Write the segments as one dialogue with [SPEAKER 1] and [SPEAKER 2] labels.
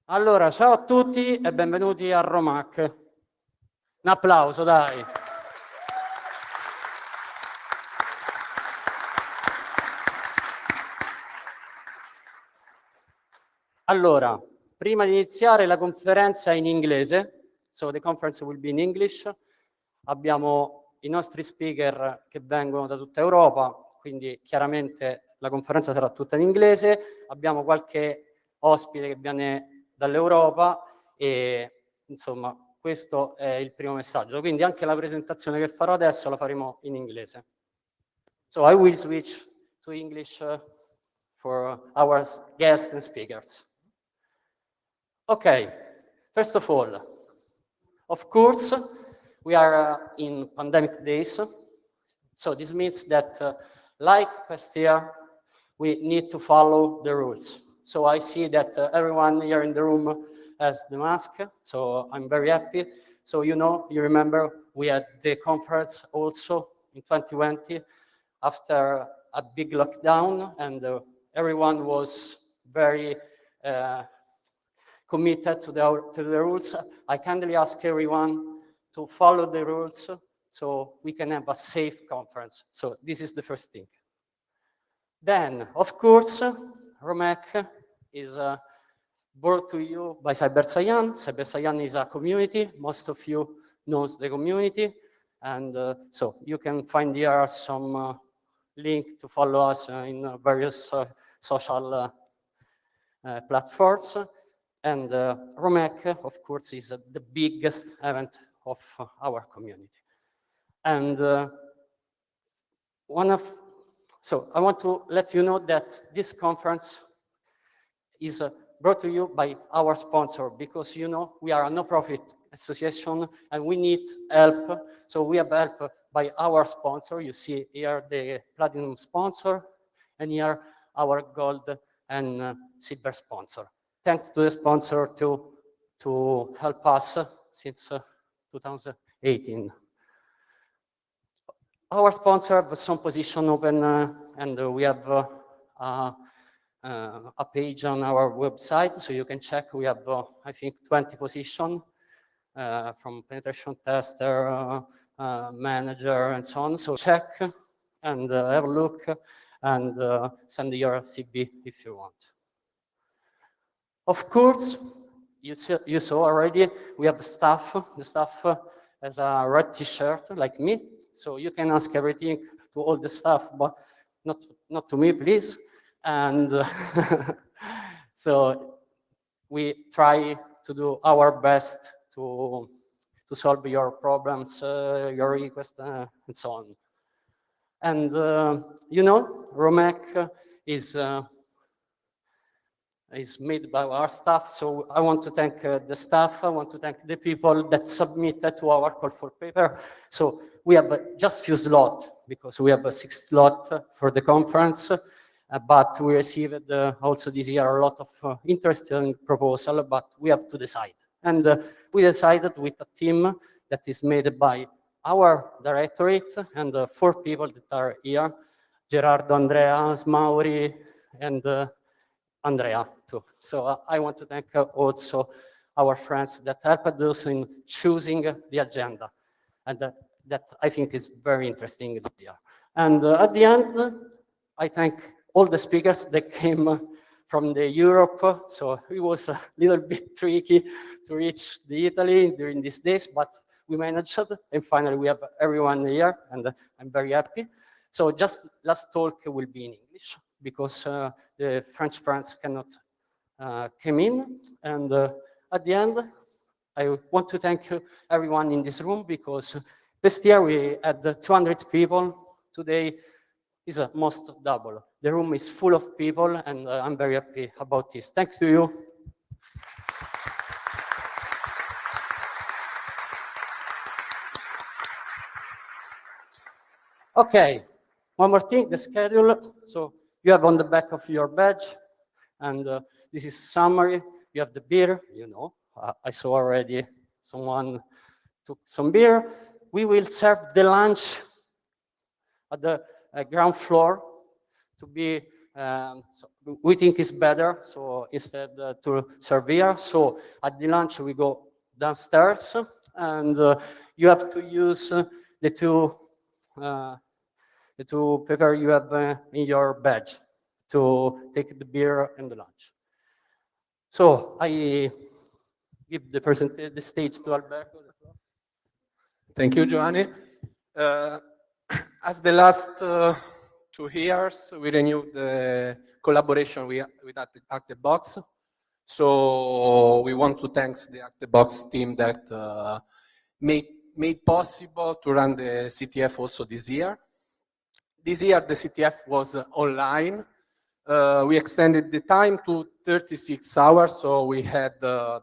[SPEAKER 1] Allora, ciao a tutti e benvenuti a ROMHACK. Un applauso, dai. Allora, prima di iniziare la conferenza è in inglese, so the conference will be in English. Abbiamo i nostri speaker che vengono da tutta Europa, quindi chiaramente la conferenza sarà tutta in inglese. Abbiamo qualche ospite che viene dall'Europa e insomma questo è il primo messaggio. Quindi anche la presentazione che farò adesso la faremo in inglese. So I will switch to English for our guests and speakers. Okay, first of all, of course, we are in pandemic days. So this means that, like past year, we need to follow the rules. So I see that everyone here in the room has the mask, so I'm very happy. So you remember we had the conference also in 2020 after a big lockdown, and everyone was very committed to the rules. I kindly ask everyone to follow the rules so we can have a safe conference. So this is the first thing. Then, of course, ROMHACK is brought to you by CyberScian. CyberScian is a community. Most of you knows the community. And so you can find here some link to follow us in various social platforms. And ROMHACK, of course, is the biggest event of our community. And so I want to let you know that this conference is brought to you by our sponsor, because we are a no-profit association and we need help. So we have help by our sponsor. You see here the platinum sponsor, and here our gold and silver sponsor. Thanks to the sponsor to help us since 2018. Our sponsor has some position open, and we have a page on our website, so you can check. We have, I think, 20 positions from penetration tester, manager, and so on. So check and have a look and send your CV if you want. Of course, you saw already, we have staff. The staff has a red t-shirt like me. So you can ask everything to all the staff, but not to me, please. And so we try to do our best to solve your problems, your requests, and so on. And ROMHACK is made by our staff. So I want to thank the staff. I want to thank the people that submitted to our call for paper. So we have just few slots, because we have 6 slots for the conference, but we received also this year a lot of interesting proposals, but we have to decide. And we decided with a team that is made by our directorate and 4 people that are here, Gerardo, Andrea, Smauri, and Andrea too. So I want to thank also our friends that helped us in choosing the agenda, and that I think is very interesting here. And at the end, I thank all the speakers that came from the Europe. So it was a little bit tricky to reach the Italy during these days, but we managed, and finally we have everyone here, and I'm very happy. So just last talk will be in English, because the French friends cannot come in. And at the end, I want to thank everyone in this room, because last year we had 200 people. Today is almost double. The room is full of people, and I'm very happy about this. Thank you. Okay, one more thing, the schedule. So you have on the back of your badge, and this is a summary. You have the beer, I saw already someone took some beer. We will serve the lunch at the ground floor. To be we think is better. So instead to serve here, so at the lunch we go downstairs, and you have to use the two paper you have in your badge to take the beer and the lunch. So I give the stage to Alberto.
[SPEAKER 2] Thank you, Giovanni. As the last 2 years, we renewed the collaboration with ActiveBox. So we want to thank the ActiveBox team that made possible to run the CTF also this year. This year, the CTF was online. We extended the time to 36 hours, so we had a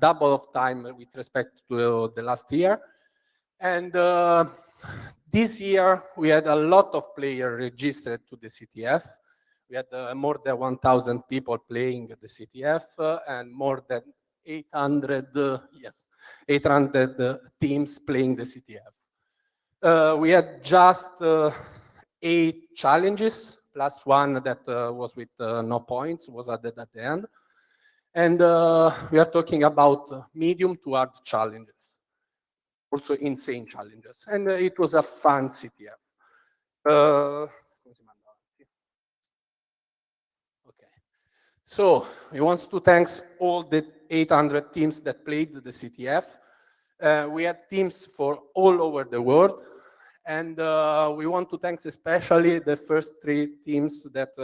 [SPEAKER 2] double of time with respect to the last year. And this year, we had a lot of players registered to the CTF. We had more than 1,000 people playing the CTF and more than 800 teams playing the CTF. We had just 8 challenges, plus one that was with no points, was added at the end. And we are talking about medium to hard challenges, also insane challenges. And it was a fun CTF. Okay. So we want to thank all the 800 teams that played the CTF. We had teams for all over the world. And we want to thank especially the first 3 teams that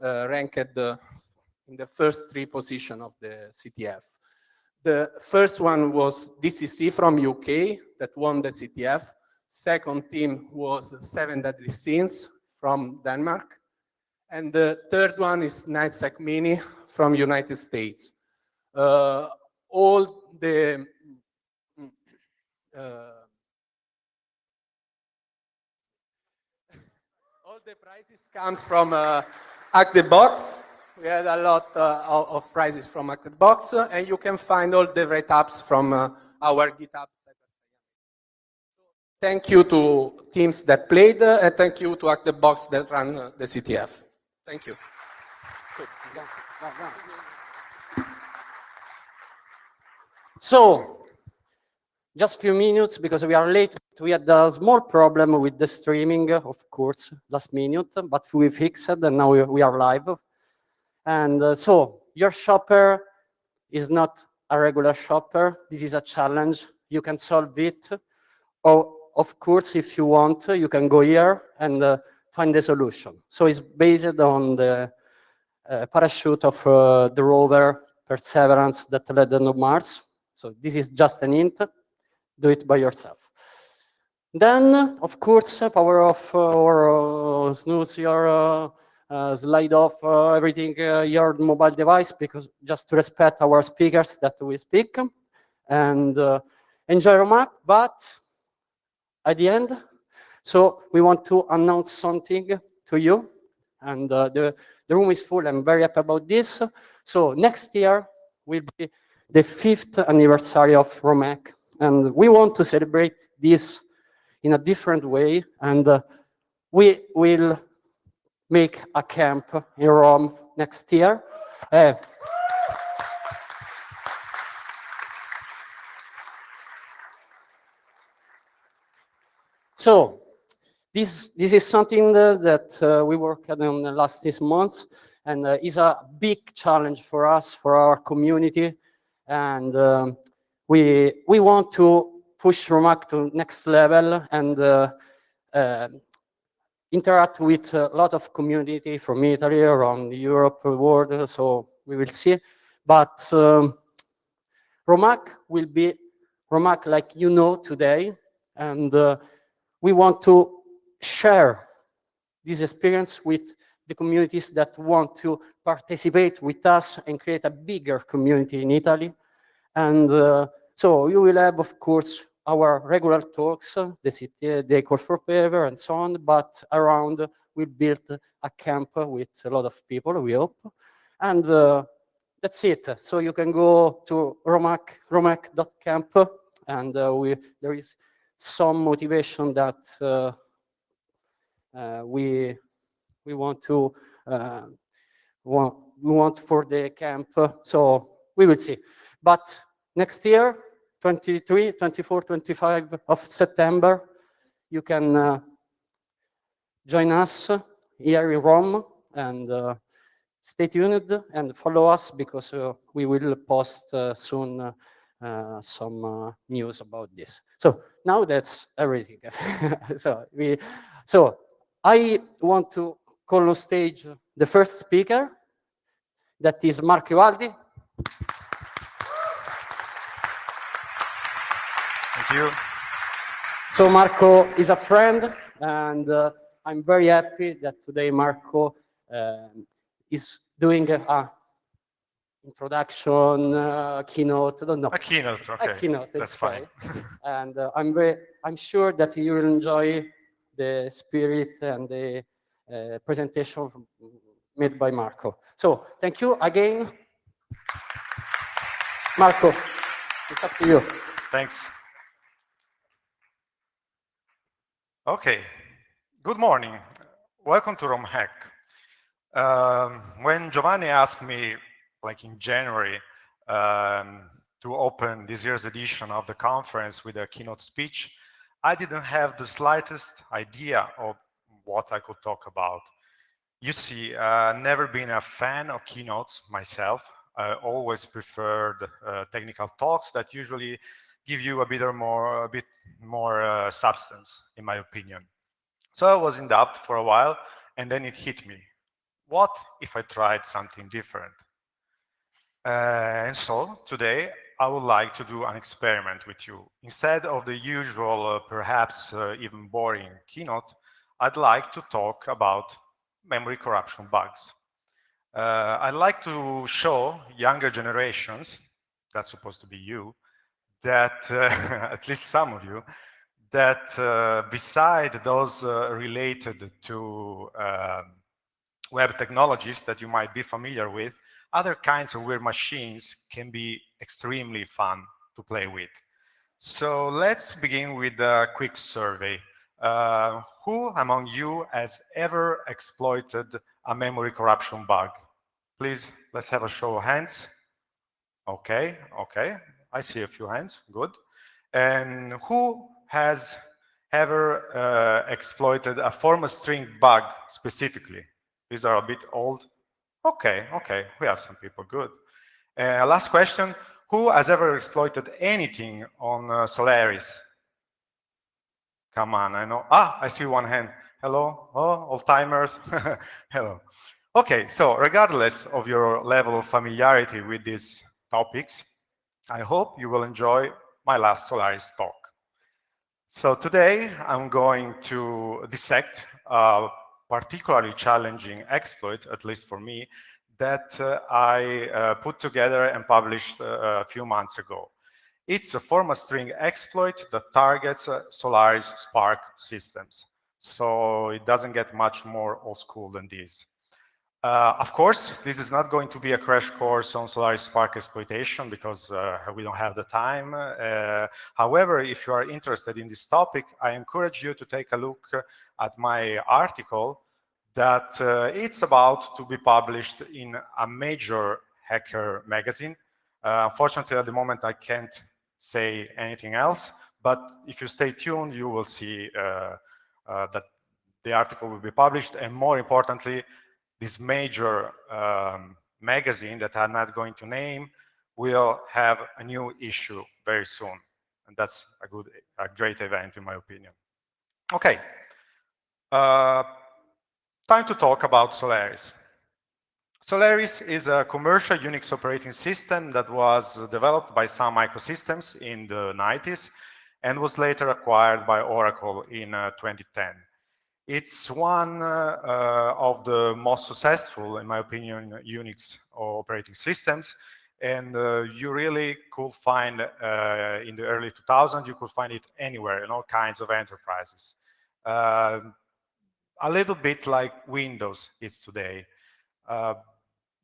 [SPEAKER 2] ranked in the first 3 positions of the CTF. The first one was DCC from UK that won the CTF. Second team was 7 Deadly Sins from Denmark. And the third one is Nightsack Mini from United States. All the prizes comes from ActiveBox. We had a lot of prizes from ActiveBox, and you can find all the write-ups from our GitHub. Thank you to teams that played, and thank you to ActiveBox that ran the CTF. Thank you.
[SPEAKER 1] So, just a few minutes because we are late. We had a small problem with the streaming, of course, last minute, but we fixed it, and now we are live. And so your shopper is not a regular shopper. This is a challenge. You can solve it. Or, of course, if you want, you can go here and find the solution. So it's based on the parachute of the rover Perseverance that landed on Mars. So this is just an hint. Do it by yourself. Then, of course, power off or snooze your slide off everything your mobile device, because just to respect our speakers that we speak, and enjoy ROMHACK. But at the end, so we want to announce something to you, and the room is full. I'm very happy about this. So next year will be the 5th anniversary of ROMHACK, and we want to celebrate this in a different way, and we will make a camp in Rome next year. So this is something that we worked on the last 6 months, and is a big challenge for us, for our community, and we want to push ROMHACK to next level and interact with a lot of community from Italy, around Europe, the world, so we will see. But ROMHACK will be ROMHACK like you know today, and we want to share this experience with the communities that want to participate with us and create a bigger community in Italy. And so you will have, of course, our regular talks, the call for paper and so on, but around we built a camp with a lot of people, we hope. And that's it. So you can go to romhack.camp, and there is some motivation that we want to we want for the camp. So we will see. But next year, 23, 24, 25 of September, you can join us here in Rome and stay tuned and follow us because we will post soon some news about this. So now that's everything. So I want to call on stage the first speaker, that is Marco Ivaldi.
[SPEAKER 3] Thank you.
[SPEAKER 1] So Marco is a friend, and I'm very happy that today Marco is doing a introduction, keynote, I don't know.
[SPEAKER 3] A keynote, okay.
[SPEAKER 1] A keynote,
[SPEAKER 3] That's
[SPEAKER 1] it's
[SPEAKER 3] fine.
[SPEAKER 1] And I'm sure that you will enjoy the spirit and the presentation made by Marco. So thank you again. Marco, it's up to you.
[SPEAKER 3] Thanks. Okay. Good morning. Welcome to ROMHACK. When Giovanni asked me, like in January, to open this year's edition of the conference with a keynote speech, I didn't have the slightest idea of what I could talk about. You see, never been a fan of keynotes myself. I always preferred technical talks that usually give you a bit more substance, in my opinion. So I was in doubt for a while, and then it hit me. What if I tried something different? And so today I would like to do an experiment with you. Instead of the usual, perhaps even boring keynote, I'd like to talk about memory corruption bugs. I'd like to show younger generations, that's supposed to be you, that at least some of you, that beside those related to web technologies that you might be familiar with, other kinds of weird machines can be extremely fun to play with. So let's begin with a quick survey. Who among you has ever exploited a memory corruption bug? Please, let's have a show of hands. Okay, okay. I see a few hands, good. And who has ever exploited a format string bug specifically? These are a bit old. Okay, okay, we have some people, good. Last question, who has ever exploited anything on Solaris? Come on, I know. Ah, I see one hand. Hello, oh, old timers. Hello. Okay, so regardless of your level of familiarity with these topics, I hope you will enjoy my last Solaris talk. So today I'm going to dissect a particularly challenging exploit, at least for me, that I put together and published a few months ago. It's a format string exploit that targets Solaris Spark systems. So it doesn't get much more old school than this. Of course, this is not going to be a crash course on Solaris Spark exploitation because we don't have the time. However, if you are interested in this topic, I encourage you to take a look at my article that it's about to be published in a major hacker magazine. Unfortunately, at the moment, I can't say anything else, but if you stay tuned, you will see that the article will be published, and more importantly, this major magazine that I'm not going to name will have a new issue very soon. And that's a great event in my opinion. Okay, time to talk about Solaris. Solaris is a commercial Unix operating system that was developed by Sun Microsystems in the 90s and was later acquired by Oracle in 2010. It's one of the most successful, in my opinion, Unix operating systems. And you really could find, in the early 2000s, you could find it anywhere in all kinds of enterprises. A little bit like Windows is today.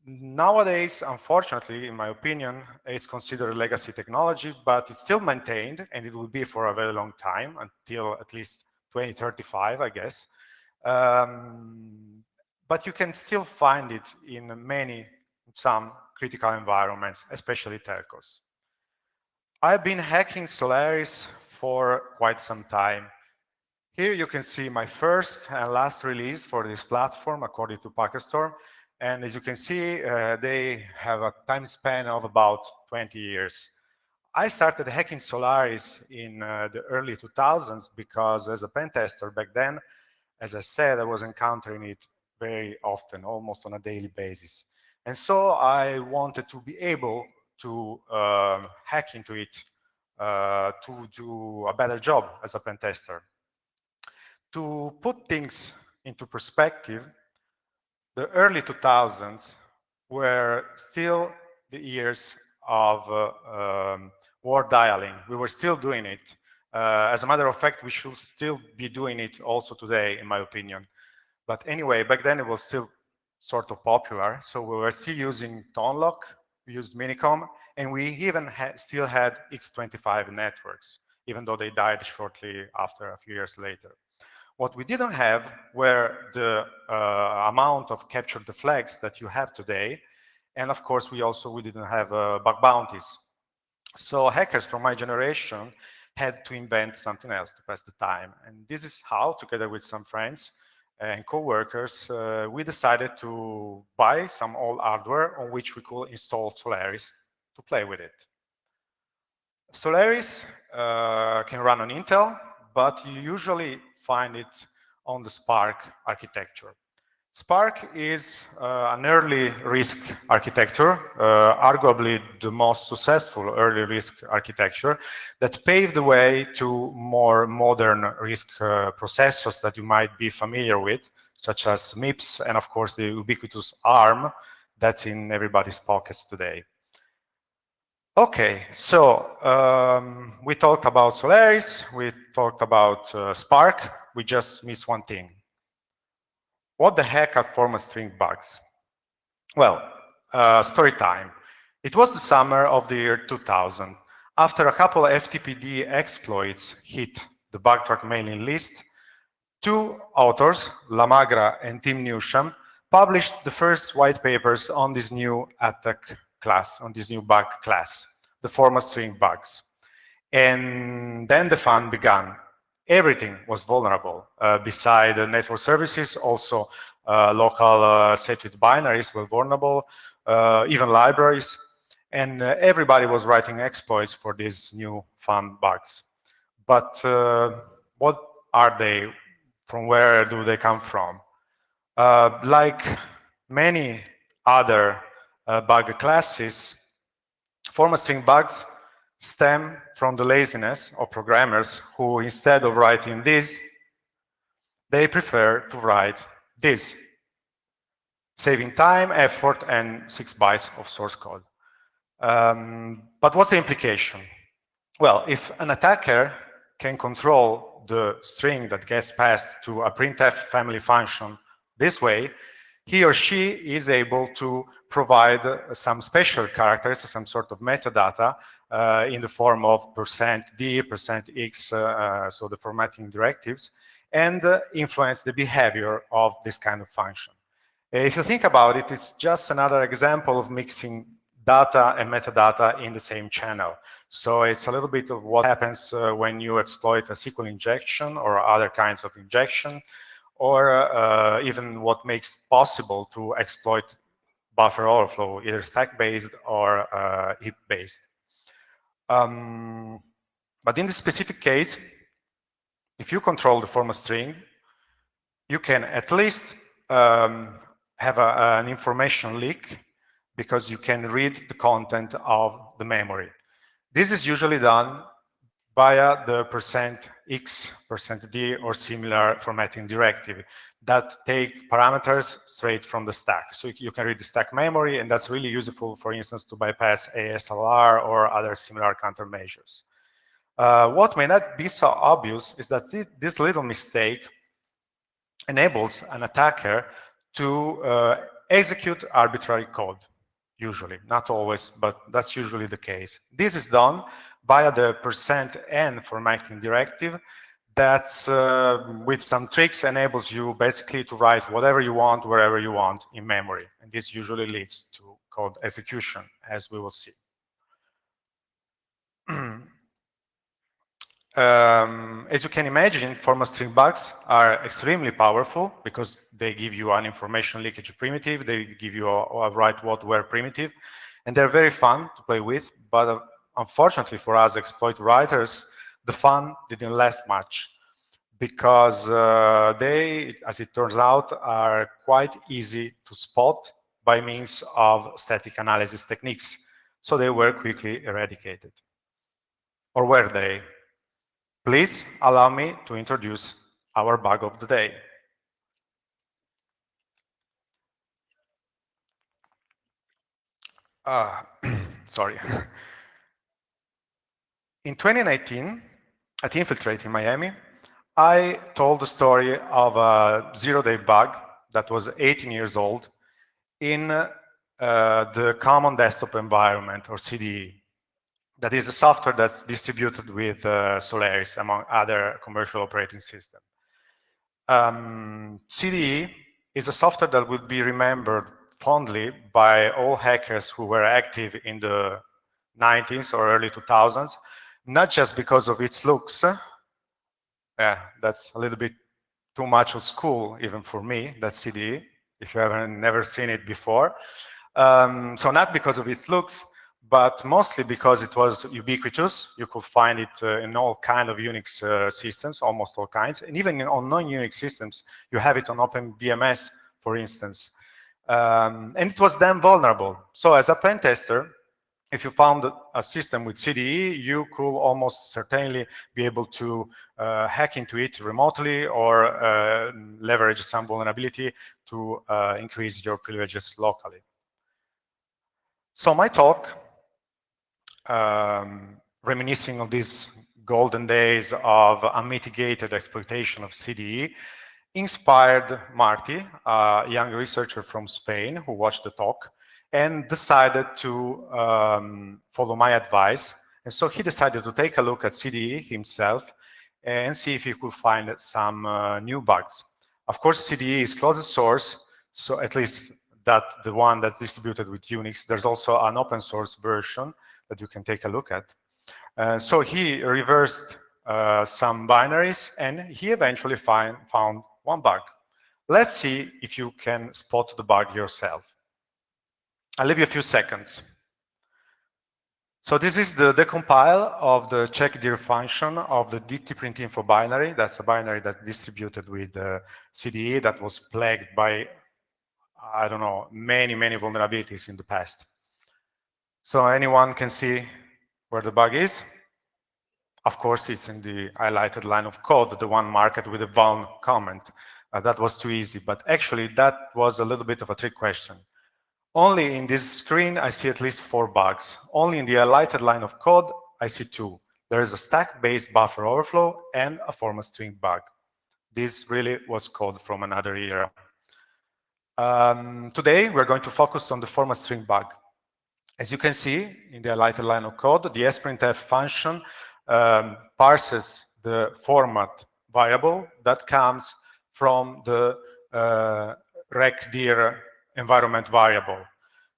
[SPEAKER 3] Nowadays, unfortunately, in my opinion, it's considered legacy technology, but it's still maintained, and it will be for a very long time, until at least 2035, I guess. But but you can still find it in some critical environments, especially telcos. I've been hacking Solaris for quite some time. Here you can see my first and last release for this platform according to PacketStorm. And as you can see, they have a time span of about 20 years. I started hacking Solaris in the early 2000s because as a pen tester back then, as I said, I was encountering it very often, almost on a daily basis. And so I wanted to be able to hack into it to do a better job as a pen tester. To put things into perspective, the early 2000s were still the years of war dialing. We were still doing it. As a matter of fact, we should still be doing it also today, in my opinion. But anyway, back then it was still sort of popular. So we were still using ToneLock, we used Minicom, and we even still had X25 networks, even though they died shortly after, a few years later. What we didn't have were the amount of captured the flags that you have today. And of course, we didn't have bug bounties. So hackers from my generation had to invent something else to pass the time. And this is how, together with some friends and co-workers, we decided to buy some old hardware on which we could install Solaris to play with it. Solaris can run on Intel, but you usually find it on the Spark architecture. Spark is an early RISC architecture, arguably the most successful early RISC architecture that paved the way to more modern RISC processors that you might be familiar with, such as MIPS and of course the ubiquitous ARM that's in everybody's pockets today. Okay, so we talked about Solaris, we talked about Spark, we just missed one thing. What the heck are format string bugs? Well, story time. It was the summer of the year 2000. After a couple of FTPD exploits hit the bug track mailing list, two authors, Lamagra and Tim Newsham, published the first white papers on this new attack class, on this new bug class, the format string bugs. And then the fun began. Everything was vulnerable. Beside the network services, also local set with binaries were vulnerable, even libraries. And everybody was writing exploits for these new fun bugs. But what are they? From where do they come from? Like many other bug classes, format string bugs stem from the laziness of programmers who, instead of writing this, they prefer to write this, saving time, effort, and 6 bytes of source code. But what's the implication? Well, if an attacker can control the string that gets passed to a printf family function this way, he or she is able to provide some special characters, some sort of metadata in the form of %d, %x, so the formatting directives, and influence the behavior of this kind of function. If you think about it, it's just another example of mixing data and metadata in the same channel. So it's a little bit of what happens when you exploit a SQL injection or other kinds of injection, or even what makes possible to exploit buffer overflow, either stack-based or heap-based. But in this specific case, if you control the format string, you can at least have an information leak because you can read the content of the memory. This is usually done via the %x, %d, or similar formatting directive that take parameters straight from the stack. So you can read the stack memory, and that's really useful, for instance, to bypass ASLR or other similar countermeasures. What may not be so obvious is that this little mistake enables an attacker to execute arbitrary code, usually, not always, but that's usually the case. This is done via the %n formatting directive That's with some tricks enables you basically to write whatever you want, wherever you want in memory. And this usually leads to code execution, as we will see. As you can imagine, format string bugs are extremely powerful because they give you an information leakage primitive, they give you a write what where primitive, and they're very fun to play with, but unfortunately for us exploit writers, the fun didn't last much because they, as it turns out, are quite easy to spot by means of static analysis techniques. So they were quickly eradicated. Or were they? Please allow me to introduce our bug of the day. Sorry. In 2019, at Infiltrate in Miami, I told the story of a zero-day bug that was 18 years old in the Common Desktop Environment, or CDE. That is a software that's distributed with Solaris, among other commercial operating systems. CDE is a software that will be remembered fondly by all hackers who were active in the 90s or early 2000s, not just because of its looks. Yeah, that's a little bit too much of school, even for me, that CDE, if you haven't never seen it before. So not because of its looks, but mostly because it was ubiquitous. You could find it in all kind of Unix systems, almost all kinds, and even on non-Unix systems, you have it on OpenBMS, for instance. And it was then vulnerable. So as a pen tester, if you found a system with CDE, you could almost certainly be able to hack into it remotely or leverage some vulnerability to increase your privileges locally. So my talk, reminiscing of these golden days of unmitigated exploitation of CDE, inspired Marty, a young researcher from Spain who watched the talk and decided to follow my advice. And so he decided to take a look at CDE himself and see if he could find some new bugs. Of course, CDE is closed source, so at least that the one that's distributed with Unix. There's also an open source version that you can take a look at. So he reversed some binaries, and he eventually found one bug. Let's see if you can spot the bug yourself. I'll leave you a few seconds. So this is the decompile of the checkdir function of the dtprintinfo binary. That's a binary that's distributed with CDE that was plagued by, I don't know, many vulnerabilities in the past. So anyone can see where the bug is? Of course, it's in the highlighted line of code, the one marked with a vuln comment. That was too easy, but actually that was a little bit of a trick question. Only in this screen, I see at least 4 bugs. Only in the highlighted line of code, I see 2. There is a stack-based buffer overflow and a format string bug. This really was code from another era. Today, we're going to focus on the format string bug. As you can see in the highlighted line of code, the sprintf function parses the format variable that comes from the recdir environment variable.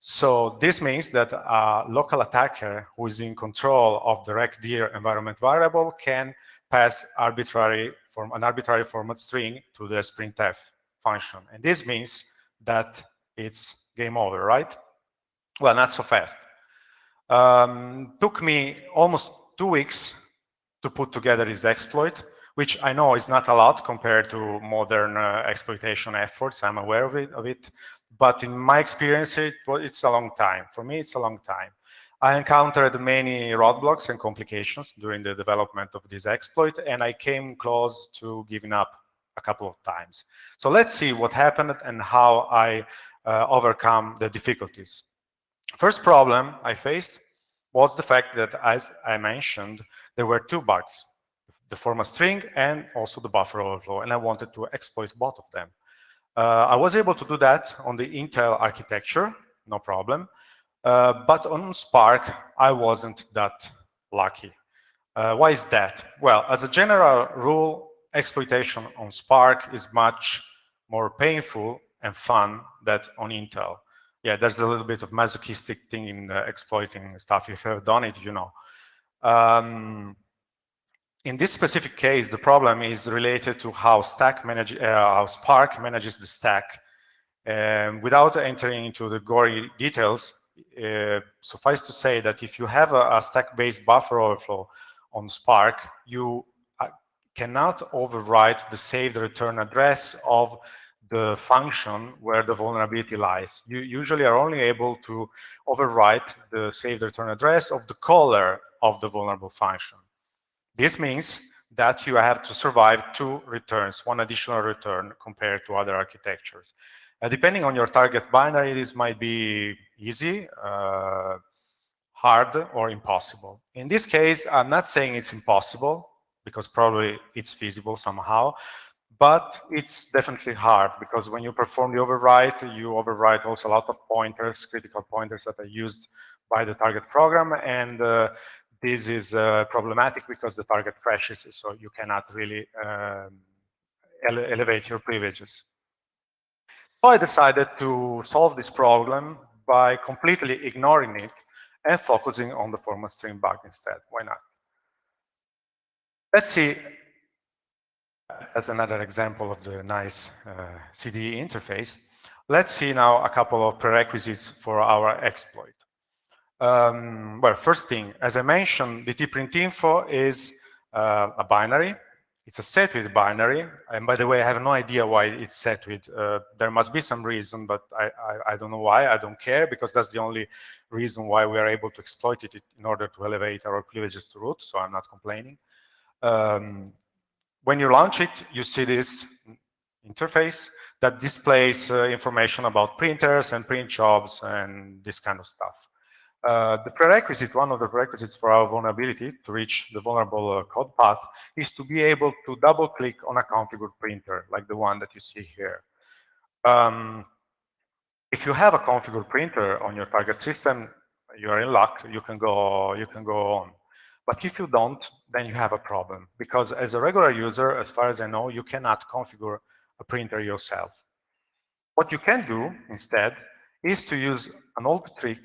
[SPEAKER 3] So this means that a local attacker who is in control of the recdir environment variable can pass an arbitrary format string to the sprintf function. And this means that it's game over, right? Well, not so fast. Took me almost 2 weeks to put together this exploit, which I know is not a lot compared to modern exploitation efforts. I'm aware of it. But in my experience, it's a long time. For me, it's a long time. I encountered many roadblocks and complications during the development of this exploit, and I came close to giving up a couple of times. So let's see what happened and how I overcome the difficulties. First problem I faced was the fact that, as I mentioned, there were 2 bugs, the format string and also the buffer overflow, and I wanted to exploit both of them. I was able to do that on the Intel architecture, no problem, but on Spark, I wasn't that lucky. Why is that? Well, as a general rule, exploitation on Spark is much more painful and fun than on Intel. Yeah, there's a little bit of masochistic thing in exploiting stuff. If you have done it, you know. In this specific case, the problem is related to how Spark manages the stack. Without entering into the gory details, suffice to say that if you have a stack-based buffer overflow on Spark, you cannot overwrite the saved return address of the function where the vulnerability lies. You usually are only able to overwrite the saved return address of the caller of the vulnerable function. This means that you have to survive 2 returns, 1 additional return compared to other architectures. Depending on your target binary, this might be easy, hard, or impossible. In this case, I'm not saying it's impossible, because probably it's feasible somehow, but it's definitely hard, because when you perform the overwrite, you overwrite also a lot of pointers, critical pointers that are used by the target program, and this is problematic because the target crashes, so you cannot really elevate your privileges. So I decided to solve this problem by completely ignoring it and focusing on the format string bug instead. Why not? Let's see. That's another example of the nice CDE interface. Let's see now a couple of prerequisites for our exploit. Well, first thing, as I mentioned, dtPrintInfo is a binary. It's a set with binary. And by the way, I have no idea why it's set with. There must be some reason, but I don't know why. I don't care, because that's the only reason why we are able to exploit it in order to elevate our privileges to root, so I'm not complaining. When you launch it, you see this interface that displays information about printers and print jobs and this kind of stuff. The prerequisite, one of the prerequisites for our vulnerability to reach the vulnerable code path is to be able to double-click on a configured printer, like the one that you see here. If you have a configured printer on your target system, you are in luck, you can go on. But if you don't, then you have a problem, because as a regular user, as far as I know, you cannot configure a printer yourself. What you can do instead is to use an old trick,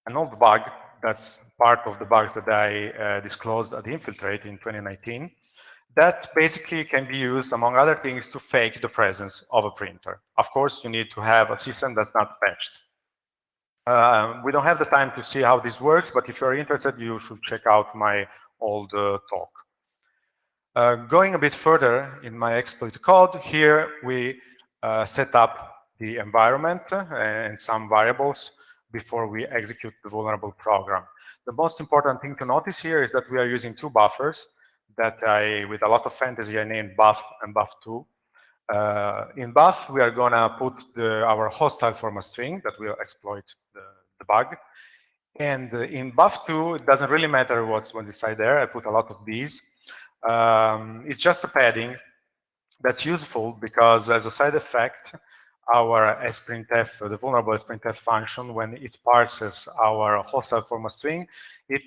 [SPEAKER 3] an old bug that's part of the bugs that I disclosed at the Infiltrate in 2019, that basically can be used, among other things, to fake the presence of a printer. Of course, you need to have a system that's not patched. We don't have the time to see how this works, but if you're interested, you should check out my old talk. Going a bit further in my exploit code, here we set up the environment and some variables before we execute the vulnerable program. The most important thing to notice here is that we are using 2 buffers that with a lot of fantasy, I named buff and buff2. In buff, we are going to put our hostile format string that will exploit the bug. And in buff2, it doesn't really matter what's inside there. I put a lot of these. It's just a padding that's useful because, as a side effect, our sprintf, the vulnerable sprintf function, when it parses our hostile format string, it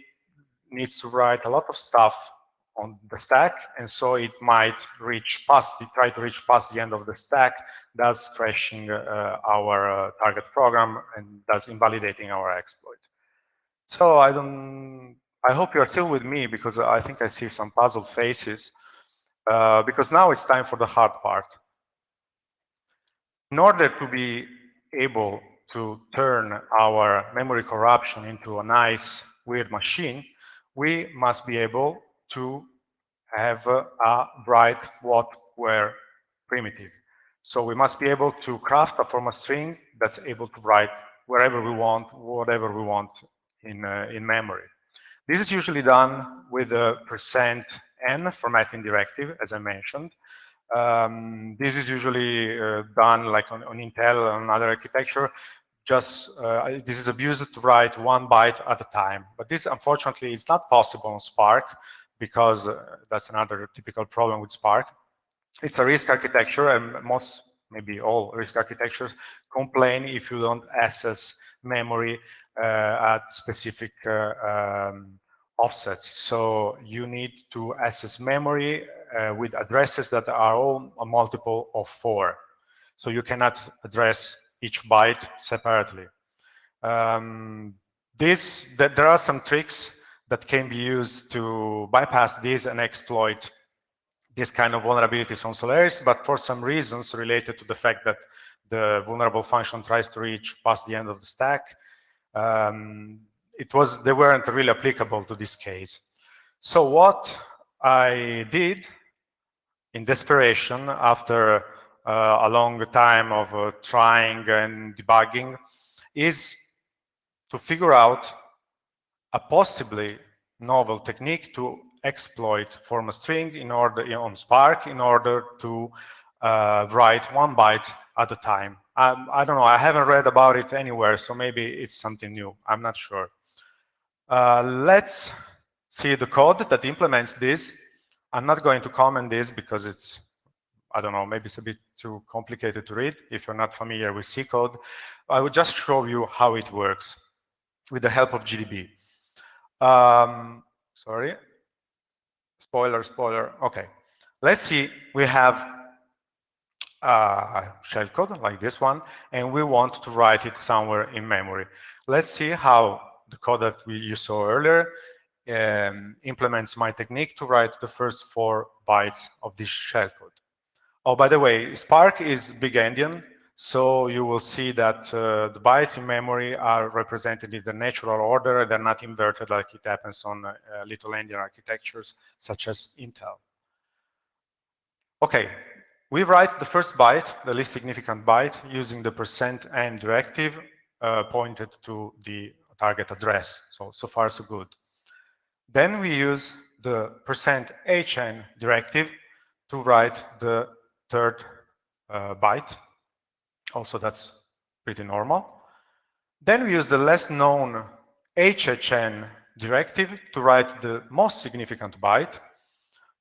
[SPEAKER 3] needs to write a lot of stuff on the stack, and so it might try to reach past the end of the stack, thus crashing our target program and thus invalidating our exploit. So I hope you're still with me, because I think I see some puzzled faces, because now it's time for the hard part. In order to be able to turn our memory corruption into a nice, weird machine, we must be able to have a write what where primitive. So we must be able to craft a format string that's able to write wherever we want, whatever we want in memory. This is usually done with a %n formatting directive, as I mentioned. This is usually done like on Intel and another architecture. Just this is abused to write 1 byte at a time. But this, unfortunately, is not possible on Spark, because that's another typical problem with Spark. It's a RISC architecture, and most, maybe all RISC architectures complain if you don't access memory at specific offsets. So you need to access memory with addresses that are all a multiple of 4. So you cannot address each byte separately. There are some tricks that can be used to bypass this and exploit this kind of vulnerabilities on Solaris, but for some reasons related to the fact that the vulnerable function tries to reach past the end of the stack, they weren't really applicable to this case. So what I did in desperation after a long time of trying and debugging is to figure out a possibly novel technique to exploit form a string in order on Spark in order to write 1 byte at a time. I don't know, I haven't read about it anywhere, so maybe it's something new, I'm not sure. Let's see the code that implements this. I'm not going to comment this because it's, I don't know, maybe it's a bit too complicated to read if you're not familiar with C code. I will just show you how it works with the help of GDB. Sorry, spoiler, okay. Let's see, we have shellcode like this one, and we want to write it somewhere in memory. Let's see how the code that you saw earlier implements my technique to write the first 4 bytes of this shellcode. Oh, by the way, Spark is big endian, so you will see that the bytes in memory are represented in the natural order. They're not inverted like it happens on little endian architectures such as Intel. Okay, we write the first byte, the least significant byte, using the %n directive pointed to the target address. So far, so good. Then we use the %hn directive to write the 3rd byte. Also, that's pretty normal. Then we use the less known hhn directive to write the most significant byte.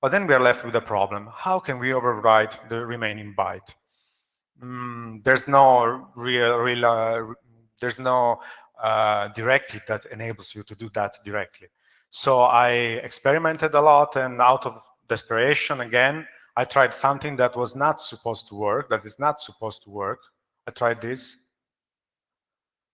[SPEAKER 3] But then we are left with a problem. How can we overwrite the remaining byte? There's no there's no directive that enables you to do that directly. So I experimented a lot, and out of desperation, again, I tried something that was not supposed to work, that is not supposed to work. I tried this.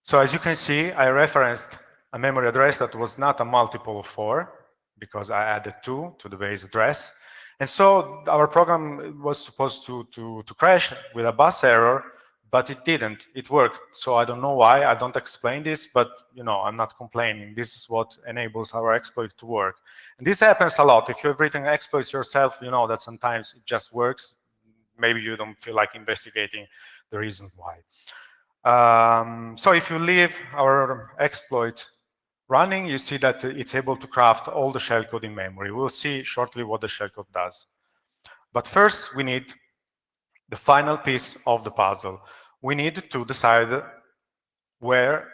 [SPEAKER 3] So as you can see, I referenced a memory address that was not a multiple of 4, because I added 2 to the base address. And so our program was supposed to crash with a bus error, but it didn't. It worked. So I don't know why. I don't explain this, but I'm not complaining. This is what enables our exploit to work. And this happens a lot. If you've written exploits yourself, you know that sometimes it just works. Maybe you don't feel like investigating the reason why. So if you leave our exploit running, you see that it's able to craft all the shellcode in memory. We'll see shortly what the shellcode does. But first, we need the final piece of the puzzle. We need to decide where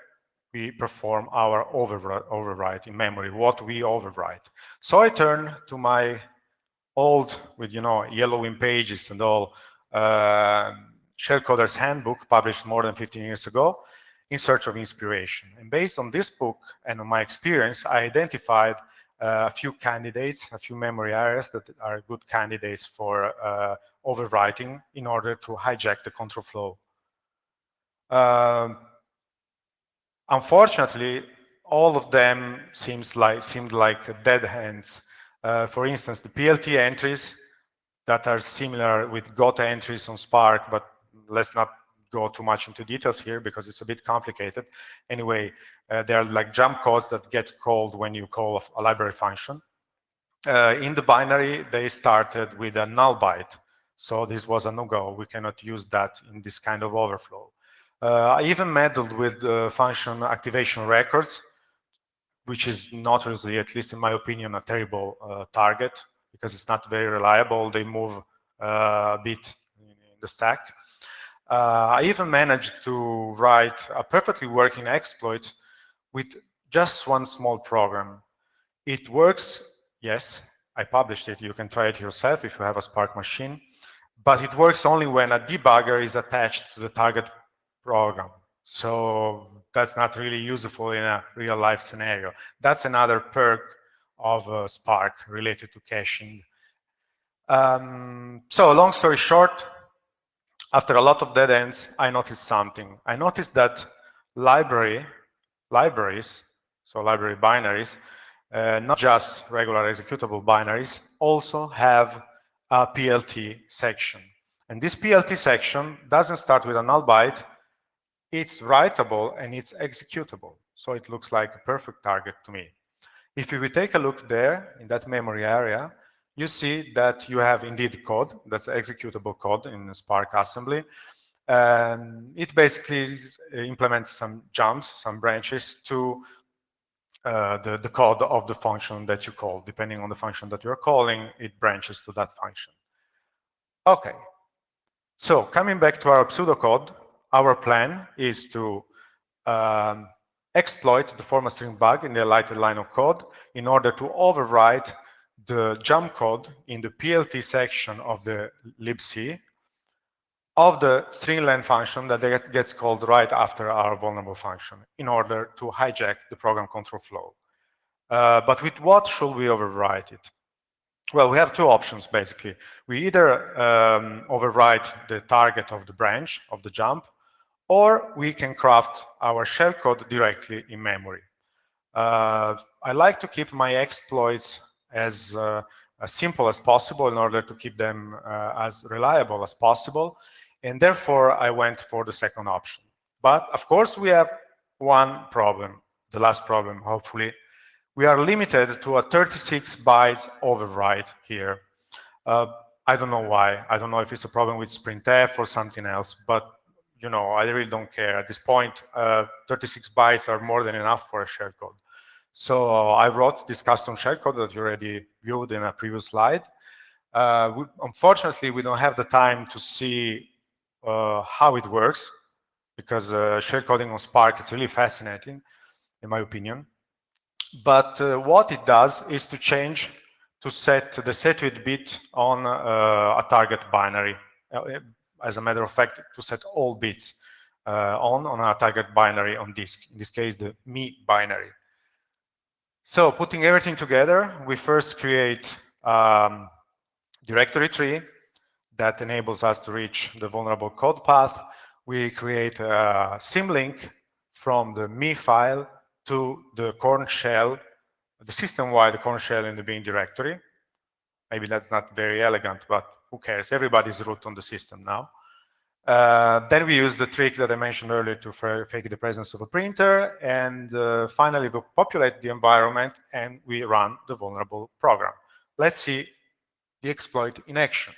[SPEAKER 3] we perform our overwrite in memory, what we overwrite. So I turn to my old, with yellowing pages and all, Shellcoder's Handbook, published more than 15 years ago, in search of inspiration. And based on this book and on my experience, I identified a few candidates, a few memory areas that are good candidates for overwriting in order to hijack the control flow. Unfortunately, all of them seemed like dead ends. For instance, the PLT entries that are similar with GOTA entries on Spark, but let's not go too much into details here because it's a bit complicated. Anyway, they are like jump codes that get called when you call a library function. In the binary, they started with a null byte. So this was a no-go. We cannot use that in this kind of overflow. I even meddled with the function activation records, which is notoriously, at least in my opinion, a terrible target because it's not very reliable. They move a bit in the stack. I even managed to write a perfectly working exploit with just one small program. It works, yes, I published it. You can try it yourself if you have a Spark machine, but it works only when a debugger is attached to the target program. So that's not really useful in a real life scenario. That's another perk of Spark related to caching. So long story short, after a lot of dead ends, I noticed something. I noticed that libraries, so library binaries, not just regular executable binaries, also have a PLT section. And this PLT section doesn't start with a null byte. It's writable and it's executable. So it looks like a perfect target to me. If you will take a look there in that memory area, you see that you have indeed code, that's executable code in Spark assembly. It basically implements some jumps, some branches to the code of the function that you call. Depending on the function that you're calling, it branches to that function. Okay, so coming back to our pseudocode, our plan is to exploit the format string bug in the highlighted line of code in order to override the jump code in the PLT section of the libc of the string len function that gets called right after our vulnerable function in order to hijack the program control flow. But with what should we override it? Well, we have two options, basically. We either override the target of the branch, of the jump, or we can craft our shellcode directly in memory. I like to keep my exploits as simple as possible in order to keep them as reliable as possible, and therefore I went for the second option. But of course we have one problem, the last problem, hopefully. We are limited to a 36 bytes override here. I don't know why. I don't know if it's a problem with printf or something else, but you know, I really don't care. At this point, 36 bytes are more than enough for a shellcode. So I wrote this custom shellcode that you already viewed in a previous slide. Unfortunately, we don't have the time to see how it works, because shellcoding on Spark is really fascinating, in my opinion. But what it does is to change, to set the setwidth bit on a target binary. As a matter of fact, to set all bits on a target binary on disk, in this case, the me binary. So putting everything together, we first create directory tree that enables us to reach the vulnerable code path. We create a symlink from the me file to the corn shell, the system-wide corn shell in the bin directory. Maybe that's not very elegant, but who cares? Everybody's root on the system now. Then we use the trick that I mentioned earlier to fake the presence of a printer. And finally, we populate the environment and we run the vulnerable program. Let's see the exploit in action.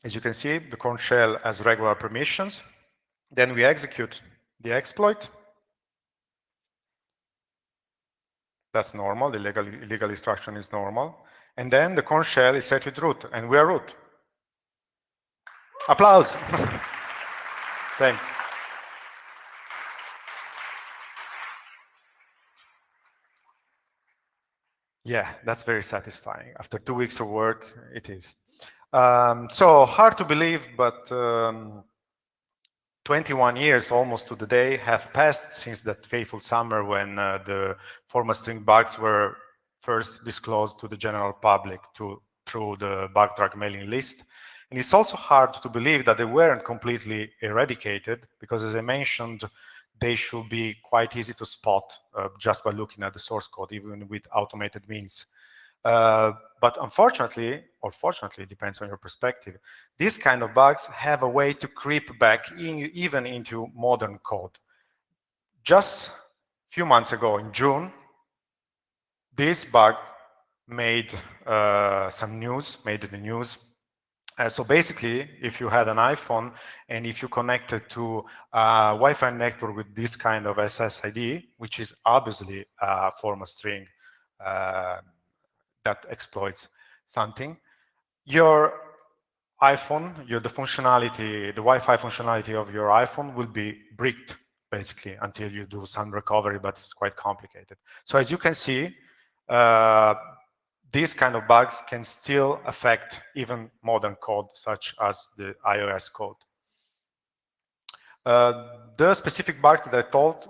[SPEAKER 3] As you can see, the corn shell has regular permissions. Then we execute the exploit. That's normal. The illegal instruction is normal. And then the corn shell is set with root, and we are root. Applause. Thanks. Yeah, that's very satisfying. After 2 weeks of work, it is. So hard to believe, but 21 years almost to the day have passed since that fateful summer when the format string bugs were first disclosed to the general public through the bug track mailing list. And it's also hard to believe that they weren't completely eradicated, because as I mentioned, they should be quite easy to spot just by looking at the source code, even with automated means. But unfortunately, or fortunately, it depends on your perspective, these kind of bugs have a way to creep back even into modern code. Just a few months ago, in June, this bug made some news, made the news. So basically, if you had an iPhone and if you connected to a Wi-Fi network with this kind of SSID, which is obviously a format string that exploits something, your iPhone, the functionality, the Wi-Fi functionality of your iPhone will be bricked, basically, until you do some recovery, but it's quite complicated. So as you can see, these kind of bugs can still affect even modern code, such as the iOS code. The specific bugs that I told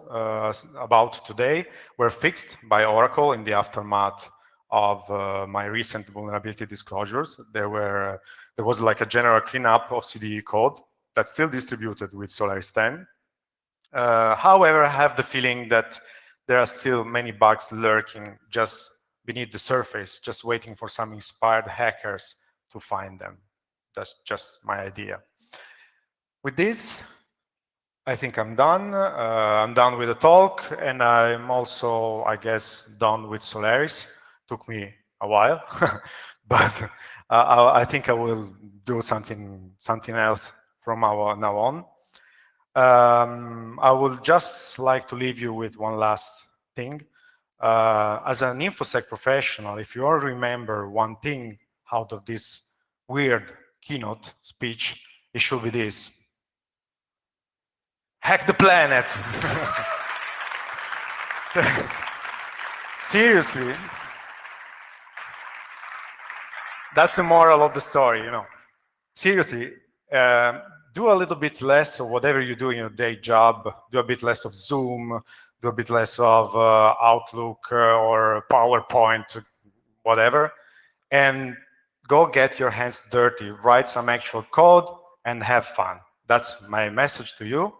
[SPEAKER 3] about today were fixed by Oracle in the aftermath of my recent vulnerability disclosures. There was like a general cleanup of CDE code that's still distributed with Solaris 10. However, I have the feeling that there are still many bugs lurking just beneath the surface, just waiting for some inspired hackers to find them. That's just my idea. With this, I think I'm done. I'm done with the talk, and I'm also, I guess, done with Solaris. Took me a while, but I think I will do something else from now on. I would just like to leave you with one last thing. As an InfoSec professional, if you all remember one thing out of this weird keynote speech, it should be this. Hack the planet. Seriously. That's the moral of the story, you know. Seriously, do a little bit less of whatever you do in your day job. Do a bit less of Zoom, do a bit less of Outlook or PowerPoint, whatever, and go get your hands dirty, write some actual code, and have fun. That's my message to you.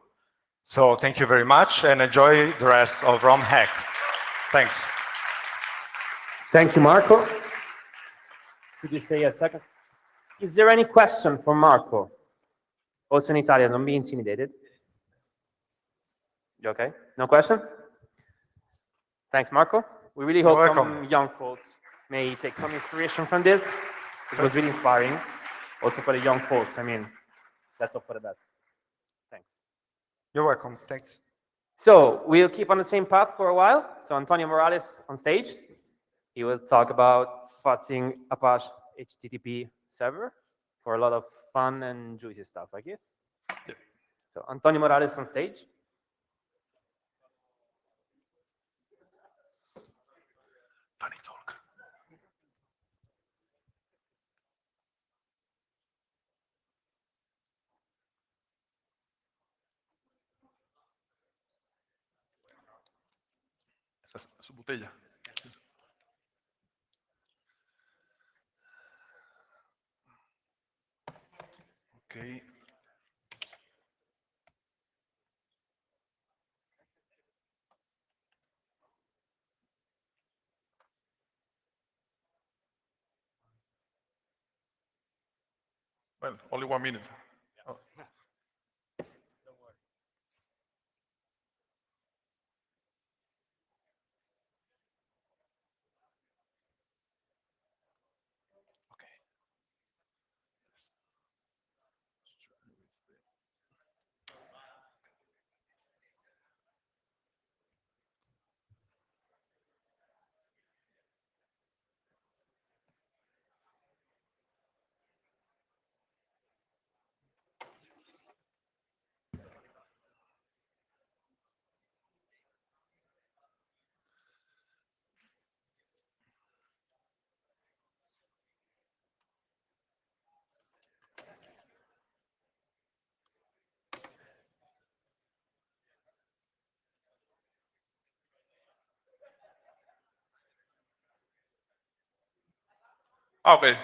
[SPEAKER 3] So thank you very much, and enjoy the rest of ROMHACK. Thanks.
[SPEAKER 4] Thank you, Marco. Could you say a second? Is there any question for Marco? Also in Italian, don't be intimidated. You okay? No question? Thanks, Marco. We really hope some young folks may take some inspiration from this. It was really inspiring. Also for the young folks, I mean, let's hope for the best. Thanks.
[SPEAKER 3] You're welcome. Thanks.
[SPEAKER 4] So we'll keep on the same path for a while. So Antonio Morales on stage. He will talk about fuzzing Apache HTTP server for a lot of fun and juicy stuff, I guess. Yeah. So Antonio Morales on stage.
[SPEAKER 5] Funny talk. Esa es su botella. Okay. Well, only 1 minute. Oh. Okay.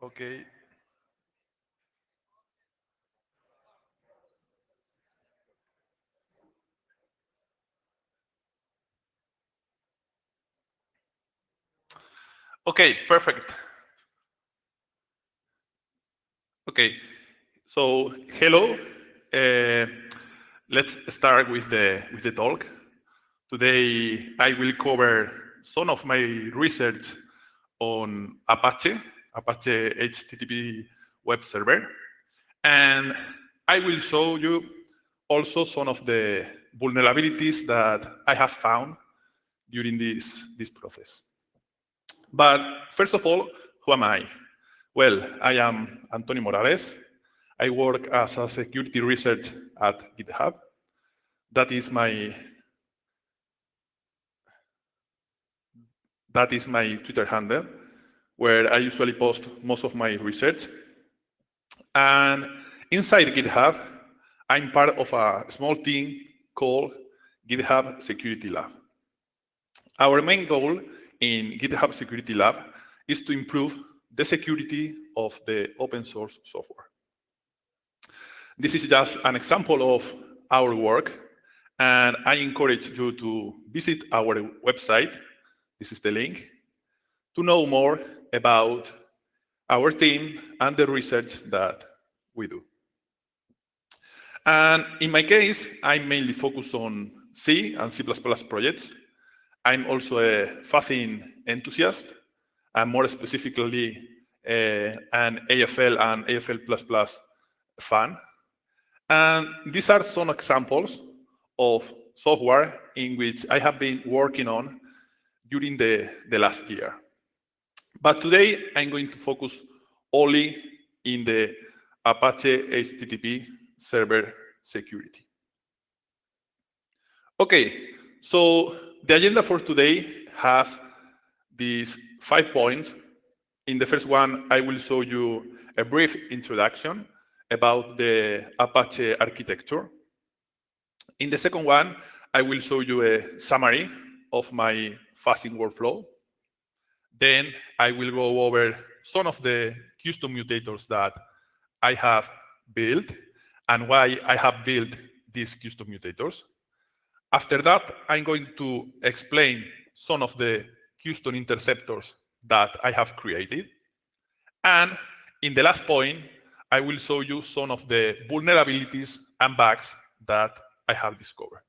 [SPEAKER 5] Okay. Okay, perfect. Okay, so hello. Let's start with the talk. Today I will cover some of my research on Apache HTTP web server, and I will show you also some of the vulnerabilities that I have found during this process. But first of all, who am I? Well, I am Antonio Morales. I work as a security researcher at GitHub. That is That is my Twitter handle, where I usually post most of my research. And inside GitHub, I'm part of a small team called GitHub Security Lab. Our main goal in GitHub Security Lab is to improve the security of the open source software. This is just an example of our work, and I encourage you to visit our website. This is the link to know more about our team and the research that we do. And in my case, I mainly focus on C and C++ projects. I'm also a fuzzing enthusiast, and more specifically, an AFL and AFL++ fan. And these are some examples of software in which I have been working on during the last year. But today, I'm going to focus only in the Apache HTTP server security. Okay, so the agenda for today has these 5 points. In the first one, I will show you a brief introduction about the Apache architecture. In the second one, I will show you a summary of my fuzzing workflow. Then I will go over some of the custom mutators that I have built and why I have built these custom mutators. After that, I'm going to explain some of the custom interceptors that I have created. And in the last point, I will show you some of the vulnerabilities and bugs that I have discovered.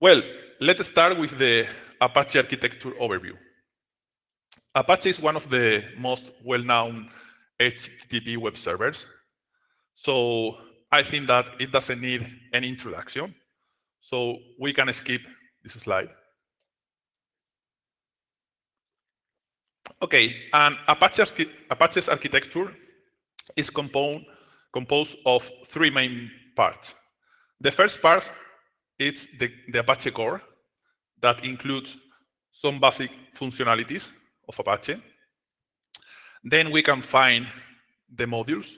[SPEAKER 5] Well, let's start with the Apache architecture overview. Apache is one of the most well-known HTTP web servers. So I think that it doesn't need any introduction. So we can skip this slide. Okay, and Apache's architecture is composed of 3 main parts. The first part is the Apache core that includes some basic functionalities of Apache. Then we can find the modules.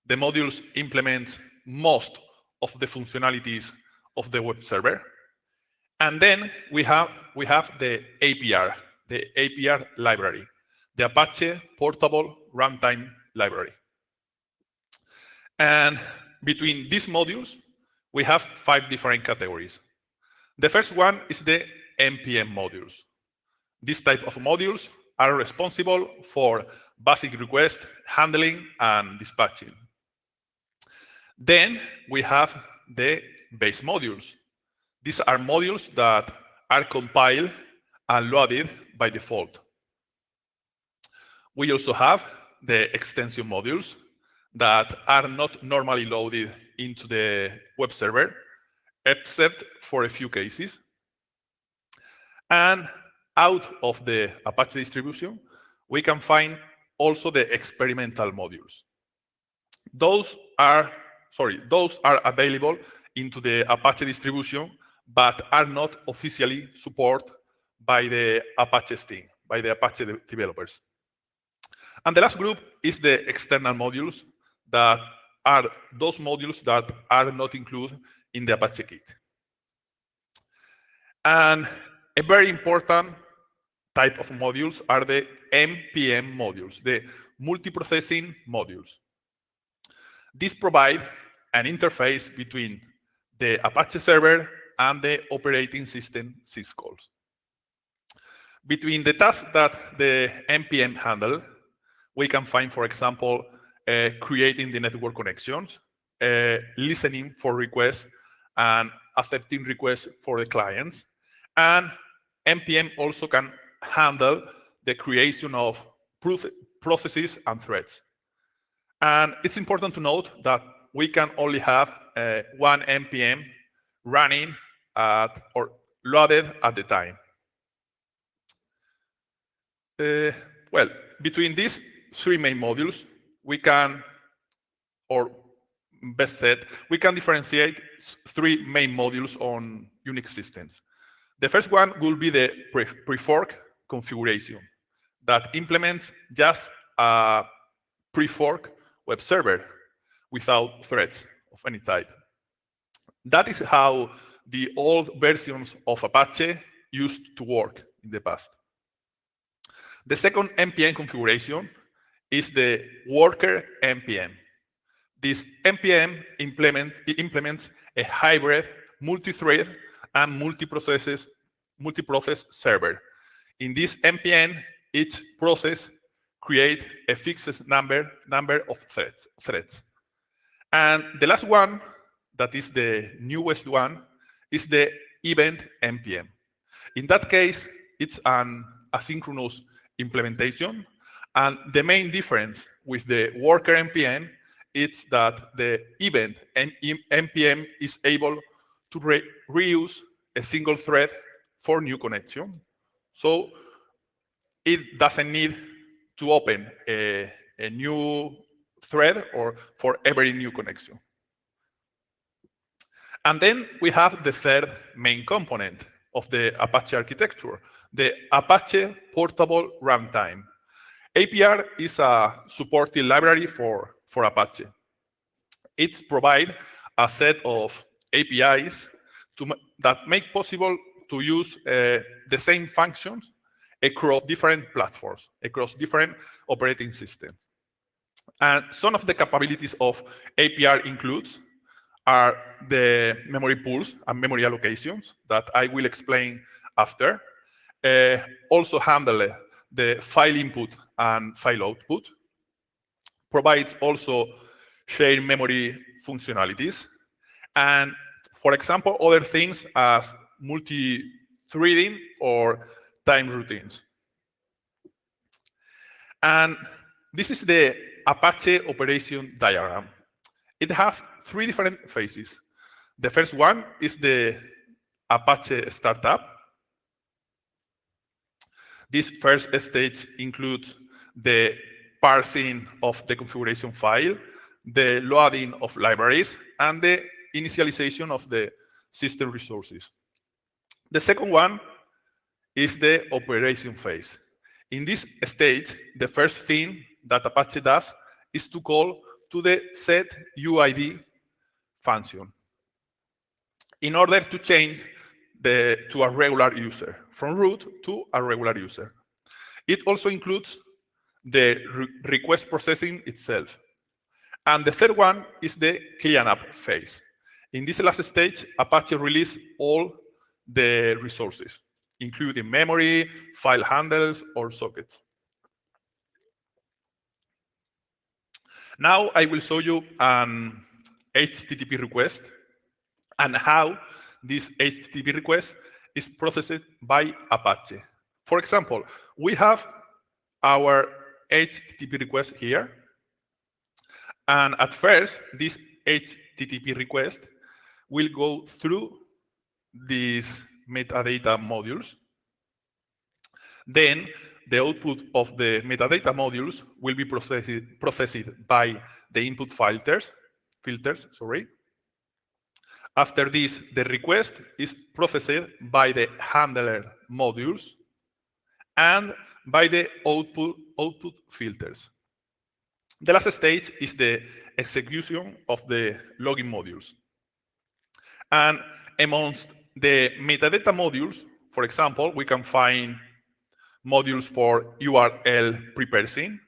[SPEAKER 5] The modules implement most of the functionalities of the web server. And then we have the APR library, the Apache Portable Runtime Library. And between these modules, we have 5 different categories. The first one is the NPM modules. This type of modules are responsible for basic request handling and dispatching. Then we have the base modules. These are modules that are compiled and loaded by default. We also have the extension modules that are not normally loaded into the web server, except for a few cases. And out of the Apache distribution, we can find also the experimental modules. Those are available into the Apache distribution, but are not officially supported by the Apache team, by the Apache developers. And the last group is the external modules, that are those modules that are not included in the Apache kit. And a very important type of modules are the NPM modules, the multiprocessing modules. These provide an interface between the Apache server and the operating system syscalls. Between the tasks that the NPM handle, we can find, for example, creating the network connections, listening for requests, and accepting requests for the clients. And NPM also can handle the creation of processes and threads. And it's important to note that we can only have one NPM running or loaded at the time. Well, between these 3 main modules, we can, or best said, we can differentiate 3 main modules on Unix systems. The first one will be the pre-fork configuration that implements just a pre-fork web server without threads of any type. That is how the old versions of Apache used to work in the past. The second NPM configuration is the worker NPM. This NPM implements a hybrid multi-thread and multi-process server. In this NPM, each process creates a fixed number of threads. And the last one, that is the newest one, is the event NPM. In that case, it's an asynchronous implementation. And the main difference with the worker NPM is that the event NPM is able to reuse a single thread for new connection. So it doesn't need to open a new thread or for every new connection. And then we have the third main component of the Apache architecture, the Apache Portable Runtime. APR is a supported library for Apache. It provides a set of APIs that make possible to use the same functions across different platforms, across different operating systems. And some of the capabilities of APR includes are the memory pools and memory allocations that I will explain after. Also handle the file input and file output. Provides also shared memory functionalities. And for example, other things as multi-threading or time routines. And this is the Apache operation diagram. It has three different phases. The first one is the Apache startup. This first stage includes the parsing of the configuration file, the loading of libraries, and the initialization of the system resources. The second one is the operation phase. In this stage, the first thing that Apache does is to call to the set UID function in order to change to a regular user, from root to a regular user. It also includes the request processing itself. And the third one is the cleanup phase. In this last stage, Apache releases all the resources, including memory, file handles, or sockets. Now I will show you an HTTP request and how this HTTP request is processed by Apache. For example, we have our HTTP request here. And at first, this HTTP request will go through these metadata modules. Then the output of the metadata modules will be processed by the input filters. After this, the request is processed by the handler modules and by the output filters. The last stage is the execution of the logging modules. And amongst the metadata modules, for example, we can find modules for URL pre-parsing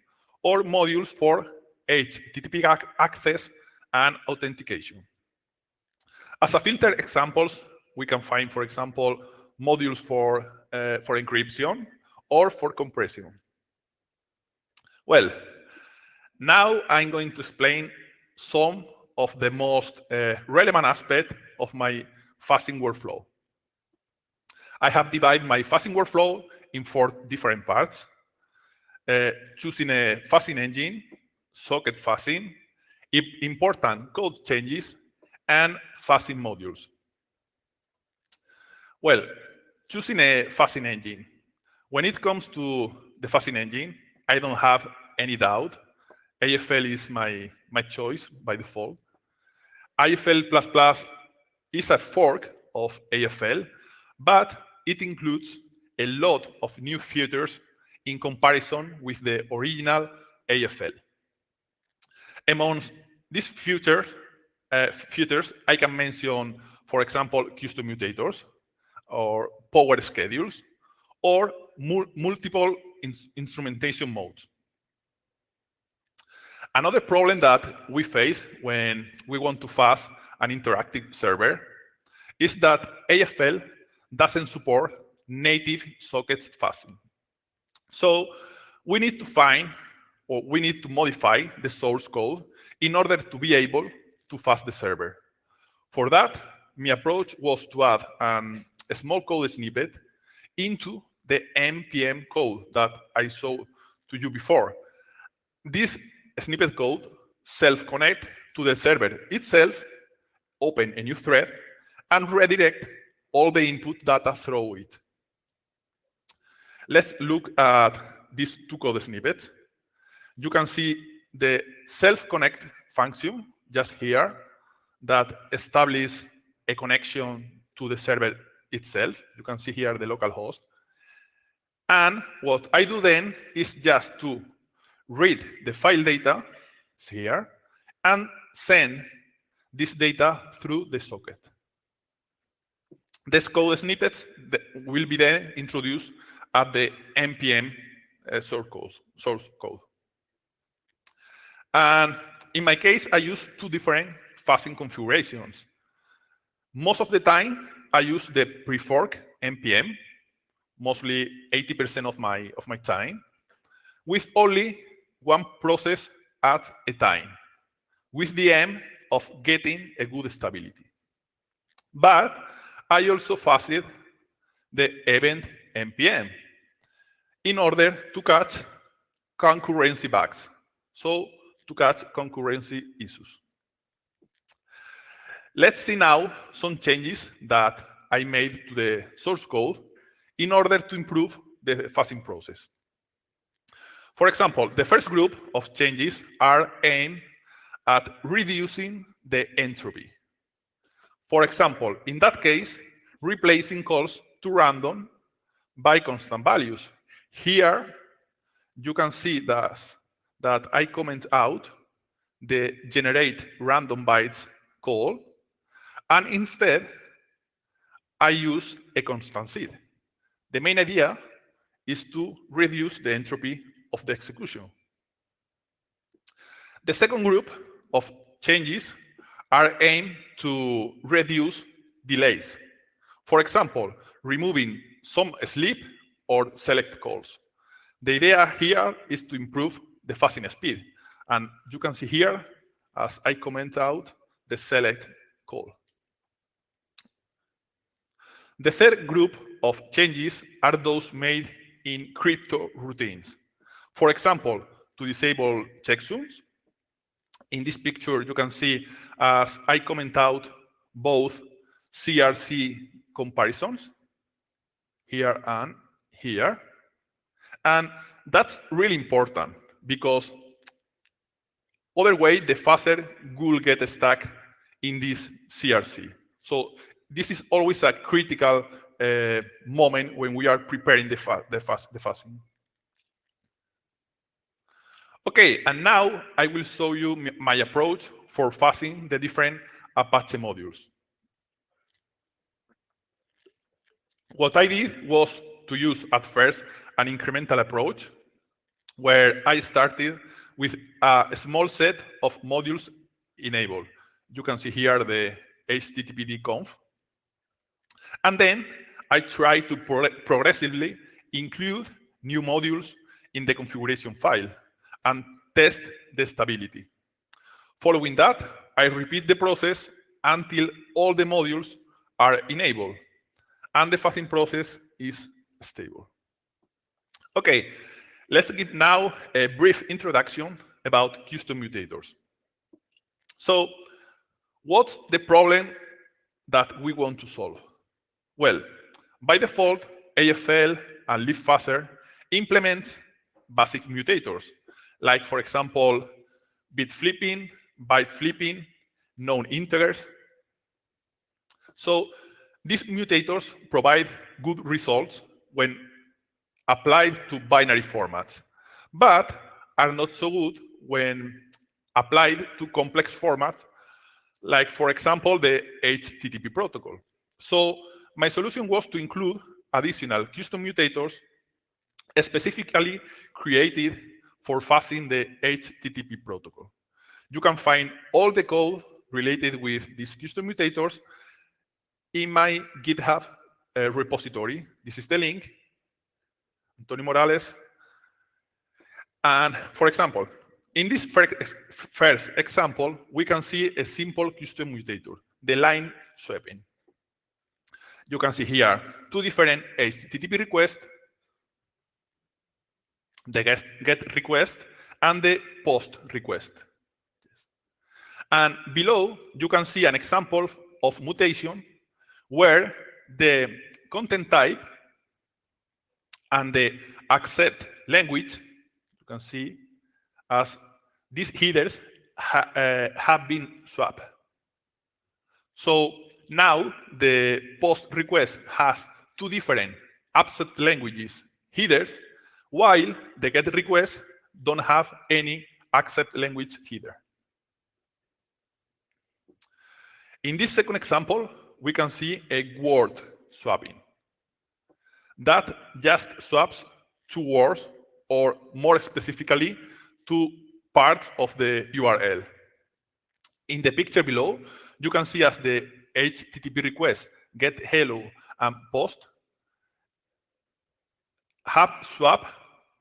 [SPEAKER 5] or modules for HTTP access and authentication. As a filter examples, we can find, for example, modules for encryption or for compression. Well, now I'm going to explain some of the most relevant aspects of my fuzzing workflow. I have divided my fuzzing workflow in 4 different parts: choosing a fuzzing engine, socket fuzzing, important code changes, and fuzzing modules. Well, choosing a fuzzing engine. When it comes to the fuzzing engine, I don't have any doubt. AFL is my choice by default. AFL++ is a fork of AFL, but it includes a lot of new features in comparison with the original AFL. Amongst these features, I can mention, for example, custom mutators, or power schedules, or multiple instrumentation modes. Another problem that we face when we want to fuzz an interactive server is that AFL doesn't support native sockets fuzzing. So we need to find, or we need to modify the source code in order to be able to fuzz the server. For that, my approach was to add a small code snippet into the npm code that I showed to you before. This snippet code self-connect to the server itself, open a new thread, and redirect all the input data through it. Let's look at these two code snippets. You can see the self-connect function just here that establishes a connection to the server itself. You can see here the local host. And what I do then is just to read the file data, it's here, and send this data through the socket. These code snippets will be then introduced at the npm source code. And in my case, I use two different fuzzing configurations. Most of the time, I use the pre-fork npm, mostly 80% of my time, with only one process at a time, with the aim of getting a good stability. But I also fuzzed the event npm in order to catch concurrency bugs, so to catch concurrency issues. Let's see now some changes that I made to the source code in order to improve the fuzzing process. For example, the first group of changes are aimed at reducing the entropy. For example, in that case, replacing calls to random by constant values. Here, you can see that I comment out the generate random bytes call, and instead, I use a constant seed. The main idea is to reduce the entropy of the execution. The second group of changes are aimed to reduce delays. For example, removing some sleep or select calls. The idea here is to improve the fuzzing speed. And you can see here, as I comment out, the select call. The third group of changes are those made in crypto routines. For example, to disable checksums. In this picture, you can see as I comment out both CRC comparisons, here and here. And that's really important because otherwise the fuzzer will get stuck in this CRC. So this is always a critical moment when we are preparing the fuzzing. Okay, and now I will show you my approach for fuzzing the different Apache modules. What I did was to use at first an incremental approach where I started with a small set of modules enabled. You can see here the HTTPD conf. And then I try to progressively include new modules in the configuration file and test the stability. Following that, I repeat the process until all the modules are enabled and the fuzzing process is stable. Okay, let's give now a brief introduction about custom mutators. So, what's the problem that we want to solve? Well, by default, AFL and LibFuzzer implement basic mutators, like, for example, bit flipping, byte flipping, known integers. So These mutators provide good results when applied to binary formats, but are not so good when applied to complex formats, like, for example, the HTTP protocol. So my solution was to include additional custom mutators specifically created for fuzzing the HTTP protocol. You can find all the code related with these custom mutators in my GitHub repository. This is the link, Antonio Morales. And for example, in this first example, we can see a simple custom mutator, the line swapping. You can see here two different HTTP requests, the get request and the post request. And below, you can see an example of mutation where the content type and the accept language, you can see as these headers have been swapped. So now the post request has two different accept languages headers, while the get request don't have any accept language header. In this second example, we can see a word swapping. That just swaps two words, or more specifically, two parts of the URL. In the picture below, you can see as the HTTP request get hello and post have swapped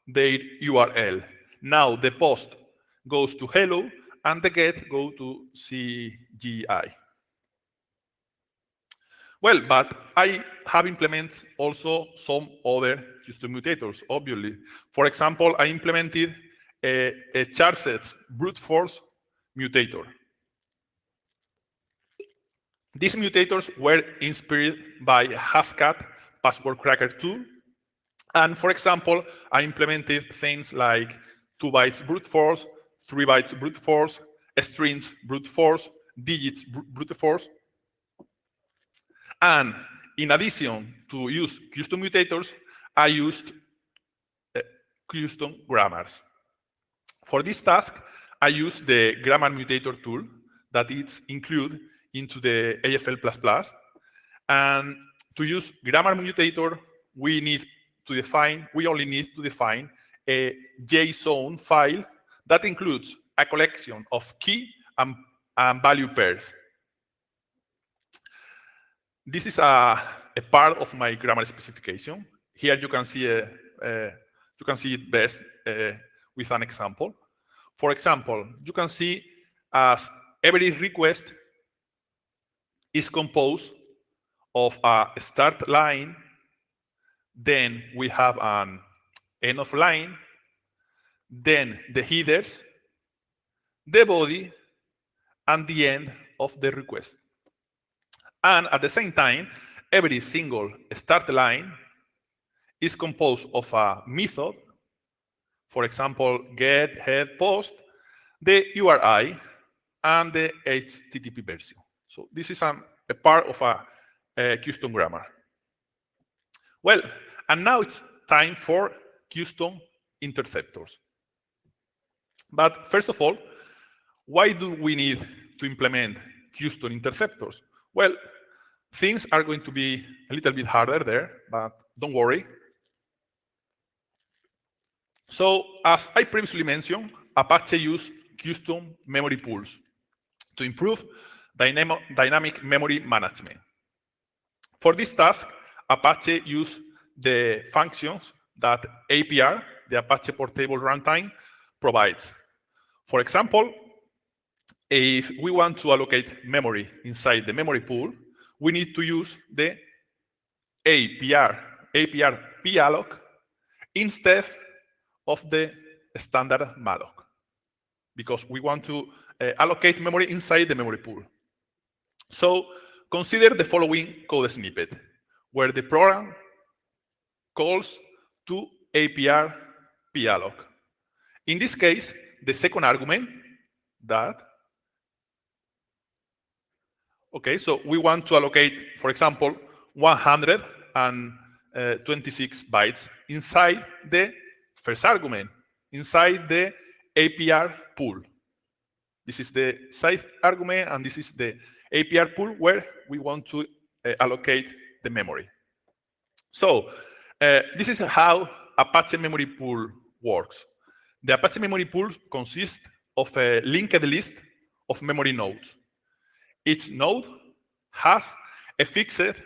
[SPEAKER 5] their URL. Now the post goes to hello and the get go to CGI. Well, but I have implemented also some other custom mutators, obviously. For example, I implemented a charset brute force mutator. These mutators were inspired by Hascat password cracker tool. And for example, I implemented things like 2 bytes brute force, 3 bytes brute force, strings brute force, digits brute force. And in addition to use custom mutators, I used custom grammars. For this task, I used the grammar mutator tool that is included into the AFL++. And to use grammar mutator, we only need to define a JSON file that includes a collection of key and value pairs. This is a part of my grammar specification. Here you can see it best with an example. For example, you can see as every request is composed of a start line, then we have an end of line, then the headers, the body, and the end of the request. And at the same time, every single start line is composed of a method, for example, get, head, post, the URI, and the HTTP version. So this is a part of a custom grammar. Well, and now it's time for custom interceptors. But first of all, why do we need to implement custom interceptors? Well, things are going to be a little bit harder there, but don't worry. So, as I previously mentioned, Apache used custom memory pools to improve dynamic memory management. For this task, Apache used the functions that APR, the Apache Portable Runtime, provides. For example, if we want to allocate memory inside the memory pool, we need to use the APR palloc instead of the standard malloc, because we want to allocate memory inside the memory pool. So consider the following code snippet, where the program calls to APR palloc. In this case, the second argument, that. Okay, so we want to allocate, for example, 126 bytes inside the first argument, inside the APR pool. This is the side argument, and this is the APR pool where we want to allocate the memory. So this is how Apache memory pool works. The Apache memory pool consists of a linked list of memory nodes. Each node has a fixed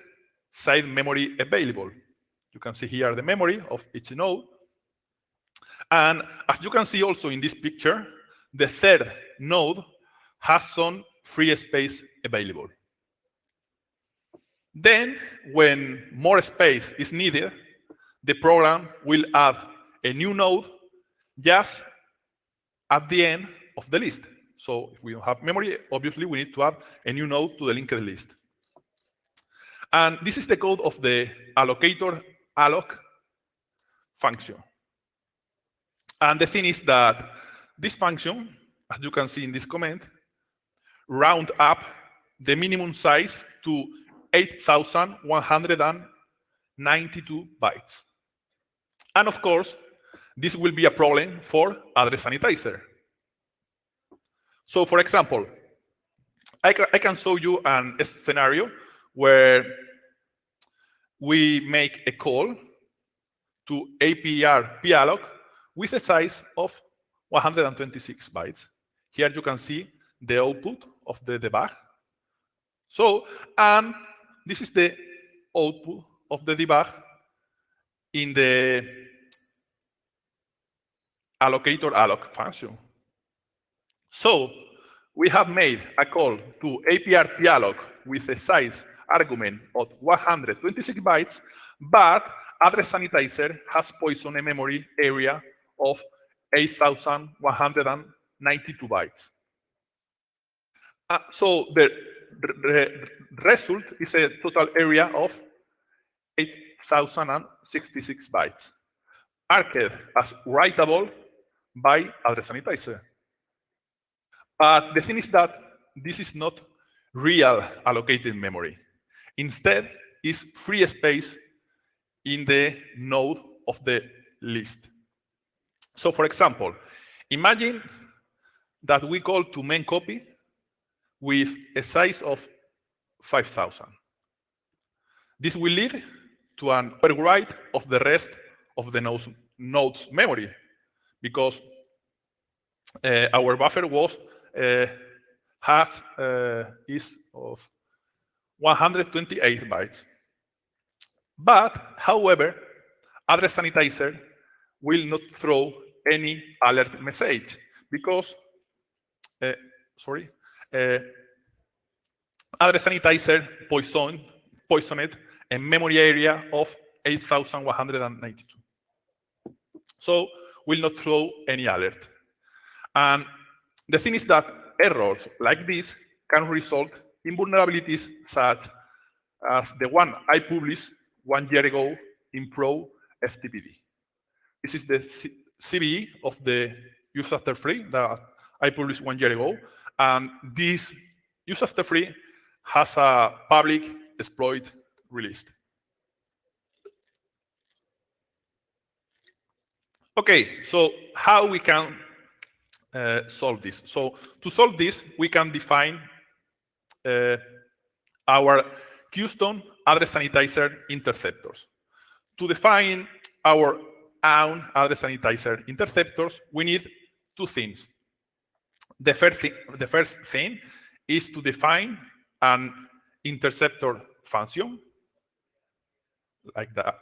[SPEAKER 5] side memory available. You can see here the memory of each node. And as you can see also in this picture, the third node has some free space available. Then, when more space is needed, the program will add a new node just at the end of the list. So if we don't have memory, obviously we need to add a new node to the linked list. And this is the code of the allocator alloc function. And the thing is that this function, as you can see in this comment, round up the minimum size to 8,192 bytes. And of course, this will be a problem for address sanitizer. So for example, I can show you a scenario where we make a call to APR palloc with a size of 126 bytes. Here you can see the output of the debug. So, and this is the output of the debug in the allocator alloc function. So, we have made a call to APR palloc with a size argument of 126 bytes, but address sanitizer has poisoned a memory area of 8,192 bytes. So the result is a total area of 8,066 bytes, marked as writable by address sanitizer. But the thing is that this is not real allocated memory. Instead, it's free space in the node of the list. So for example, imagine that we call to main copy with a size of 5,000. This will lead to an overwrite of the rest of the node's memory, because our buffer is of 128 bytes. But, however, address sanitizer will not throw any alert message because, address sanitizer poisoned a memory area of 8,192. So, will not throw any alert. And the thing is that errors like this can result in vulnerabilities such as the one I published 1 year ago in Pro FTPD. This is the CVE of the use after free that I published 1 year ago. And this use after free has a public exploit released. Okay, so how we can solve this? So to solve this, we can define our custom address sanitizer interceptors. To define our own address sanitizer interceptors, we need two things. The first thing is to define an interceptor function,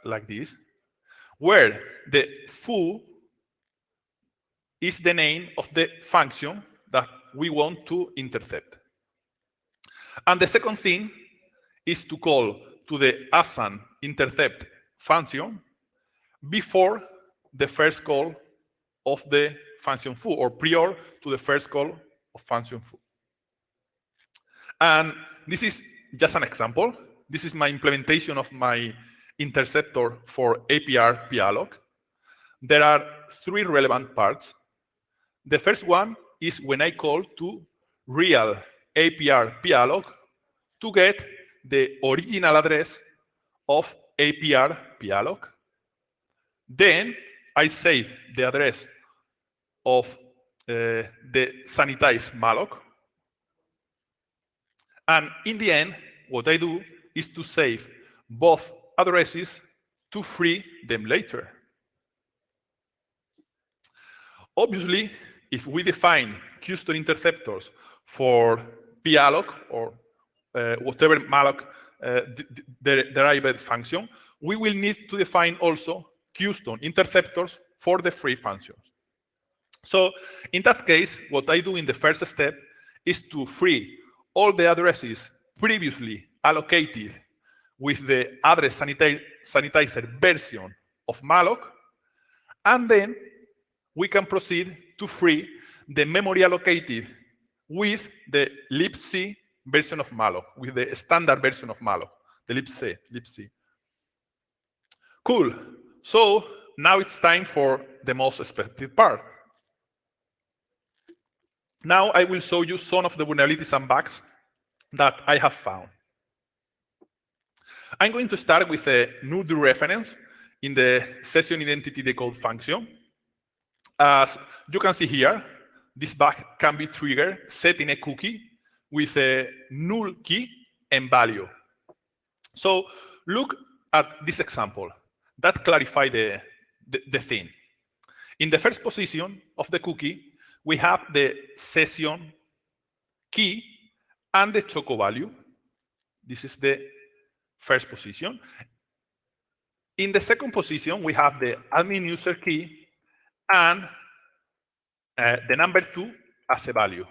[SPEAKER 5] like this, where the foo is the name of the function that we want to intercept. And the second thing is to call to the ASAN intercept function before the first call of the function foo, or prior to the first call of function foo. And this is just an example. This is my implementation of my interceptor for APR palloc. There are three relevant parts. The first one is when I call to real APR palloc to get the original address of APR palloc. Then I save the address of the sanitized malloc. And in the end, what I do is to save both addresses to free them later. Obviously, if we define custom interceptors for palloc or whatever malloc derived function, we will need to define also custom interceptors for the free functions. So in that case, what I do in the first step is to free all the addresses previously allocated with the address sanitizer version of malloc, and then we can proceed to free the memory allocated with the libc version of malloc, with the standard version of malloc, the libc. Cool. So now it's time for the most expected part. Now I will show you some of the vulnerabilities and bugs that I have found. I'm going to start with a null dereference in the session identity decode function. As you can see here, this bug can be triggered setting a cookie with a null key and value. So look at this example. That clarifies the thing. In the first position of the cookie, we have the session key and the choco value. This is the first position. In the second position, we have the admin user key and the number 2 as a value.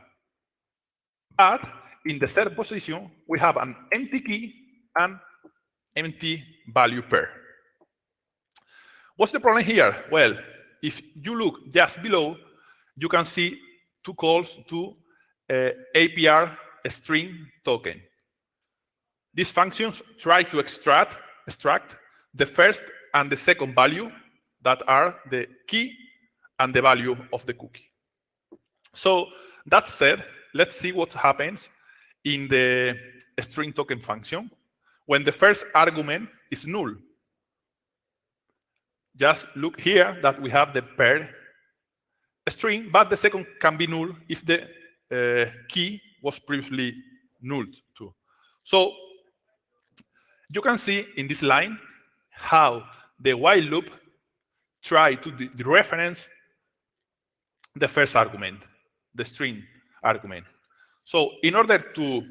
[SPEAKER 5] But in the third position, we have an empty key and empty value pair. What's the problem here? Well, if you look just below, you can see two calls to APR string token. These functions try to extract the first and the second value that are the key and the value of the cookie. So that said, let's see what happens in the string token function when the first argument is null. Just look here that we have the pair string, but the second can be null if the key was previously null too. So you can see in this line how the while loop try to dereference the first argument, the string argument. So in order to,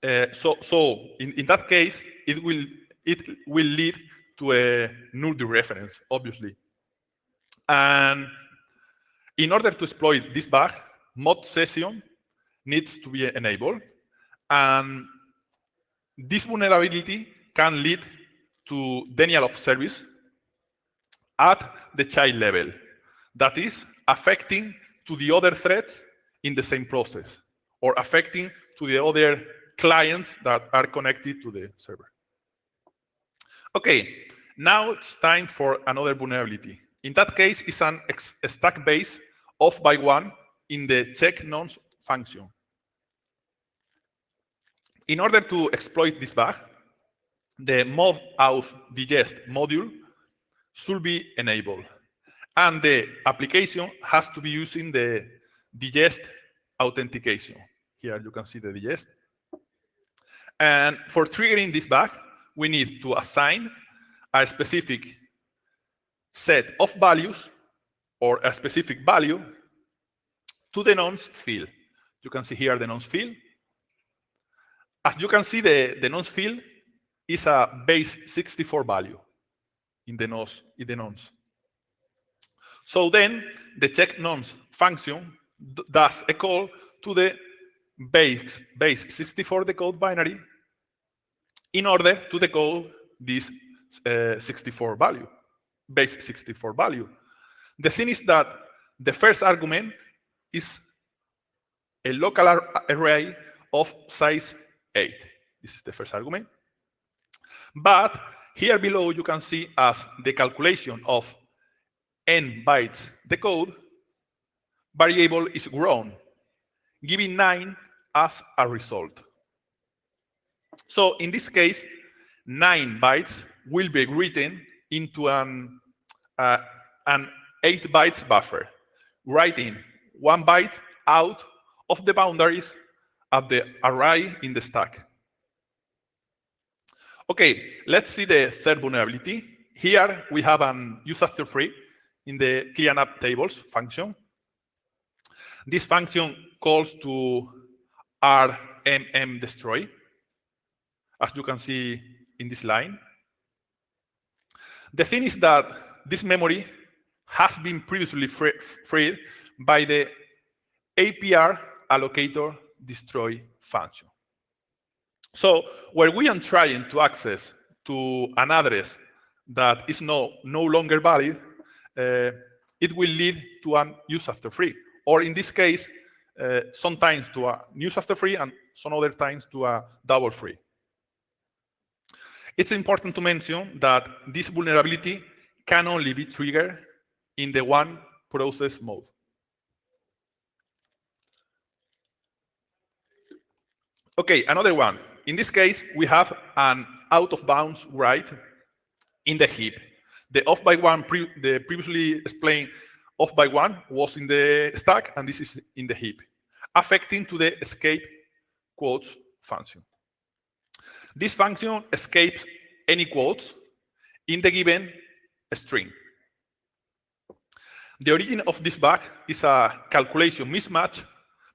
[SPEAKER 5] in that case, it will lead to a null dereference, obviously. And in order to exploit this bug, mod session needs to be enabled. And this vulnerability can lead to denial of service at the child level. That is, affecting to the other threads in the same process, or affecting to the other clients that are connected to the server. Okay, now it's time for another vulnerability. In that case, it's a stack base off by 1 in the check nonce function. In order to exploit this bug, the mod auth digest module should be enabled. And the application has to be using the digest authentication. Here you can see the digest. And for triggering this bug, we need to assign a specific set of values or a specific value to the nonce field. You can see here the nonce field. As you can see, the nonce field is a base 64 value in the nonce. So then the check nonce function does a call to the base 64 decode binary in order to decode this 64 value, base 64 value. The thing is that the first argument is a local array of size 8. This is the first argument. But here below you can see as the calculation of n bytes decode variable is grown, giving 9 as a result. So in this case, 9 bytes will be written into an 8 bytes buffer, writing 1 byte out of the boundaries of the array in the stack. Okay, let's see the third vulnerability. Here we have an use after free in the cleanup tables function. This function calls to RMM destroy, as you can see in this line. The thing is that this memory has been previously freed by the APR allocator destroy function. So when we are trying to access to an address that is no longer valid, it will lead to an use after free, or in this case, sometimes to a use after free and some other times to a double free. It's important to mention that this vulnerability can only be triggered in the one process mode. Okay, another one. In this case, we have an out-of-bounds write in the heap. The off by one, the previously explained off by one was in the stack, and this is in the heap, affecting to the escape quotes function. This function escapes any quotes in the given string. The origin of this bug is a calculation mismatch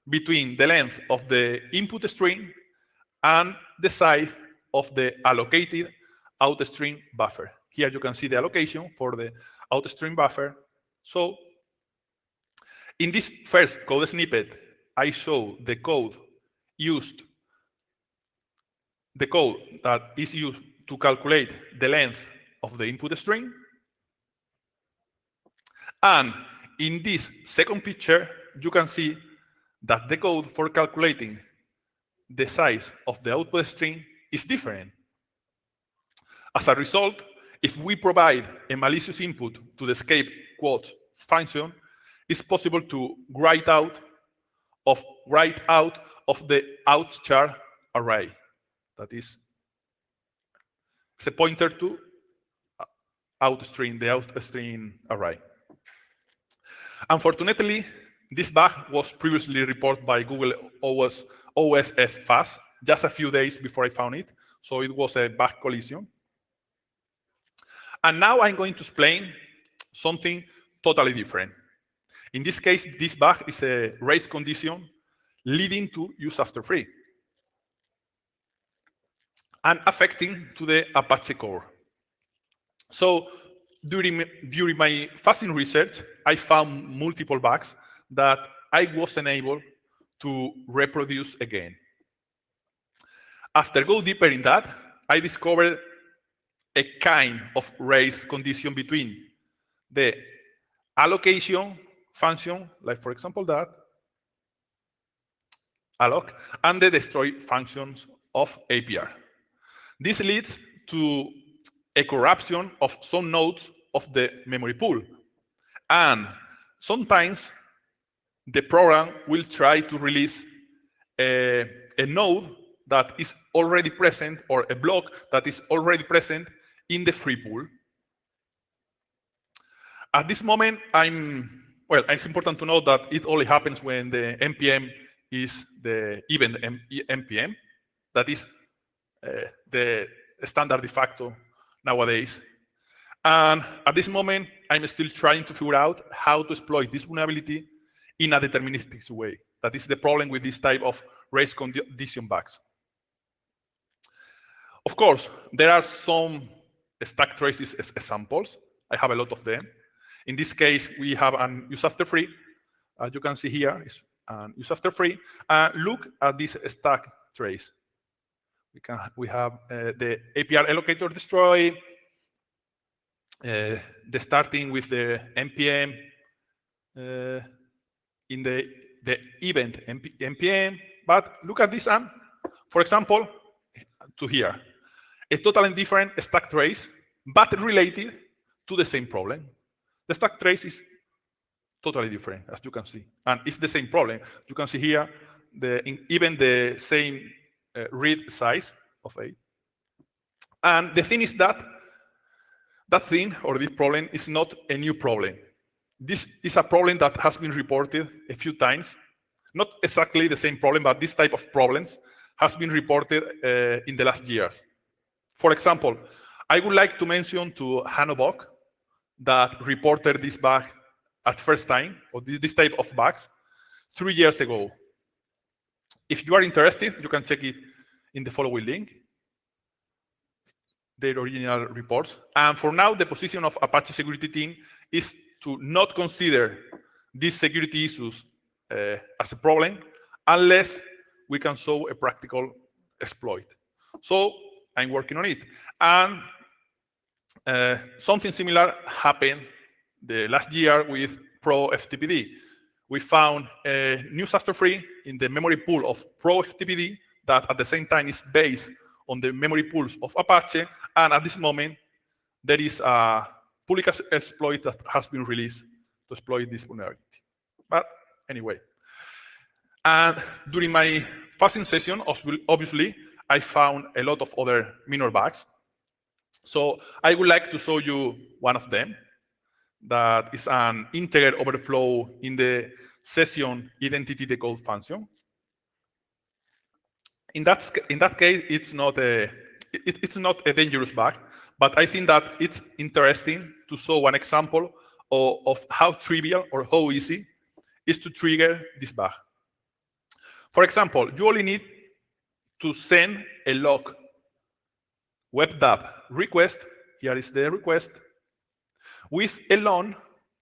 [SPEAKER 5] between the length of the input string and the size of the allocated outstring buffer. Here you can see the allocation for the outstring buffer. So in this first code snippet, I show the code that is used to calculate the length of the input string. And in this second picture, you can see that the code for calculating the size of the output string is different. As a result, if we provide a malicious input to the escape quotes function, it's possible to write out of the outchar array. That is, it's a pointer to outstring, the outstring array. Unfortunately, this bug was previously reported by Google OSS Fast just a few days before I found it, so it was a bug collision. And now I'm going to explain something totally different. In this case, this bug is a race condition leading to use after free and affecting to the Apache core. So during my fasting research, I found multiple bugs that I wasn't able to reproduce again. After going deeper in that, I discovered a kind of race condition between the allocation function, like for example that, alloc, and the destroy functions of APR. This leads to a corruption of some nodes of the memory pool. And sometimes the program will try to release a node that is already present, or a block that is already present in the free pool. At this moment, it's important to note that it only happens when the NPM is the even NPM. That is the standard de facto nowadays. And at this moment, I'm still trying to figure out how to exploit this vulnerability in a deterministic way. That is the problem with this type of race condition bugs. Of course, there are some stack traces examples. I have a lot of them. In this case, we have an use after free. As you can see here, it's an use after free. Look at this stack trace. We have the APR allocator destroy, the starting with the NPM in the event NPM. But look at this one, for example, to here. A totally different stack trace, but related to the same problem. The stack trace is totally different, as you can see. And it's the same problem. You can see here even the same read size of 8. And the thing is that that thing or this problem is not a new problem. This is a problem that has been reported a few times. Not exactly the same problem, but this type of problems has been reported in the last years. For example, I would like to mention to Hanno Bock that reported this bug at first time, or this type of bugs, 3 years ago. If you are interested, you can check it in the following link, their original reports. And for now, the position of Apache security team is to not consider these security issues as a problem unless we can show a practical exploit. So I'm working on it. And something similar happened the last year with Pro FTPD. We found a new software free in the memory pool of Pro FTPD that at the same time is based on the memory pools of Apache. And at this moment, there is a public exploit that has been released to exploit this vulnerability. But anyway. And during my fuzzing session, obviously, I found a lot of other minor bugs. So I would like to show you one of them. That is an integer overflow in the session identity decode function. In that case, it's not a dangerous bug, but I think that it's interesting to show one example of how trivial or how easy it is to trigger this bug. For example, you only need to send a log web-dap request. Here is the request with a long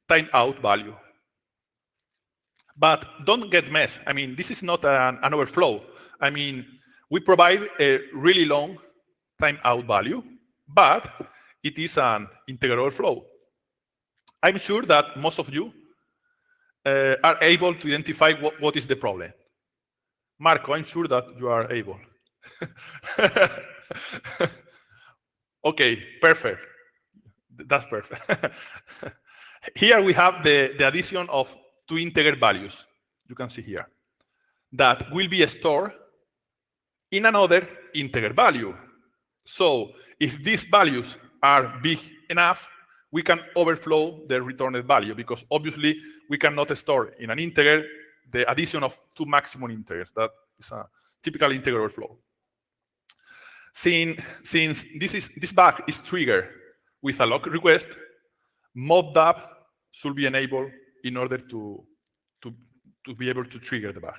[SPEAKER 5] timeout value. But don't get messed. I mean, this is not an overflow. I mean, we provide a really long timeout value, but it is an integer overflow. I'm sure that most of you are able to identify what is the problem. Marco, I'm sure that you are able. Okay, perfect. That's perfect. Here we have the addition of two integer values, you can see here, that will be stored in another integer value. So if these values are big enough, we can overflow the returned value, because obviously we cannot store in an integer the addition of two maximum integers. That is a typical integer overflow. Since this bug is triggered with a log request, moddap should be enabled in order to be able to trigger the bug.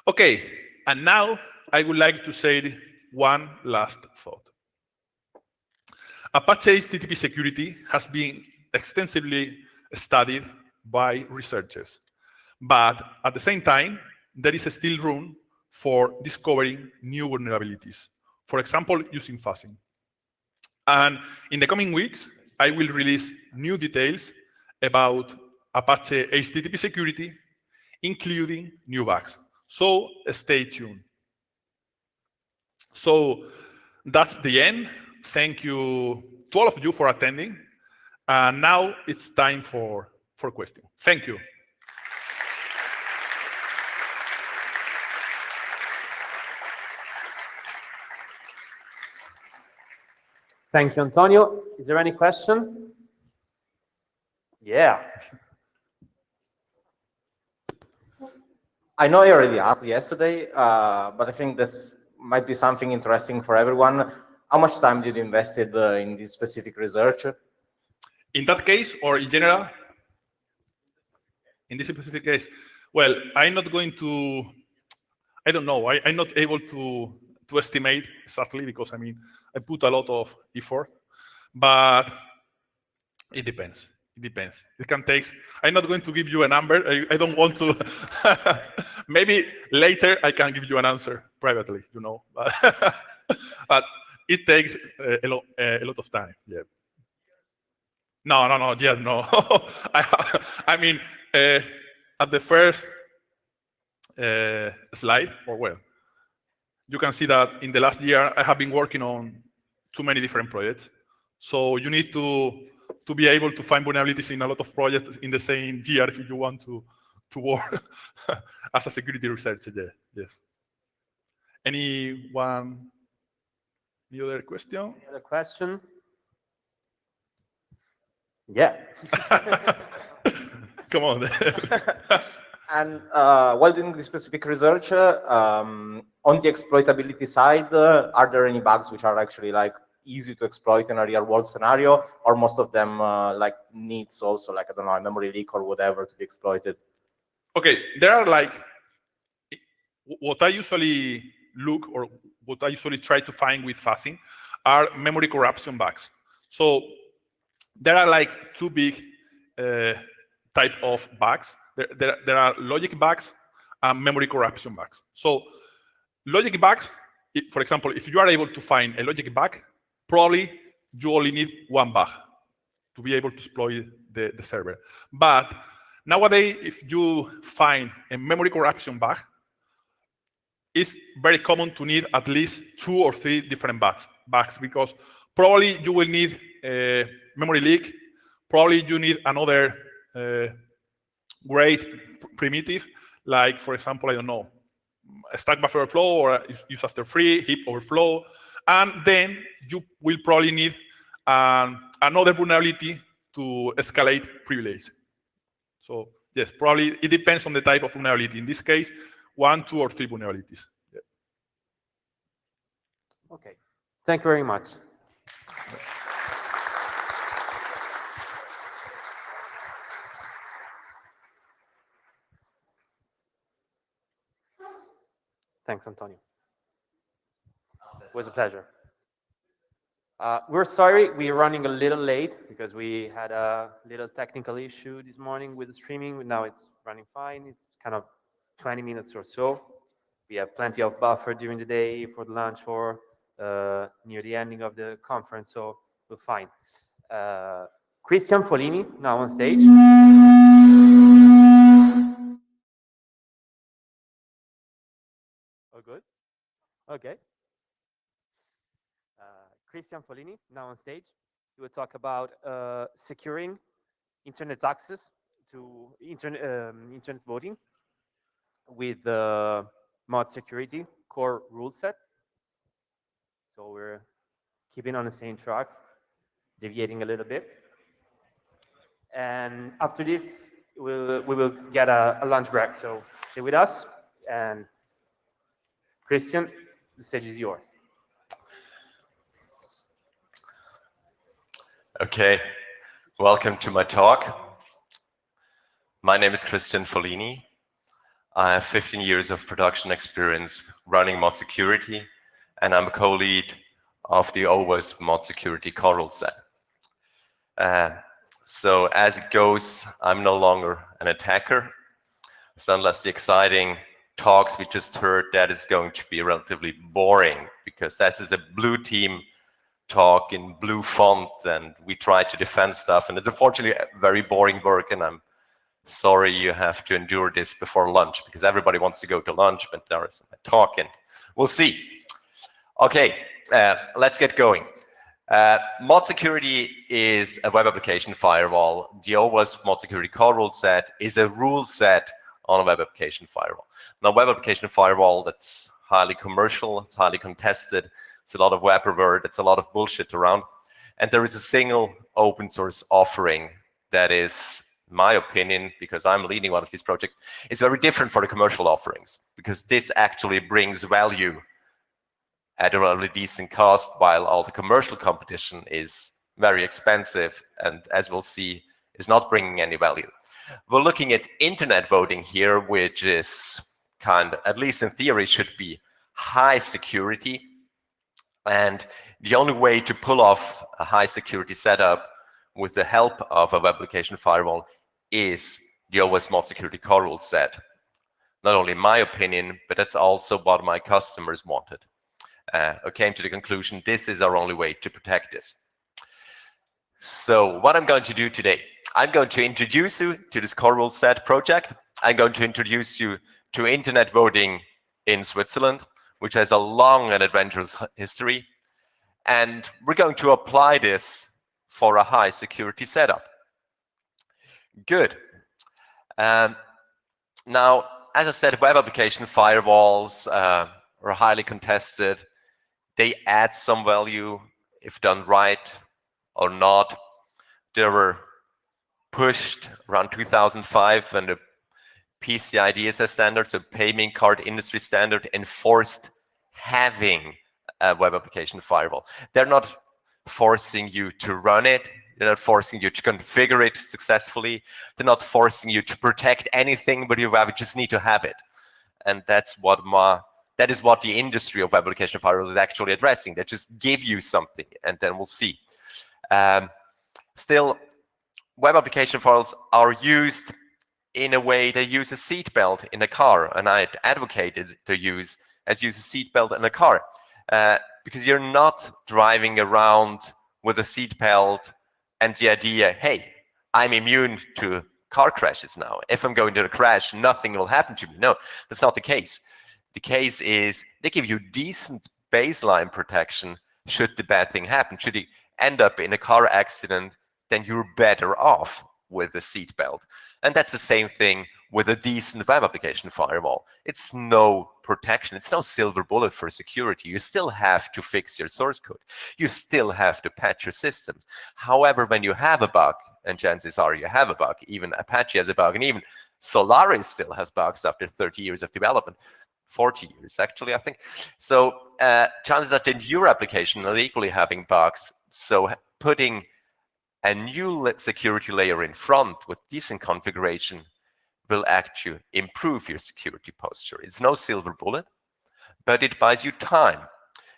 [SPEAKER 5] Okay, and now I would like to say one last thought. Apache HTTP security has been extensively studied by researchers, but at the same time, there is still room for discovering new vulnerabilities, for example, using fuzzing. And in the coming weeks, I will release new details about Apache HTTP security, including new bugs. So stay tuned. So that's the end. Thank you to all of you for attending. And now it's time for questions. Thank you.
[SPEAKER 4] Thank you, Antonio. Is there any question? Yeah.
[SPEAKER 6] I know I already asked yesterday, but I think this might be something interesting for everyone. How much time did you invest in this specific research?
[SPEAKER 5] In that case, or in general? In this specific case? Well, I'm not going to, I don't know. I'm not able to estimate exactly, because I mean, I put a lot of effort, but it depends. It depends. It can take, I'm not going to give you a number. I don't want to. Maybe later I can give you an answer privately, you know. But it takes a lot of time. Yeah. No. Yeah, no. I mean, at the first slide, or well, you can see that in the last year I have been working on too many different projects. So you need to be able to find vulnerabilities in a lot of projects in the same year if you want to work as a security researcher. Yeah. Yes. Anyone? Any other question?
[SPEAKER 4] Any other question? Yeah.
[SPEAKER 5] Come on.
[SPEAKER 6] And while doing this specific research, on the exploitability side, are there any bugs which are actually like easy to exploit in a real world scenario, or most of them like needs also like, I don't know, a memory leak or whatever to be exploited?
[SPEAKER 5] Okay, there are like, what I usually look or what I usually try to find with fuzzing are memory corruption bugs. So there are like two big type of bugs. There are logic bugs and memory corruption bugs. So logic bugs, for example, if you are able to find a logic bug, probably you only need one bug to be able to exploit the server. But nowadays, if you find a memory corruption bug, it's very common to need at least 2 or 3 different bugs because probably you will need a memory leak, probably you need another great primitive, like for example, I don't know, a stack buffer overflow or use after free, heap overflow, and then you will probably need another vulnerability to escalate privilege. So yes, probably it depends on the type of vulnerability. In this case, 1, 2, or 3 vulnerabilities. Yeah.
[SPEAKER 4] Okay. Thank you very much. Thanks, Antonio. It was a pleasure. We're sorry we're running a little late because we had a little technical issue this morning with the streaming. Now it's running fine. It's kind of 20 minutes or so. We have plenty of buffer during the day for the lunch or near the ending of the conference, so we're fine. Christian Folini, now on stage. Oh, good. Okay. Christian Folini, now on stage. He will talk about securing internet access to internet voting with the mod security core rule set. So we're keeping on the same track, deviating a little bit. And after this, we will get a lunch break. So stay with us. And Christian, the stage is yours.
[SPEAKER 7] Okay, welcome to my talk. My name is Christian Folini. I have 15 years of production experience running mod security, and I'm a co-lead of the OWASP mod security core rule set. So as it goes, I'm no longer an attacker. So unless the exciting talks we just heard, that is going to be relatively boring because this is a blue team talk in blue font and we try to defend stuff, and it's unfortunately very boring work, and I'm sorry you have to endure this before lunch because everybody wants to go to lunch, but there is a talk and we'll see. Okay, let's get going. Mod security is a web application firewall. The OWASP mod security core rule set is a rule set on a web application firewall. Now, web application firewall, that's highly commercial, it's highly contested. It's a lot of vaporware, it's a lot of bullshit around. And there is a single open source offering that is, in my opinion, because I'm leading one of these projects, is very different for the commercial offerings because this actually brings value at a relatively decent cost while all the commercial competition is very expensive and, as we'll see, is not bringing any value. We're looking at internet voting here, which is kind of, at least in theory, should be high security. And the only way to pull off a high security setup with the help of a web application firewall is the OWASP mod security core rule set. Not only in my opinion, but that's also what my customers wanted. I came to the conclusion this is our only way to protect this. So what I'm going to do today, I'm going to introduce you to this core rule set project. I'm going to introduce you to internet voting in Switzerland, which has a long and adventurous history. And we're going to apply this for a high security setup. Good. Now, as I said, web application firewalls are highly contested. They add some value if done right or not. They were pushed around 2005 when the PCI DSS standard, so payment card industry standard, enforced having a web application firewall. They're not forcing you to run it. They're not forcing you to configure it successfully. They're not forcing you to protect anything, but you just need to have it. And that is what the industry of web application firewalls is actually addressing. They just give you something, and then we'll see. Still, web application firewalls are used in a way they use a seatbelt in a car, and I advocated their use a seatbelt in a car because you're not driving around with a seatbelt and the idea, hey, I'm immune to car crashes now. If I'm going to crash, nothing will happen to me. No, that's not the case. The case is they give you decent baseline protection should the bad thing happen. Should you end up in a car accident, then you're better off with a seatbelt. And that's the same thing with a decent web application firewall. It's no protection. It's no silver bullet for security. You still have to fix your source code. You still have to patch your systems. However, when you have a bug, and chances are you have a bug, even Apache has a bug, and even Solaris still has bugs after 30 years of development. 40 years, actually, I think. So chances are that your application are equally having bugs. So putting a new security layer in front with decent configuration will actually improve your security posture. It's no silver bullet, but it buys you time.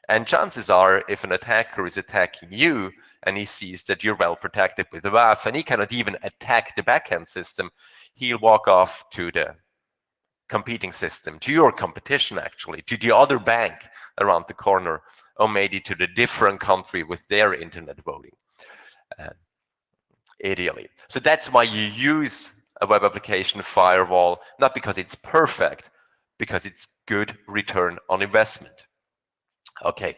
[SPEAKER 7] And chances are, if an attacker is attacking you and he sees that you're well protected with a WAF and he cannot even attack the backend system, he'll walk off to the competing system, to your competition actually, to the other bank around the corner, or maybe to the different country with their internet voting. Ideally. So that's why you use a web application firewall, not because it's perfect, because it's good return on investment. Okay,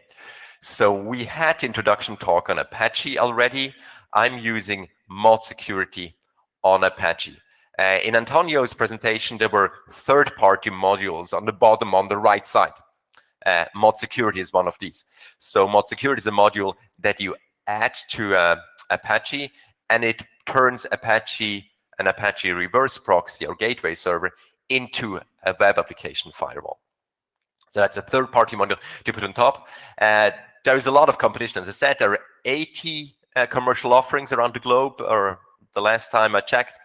[SPEAKER 7] so we had introduction talk on Apache already. I'm using mod security on Apache. In Antonio's presentation, there were third-party modules on the bottom on the right side. Mod security is one of these. So mod security is a module that you add to Apache, and it turns Apache an Apache reverse proxy or gateway server into a web application firewall. So that's a third-party module to put on top. There is a lot of competition. As I said, there are 80 commercial offerings around the globe, or the last time I checked,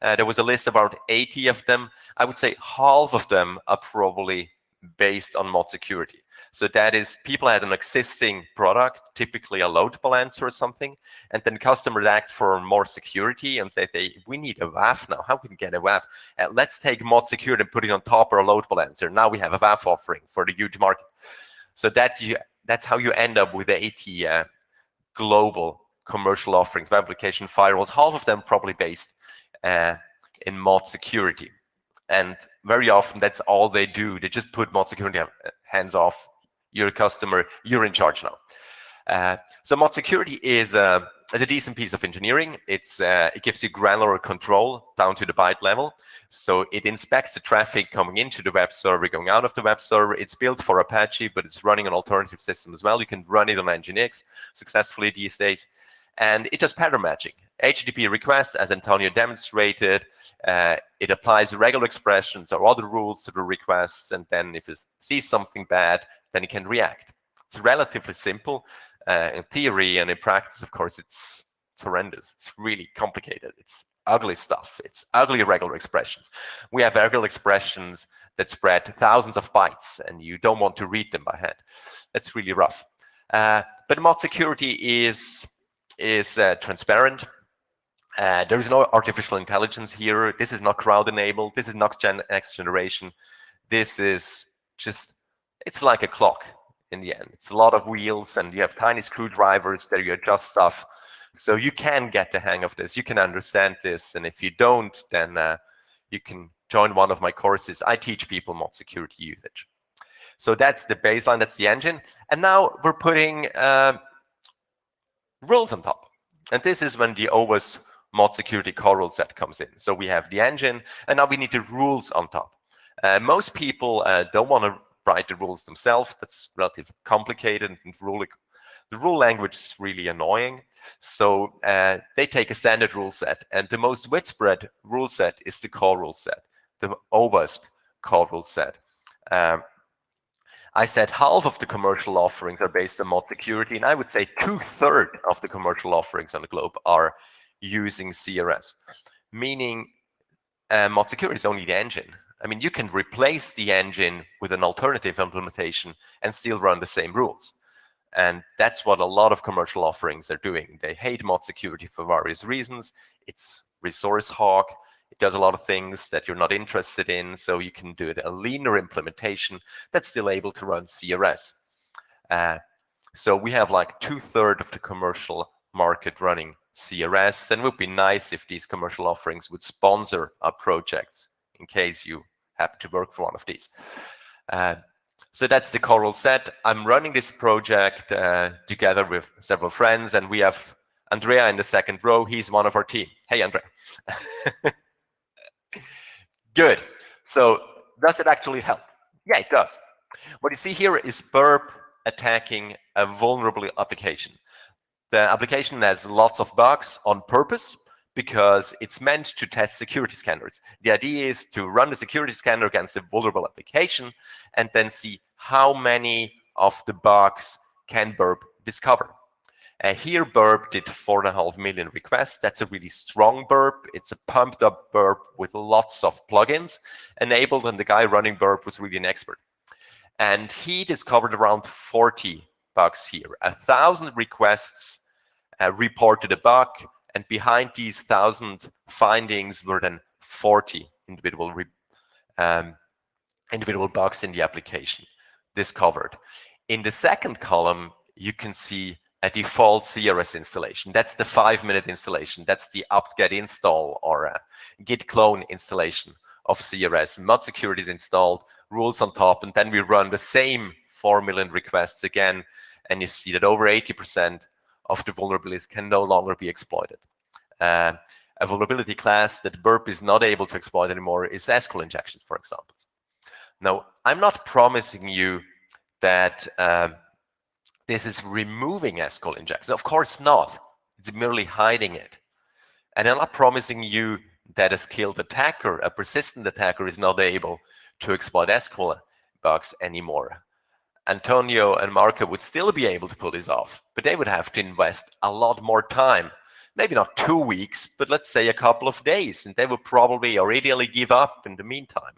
[SPEAKER 7] there was a list of about 80 of them. I would say half of them are probably based on mod security. So that is, people had an existing product, typically a load balancer or something, and then customers act for more security and say, we need a WAF now. How can we get a WAF? Let's take mod security and put it on top of a load balancer. Now we have a WAF offering for the huge market. So that's how you end up with 80 global commercial offerings, web application firewalls, half of them probably based in mod security. And very often that's all they do. They just put mod security hands off. You're a customer, you're in charge now. So mod security is a decent piece of engineering. It gives you granular control down to the byte level. So it inspects the traffic coming into the web server, going out of the web server. It's built for Apache, but it's running an alternative system as well. You can run it on Nginx successfully these days. And it does pattern matching. HTTP requests, as Antonio demonstrated, it applies regular expressions or other rules to the requests, and then if it sees something bad, then it can react. It's relatively simple in theory, and in practice, of course, it's horrendous. It's really complicated. It's ugly stuff. It's ugly regular expressions. We have regular expressions that spread thousands of bytes, and you don't want to read them by hand. It's really rough. But mod security is transparent. There is no artificial intelligence here. This is not crowd enabled. This is not next generation. This is just, it's like a clock in the end. It's a lot of wheels, and you have tiny screwdrivers that you adjust stuff. So you can get the hang of this. You can understand this. And if you don't, then you can join one of my courses. I teach people mod security usage. So that's the baseline. That's the engine. And now we're putting rules on top. And this is when the OWASP mod security core rule set comes in. So we have the engine, and now we need the rules on top. Most people don't want to write the rules themselves. That's relatively complicated, and the rule language is really annoying. So they take a standard rule set, and the most widespread rule set is the call rule set, the OWASP call rule set. I said half of the commercial offerings are based on mod security, and I would say 2/3 of the commercial offerings on the globe are using CRS, meaning mod security is only the engine. I mean, you can replace the engine with an alternative implementation and still run the same rules. And that's what a lot of commercial offerings are doing. They hate mod security for various reasons. It's resource hog. It does a lot of things that you're not interested in, so you can do a leaner implementation that's still able to run CRS. So we have like 2/3 of the commercial market running CRS, and it would be nice if these commercial offerings would sponsor our projects in case you happen to work for one of these. So that's the Coral set. I'm running this project together with several friends, and we have Andrea in the second row. He's one of our team. Hey, Andrea. Good. So does it actually help? Yeah, it does. What you see here is Burp attacking a vulnerable application. The application has lots of bugs on purpose because it's meant to test security scanners. The idea is to run the security scanner against a vulnerable application and then see how many of the bugs can Burp discover. Here, Burp did 4.5 million requests. That's a really strong Burp. It's a pumped up Burp with lots of plugins enabled, and the guy running Burp was really an expert. And he discovered around 40 bugs here. 1,000 requests reported a bug, and behind these 1,000 findings were then 40 individual bugs in the application discovered. In the second column, you can see a default CRS installation. That's the 5-minute installation. That's the apt-get install or a git clone installation of CRS. Mod security is installed, rules on top, and then we run the same 4 million requests again, and you see that over 80% of the vulnerabilities can no longer be exploited. A vulnerability class that Burp is not able to exploit anymore is SQL injection, for example. Now, I'm not promising you that this is removing SQL injection. Of course not. It's merely hiding it. And I'm not promising you that a skilled attacker, a persistent attacker, is not able to exploit SQL bugs anymore. Antonio and Marco would still be able to pull this off, but they would have to invest a lot more time. Maybe not 2 weeks, but let's say a couple of days, and they would probably or ideally give up in the meantime.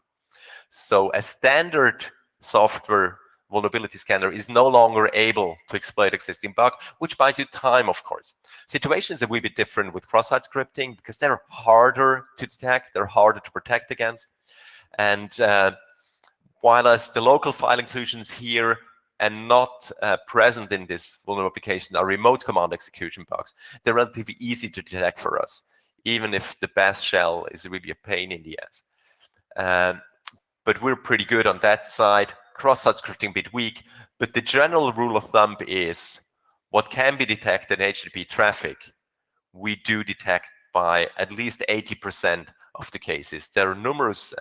[SPEAKER 7] So a standard software vulnerability scanner is no longer able to exploit existing bug, which buys you time, of course. Situations are a wee bit different with cross-site scripting because they're harder to detect, they're harder to protect against. And whilst the local file inclusions here and not present in this vulnerable application are remote command execution bugs, they're relatively easy to detect for us, even if the bash shell is really a pain in the ass. But we're pretty good on that side. Cross-site scripting a bit weak, but the general rule of thumb is what can be detected in HTTP traffic, we do detect by at least 80% of the cases. There are numerous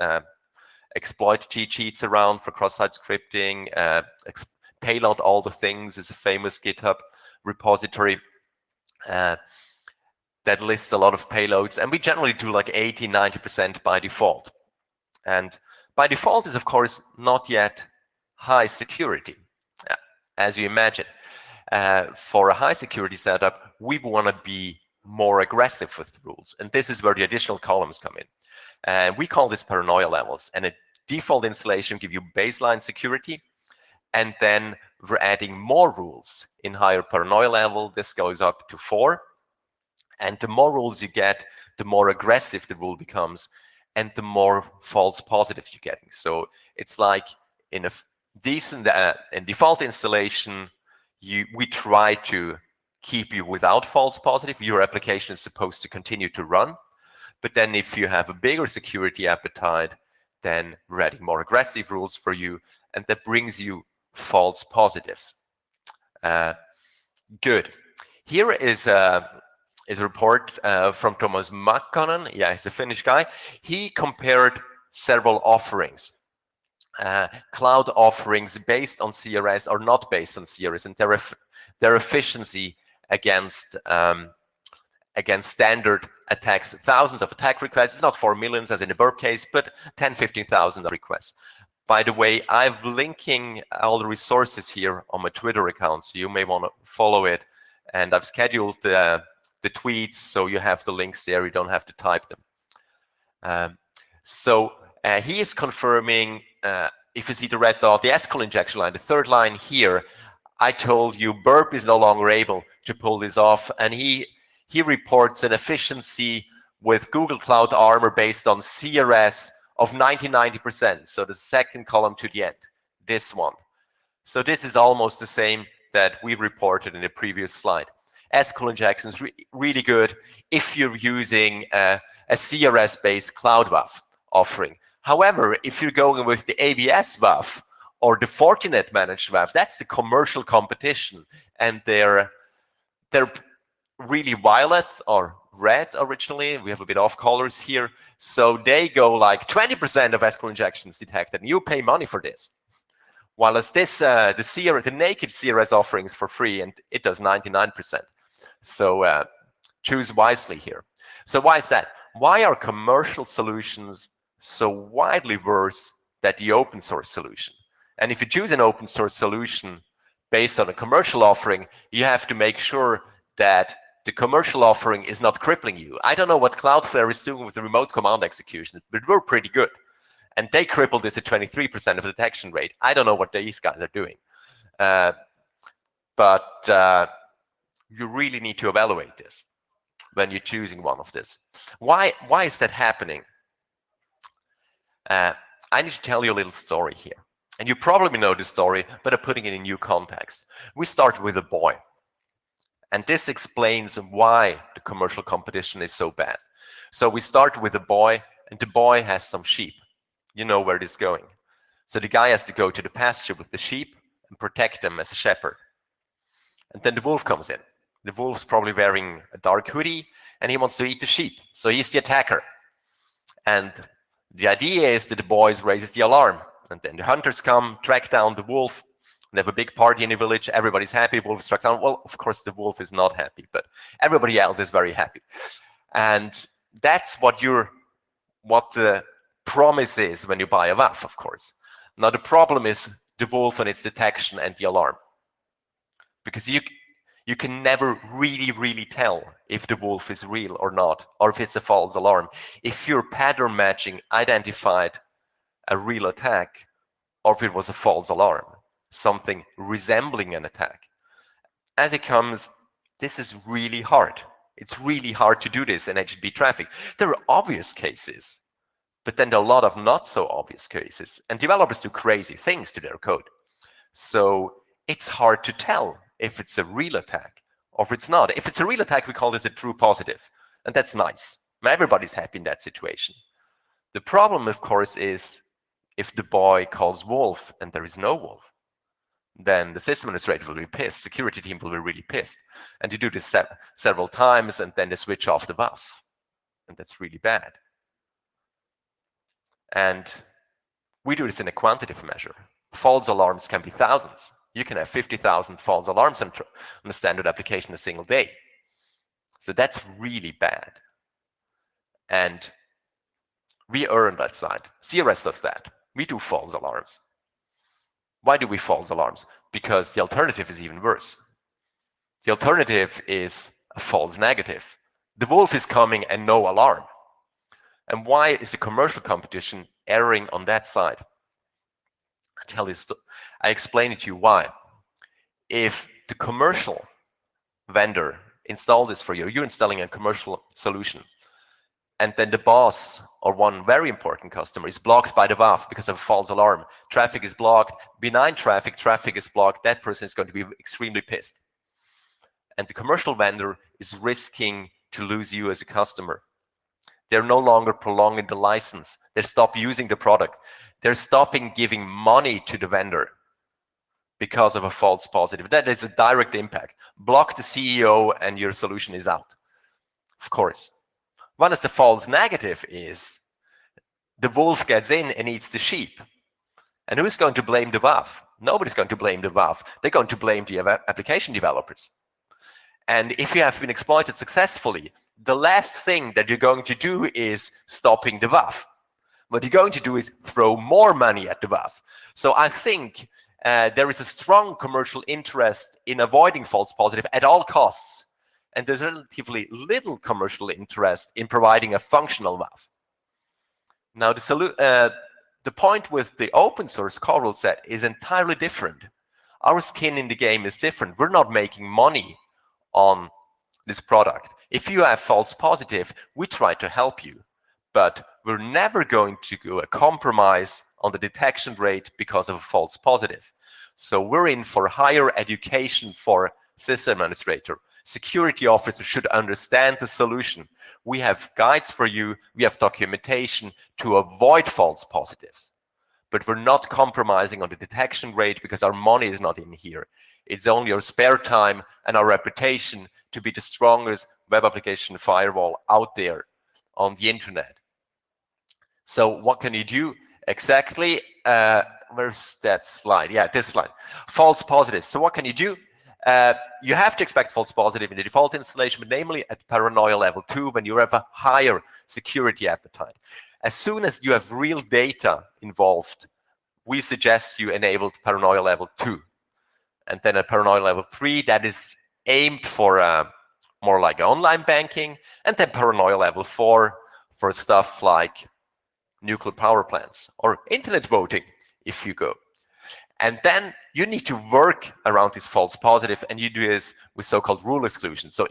[SPEAKER 7] exploit cheat sheets around for cross-site scripting. Payload all the things is a famous GitHub repository that lists a lot of payloads, and we generally do like 80-90% by default. And by default is, of course, not yet high security, as you imagine. For a high security setup, we want to be more aggressive with the rules, and this is where the additional columns come in. We call this paranoia levels, and a default installation gives you baseline security, and then we're adding more rules in higher paranoia level. This goes up to 4, and the more rules you get, the more aggressive the rule becomes, and the more false positive you're getting. So it's like in a decent in default installation, we try to keep you without false positive. Your application is supposed to continue to run. But then if you have a bigger security appetite, then we're adding more aggressive rules for you, and that brings you false positives. Good. Here is a report from Thomas Makkonen. Yeah, he's a Finnish guy. He compared several offerings. cloud offerings based on CRS or not based on CRS, and their efficiency against standard attacks. Thousands of attack requests. It's not 4 million as in the Burp case, but 10, 15,000 requests. By the way, I'm linking all the resources here on my Twitter account, so you may want to follow it. And I've scheduled the tweets, so you have the links there. You don't have to type them. He is confirming, if you see the red dot, the SQL injection line, the third line here. I told you Burp is no longer able to pull this off, and he reports an efficiency with Google Cloud Armor based on CRS of 90%. So the second column to the end, this one. So this is almost the same that we reported in the previous slide. SQL injection is really good if you're using a CRS-based Cloud WAF offering. However, if you're going with the AVS WAF or the Fortinet managed WAF, that's the commercial competition, and they're really violet or red originally. We have a bit off colors here. So they go like 20% of SQL injections detected, and you pay money for this. While as this, the naked CRS offerings for free, and it does 99%. So choose wisely here. So why is that? Why are commercial solutions so widely worse than the open source solution? And if you choose an open source solution based on a commercial offering, you have to make sure that the commercial offering is not crippling you. I don't know what Cloudflare is doing with the remote command execution, but we're pretty good. And they crippled this at 23% of detection rate. I don't know what these guys are doing. But you really need to evaluate this when you're choosing one of this. Why is that happening? I need to tell you a little story here. And you probably know the story, but I'm putting it in new context. We start with a boy. And this explains why the commercial competition is so bad. So we start with a boy, and the boy has some sheep. You know where this is going. So the guy has to go to the pasture with the sheep and protect them as a shepherd. And then the wolf comes in. The wolf's probably wearing a dark hoodie, and he wants to eat the sheep. So he's the attacker. And the idea is that the boy raises the alarm. And then the hunters come, track down the wolf. They have a big party in the village. Everybody's happy. Wolf is struck down. Well, of course, the wolf is not happy, but everybody else is very happy. And that's what the promise is when you buy a WAF, of course. Now, the problem is the wolf and its detection and the alarm. Because you can never really tell if the wolf is real or not, or if it's a false alarm. If your pattern matching identified a real attack, or if it was a false alarm, something resembling an attack. As it comes, this is really hard. It's really hard to do this in HTTP traffic. There are obvious cases, but then there are a lot of not so obvious cases, and developers do crazy things to their code. So it's hard to tell if it's a real attack or if it's not. If it's a real attack, we call this a true positive, and that's nice. Everybody's happy in that situation. The problem, of course, is if the boy calls wolf and there is no wolf, then the system administrator will be pissed. Security team will be really pissed. And you do this several times, and then they switch off the WAF. And that's really bad. And we do this in a quantitative measure. False alarms can be thousands. You can have 50,000 false alarms on a standard application a single day. So that's really bad. And we err on that side. CRS does that. We do false alarms. Why do we false alarms? Because the alternative is even worse. The alternative is a false negative. The wolf is coming and no alarm. And why is the commercial competition erring on that side? I explain it to you why. If the commercial vendor installed this for you, you're installing a commercial solution, and then the boss or one very important customer is blocked by the WAF because of a false alarm. Traffic is blocked. Benign traffic is blocked. That person is going to be extremely pissed. And the commercial vendor is risking to lose you as a customer. They're no longer prolonging the license. They stop using the product. They're stopping giving money to the vendor because of a false positive. That is a direct impact. Block the CEO and your solution is out. Of course. One is the false negative is the wolf gets in and eats the sheep. And who's going to blame the WAF? Nobody's going to blame the WAF. They're going to blame the application developers. And if you have been exploited successfully, the last thing that you're going to do is stopping the WAF. What you're going to do is throw more money at the WAF. So I think there is a strong commercial interest in avoiding false positive at all costs. And there's relatively little commercial interest in providing a functional WAF. Now, the point with the open source core rule set is entirely different. Our skin in the game is different. We're not making money on this product. If you have false positive, we try to help you. But we're never going to go a compromise on the detection rate because of a false positive. So we're in for higher education for system administrator. Security officers should understand the solution. We have guides for you. We have documentation to avoid false positives. But we're not compromising on the detection rate because our money is not in here. It's only our spare time and our reputation to be the strongest web application firewall out there on the internet. So what can you do exactly? Where's that slide? Yeah, this slide. False positives. So what can you do? You have to expect false positive in the default installation, but namely at paranoia level 2 when you have a higher security appetite. As soon as you have real data involved, we suggest you enable paranoia level 2. And then at paranoia level 3, that is aimed for more like online banking. And then paranoia level 4 for stuff like nuclear power plants or internet voting, if you go. And then you need to work around this false positive, and you do this with so-called rule exclusion. So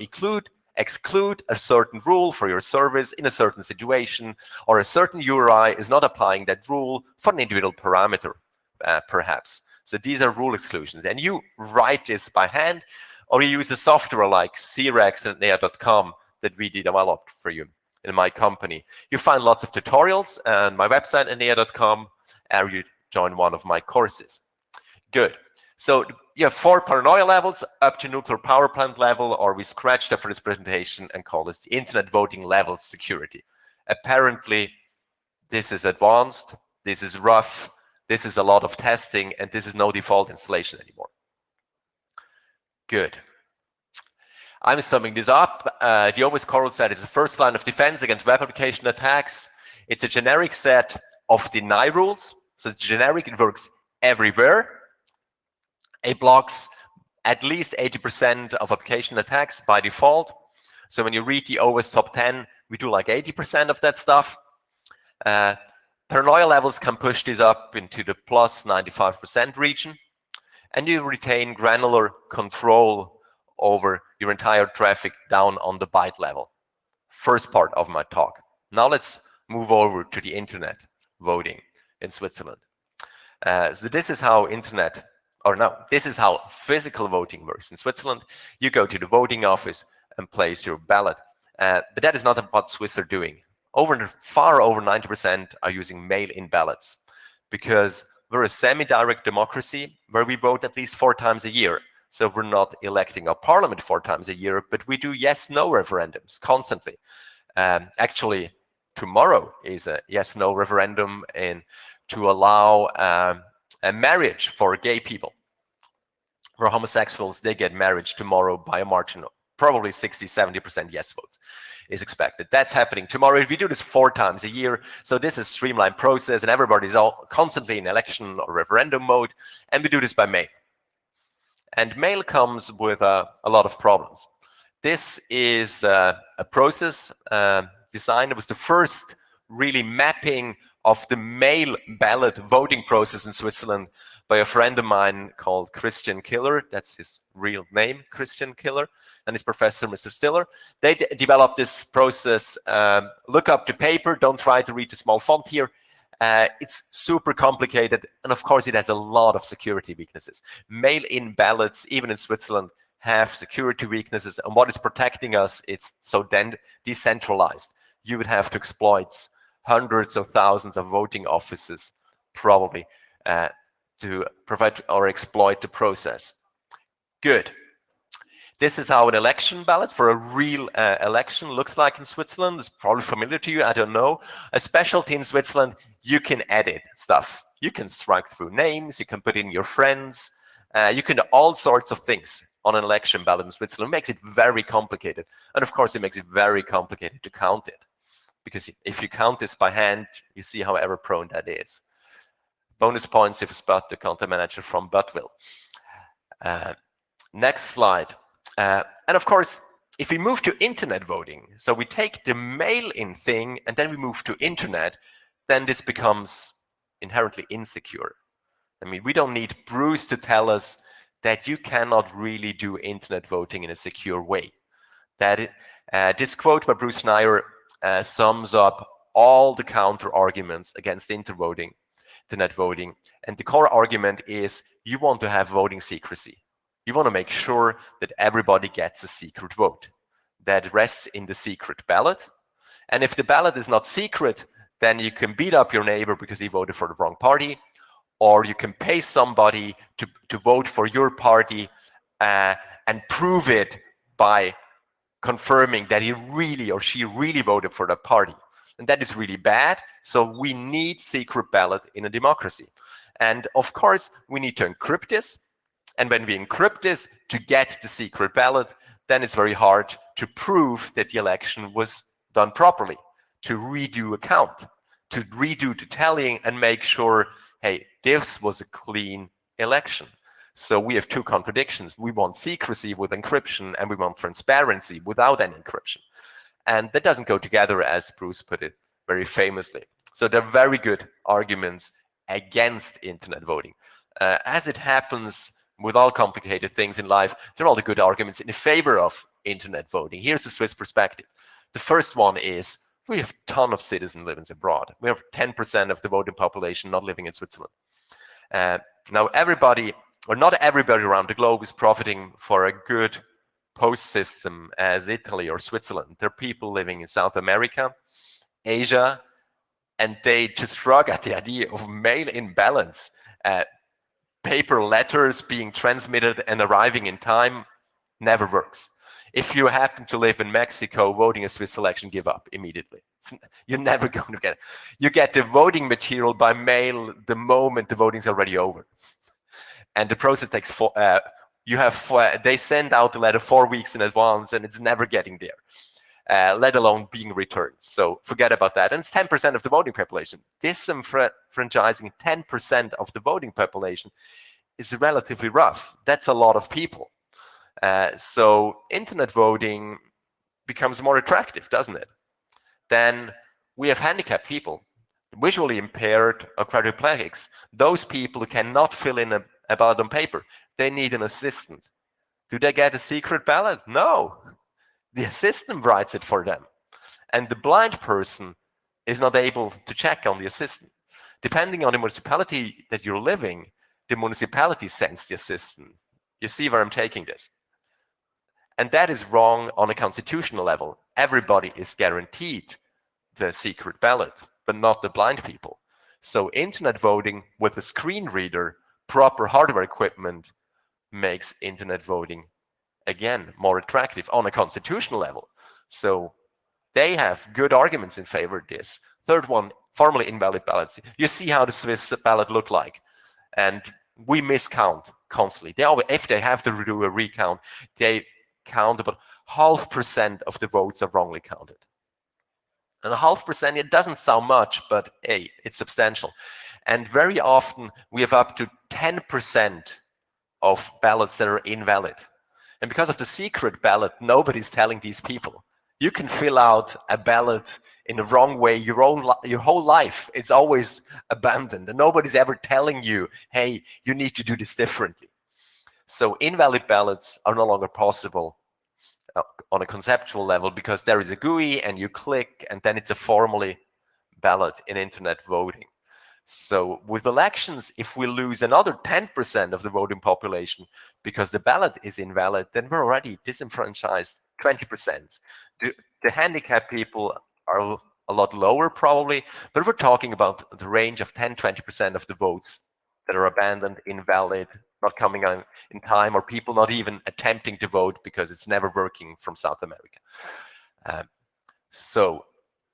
[SPEAKER 7] exclude a certain rule for your service in a certain situation, or a certain URI is not applying that rule for an individual parameter, perhaps. So these are rule exclusions. And you write this by hand, or you use a software like CREX and NEA.com that we developed for you in my company. You find lots of tutorials on my website, NEA.com, or you join one of my courses. Good. So you have 4 paranoia levels up to nuclear power plant level, or we scratched up for this presentation and call this the internet voting level security. Apparently, this is advanced, this is rough, this is a lot of testing, and this is no default installation anymore. Good. I'm summing this up. The OS core rule set is the first line of defense against web application attacks. It's a generic set of deny rules. So it's generic, it works everywhere. It blocks at least 80% of application attacks by default. So when you read the OS top 10, we do like 80% of that stuff. Paranoia levels can push this up into the plus 95% region. And you retain granular control over your entire traffic down on the byte level. First part of my talk. Now let's move over to the internet voting in Switzerland. So this is how this is how physical voting works in Switzerland. You go to the voting office and place your ballot. But that is not what Swiss are doing. Far over 90% are using mail-in ballots because we're a semi-direct democracy where we vote at least 4 times a year. So we're not electing our parliament 4 times a year, but we do yes-no referendums constantly. Actually, tomorrow is a yes-no referendum to allow a marriage for gay people. For homosexuals, they get married tomorrow by a margin of probably 60-70% yes votes is expected. That's happening tomorrow. We do this 4 times a year. So this is a streamlined process, and everybody's all constantly in election or referendum mode, and we do this by mail. And mail comes with a lot of problems. This is a process designed. It was the first really mapping of the mail ballot voting process in Switzerland by a friend of mine called Christian Killer. That's his real name, Christian Killer, and his professor, Mr. Stiller. They developed this process. Look up the paper. Don't try to read the small font here. It's super complicated, and of course, it has a lot of security weaknesses. Mail-in ballots, even in Switzerland, have security weaknesses, and what is protecting us, it's so decentralized. You would have to exploit hundreds of thousands of voting offices, probably, to provide or exploit the process. Good. This is how an election ballot for a real election looks like in Switzerland. It's probably familiar to you, I don't know. A specialty in Switzerland, you can edit stuff. You can strike through names, you can put in your friends, you can do all sorts of things on an election ballot in Switzerland. It makes it very complicated. And of course, it makes it very complicated to count it. Because if you count this by hand, you see how error-prone that is. Bonus points if you spot the content manager from Buttville. Next slide. And of course, if we move to internet voting, so we take the mail-in thing and then we move to internet, then this becomes inherently insecure. I mean, we don't need Bruce to tell us that you cannot really do internet voting in a secure way. This quote by Bruce Schneier sums up all the counter arguments against internet voting. And the core argument is you want to have voting secrecy. You want to make sure that everybody gets a secret vote that rests in the secret ballot. And if the ballot is not secret, then you can beat up your neighbor because he voted for the wrong party, or you can pay somebody to vote for your party and prove it by confirming that he really or she really voted for that party. And that is really bad. So we need secret ballot in a democracy. And of course, we need to encrypt this. And when we encrypt this to get the secret ballot, then it's very hard to prove that the election was done properly, to redo a count, to redo the tallying and make sure, hey, this was a clean election. So we have two contradictions. We want secrecy with encryption and we want transparency without any encryption. And that doesn't go together, as Bruce put it very famously. So there are very good arguments against internet voting. As it happens with all complicated things in life, there are all the good arguments in favor of internet voting. Here's the Swiss perspective. The first one is we have a ton of citizens living abroad. We have 10% of the voting population not living in Switzerland. Now everybody, or not everybody around the globe is profiting for a good post system as Italy or Switzerland. There are people living in South America, Asia, and they just shrug at the idea of mail-in ballots. Paper letters being transmitted and arriving in time never works. If you happen to live in Mexico, voting a Swiss election, give up immediately. You're never going to get it. You get the voting material by mail the moment the voting's already over. And the process takes they send out the letter 4 weeks in advance and it's never getting there, let alone being returned. So forget about that. And it's 10% of the voting population. Disenfranchising 10% of the voting population is relatively rough. That's a lot of people. So internet voting becomes more attractive, doesn't it? Then we have handicapped people, visually impaired or quadriplegics, those people who cannot fill in a ballot on paper. They need an assistant. Do they get a secret ballot? No. The assistant writes it for them. And the blind person is not able to check on the assistant. Depending on the municipality that you're living, the municipality sends the assistant. You see where I'm taking this? And that is wrong on a constitutional level. Everybody is guaranteed the secret ballot, but not the blind people. So internet voting with a screen reader, proper hardware equipment, makes internet voting, again, more attractive on a constitutional level. So they have good arguments in favor of this. Third one, formally invalid ballots. You see how the Swiss ballot look like. And we miscount constantly. If they have to do a recount, they count about 0.5% of the votes are wrongly counted. And 0.5%, it doesn't sound much, but hey, it's substantial. And very often we have up to 10% of ballots that are invalid. And because of the secret ballot, nobody's telling these people. You can fill out a ballot in the wrong way your whole life. It's always abandoned. And nobody's ever telling you, hey, you need to do this differently. So invalid ballots are no longer possible on a conceptual level because there is a GUI and you click and then it's a formally ballot in internet voting. So with elections, if we lose another 10% of the voting population because the ballot is invalid, then we're already disenfranchised 20%. The handicapped people are a lot lower probably, but we're talking about the range of 10-20% of the votes that are abandoned, invalid, not coming on in time, or people not even attempting to vote because it's never working from South America. So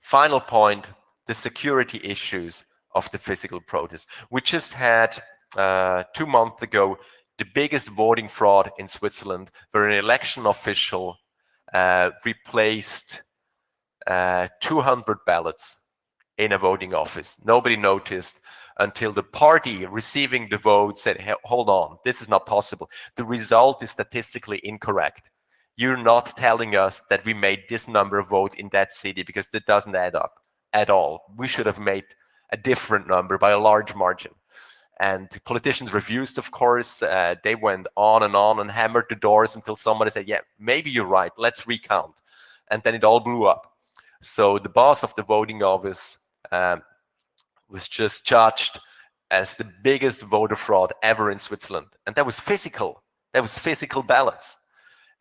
[SPEAKER 7] final point, the security issues of the physical protest. We just had 2 months ago the biggest voting fraud in Switzerland, where an election official replaced 200 ballots in a voting office. Nobody noticed until the party receiving the vote said, hey, hold on, this is not possible. The result is statistically incorrect. You're not telling us that we made this number of votes in that city because that doesn't add up at all. We should have made a different number by a large margin. And politicians refused, of course. They went on and hammered the doors until somebody said, yeah, maybe you're right, let's recount. And then it all blew up. So the boss of the voting office was just judged as the biggest voter fraud ever in Switzerland. And that was physical. That was physical ballots.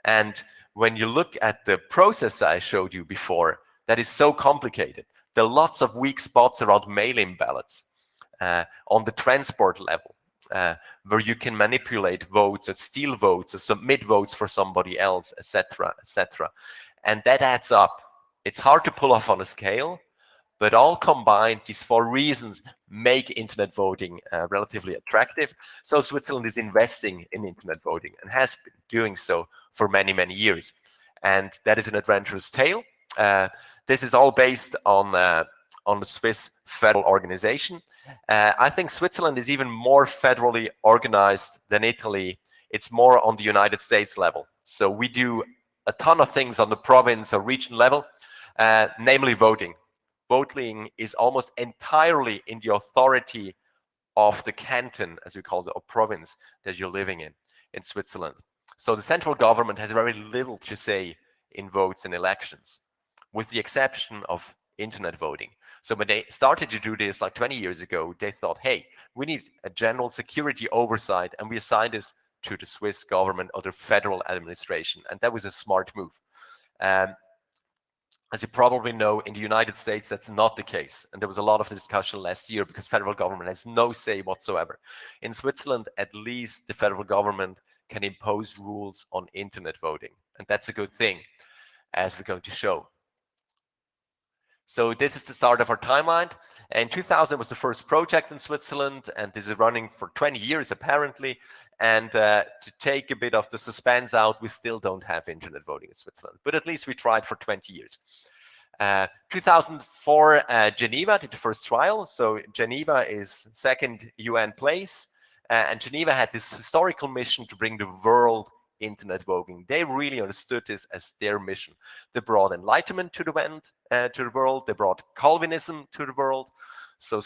[SPEAKER 7] And when you look at the process I showed you before, that is so complicated. There are lots of weak spots around mail-in ballots on the transport level, where you can manipulate votes or steal votes or submit votes for somebody else, etc., etc. And that adds up. It's hard to pull off on a scale, but all combined, these 4 reasons make internet voting relatively attractive. So Switzerland is investing in internet voting and has been doing so for many, many years. And that is an adventurous tale. This is all based on the Swiss federal organization. I think Switzerland is even more federally organized than Italy. It's more on the United States level. So we do a ton of things on the province or region level, namely voting. Voting is almost entirely in the authority of the canton, as we call it, or province that you're living in Switzerland. So the central government has very little to say in votes and elections, with the exception of internet voting. So when they started to do this like 20 years ago, they thought, hey, we need a general security oversight, and we assigned this to the Swiss government or the federal administration, and that was a smart move. As you probably know, in the United States, that's not the case. And there was a lot of discussion last year because federal government has no say whatsoever. In Switzerland, at least the federal government can impose rules on internet voting. And that's a good thing, as we're going to show. So this is the start of our timeline. In 2000 was the first project in Switzerland, and this is running for 20 years apparently. And to take a bit of the suspense out, we still don't have internet voting in Switzerland, but at least we tried for 20 years. 2004, Geneva did the first trial. So Geneva is second UN place, and Geneva had this historical mission to bring the world internet voting. They really understood this as their mission. They brought enlightenment to the world. They brought Calvinism to the world. So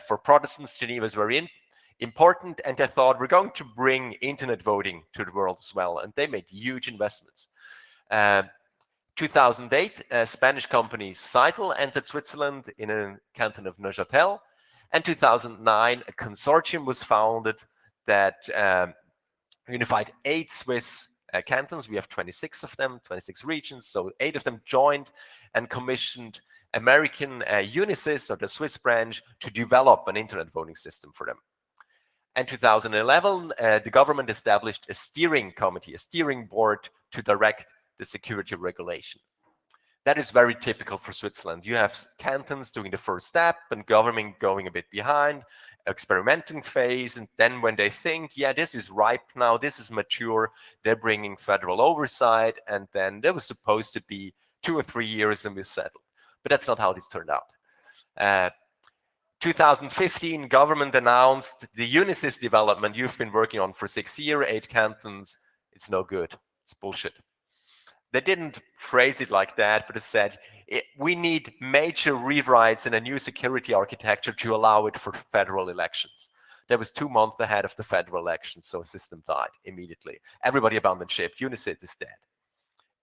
[SPEAKER 7] for Protestants, Geneva is very important, and they thought we're going to bring internet voting to the world as well, and they made huge investments. 2008, a Spanish company Seitel entered Switzerland in a canton of Neuchâtel, and 2009, a consortium was founded that unified 8 Swiss cantons. We have 26 of them, 26 regions, so 8 of them joined and commissioned American Unisys, or the Swiss branch, to develop an internet voting system for them. In 2011, the government established a steering committee, a steering board to direct the security regulation. That is very typical for Switzerland. You have cantons doing the first step and government going a bit behind, experimenting phase, and then when they think, yeah, this is ripe now, this is mature, they're bringing federal oversight, and then there was supposed to be 2 or 3 years and we settled. But that's not how this turned out. 2015, government announced the Unisys development you've been working on for 6 years, 8 cantons. It's no good. It's bullshit. They didn't phrase it like that, but it said, we need major rewrites in a new security architecture to allow it for federal elections. That was 2 months ahead of the federal election, so the system died immediately. Everybody abandoned ship. Unisys is dead.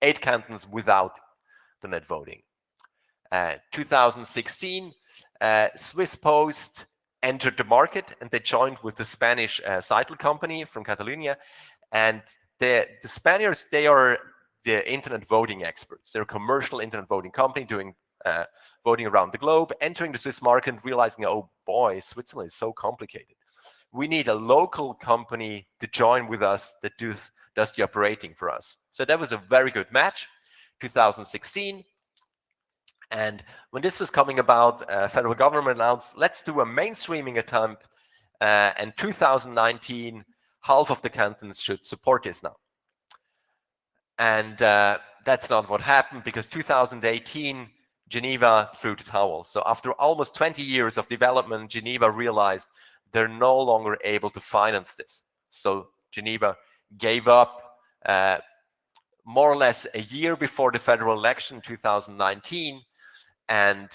[SPEAKER 7] 8 cantons without the net voting. 2016, Swiss Post entered the market, and they joined with the Spanish Seitel company from Catalonia. And the Spaniards, they are the internet voting experts. They're a commercial internet voting company doing voting around the globe, entering the Swiss market, realizing, oh boy, Switzerland is so complicated. We need a local company to join with us that does the operating for us. So that was a very good match. 2016, And when this was coming about, federal government announced, let's do a mainstreaming attempt. And 2019, half of the cantons should support this now. And that's not what happened, because 2018, Geneva threw the towel. So after almost 20 years of development, Geneva realized they're no longer able to finance this. So Geneva gave up more or less a year before the federal election, 2019, and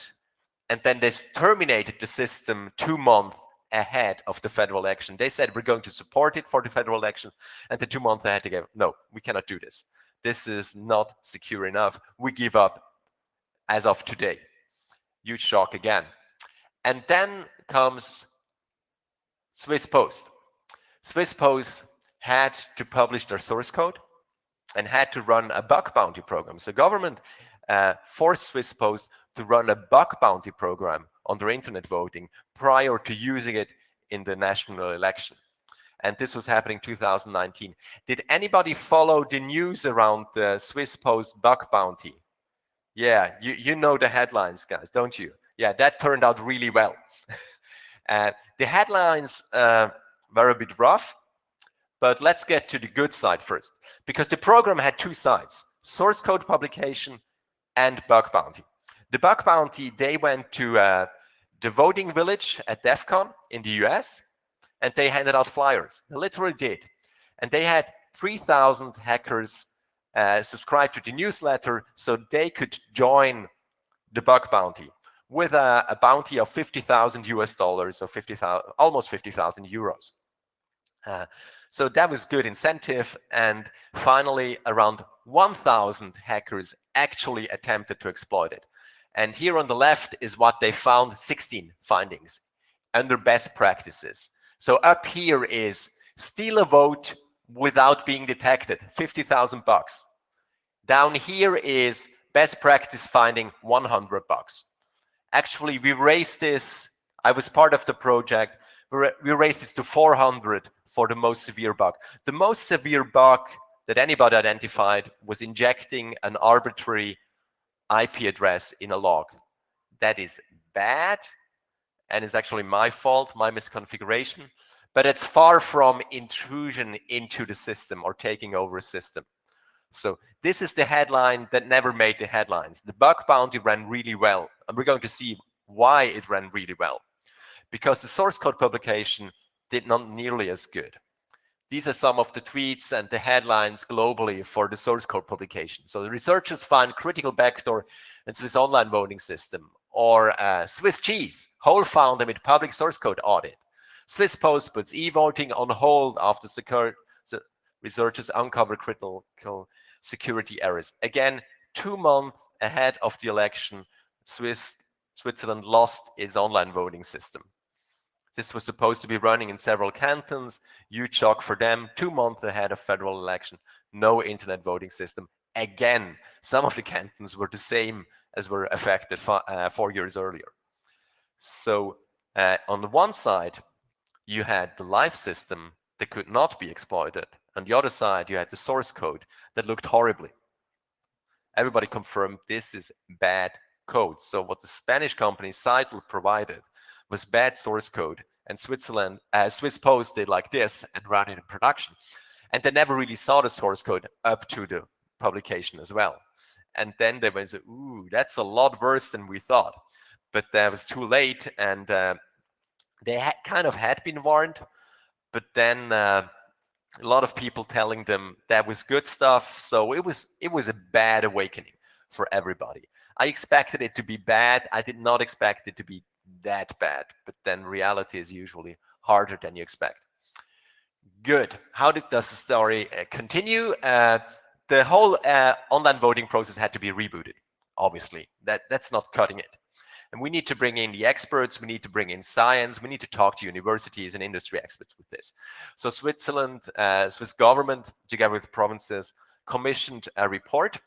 [SPEAKER 7] then they terminated the system 2 months ahead of the federal election. They said, we're going to support it for the federal election, and the 2 months ahead they gave, no, we cannot do this. This is not secure enough. We give up as of today. Huge shock again. And then comes Swiss Post. Swiss Post had to publish their source code and had to run a bug bounty program. So government forced Swiss Post to run a bug bounty program on their internet voting prior to using it in the national election. And this was happening 2019. Did anybody follow the news around the Swiss Post bug bounty? Yeah, you know the headlines, guys, don't you? Yeah, that turned out really well. The headlines were a bit rough, but let's get to the good side first, because the program had 2 sides: source code publication and bug bounty. The bug bounty, they went to the voting village at DEF CON in the US, and they handed out flyers. They literally did. And they had 3,000 hackers subscribe to the newsletter so they could join the bug bounty with a bounty of $50,000 US, or 50,000, almost 50,000 euros. So that was good incentive. And finally, around 1,000 hackers actually attempted to exploit it. And here on the left is what they found: 16 findings under best practices. So up here is steal a vote without being detected, $50,000. Down here is best practice finding, $100. Actually, we raised this, I was part of the project, we raised this to 400 for the most severe bug. The most severe bug that anybody identified was injecting an arbitrary IP address in a log. That is bad, and it's actually my fault, my misconfiguration, but it's far from intrusion into the system or taking over a system. So this is the headline that never made the headlines. The bug bounty ran really well, and we're going to see why it ran really well. Because the source code publication did not nearly as good. These are some of the tweets and the headlines globally for the source code publication. So the researchers find critical backdoor in Swiss online voting system, or Swiss cheese, hole found amid public source code audit. Swiss Post puts e-voting on hold after researchers uncover critical security errors. Again, 2 months ahead of the election, Switzerland lost its online voting system. This was supposed to be running in several cantons. Huge shock for them. 2 months ahead of federal election, no internet voting system. Again, some of the cantons were the same as were affected 4 years earlier. So on the one side, you had the live system that could not be exploited. On the other side, you had the source code that looked horribly. Everybody confirmed this is bad code. So what the Spanish company Seitel provided was bad source code, and Swiss Post did like this and ran it in production. And they never really saw the source code up to the publication as well. And then they went, ooh, that's a lot worse than we thought. But that was too late, and they kind of had been warned, but then a lot of people telling them that was good stuff. So it was a bad awakening for everybody. I expected it to be bad. I did not expect it to be that bad, but then reality is usually harder than you expect. Good. How does the story continue? The whole online voting process had to be rebooted, obviously. That's not cutting it. And we need to bring in the experts, we need to bring in science, we need to talk to universities and industry experts with this. So Switzerland, Swiss government, together with provinces, commissioned a report.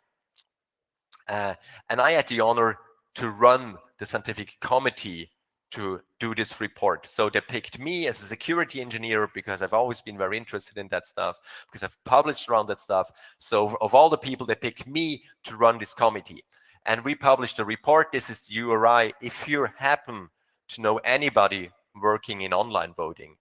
[SPEAKER 7] And I had the honor to run the scientific committee to do this report. So they picked me as a security engineer because I've always been very interested in that stuff, because I've published around that stuff. So of all the people, they picked me to run this committee. And we published a report. This is the URI. If you happen to know anybody working in online voting,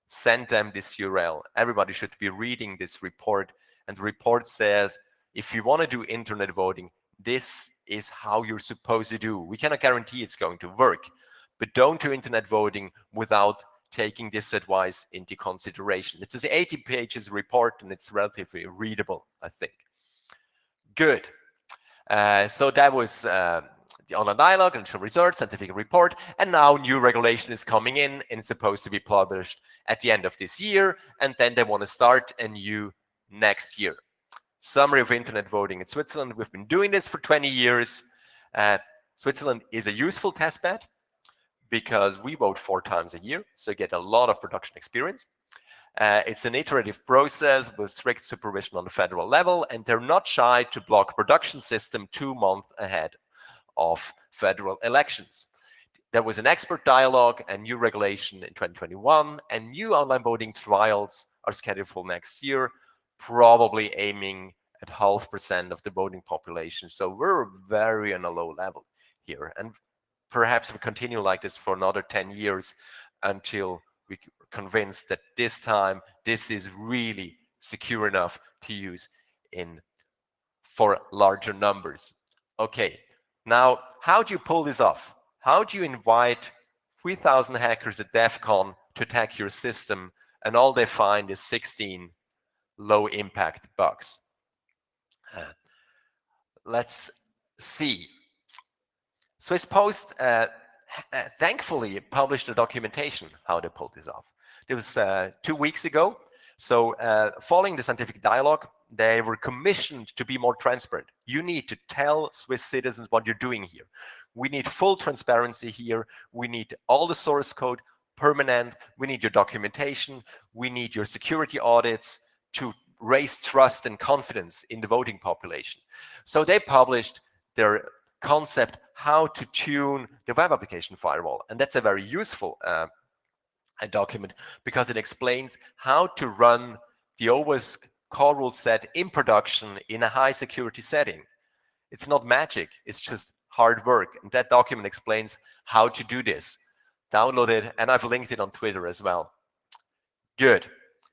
[SPEAKER 7] send them this URL. Everybody should be reading this report. And the report says, if you want to do internet voting, this is how you're supposed to do. We cannot guarantee it's going to work, but don't do internet voting without taking this advice into consideration. It's an 80 pages report and it's relatively readable, I think. Good. So that was the online dialogue, initial research, scientific report, and now new regulation is coming in and it's supposed to be published at the end of this year, and then they want to start a new next year. Summary of internet voting in Switzerland. We've been doing this for 20 years. Switzerland is a useful testbed because we vote 4 times a year, so you get a lot of production experience. It's an iterative process with strict supervision on the federal level, and they're not shy to block production system 2 months ahead of federal elections. There was an expert dialogue and new regulation in 2021, and new online voting trials are scheduled for next year, probably aiming at 0.5% of the voting population. So we're very on a low level here. And perhaps we continue like this for another 10 years until we're convinced that this time this is really secure enough to use for larger numbers. Okay, now how do you pull this off? How do you invite 3,000 hackers at DEF CON to attack your system and all they find is 16 low impact bugs? Let's see. Swiss Post thankfully published a documentation how they pulled this off. It was 2 weeks ago. So following the scientific dialogue, they were commissioned to be more transparent. You need to tell Swiss citizens what you're doing here. We need full transparency here. We need all the source code permanent. We need your documentation. We need your security audits to raise trust and confidence in the voting population. So they published their concept how to tune the web application firewall. And that's a very useful document because it explains how to run the OWASP call rule set in production in a high security setting. It's not magic, it's just hard work. And that document explains how to do this. Download it, and I've linked it on Twitter as well. Good.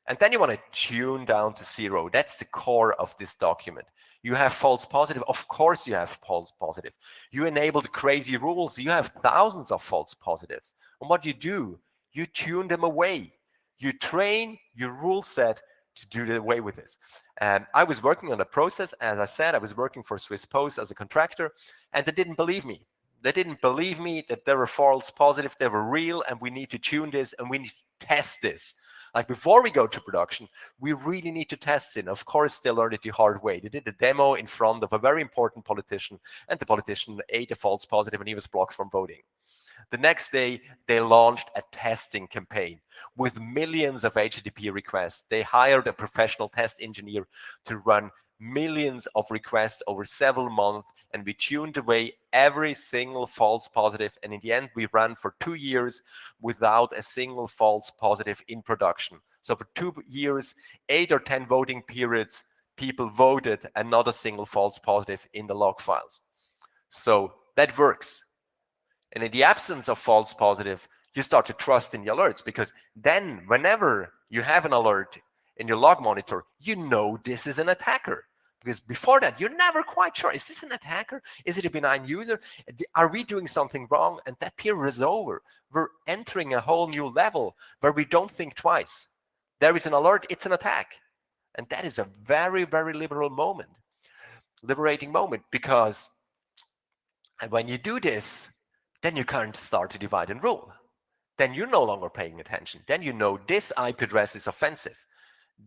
[SPEAKER 7] And then you want to tune down to 0. That's the core of this document. You have false positive. Of course you have false positive. You enabled crazy rules. You have thousands of false positives. And what you do, you tune them away. You train your rule set to do away with this. And I was working on a process. As I said, I was working for Swiss Post as a contractor, and they didn't believe me. They didn't believe me that there were false positive. They were real, and we need to tune this, and we need to test this. Like before we go to production, we really need to test it. Of course, they learned it the hard way. They did a demo in front of a very important politician, and the politician ate a false positive, and he was blocked from voting. The next day, they launched a testing campaign with millions of HTTP requests. They hired a professional test engineer to run millions of requests over several months, and we tuned away every single false positive. And in the end, we ran for 2 years without a single false positive in production. So for 2 years, 8 or 10 voting periods, people voted and not a single false positive in the log files. So that works. And in the absence of false positive, you start to trust in the alerts, because then whenever you have an alert in your log monitor, you know this is an attacker. Because before that, you're never quite sure, is this an attacker? Is it a benign user? Are we doing something wrong? And that period is over. We're entering a whole new level where we don't think twice. There is an alert, it's an attack. And that is a very, very liberating moment, because when you do this, then you can't start to divide and rule. Then you're no longer paying attention. Then you know this IP address is offensive.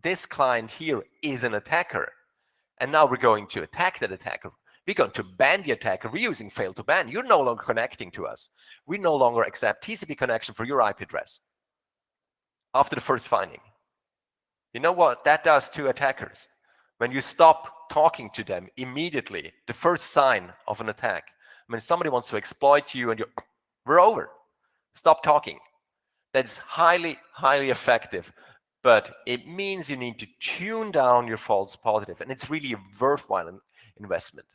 [SPEAKER 7] This client here is an attacker. And now we're going to attack that attacker. We're going to ban the attacker. We're using fail to ban. You're no longer connecting to us. We no longer accept TCP connection for your IP address. After the first finding. You know what that does to attackers? When you stop talking to them immediately, the first sign of an attack, when somebody wants to exploit you and we're over. Stop talking. That's highly, highly effective. But it means you need to tune down your false positive. And it's really a worthwhile investment.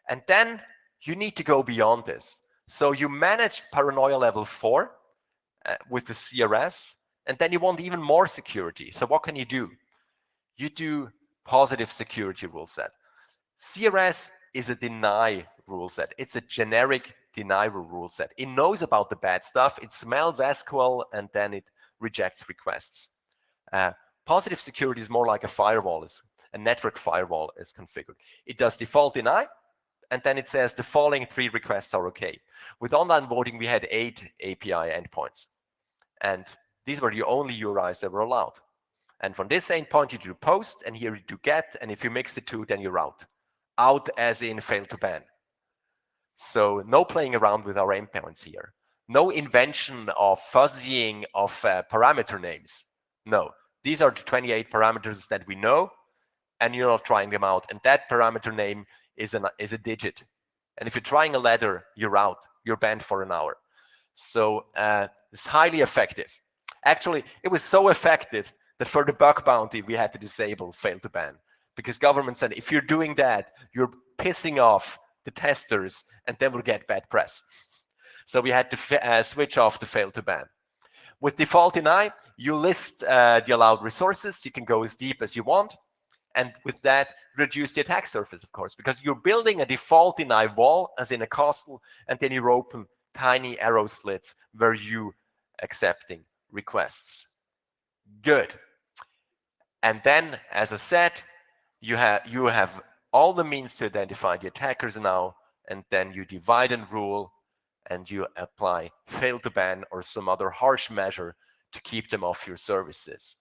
[SPEAKER 7] And then you need to go beyond this. So you manage paranoia level 4 with the CRS, and then you want even more security. So what can you do? You do positive security rule set. CRS is a deny rule set. It's a generic deny rule set. It knows about the bad stuff. It smells SQL, and then it rejects requests. Positive security is more like a firewall, a network firewall is configured. It does default deny, and then it says the following 3 requests are okay. With online voting, we had 8 API endpoints. And these were the only URIs that were allowed. And from this endpoint, you do post, and here you do get, and if you mix the two, then you're out. Out as in fail to ban. So no playing around with our endpoints here. No invention of fuzzying of parameter names. No, these are the 28 parameters that we know, and you're not trying them out. And that parameter name is a digit. And if you're trying a letter, you're out. You're banned for an hour. So it's highly effective. Actually, it was so effective that for the bug bounty, we had to disable fail to ban. Because government said, if you're doing that, you're pissing off the testers, and then we'll get bad press. So we had to switch off the fail to ban. With default deny, you list the allowed resources. You can go as deep as you want. And with that, reduce the attack surface, of course, because you're building a default deny wall, as in a castle, and then you open tiny arrow slits where you accepting requests. Good. And then, as I said, you have all the means to identify the attackers now, and then you divide and rule, and you apply fail to ban or some other harsh measure to keep them off your services.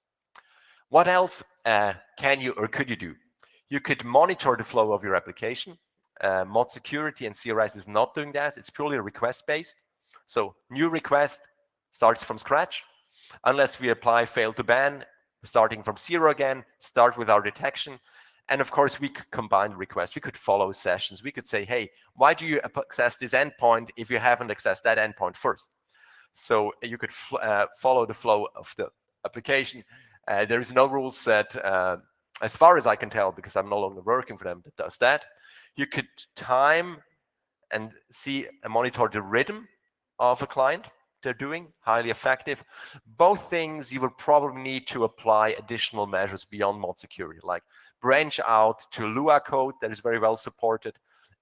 [SPEAKER 7] What else can you or could you do? You could monitor the flow of your application. Mod security and CRS is not doing that. It's purely request-based. So new request starts from scratch. Unless we apply fail to ban, starting from 0 again, start with our detection. And of course, we could combine requests. We could follow sessions. We could say, hey, why do you access this endpoint if you haven't accessed that endpoint first? So you could follow the flow of the application. There is no rule set, as far as I can tell, because I'm no longer working for them, that does that. You could time and see and monitor the rhythm of a client they're doing, highly effective. Both things you will probably need to apply additional measures beyond mod security, like branch out to Lua code that is very well supported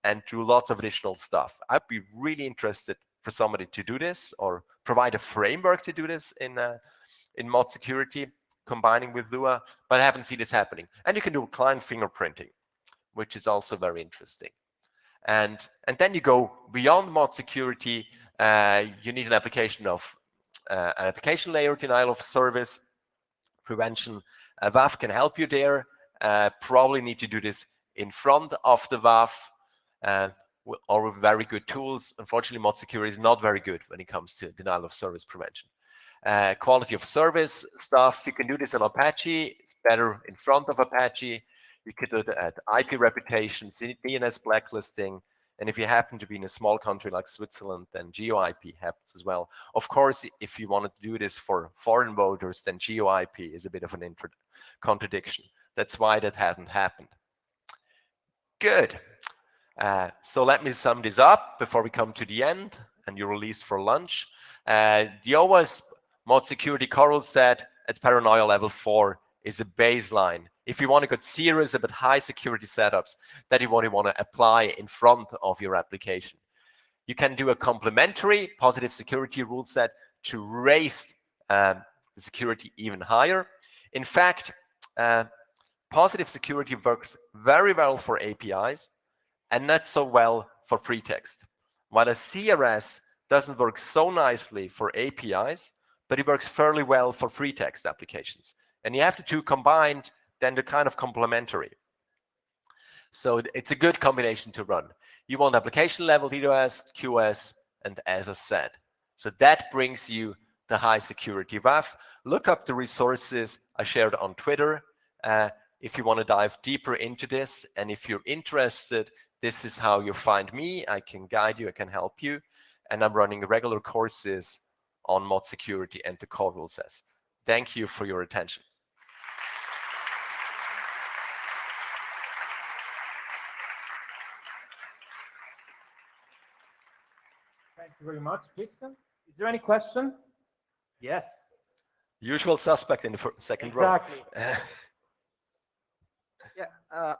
[SPEAKER 7] and do lots of additional stuff. I'd be really interested for somebody to do this or provide a framework to do this in mod security, combining with Lua, but I haven't seen this happening. And you can do client fingerprinting, which is also very interesting. And then you go beyond mod security. You need an application of an application layer denial of service prevention. WAF can help you there. Probably need to do this in front of the WAF or with very good tools. Unfortunately, mod security is not very good when it comes to denial of service prevention. Quality of service stuff, you can do this on Apache. It's better in front of Apache. You could do it at IP reputation, DNS blacklisting. And if you happen to be in a small country like Switzerland, then GeoIP happens as well. Of course, if you wanted to do this for foreign voters, then GeoIP is a bit of an contradiction. That's why that hasn't happened. Good. So let me sum this up before we come to the end and you're released for lunch. The OWASP mod security core set at paranoia level 4 is a baseline. If you want to get serious about high security setups that you want to apply in front of your application, you can do a complementary positive security rule set to raise the security even higher. In fact, positive security works very well for APIs and not so well for free text. While a CRS doesn't work so nicely for APIs, but it works fairly well for free text applications. And you have the two combined, then they're kind of complementary. So it's a good combination to run. You want application level DDoS, QoS, and as I said. So that brings you the high security WAF. Look up the resources I shared on Twitter if you want to dive deeper into this. And if you're interested, this is how you find me. I can guide you, I can help you. And I'm running regular courses on mod security and the core rule sets. Thank you for your attention.
[SPEAKER 4] you very much, Christian. Is there any question? Yes.
[SPEAKER 7] Usual suspect in the second
[SPEAKER 4] Exactly.
[SPEAKER 7] row.
[SPEAKER 6] Yeah,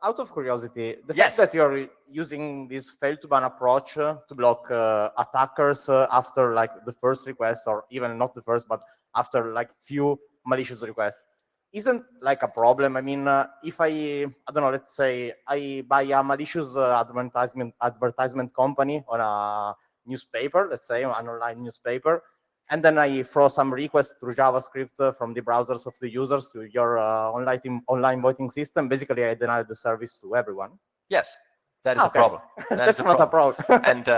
[SPEAKER 6] out of curiosity, the
[SPEAKER 7] Yes.
[SPEAKER 6] fact that you're using this fail to ban approach to block attackers after like the first request, or even not the first, but after like few malicious requests, isn't like a problem. I mean, if I don't know, let's say I buy a malicious advertisement company on a newspaper, let's say an online newspaper, and then I throw some requests through JavaScript from the browsers of the users to your online voting system. Basically, I deny the service to everyone.
[SPEAKER 7] Yes, that is a
[SPEAKER 6] Okay.
[SPEAKER 7] problem. That
[SPEAKER 6] That's
[SPEAKER 7] is
[SPEAKER 6] not a problem.
[SPEAKER 7] and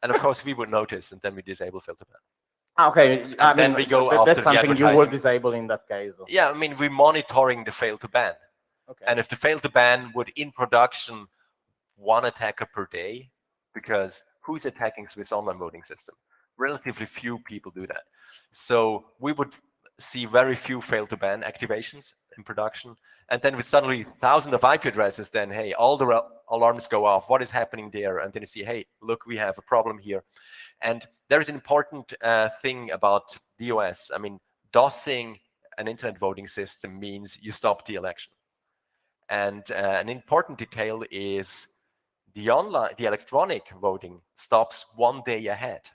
[SPEAKER 7] of course we would notice, and then we disable filter ban.
[SPEAKER 6] Okay, I
[SPEAKER 7] then
[SPEAKER 6] mean,
[SPEAKER 7] we go after
[SPEAKER 6] that's
[SPEAKER 7] the
[SPEAKER 6] something you will
[SPEAKER 7] advertising.
[SPEAKER 6] disable in that case.
[SPEAKER 7] Yeah, I mean we're monitoring the fail to ban,
[SPEAKER 6] Okay.
[SPEAKER 7] and if the fail to ban would in production one attacker per day, because who's attacking Swiss online voting system? Relatively few people do that. So we would see very few fail to ban activations in production. And then with suddenly thousands of IP addresses, then, hey, all the alarms go off. What is happening there? And then you see, hey, look, we have a problem here. And there is an important thing about DOS. I mean, DOSing an internet voting system means you stop the election. And an important detail is the electronic voting stops 1 day ahead.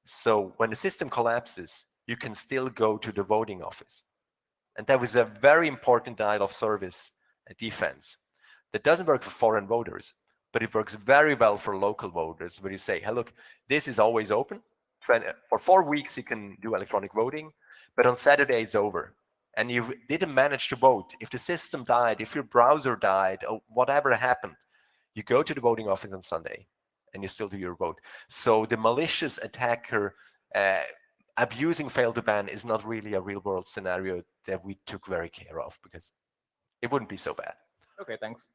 [SPEAKER 7] So when the system collapses, you can still go to the voting office. And that was a very important denial of service defense. That doesn't work for foreign voters, but it works very well for local voters, where you say, hey, look, this is always open. For 4 weeks, you can do electronic voting, but on Saturday, it's over. And you didn't manage to vote. If the system died, if your browser died, or whatever happened, you go to the voting office on Sunday, and you still do your vote. So the malicious attacker abusing fail to ban is not really a real world scenario that we took very care of, because it wouldn't be so bad.
[SPEAKER 6] Okay, thanks.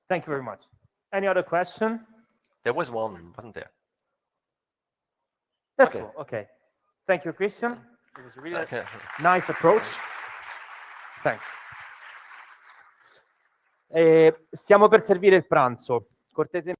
[SPEAKER 4] Thank you very much. Any other question?
[SPEAKER 7] There was one, wasn't there?
[SPEAKER 4] That's
[SPEAKER 7] Okay.
[SPEAKER 4] cool. Okay. Thank you, Christian. It was a really
[SPEAKER 7] Okay.
[SPEAKER 4] nice approach. Thanks. Stiamo per servire il pranzo. Cortesemente.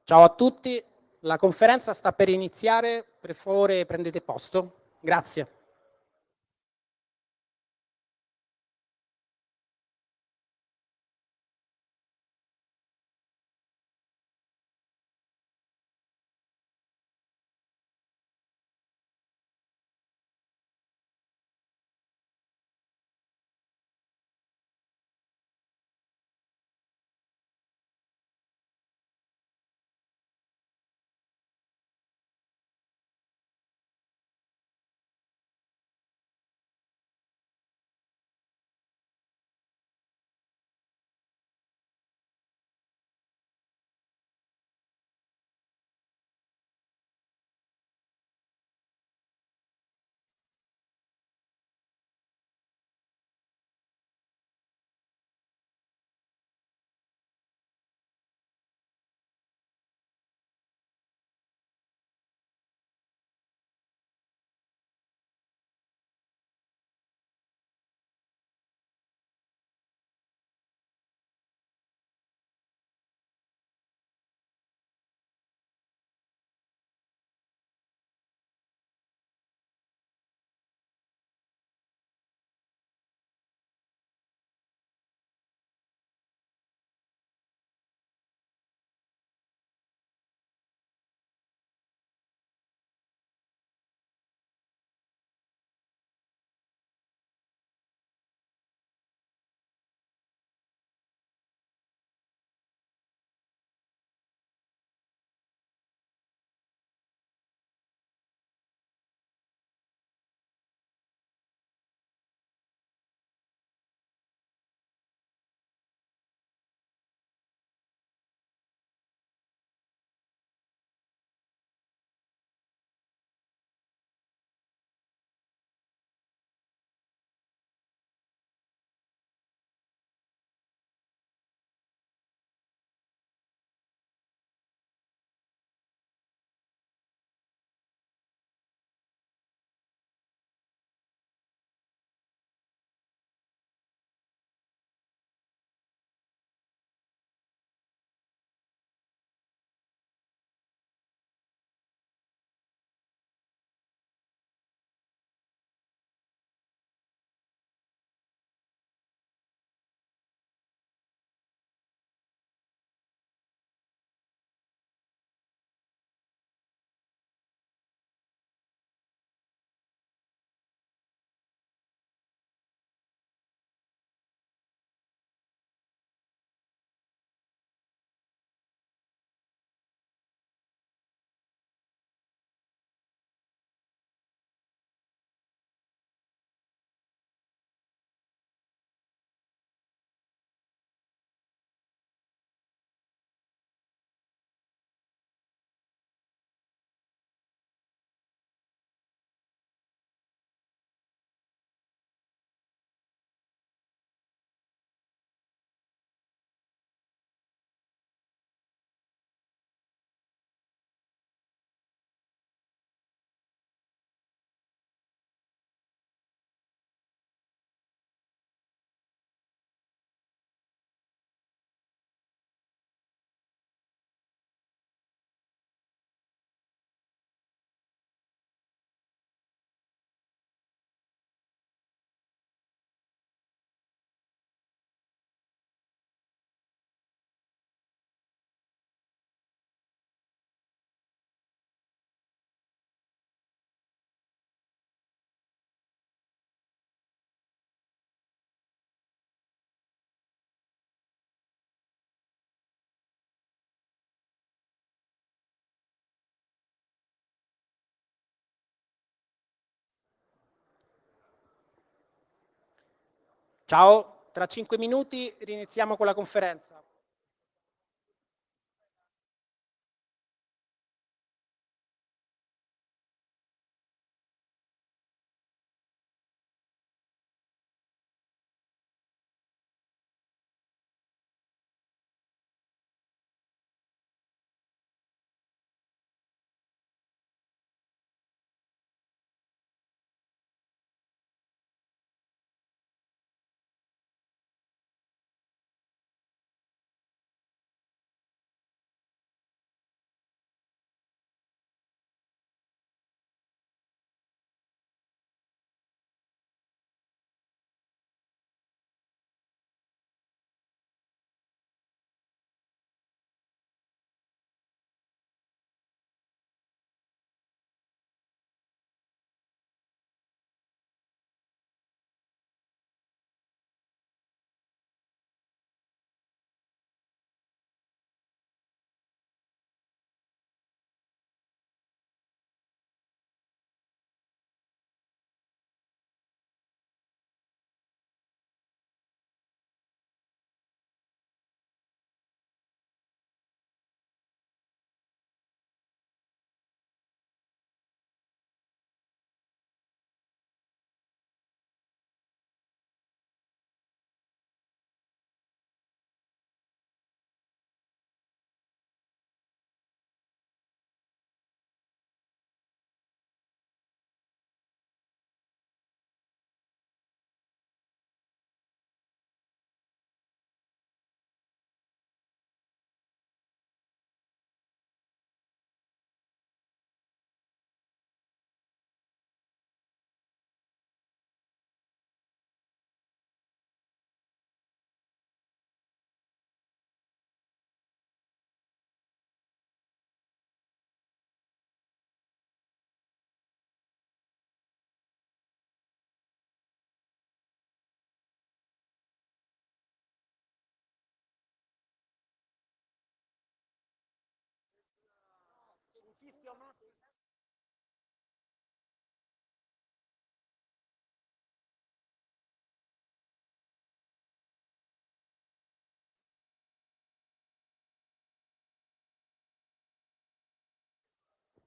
[SPEAKER 8] Ciao a tutti, la conferenza sta per iniziare, per favore prendete posto. Grazie. Ciao, tra 5 minuti riniziamo con la conferenza.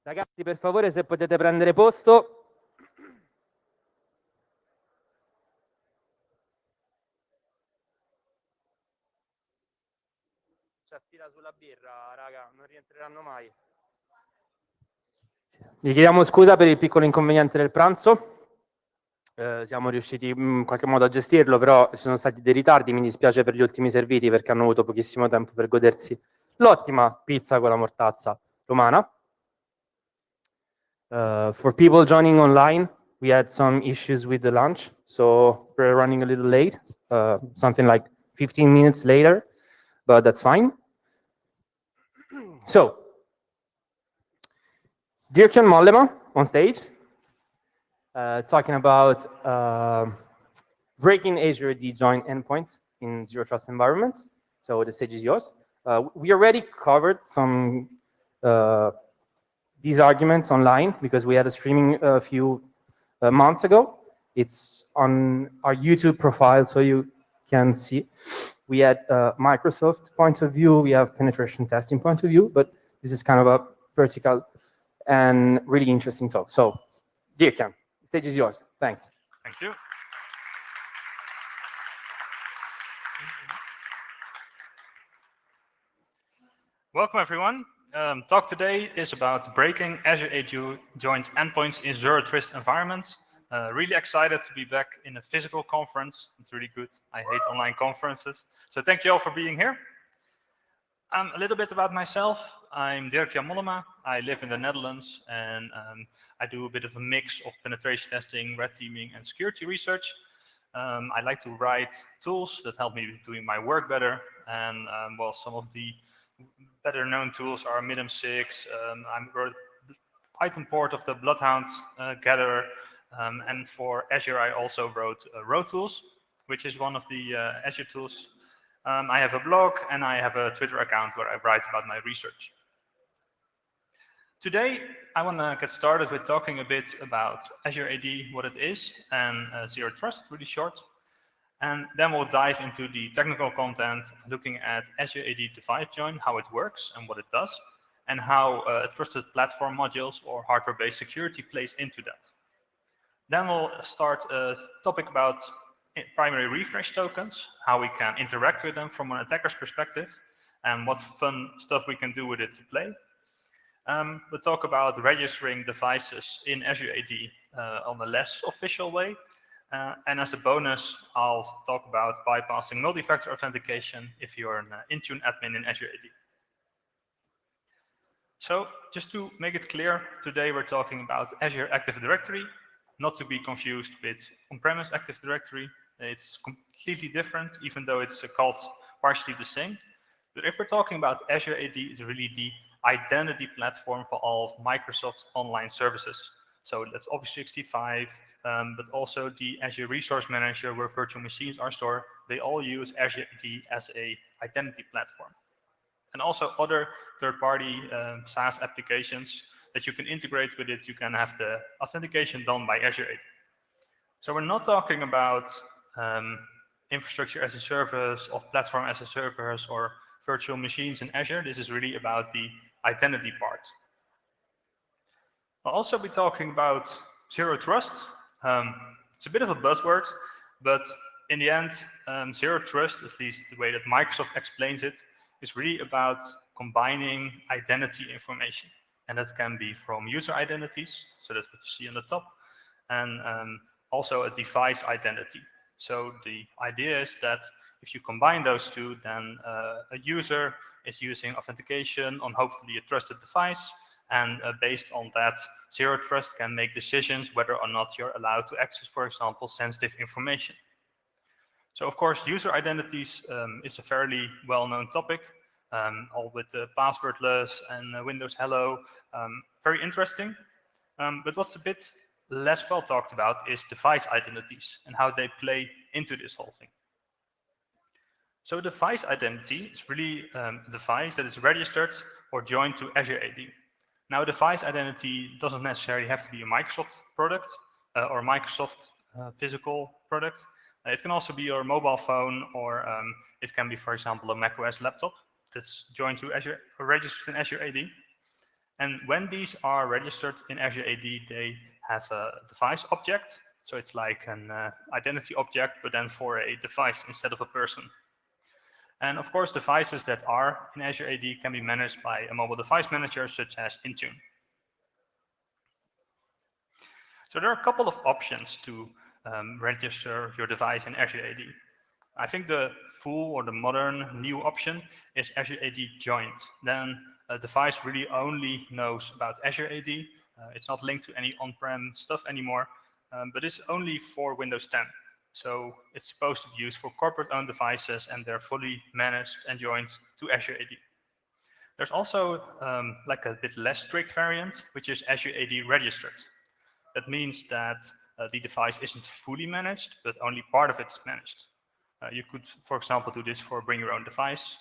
[SPEAKER 4] Ragazzi, per favore, se potete prendere posto. C'è fila sulla birra, raga, non rientreranno mai. Vi chiediamo scusa per il piccolo inconveniente del pranzo. Siamo riusciti in qualche modo a gestirlo, però ci sono stati dei ritardi. Mi dispiace per gli ultimi serviti perché hanno avuto pochissimo tempo per godersi l'ottima pizza con la mortazza romana. For people joining online, we had some issues with the lunch, so we're running a little late, something like 15 minutes later, but that's fine. So, Dirk-Jan Mollema on stage, talking about breaking Azure AD join endpoints in zero trust environments. So the stage is yours. We already covered some these arguments online because we had a streaming a few months ago. It's on our YouTube profile, so you can see. We had Microsoft point of view, we have penetration testing point of view, but this is kind of a vertical and really interesting talk. So, Dirk-Jan, the stage is yours. Thanks.
[SPEAKER 9] Thank you. Welcome, everyone. Talk today is about breaking Azure AD joint endpoints in zero trust environments. Really excited to be back in a physical conference. It's really good. I hate online conferences. So thank you all for being here. A little bit about myself. I'm Dirk-Jan Mollema. I live in the Netherlands, and I do a bit of a mix of penetration testing, red teaming, and security research. I like to write tools that help me doing my work better, and well, some of the better known tools are Minim6. I wrote Python port of the Bloodhound gatherer, and for Azure I also wrote RowTools, which is one of the Azure tools. I have a blog and I have a Twitter account where I write about my research. Today I want to get started with talking a bit about Azure AD, what it is, and zero trust, really short. And then we'll dive into the technical content, looking at Azure AD device join, how it works and what it does, and how trusted platform modules or hardware-based security plays into that. Then we'll start a topic about primary refresh tokens, how we can interact with them from an attacker's perspective, and what fun stuff we can do with it to play. We'll talk about registering devices in Azure AD on a less official way. And as a bonus, I'll talk about bypassing multi-factor authentication if you're an Intune admin in Azure AD. So just to make it clear, today we're talking about Azure Active Directory, not to be confused with on-premise Active Directory. It's completely different, even though it's called partially the same. But if we're talking about Azure AD, it's really the identity platform for all of Microsoft's online services. So that's Office 365, but also the Azure Resource Manager where virtual machines are stored. They all use Azure AD as a identity platform. And also other third-party SaaS applications that you can integrate with it. You can have the authentication done by Azure AD. So we're not talking about infrastructure as a service, or platform as a service, or virtual machines in Azure. This is really about the identity part. I'll also be talking about zero trust. It's a bit of a buzzword, but in the end, zero trust, at least the way that Microsoft explains it, is really about combining identity information. And that can be from user identities, so that's what you see on the top, and also a device identity. So the idea is that if you combine those two, then a user is using authentication on hopefully a trusted device, and based on that, zero trust can make decisions whether or not you're allowed to access, for example, sensitive information. So of course, user identities is a fairly well-known topic, all with passwordless and Windows Hello, very interesting. But what's a bit less well talked about is device identities and how they play into this whole thing. So device identity is really a device that is registered or joined to Azure AD. Now, device identity doesn't necessarily have to be a Microsoft product or a Microsoft physical product. It can also be your mobile phone, or it can be, for example, a macOS laptop that's joined to Azure or registered in Azure AD. And when these are registered in Azure AD, they have a device object. So it's like an identity object, but then for a device instead of a person. And of course, devices that are in Azure AD can be managed by a mobile device manager, such as Intune. So there are a couple of options to register your device in Azure AD. I think the full or the modern new option is Azure AD joined. Then a device really only knows about Azure AD. It's not linked to any on-prem stuff anymore, but it's only for Windows 10. So it's supposed to be used for corporate-owned devices, and they're fully managed and joined to Azure AD. There's also like a bit less strict variant, which is Azure AD registered. That means that the device isn't fully managed, but only part of it is managed. You could, for example, do this for bring your own device,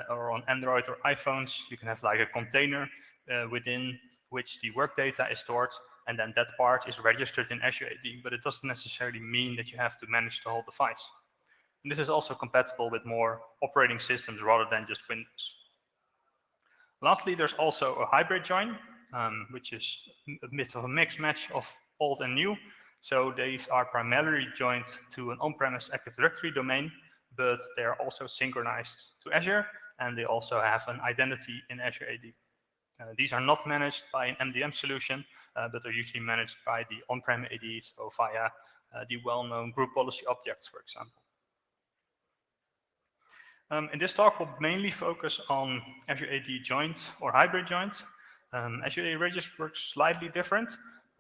[SPEAKER 9] or on Android or iPhones, you can have like a container within which the work data is stored, and then that part is registered in Azure AD, but it doesn't necessarily mean that you have to manage the whole device. And this is also compatible with more operating systems rather than just Windows. Lastly, there's also a hybrid join, which is a bit of a mixed match of old and new. So these are primarily joined to an on-premise Active Directory domain, but they are also synchronized to Azure, and they also have an identity in Azure AD. These are not managed by an MDM solution, but are usually managed by the on-prem AD, so via the well-known group policy objects, for example. In this talk, we'll mainly focus on Azure AD joint or hybrid joint. Azure AD register works slightly different,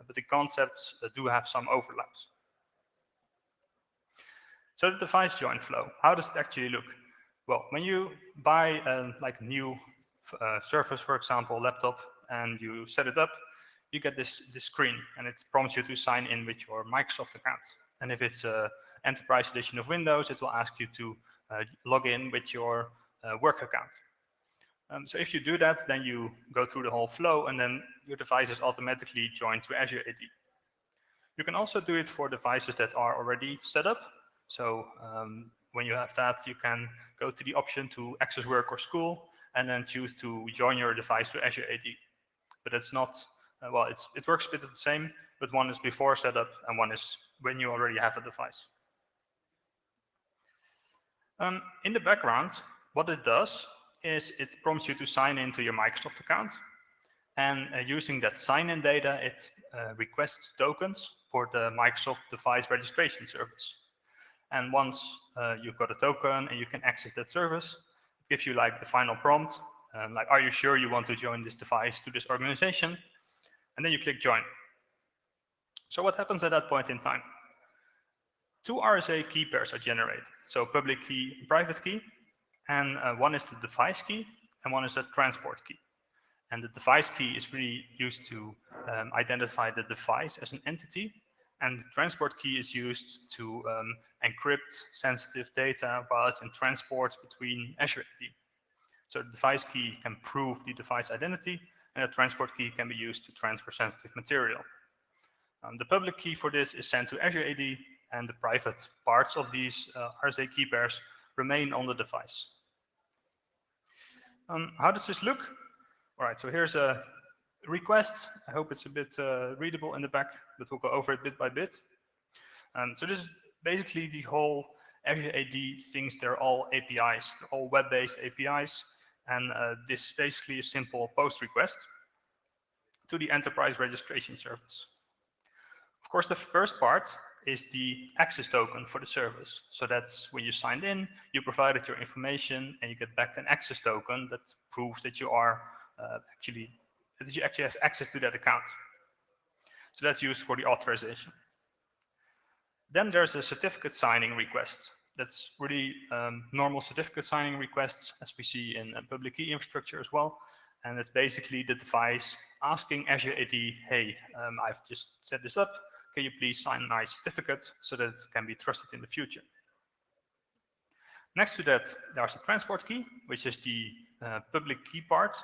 [SPEAKER 9] but the concepts do have some overlaps. So the device join flow, how does it actually look? Well, when you buy like a new Surface, for example, laptop, and you set it up, you get this screen, and it prompts you to sign in with your Microsoft account. And if it's an enterprise edition of Windows, it will ask you to log in with your work account. So if you do that, then you go through the whole flow, and then your device is automatically joined to Azure AD. You can also do it for devices that are already set up. So when you have that, you can go to the option to access work or school, and then choose to join your device to Azure AD. But it's not, well, it works a bit the same, but one is before setup, and one is when you already have a device. In the background, what it does is it prompts you to sign into your Microsoft account. And using that sign-in data, it requests tokens for the Microsoft device registration service. And once you've got a token and you can access that service, it gives you like the final prompt, like, are you sure you want to join this device to this organization? And then you click join. So what happens at that point in time? Two RSA key pairs are generated. So public key and private key. And one is the device key, and one is the transport key. And the device key is really used to identify the device as an entity, and the transport key is used to encrypt sensitive data while it's in transport between Azure AD. So the device key can prove the device identity, and the transport key can be used to transfer sensitive material. The public key for this is sent to Azure AD, and the private parts of these RSA key pairs remain on the device. How does this look? All right, so here's a request. I hope it's a bit readable in the back, but we'll go over it bit by bit. So this is basically the whole Azure AD thinks they're all APIs, they're all web-based APIs, and this is basically a simple post request to the enterprise registration service. Of course, the first part is the access token for the service. So that's when you signed in, you provided your information, and you get back an access token that proves that you are actually have access to that account. So that's used for the authorization. Then there's a certificate signing request. That's really normal certificate signing requests, as we see in public key infrastructure as well. And it's basically the device asking Azure AD, hey, I've just set this up. Can you please sign my certificate so that it can be trusted in the future? Next to that, there's a transport key, which is the public key part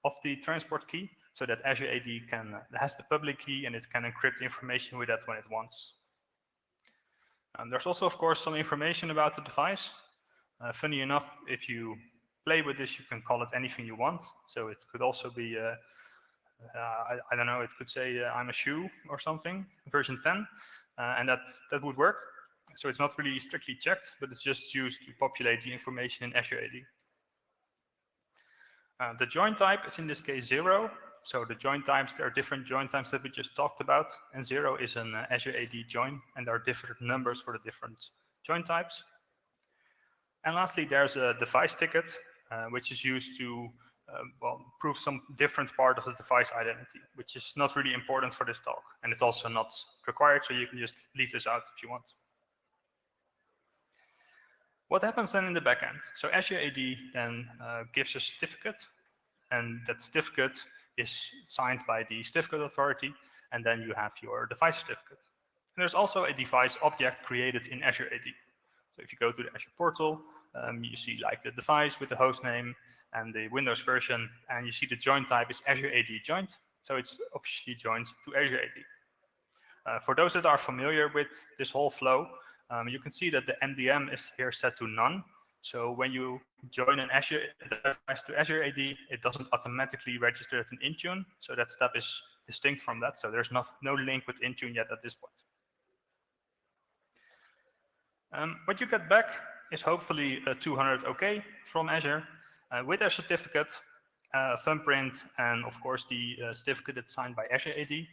[SPEAKER 9] of the transport key. so that Azure AD has the public key and it can encrypt the information with that when it wants. There's also, of course, some information about the device. Funny enough, if you play with this, you can call it anything you want. So it could also be, I don't know, it could say I'm a shoe or something, version 10, and that would work. So it's not really strictly checked, but it's just used to populate the information in Azure AD. The join type is in this case 0. So the join types, there are different join types that we just talked about, and 0 is an Azure AD join, and there are different numbers for the different join types. And lastly, there's a device ticket, which is used to prove some different part of the device identity, which is not really important for this talk, and it's also not required, so you can just leave this out if you want. What happens then in the backend? So Azure AD then gives a certificate, and that certificate is signed by the certificate authority, and then you have your device certificate. And there's also a device object created in Azure AD. So if you go to the Azure portal, you see like the device with the host name and the Windows version, and you see the join type is Azure AD joined, so it's officially joined to Azure AD. For those that are familiar with this whole flow, you can see that the MDM is here set to none. So when you join an Azure device to Azure AD, it doesn't automatically register as an Intune. So that step is distinct from that. So there's no link with Intune yet at this point. What you get back is hopefully a 200 OK from Azure with a certificate, thumbprint, and of course the certificate that's signed by Azure AD,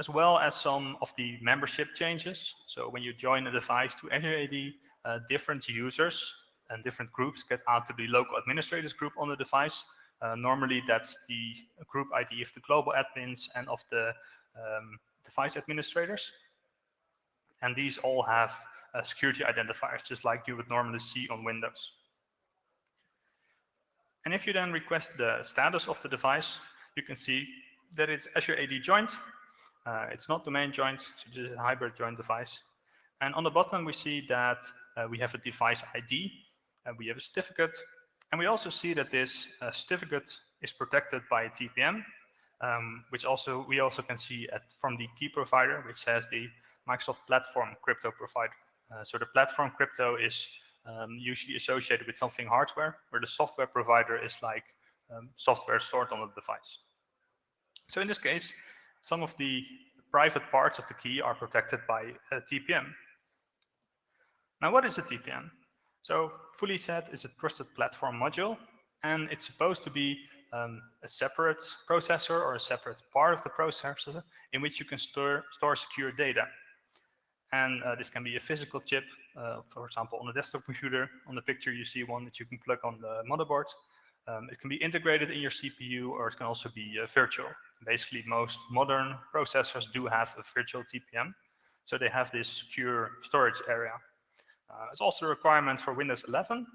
[SPEAKER 9] as well as some of the membership changes. So when you join a device to Azure AD, different users and different groups get added to the local administrators group on the device. Normally that's the group ID of the global admins and of the device administrators. And these all have security identifiers, just like you would normally see on Windows. And if you then request the status of the device, you can see that it's Azure AD joined. It's not domain joined, so it's a hybrid joined device. And on the bottom, we see that we have a device ID, we have a certificate, and we also see that this certificate is protected by a TPM, which we also can see from the key provider, which has the Microsoft Platform Crypto provider. So the platform crypto is usually associated with something hardware, where the software provider is like software stored on the device. So in this case, some of the private parts of the key are protected by a TPM. Now, what is a TPM? So fully said, it's a trusted platform module, and it's supposed to be a separate processor or a separate part of the processor in which you can store secure data. And this can be a physical chip, for example, on a desktop computer. On the picture, you see one that you can plug on the motherboard. It can be integrated in your CPU, or it can also be virtual. Basically, most modern processors do have a virtual TPM, so they have this secure storage area. It's also a requirement for Windows 11,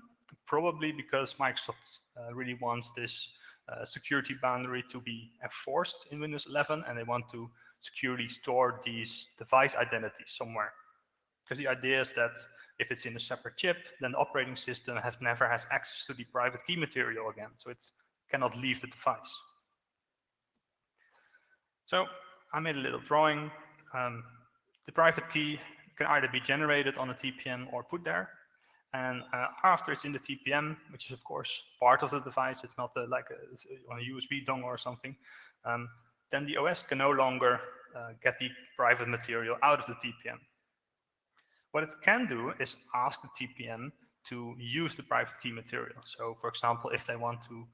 [SPEAKER 9] probably because Microsoft really wants this security boundary to be enforced in Windows 11, and they want to securely store these device identities somewhere. Because the idea is that if it's in a separate chip, then the operating system never has access to the private key material again, so it cannot leave the device. So I made a little drawing. The private key can either be generated on a TPM or put there. And after it's in the TPM, which is of course part of the device, it's not like on a USB dongle or something, then the OS can no longer get the private material out of the TPM. What it can do is ask the TPM to use the private key material. So for example, if they want to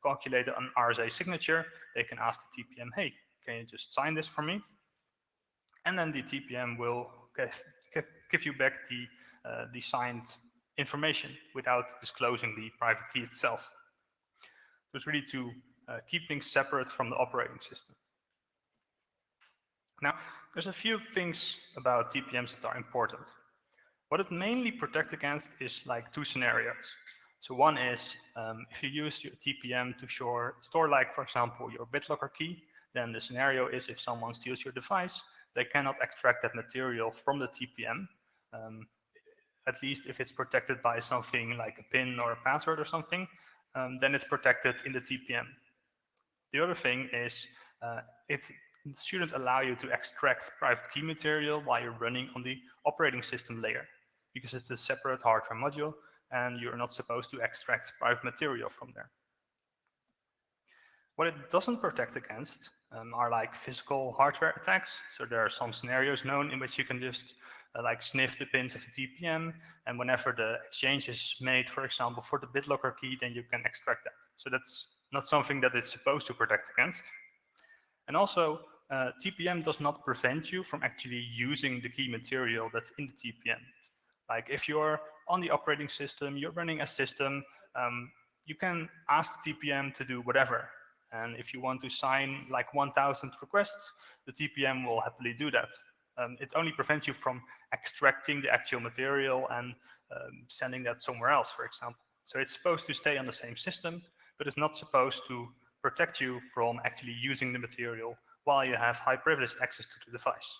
[SPEAKER 9] calculate an RSA signature, they can ask the TPM, hey, can you just sign this for me? And then the TPM will give you back the signed information without disclosing the private key itself. So it's really to keep things separate from the operating system. Now, there's a few things about TPMs that are important. What it mainly protects against is like two scenarios. So one is if you use your TPM to store like, for example, your BitLocker key, then the scenario is if someone steals your device, they cannot extract that material from the TPM, at least if it's protected by something like a PIN or a password or something, then it's protected in the TPM. The other thing is it shouldn't allow you to extract private key material while you're running on the operating system layer, because it's a separate hardware module and you're not supposed to extract private material from there. What it doesn't protect against are like physical hardware attacks. So there are some scenarios known in which you can just like sniff the pins of the TPM, and whenever the exchange is made, for example, for the BitLocker key, then you can extract that. So that's not something that it's supposed to protect against. And also, TPM does not prevent you from actually using the key material that's in the TPM. Like if you're on the operating system, you're running a system, you can ask the TPM to do whatever. And if you want to sign like 1,000 requests, the TPM will happily do that. It only prevents you from extracting the actual material and sending that somewhere else, for example. So it's supposed to stay on the same system, but it's not supposed to protect you from actually using the material while you have high privileged access to the device.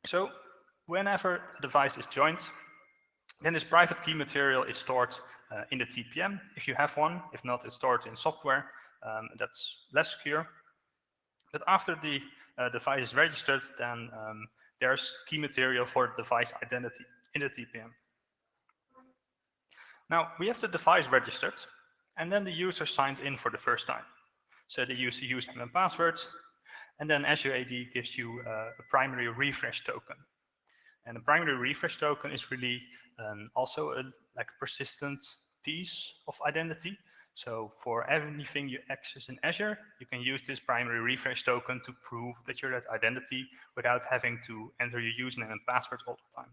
[SPEAKER 9] So whenever a device is joined, then this private key material is stored in the TPM, if you have one. If not, it's stored in software that's less secure. But after the device is registered, then there's key material for the device identity in the TPM. Now, we have the device registered, and then the user signs in for the first time. So they use the username and password, and then Azure AD gives you a primary refresh token. And the primary refresh token is really also like a persistent piece of identity. So for everything you access in Azure, you can use this primary refresh token to prove that you're that identity without having to enter your username and password all the time.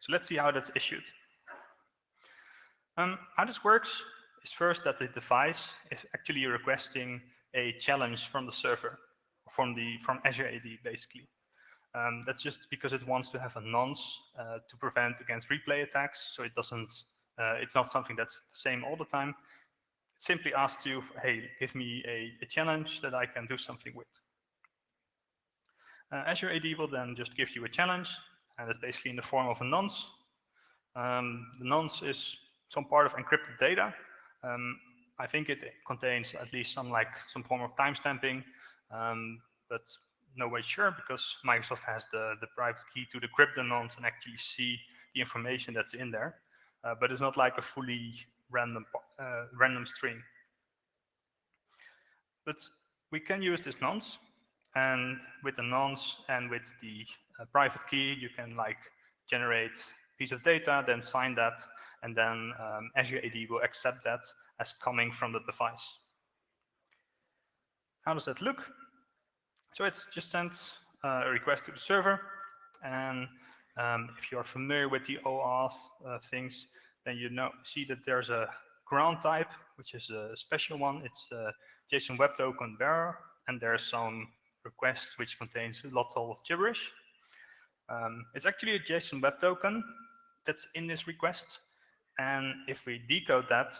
[SPEAKER 9] So let's see how that's issued. How this works is first that the device is actually requesting a challenge from the server, from Azure AD basically. That's just because it wants to have a nonce to prevent against replay attacks, so it doesn't. It's not something that's the same all the time. It simply asks you, hey, give me a challenge that I can do something with. Azure AD will then just give you a challenge, and it's basically in the form of a nonce. The nonce is some part of encrypted data. I think it contains at least some form of timestamping, but nobody's sure because Microsoft has the private key to decrypt the nonce and actually see the information that's in there. But it's not like a fully random string. But we can use this nonce, and with the nonce and with the private key, you can generate a piece of data, then sign that, and then Azure AD will accept that as coming from the device. How does that look? So it's just sent a request to the server, and if you're familiar with the OAuth things, then you see that there's a grant type, which is a special one. It's a JSON Web Token bearer, and there's some request which contains a lot of gibberish. It's actually a JSON Web Token that's in this request, and if we decode that,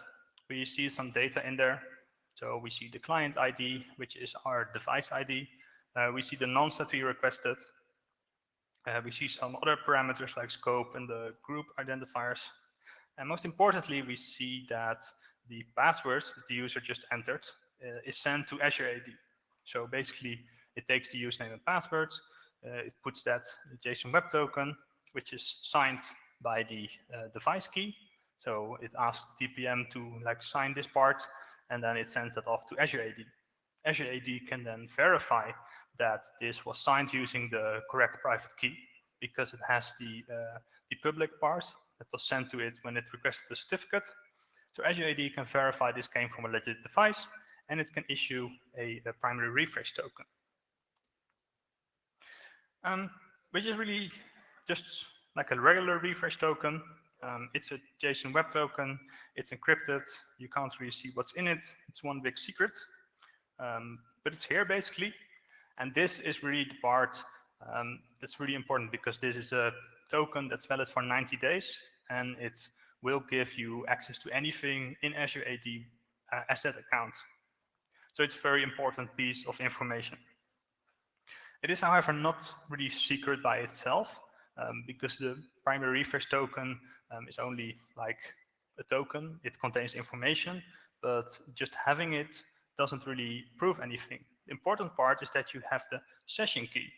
[SPEAKER 9] we see some data in there. So we see the client ID, which is our device ID. We see the nonce that we requested. We see some other parameters like scope and the group identifiers. And most importantly, we see that the passwords that the user just entered is sent to Azure AD. So basically, it takes the username and passwords, it puts that JSON Web Token, which is signed by the device key. So it asks TPM to sign this part, and then it sends that off to Azure AD. Azure AD can then verify that this was signed using the correct private key because it has the public part that was sent to it when it requested the certificate. So Azure AD can verify this came from a legit device, and it can issue a primary refresh token. Which is really just like a regular refresh token. It's a JSON Web Token, it's encrypted, you can't really see what's in it, it's one big secret. But it's here basically, and this is really the part that's really important because this is a token that's valid for 90 days, and it will give you access to anything in Azure AD as that account. So it's a very important piece of information. It is, however, not really secret by itself, because the primary refresh token is only a token. It contains information, but just having it doesn't really prove anything. The important part is that you have the session key.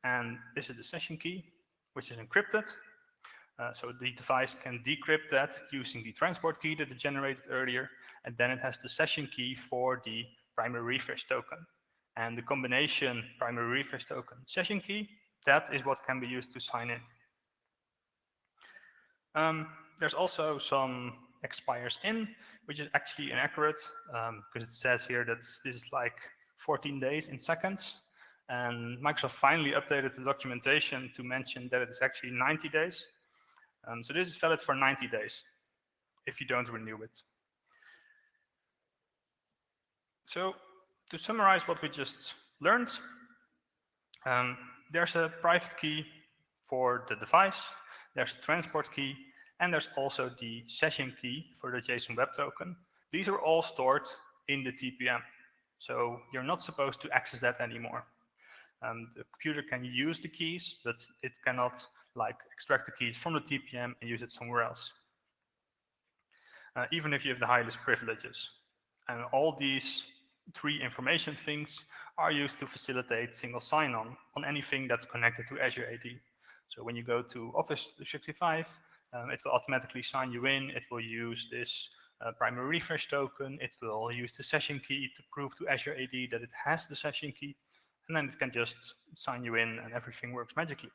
[SPEAKER 9] And this is the session key, which is encrypted. So the device can decrypt that using the transport key that it generated earlier, and then it has the session key for the primary refresh token. And the combination primary refresh token session key, that is what can be used to sign in. There's also some expires in, which is actually inaccurate, because it says here that this is like 14 days in seconds. And Microsoft finally updated the documentation to mention that it is actually 90 days. So this is valid for 90 days if you don't renew it. So to summarize what we just learned, there's a private key for the device, there's a transport key, and there's also the session key for the JSON Web Token. These are all stored in the TPM. So you're not supposed to access that anymore. The computer can use the keys, but it cannot like extract the keys from the TPM and use it somewhere else. Even if you have the highest privileges. And all these three information things are used to facilitate single sign-on on anything that's connected to Azure AD. So when you go to Office 365, it will automatically sign you in. It will use this primary refresh token. It will use the session key to prove to Azure AD that it has the session key. And then it can just sign you in and everything works magically.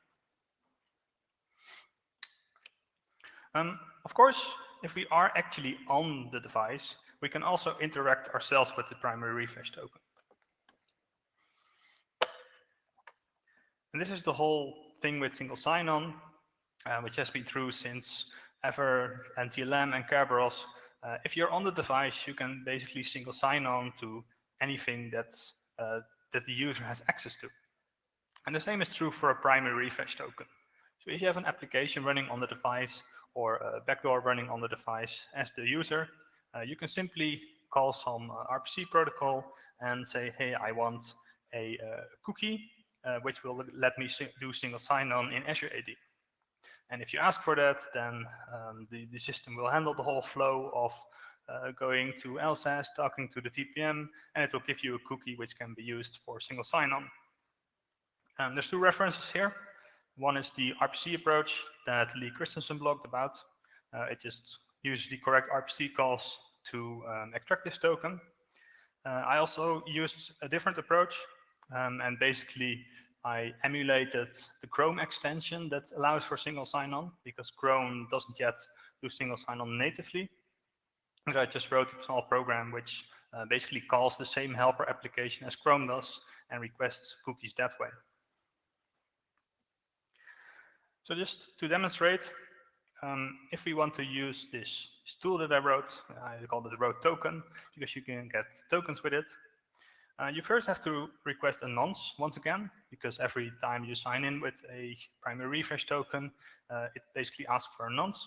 [SPEAKER 9] Of course, if we are actually on the device, we can also interact ourselves with the primary refresh token. And this is the whole thing with single sign-on, which has been true since ever, and TLM and Kerberos. If you're on the device, you can basically single sign-on to anything that's, that the user has access to. And the same is true for a primary refresh token. So if you have an application running on the device or a backdoor running on the device as the user, you can simply call some RPC protocol and say, hey, I want a cookie, which will let me do single sign-on in Azure AD. And if you ask for that, then the system will handle the whole flow of going to LSAS, talking to the TPM, and it will give you a cookie which can be used for single sign-on. There's two references here. One is the RPC approach that Lee Christensen blogged about. It just uses the correct RPC calls to extract this token. I also used a different approach, and basically I emulated the Chrome extension that allows for single sign-on, because Chrome doesn't yet do single sign-on natively. So I just wrote a small program which basically calls the same helper application as Chrome does and requests cookies that way. So just to demonstrate, if we want to use this tool that I wrote, I call it the road token, because you can get tokens with it. You first have to request a nonce once again, because every time you sign in with a primary refresh token, it basically asks for a nonce.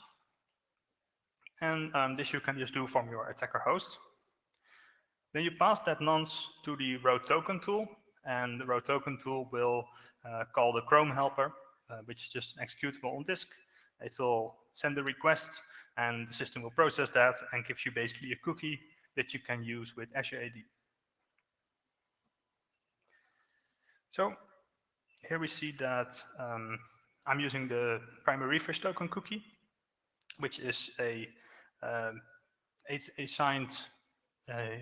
[SPEAKER 9] And this you can just do from your attacker host. Then you pass that nonce to the road token tool, and the road token tool will call the Chrome helper, which is just an executable on disk. It will send a request, and the system will process that and gives you basically a cookie that you can use with Azure AD. So here we see that I'm using the primary refresh token cookie, which is a signed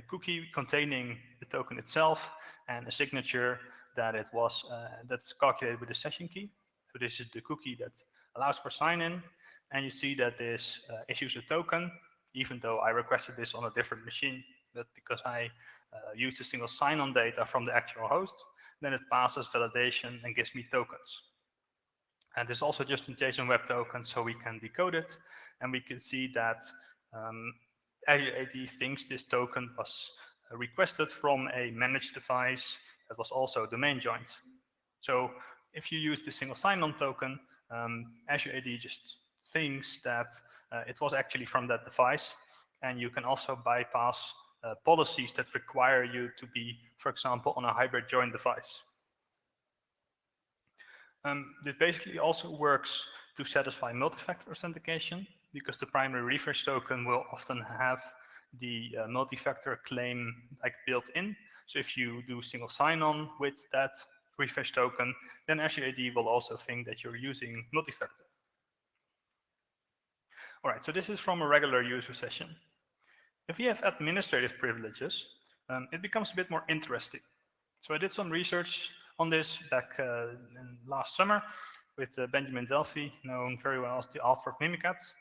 [SPEAKER 9] cookie containing the token itself and a signature that it was that's calculated with the session key. So this is the cookie that allows for sign-in, and you see that this issues a token, even though I requested this on a different machine. But because I used the single sign-on data from the actual host, then it passes validation and gives me tokens. And this is also just in JSON Web Token, so we can decode it, and we can see that Azure AD thinks this token was requested from a managed device that was also domain joined. So if you use the single sign-on token, Azure AD just thinks that it was actually from that device, and you can also bypass policies that require you to be, for example, on a hybrid join device. This basically also works to satisfy multi-factor authentication, because the primary refresh token will often have the multi-factor claim like built in. So if you do single sign-on with that refresh token, then Azure AD will also think that you're using multi-factor. All right, so this is from a regular user session. If you have administrative privileges, it becomes a bit more interesting. So I did some research on this back in last summer with Benjamin Delphi, known very well as the author of Mimikatz,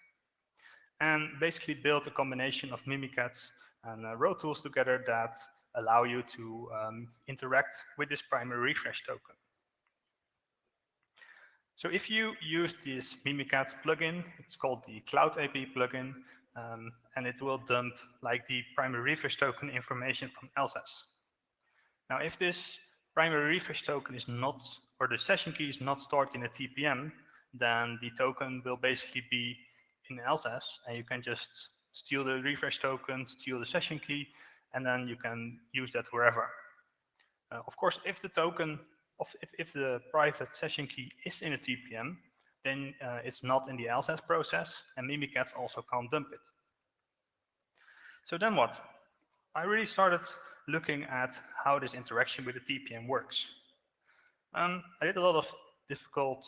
[SPEAKER 9] and basically built a combination of Mimikatz and row tools together that allow you to interact with this primary refresh token. So if you use this Mimikatz plugin, it's called the Cloud AP plugin, and it will dump like the primary refresh token information from LSAS. Now, if this primary refresh token is not, or the session key is not stored in a TPM, then the token will basically be in LSAS, and you can just steal the refresh token, steal the session key, and then you can use that wherever. Of course, if the token, if the private session key is in a TPM, then it's not in the LSAS process, and Mimikatz also can't dump it. So then what? I really started looking at how this interaction with the TPM works. I did a lot of difficult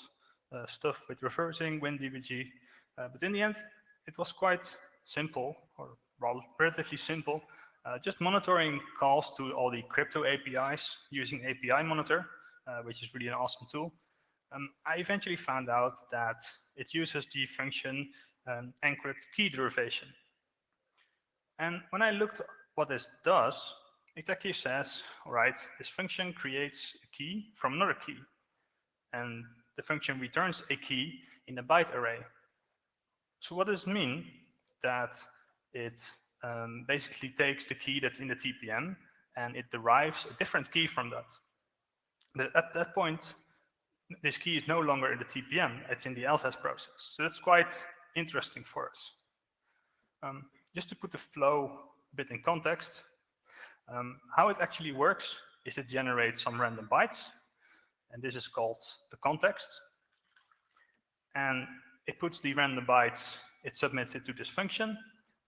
[SPEAKER 9] stuff with reversing WinDBG, but in the end, it was quite simple, or relatively simple, just monitoring calls to all the crypto APIs using API Monitor, which is really an awesome tool. I eventually found out that it uses the function encrypt key derivation. And when I looked what this does, it actually says, all right, this function creates a key from another key. And the function returns a key in a byte array. So what does it mean? That it basically takes the key that's in the TPM and it derives a different key from that. But at that point, this key is no longer in the TPM, it's in the LSAS process. So that's quite interesting for us. Just to put the flow a bit in context, how it actually works is it generates some random bytes, and this is called the context. And it puts the random bytes, it submits it to this function,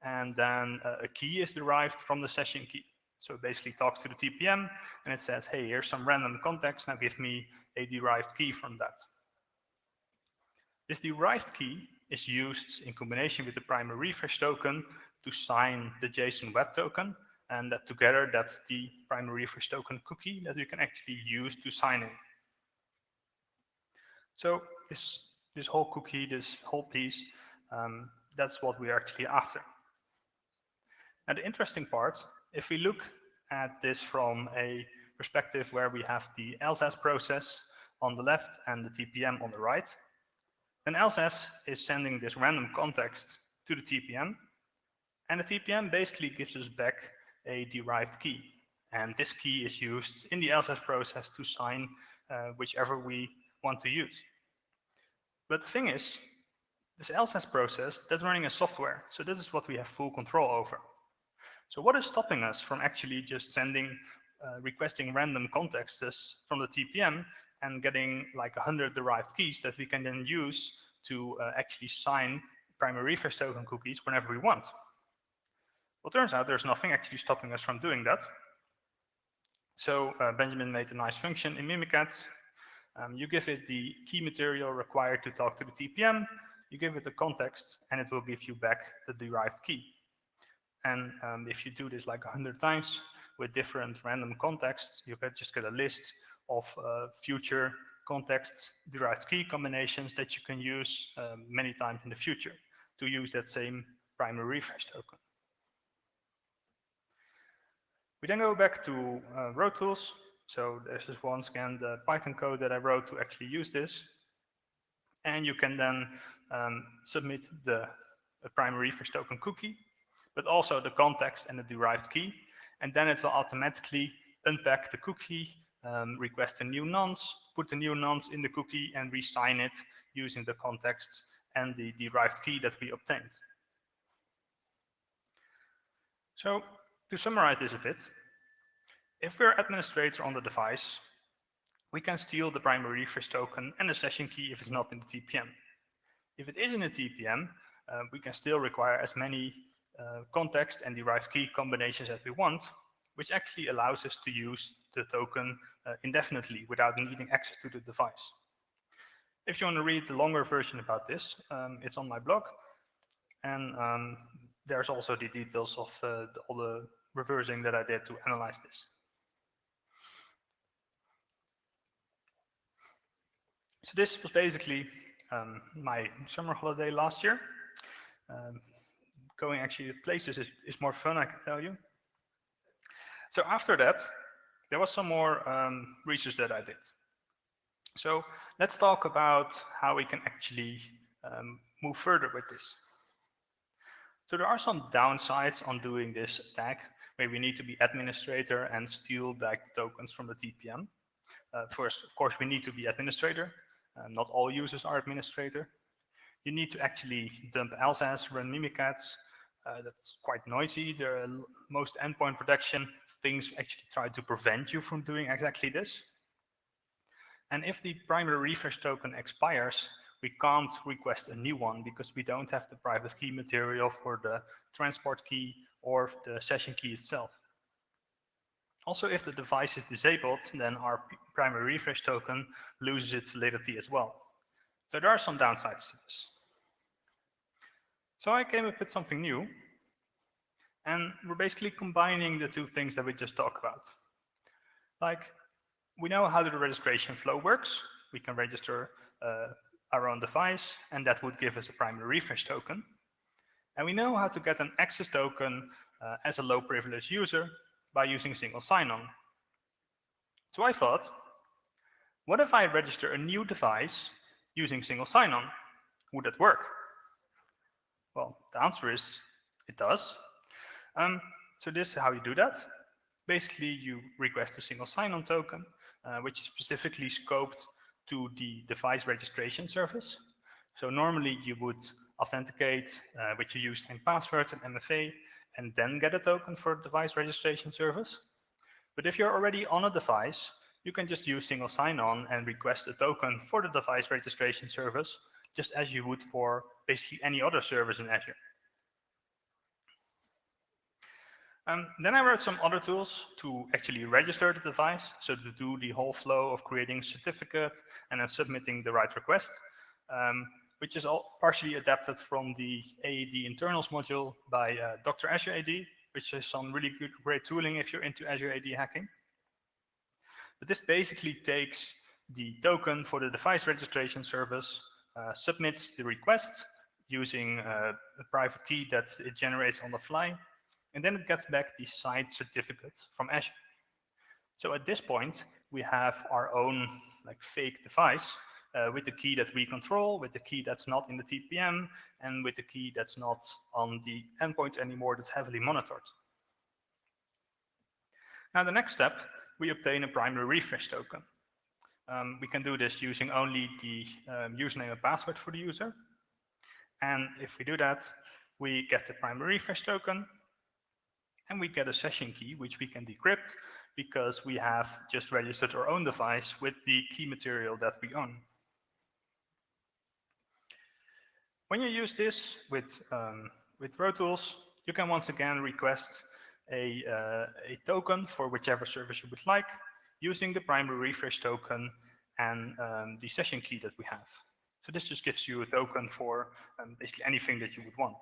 [SPEAKER 9] and then a key is derived from the session key. So it basically talks to the TPM, and it says, hey, here's some random context, now give me a derived key from that. This derived key is used in combination with the primary refresh token to sign the JSON web token, and that together, that's the primary refresh token cookie that you can actually use to sign in. So this whole cookie, this whole piece, that's what we're actually after. And the interesting part, if we look at this from a perspective where we have the LSAS process on the left and the TPM on the right, then LSAS is sending this random context to the TPM, and the TPM basically gives us back a derived key. And this key is used in the LSAS process to sign whichever we want to use. But the thing is, this LSAS process, that's running a software. So this is what we have full control over. So what is stopping us from actually just sending, requesting random contexts from the TPM and getting like 100 derived keys that we can then use to actually sign primary refresh token cookies whenever we want? Well, turns out there's nothing actually stopping us from doing that. So Benjamin made a nice function in Mimikatz. You give it the key material required to talk to the TPM, you give it the context, and it will give you back the derived key. And if you do this like 100 times with different random contexts, you can just get a list of future context derived key combinations that you can use many times in the future to use that same primary refresh token. We then go back to row tools. So this is once again the Python code that I wrote to actually use this. And you can then submit the primary refresh token cookie, but also the context and the derived key. And then it will automatically unpack the cookie, request a new nonce, put the new nonce in the cookie, and re-sign it using the context and the derived key that we obtained. So to summarize this a bit, if we're administrator on the device, we can steal the primary refresh token and the session key if it's not in the TPM. If it isn't a TPM, we can still require as many context and derived key combinations as we want, which actually allows us to use the token indefinitely without needing access to the device. If you want to read the longer version about this, it's on my blog. And there's also the details of all the reversing that I did to analyze this. So this was basically my summer holiday last year. Going actually to places is more fun, I can tell you. So after that, there was some more research that I did. So let's talk about how we can actually move further with this. So there are some downsides on doing this attack, where we need to be administrator and steal back the tokens from the TPM. First, of course, we need to be administrator. Not all users are administrator. You need to actually dump LSAS, run Mimikatz. That's quite noisy. Most endpoint protection things actually try to prevent you from doing exactly this. And if the primary refresh token expires, we can't request a new one because we don't have the private key material for the transport key or the session key itself. Also, if the device is disabled, then our primary refresh token loses its validity as well. So there are some downsides to this. So I came up with something new, and we're basically combining the two things that we just talked about. Like, we know how the registration flow works. We can register our own device, and that would give us a primary refresh token. And we know how to get an access token as a low privilege user by using single sign-on. So I thought, what if I register a new device using single sign-on? Would that work? Well, the answer is it does. So this is how you do that. Basically, you request a single sign-on token, which is specifically scoped to the device registration service. So normally you would authenticate with your username, password, and MFA, and then get a token for the device registration service. But if you're already on a device, you can just use single sign-on and request a token for the device registration service, just as you would for basically any other service in Azure. Then I wrote some other tools to actually register the device, so to do the whole flow of creating a certificate and then submitting the right request, which is all partially adapted from the AAD internals module by Dr. Azure AD, which is some really great tooling if you're into Azure AD hacking. But this basically takes the token for the device registration service, submits the request using a private key that it generates on the fly, and then it gets back the signed certificate from Azure. So at this point, we have our own fake device with the key that we control, with the key that's not in the TPM, and with the key that's not on the endpoint anymore that's heavily monitored. Now the next step, we obtain a primary refresh token. We can do this using only the username and password for the user. And if we do that, we get the primary refresh token, and we get a session key, which we can decrypt because we have just registered our own device with the key material that we own. When you use this with RoTools, you can once again request a token for whichever service you would like, using the primary refresh token and the session key that we have. So this just gives you a token for basically anything that you would want.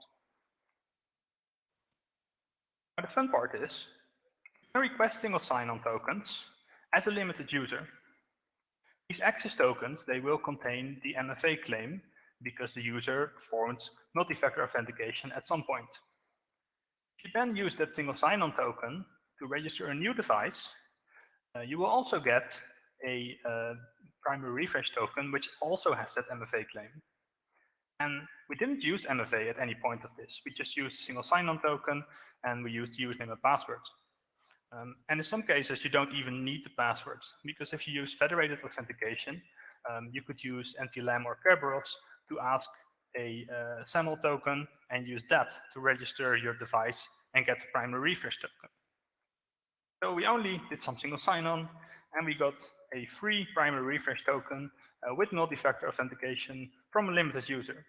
[SPEAKER 9] Now the fun part is, you can request single sign-on tokens as a limited user. These access tokens, they will contain the MFA claim because the user performs multi-factor authentication at some point. If you then use that single sign-on token to register a new device, you will also get a primary refresh token, which also has that MFA claim. And we didn't use MFA at any point of this. We just used a single sign-on token, and we used username and password. And in some cases, you don't even need the passwords, because if you use federated authentication, you could use NTLM or Kerberos to ask a SAML token and use that to register your device and get the primary refresh token. So we only did some single sign-on, and we got a free primary refresh token with multi-factor authentication from a limited user.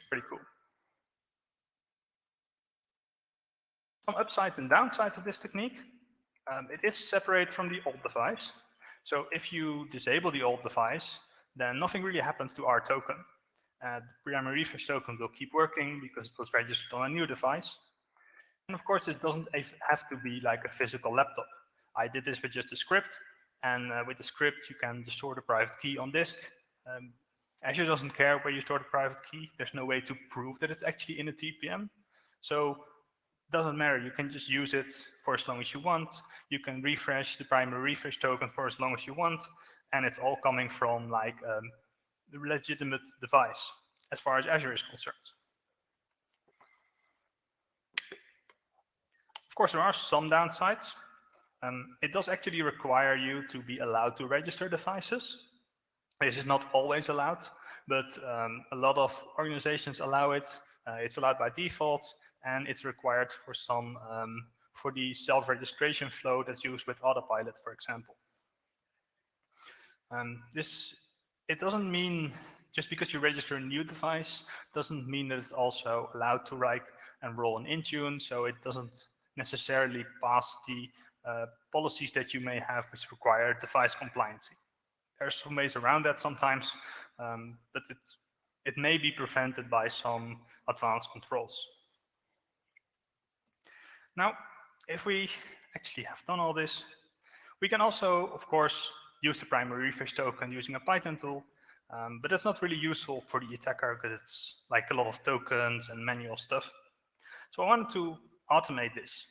[SPEAKER 9] pretty cool. Some upsides and downsides of this technique. It is separate from the old device. So if you disable the old device, then nothing really happens to our token. The primary refresh token will keep working because it was registered on a new device. And of course, it doesn't have to be like a physical laptop. I did this with just a script, and with the script, you can just store the private key on disk. Azure doesn't care where you store the private key. There's no way to prove that it's actually in a TPM. So it doesn't matter. You can just use it for as long as you want. You can refresh the primary refresh token for as long as you want, and it's all coming from like the legitimate device, as far as Azure is concerned. Of course, there are some downsides. It does actually require you to be allowed to register devices. This is not always allowed, but a lot of organizations allow it. It's allowed by default, and it's required for some for the self-registration flow that's used with Autopilot, for example. It doesn't mean just because you register a new device doesn't mean that it's also allowed to enroll in Intune, so it doesn't necessarily pass the policies that you may have which require device compliancy. There's some ways around that sometimes, but it may be prevented by some advanced controls. Now, if we actually have done all this, we can also, of course, use the primary refresh token using a Python tool, but that's not really useful for the attacker because it's like a lot of tokens and manual stuff. So I wanted to automate this.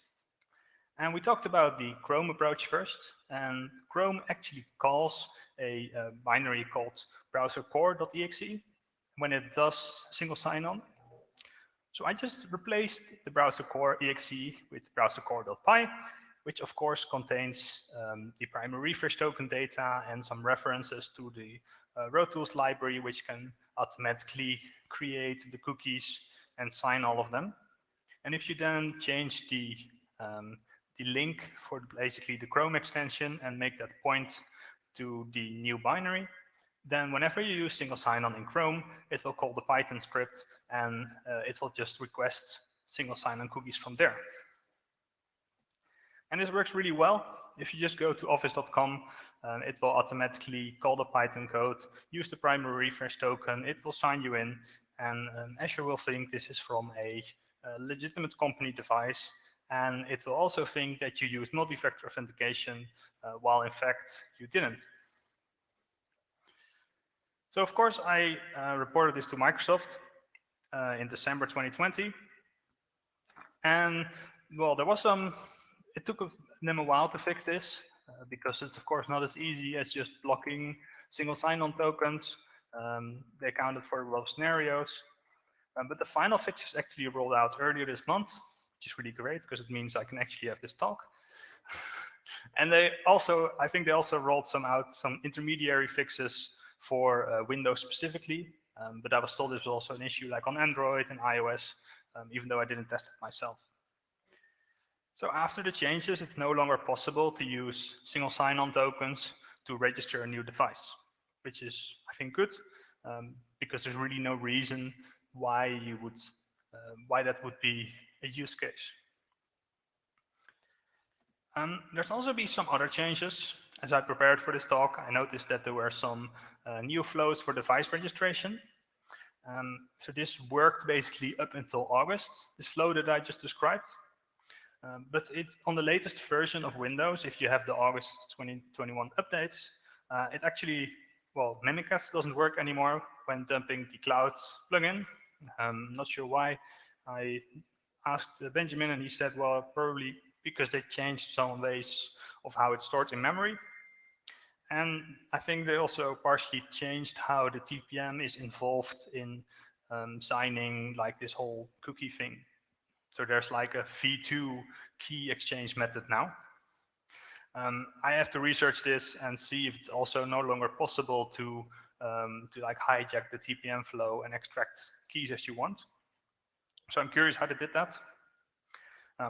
[SPEAKER 9] And we talked about the Chrome approach first, and Chrome actually calls a binary called browsercore.exe when it does single sign-on. So I just replaced the browsercore.exe with browsercore.py, which of course contains the primary refresh token data and some references to the RoTools library, which can automatically create the cookies and sign all of them. And if you then change the link for basically the Chrome extension and make that point to the new binary, then whenever you use single sign-on in Chrome, it will call the Python script and it will just request single sign-on cookies from there. And this works really well. If you just go to office.com, it will automatically call the Python code, use the primary refresh token, it will sign you in, and Azure will think this is from a legitimate company device, and it will also think that you used multi-factor authentication while in fact you didn't. So of course I reported this to Microsoft in December 2020, and well, there was it took them a while to fix this because it's of course not as easy as just blocking single sign-on tokens. They accounted for a lot of scenarios, but the final fix is actually rolled out earlier this month, which is really great because it means I can actually have this talk. And they also, I think they also rolled some intermediary fixes for Windows specifically, but I was told this was also an issue like on Android and iOS, even though I didn't test it myself. So after the changes, it's no longer possible to use single sign-on tokens to register a new device, which is, I think, good, because there's really no reason why you would, why that would be a use case. There's also been some other changes. As I prepared for this talk, I noticed that there were some new flows for device registration. So this worked basically up until August, this flow that I just described. But on the latest version of Windows, if you have the August 2021 updates, it actually, well, Mimikatz doesn't work anymore when dumping the Clouds plugin. Not sure why. I asked Benjamin and he said, well, probably because they changed some ways of how it's stored in memory. And I think they also partially changed how the TPM is involved in signing like this whole cookie thing. So there's like a V2 key exchange method now. I have to research this and see if it's also no longer possible to like hijack the TPM flow and extract keys as you want. So I'm curious how they did that,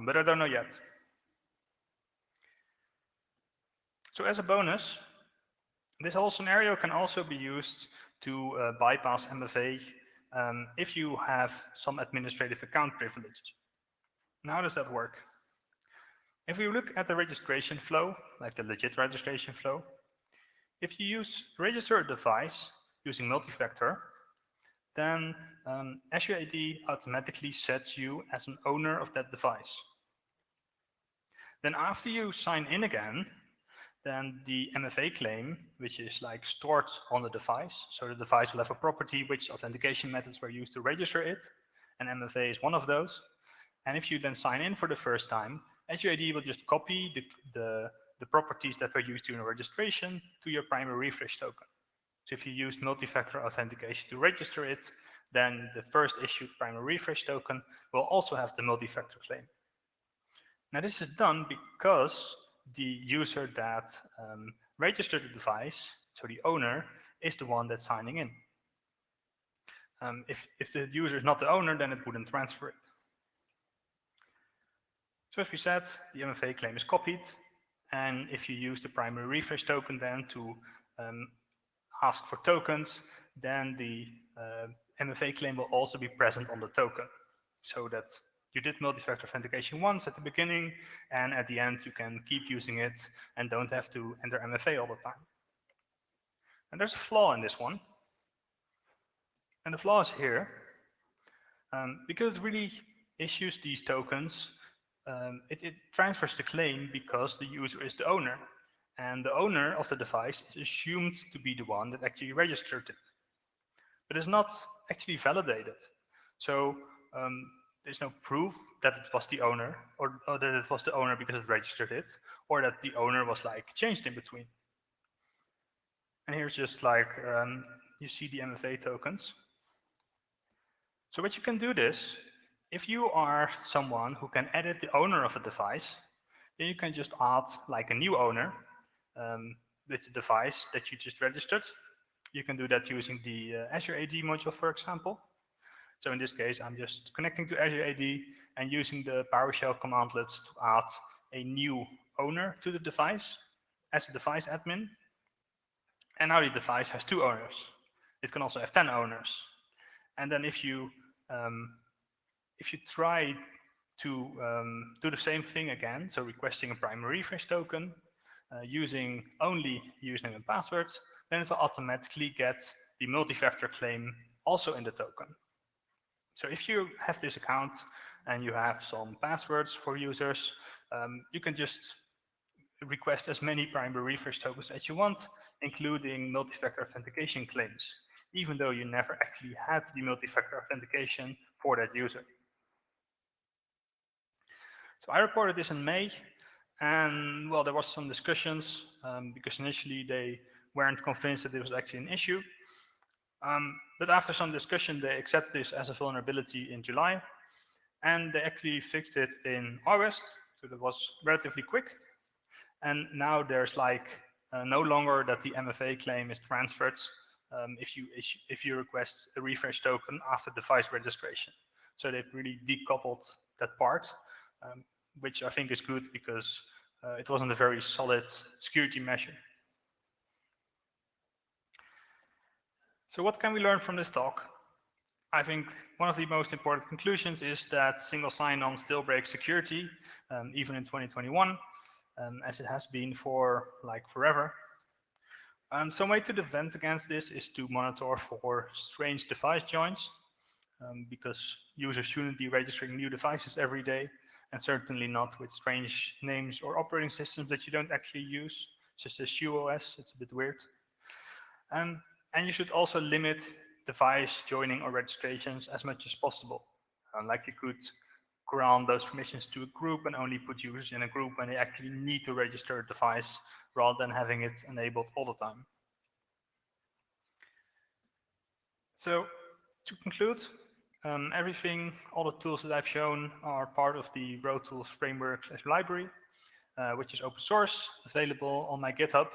[SPEAKER 9] but I don't know yet. So as a bonus, this whole scenario can also be used to bypass MFA if you have some administrative account privileges. Now, how does that work? If we look at the registration flow, like the legit registration flow, if you register a device using multi-factor, then Azure AD automatically sets you as an owner of that device. Then after you sign in again, then the MFA claim, which is like stored on the device, so the device will have a property which authentication methods were used to register it, and MFA is one of those. And if you then sign in for the first time, Azure AD will just copy the properties that were used during registration to your primary refresh token. So if you use multi-factor authentication to register it, then the first issued primary refresh token will also have the multi-factor claim. Now this is done because the user that registered the device, so the owner, is the one that's signing in. If the user is not the owner, then it wouldn't transfer it. So as we said, the MFA claim is copied, and if you use the primary refresh token then to ask for tokens, then the MFA claim will also be present on the token, so that you did multi-factor authentication once at the beginning, and at the end you can keep using it and don't have to enter MFA all the time. And there's a flaw in this one, and the flaw is here. Because it really issues these tokens, it transfers the claim because the user is the owner, and the owner of the device is assumed to be the one that actually registered it, but it's not actually validated. So there's no proof that it was the owner, or that it was the owner because it registered it, or that the owner was like changed in between. And here's just like, you see the MFA tokens. So what you can do this, if you are someone who can edit the owner of a device, then you can just add like a new owner with the device that you just registered. You can do that using the Azure AD module, for example. So in this case, I'm just connecting to Azure AD and using the PowerShell commandlets to add a new owner to the device as a device admin. And now the device has 2 owners. It can also have 10 owners. And then if you try to do the same thing again, so requesting a primary refresh token, using only username and passwords, then it will automatically get the multi-factor claim also in the token. So if you have this account and you have some passwords for users, you can just request as many primary refresh tokens as you want, including multi-factor authentication claims, even though you never actually had the multi-factor authentication for that user. So I reported this in May, and well, there was some discussions because initially they weren't convinced that it was actually an issue. But after some discussion, they accepted this as a vulnerability in July, and they actually fixed it in August, so that was relatively quick. And now there's like no longer that the MFA claim is transferred if you request a refresh token after device registration. So they've really decoupled that part, which I think is good because it wasn't a very solid security measure. So what can we learn from this talk? I think one of the most important conclusions is that single sign-on still breaks security, even in 2021, as it has been for like forever. Some way to defend against this is to monitor for strange device joins, because users shouldn't be registering new devices every day, and certainly not with strange names or operating systems that you don't actually use, such as ShoeOS. It's a bit weird. And you should also limit device joining or registrations as much as possible. Like you could grant those permissions to a group and only put users in a group when they actually need to register a device, rather than having it enabled all the time. So to conclude, all the tools that I've shown are part of the Road Tools framework/library, which is open source, available on my GitHub.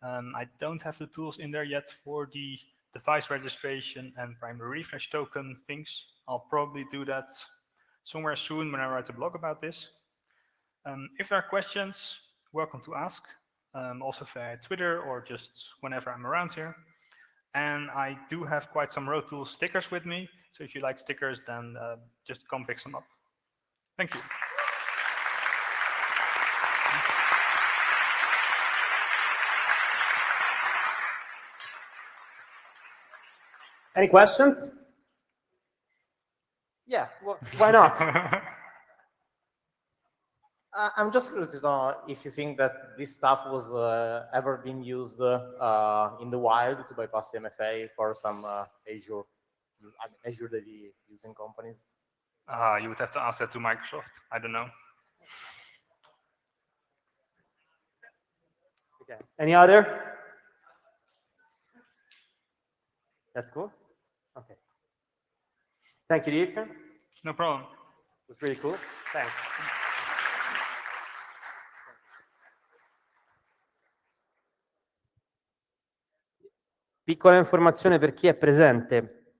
[SPEAKER 9] I don't have the tools in there yet for the device registration and primary refresh token things. I'll probably do that somewhere soon when I write a blog about this. If there are questions, welcome to ask, also via Twitter or just whenever I'm around here. And I do have quite some Road Tools stickers with me. So if you like stickers, then just come pick some up. Thank you.
[SPEAKER 4] Any questions? Yeah, well, why not?
[SPEAKER 6] I'm just curious to know if you think that this stuff was ever been used in the wild to bypass the MFA for some Azure DB using companies.
[SPEAKER 9] You would have to ask that to Microsoft. I don't know.
[SPEAKER 4] Okay. Any other? That's cool. Okay. Thank you, Dirk.
[SPEAKER 9] No problem.
[SPEAKER 4] It was really cool. Thanks. Piccola informazione per chi è presente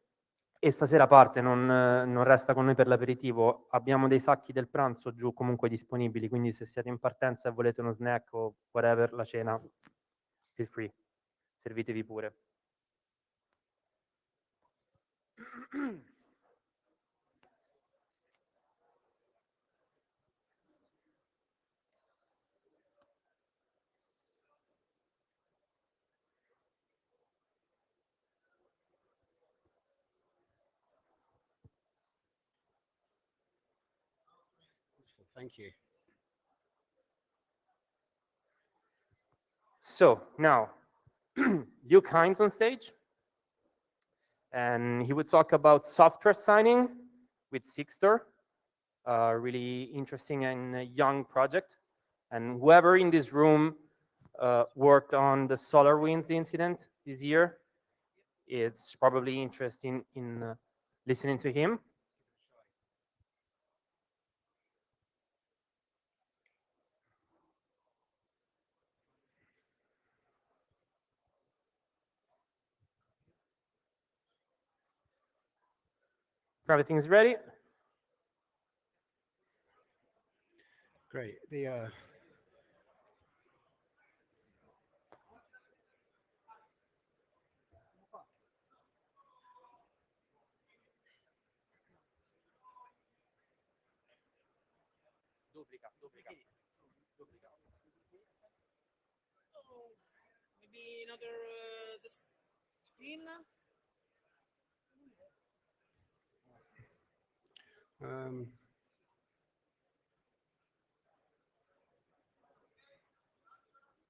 [SPEAKER 4] e stasera parte, non resta con noi per l'aperitivo. Abbiamo dei sacchi del pranzo giù comunque disponibili, quindi se siete in partenza e volete uno snack o whatever, la cena, feel free. Servitevi pure.
[SPEAKER 10] Thank you.
[SPEAKER 4] So now, Luke Hines on stage, and he would talk about software signing with Sigstore, a really interesting and young project. And whoever in this room worked on the SolarWinds incident this year, it's probably interesting in listening to him. If everything's ready.
[SPEAKER 10] Great.
[SPEAKER 8] Maybe another the screen.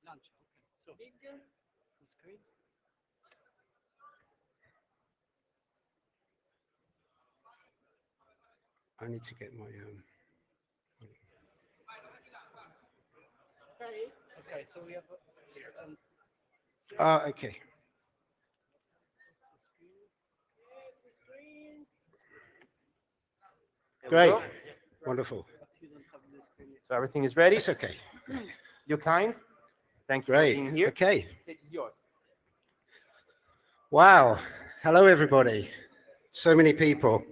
[SPEAKER 8] Launch. Okay. So big the screen.
[SPEAKER 10] I need to get my
[SPEAKER 8] Okay. Okay. So we have here.
[SPEAKER 10] okay. Great. Wonderful.
[SPEAKER 4] So everything is ready.
[SPEAKER 10] It's okay.
[SPEAKER 4] Luke Hines, thank you
[SPEAKER 10] Great.
[SPEAKER 4] for being here.
[SPEAKER 10] Okay.
[SPEAKER 4] The stage is yours.
[SPEAKER 10] Wow. Hello, everybody. So many people.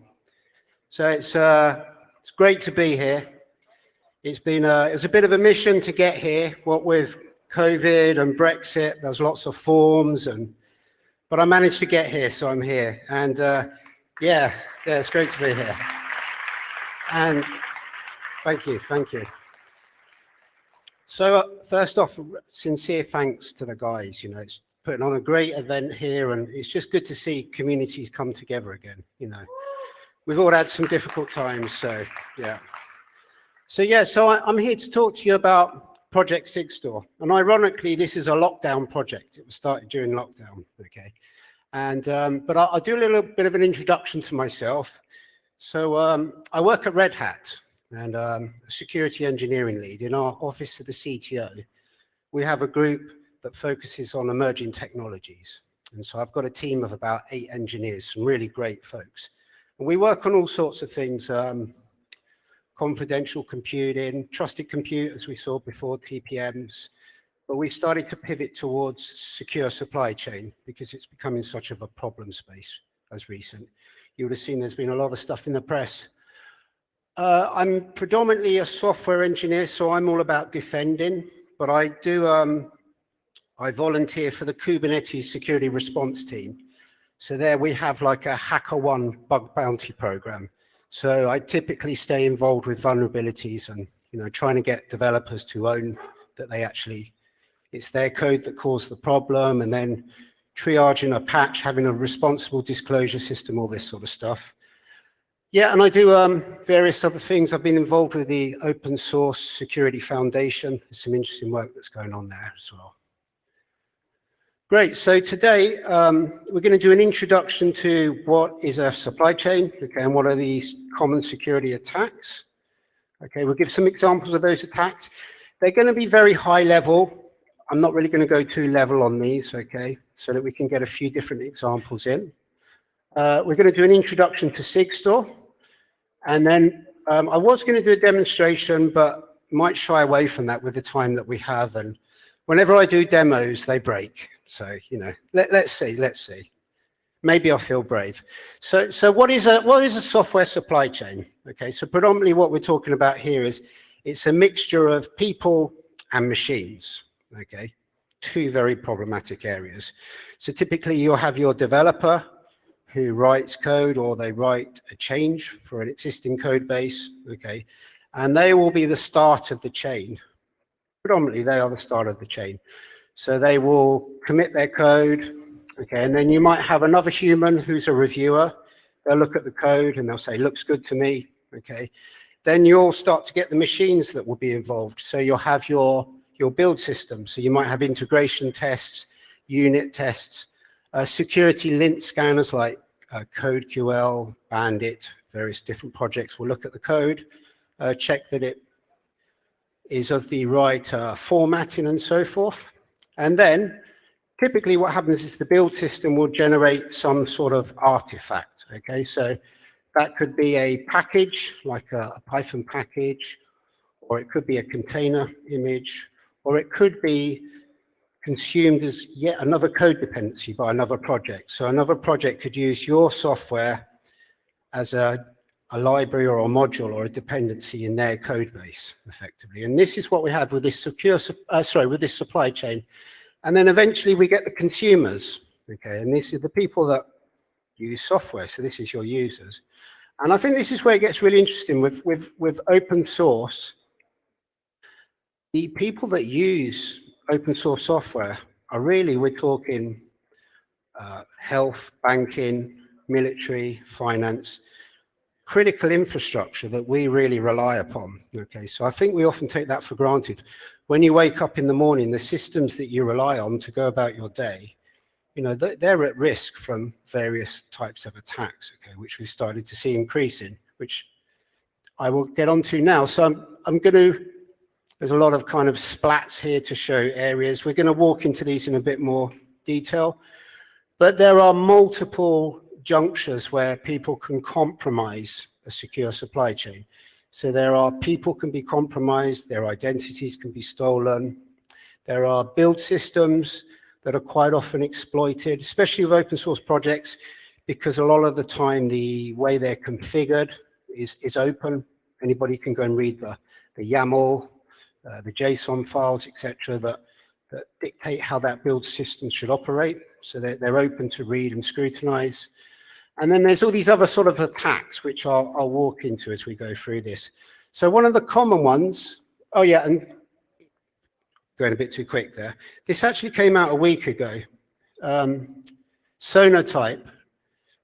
[SPEAKER 10] So it's great to be here. It's a bit of a mission to get here. What with COVID and Brexit, there's lots of forms, but I managed to get here, so I'm here. And yeah, it's great to be here. And thank you. So first off, sincere thanks to the guys. It's putting on a great event here, and it's just good to see communities come together again. We've all had some difficult times, so yeah. So I'm here to talk to you about Project Sigstore. And ironically, this is a lockdown project. It was started during lockdown, okay? And but I'll do a little bit of an introduction to myself. So I work at Red Hat, and a security engineering lead. In our office of the CTO, we have a group that focuses on emerging technologies. And so I've got a team of about 8 engineers, some really great folks. And we work on all sorts of things, confidential computing, trusted compute, as we saw before, TPMs. But we started to pivot towards secure supply chain because it's becoming such of a problem space as recent. You would have seen there's been a lot of stuff in the press. I'm predominantly a software engineer, so I'm all about defending, but I volunteer for the Kubernetes security response team. So there we have like a HackerOne bug bounty program. So I typically stay involved with vulnerabilities and, you know, trying to get developers to own that they actually, it's their code that caused the problem, and then triaging a patch, having a responsible disclosure system, all this sort of stuff. Yeah, and I do various other things. I've been involved with the Open Source Security Foundation. There's some interesting work that's going on there as well. Great, so today we're going to do an introduction to what is a supply chain, okay, and what are these common security attacks. Okay, we'll give some examples of those attacks. They're going to be very high level. I'm not really going to go too level on these, okay, so that we can get a few different examples in. We're going to do an introduction to SigStore, and then I was going to do a demonstration, but might shy away from that with the time that we have. And whenever I do demos, they break. So, you know, let's see. Maybe I'll feel brave. So what is a software supply chain? Okay, so predominantly what we're talking about here is it's a mixture of people and machines. Okay, two very problematic areas. So typically you'll have your developer who writes code, or they write a change for an existing code base, okay, and they will be the start of the chain. Predominantly, they are the start of the chain. So they will commit their code, okay, and then you might have another human who's a reviewer. They'll look at the code and they'll say, looks good to me, okay. Then you'll start to get the machines that will be involved. So you'll have your build system. So you might have integration tests, unit tests, security lint scanners like CodeQL, Bandit, various different projects will look at the code, check that it is of the right formatting and so forth. And then typically what happens is the build system will generate some sort of artifact, okay? So that could be a package, like a Python package, or it could be a container image, or it could be consumed as yet another code dependency by another project. So another project could use your software as a library or a module or a dependency in their code base, effectively. And this is what we have with this with this supply chain. And then eventually we get the consumers, okay? And this is the people that use software. So this is your users. And I think this is where it gets really interesting with open source. The people that use open source software are really, we're talking health, banking, military, finance, critical infrastructure that we really rely upon, okay? So I think we often take that for granted. When you wake up in the morning, the systems that you rely on to go about your day, you know, they're at risk from various types of attacks, okay, which we started to see increasing, which I will get onto now. So I'm going to, there's a lot of kind of splats here to show areas. We're going to walk into these in a bit more detail, but there are multiple junctures where people can compromise a secure supply chain. So there are people can be compromised, their identities can be stolen. There are build systems that are quite often exploited, especially with open source projects, because a lot of the time the way they're configured is open. Anybody can go and read the YAML, the JSON files, etc., that dictate how that build system should operate. So they're open to read and scrutinize. And then there's all these other sort of attacks, which I'll walk into as we go through this. So one of the common ones, oh yeah, and going a bit too quick there. This actually came out a week ago. Sonotype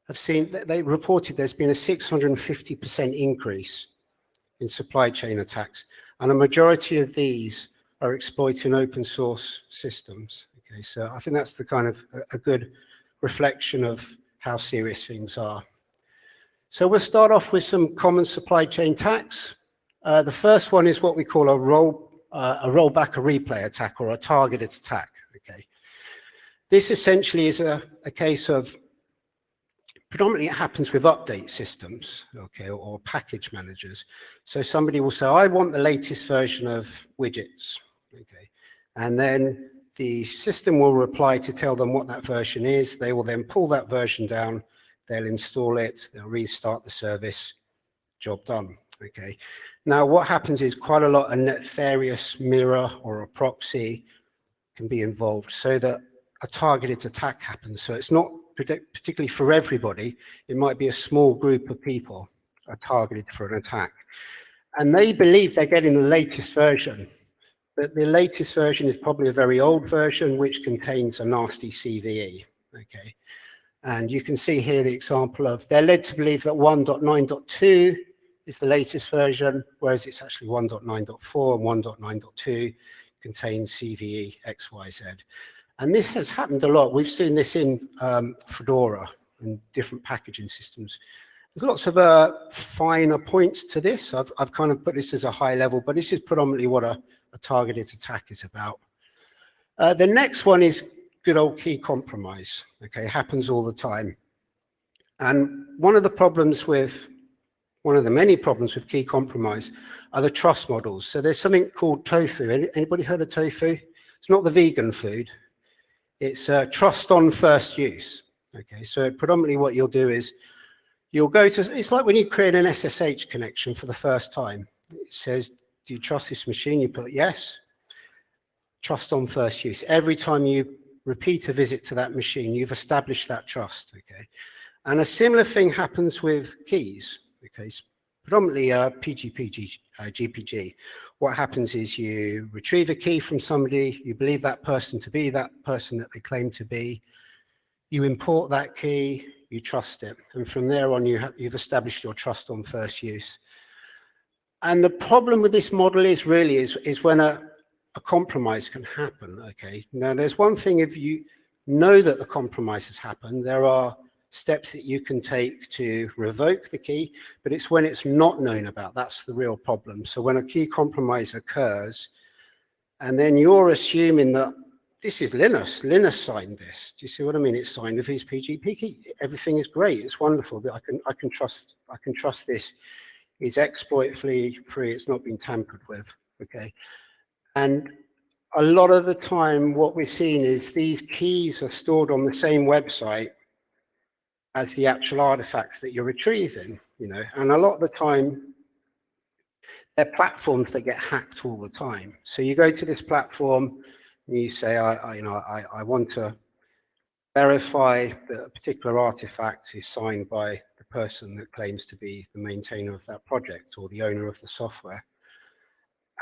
[SPEAKER 10] have seen, they reported there's been a 650% increase in supply chain attacks. And a majority of these are exploiting open source systems. Okay, so I think that's the kind of a good reflection of how serious things are. So we'll start off with some common supply chain attacks. The first one is what we call a rollback or replay attack, or a targeted attack. Okay, this essentially is a case of, predominantly it happens with update systems, okay, or package managers. So somebody will say, I want the latest version of widgets, okay, and then the system will reply to tell them what that version is. They will then pull that version down, they'll install it, they'll restart the service, job done, okay. Now what happens is quite a lot of nefarious mirror or a proxy can be involved so that a targeted attack happens. So it's not particularly for everybody. It might be a small group of people are targeted for an attack. And they believe they're getting the latest version. But the latest version is probably a very old version, which contains a nasty CVE, okay? And you can see here the example of, they're led to believe that 1.9.2 is the latest version, whereas it's actually 1.9.4 and 1.9.2 contains CVE XYZ. And this has happened a lot. We've seen this in Fedora and different packaging systems. There's lots of finer points to this. I've kind of put this as a high level, but this is predominantly what a targeted attack is about. The next one is good old key compromise. Okay, happens all the time. And one of the many problems with key compromise are the trust models. So there's something called tofu. Anybody heard of tofu? It's not the vegan food. It's trust on first use. Okay, so predominantly what you'll do is you'll go to, it's like when you create an SSH connection for the first time. It says, do you trust this machine? You put yes. Trust on first use. Every time you repeat a visit to that machine, you've established that trust, okay? And a similar thing happens with keys, okay? It's predominantly GPG. What happens is you retrieve a key from somebody, you believe that person to be that person that they claim to be, you import that key, you trust it, and from there on you've established your trust on first use. And the problem with this model is when a compromise can happen, okay? Now there's one thing, if you know that the compromise has happened, there are steps that you can take to revoke the key, but it's when it's not known about, that's the real problem. So when a key compromise occurs, and then you're assuming that this is Linus signed this. Do you see what I mean? It's signed with his PGP key. Everything is great, it's wonderful, but I can trust this. It's exploit free, it's not been tampered with, okay? And a lot of the time what we're seeing is these keys are stored on the same website as the actual artifacts that you're retrieving, you know, and a lot of the time they're platforms that get hacked all the time. So you go to this platform and you say, I want to verify that a particular artifact is signed by the person that claims to be the maintainer of that project or the owner of the software.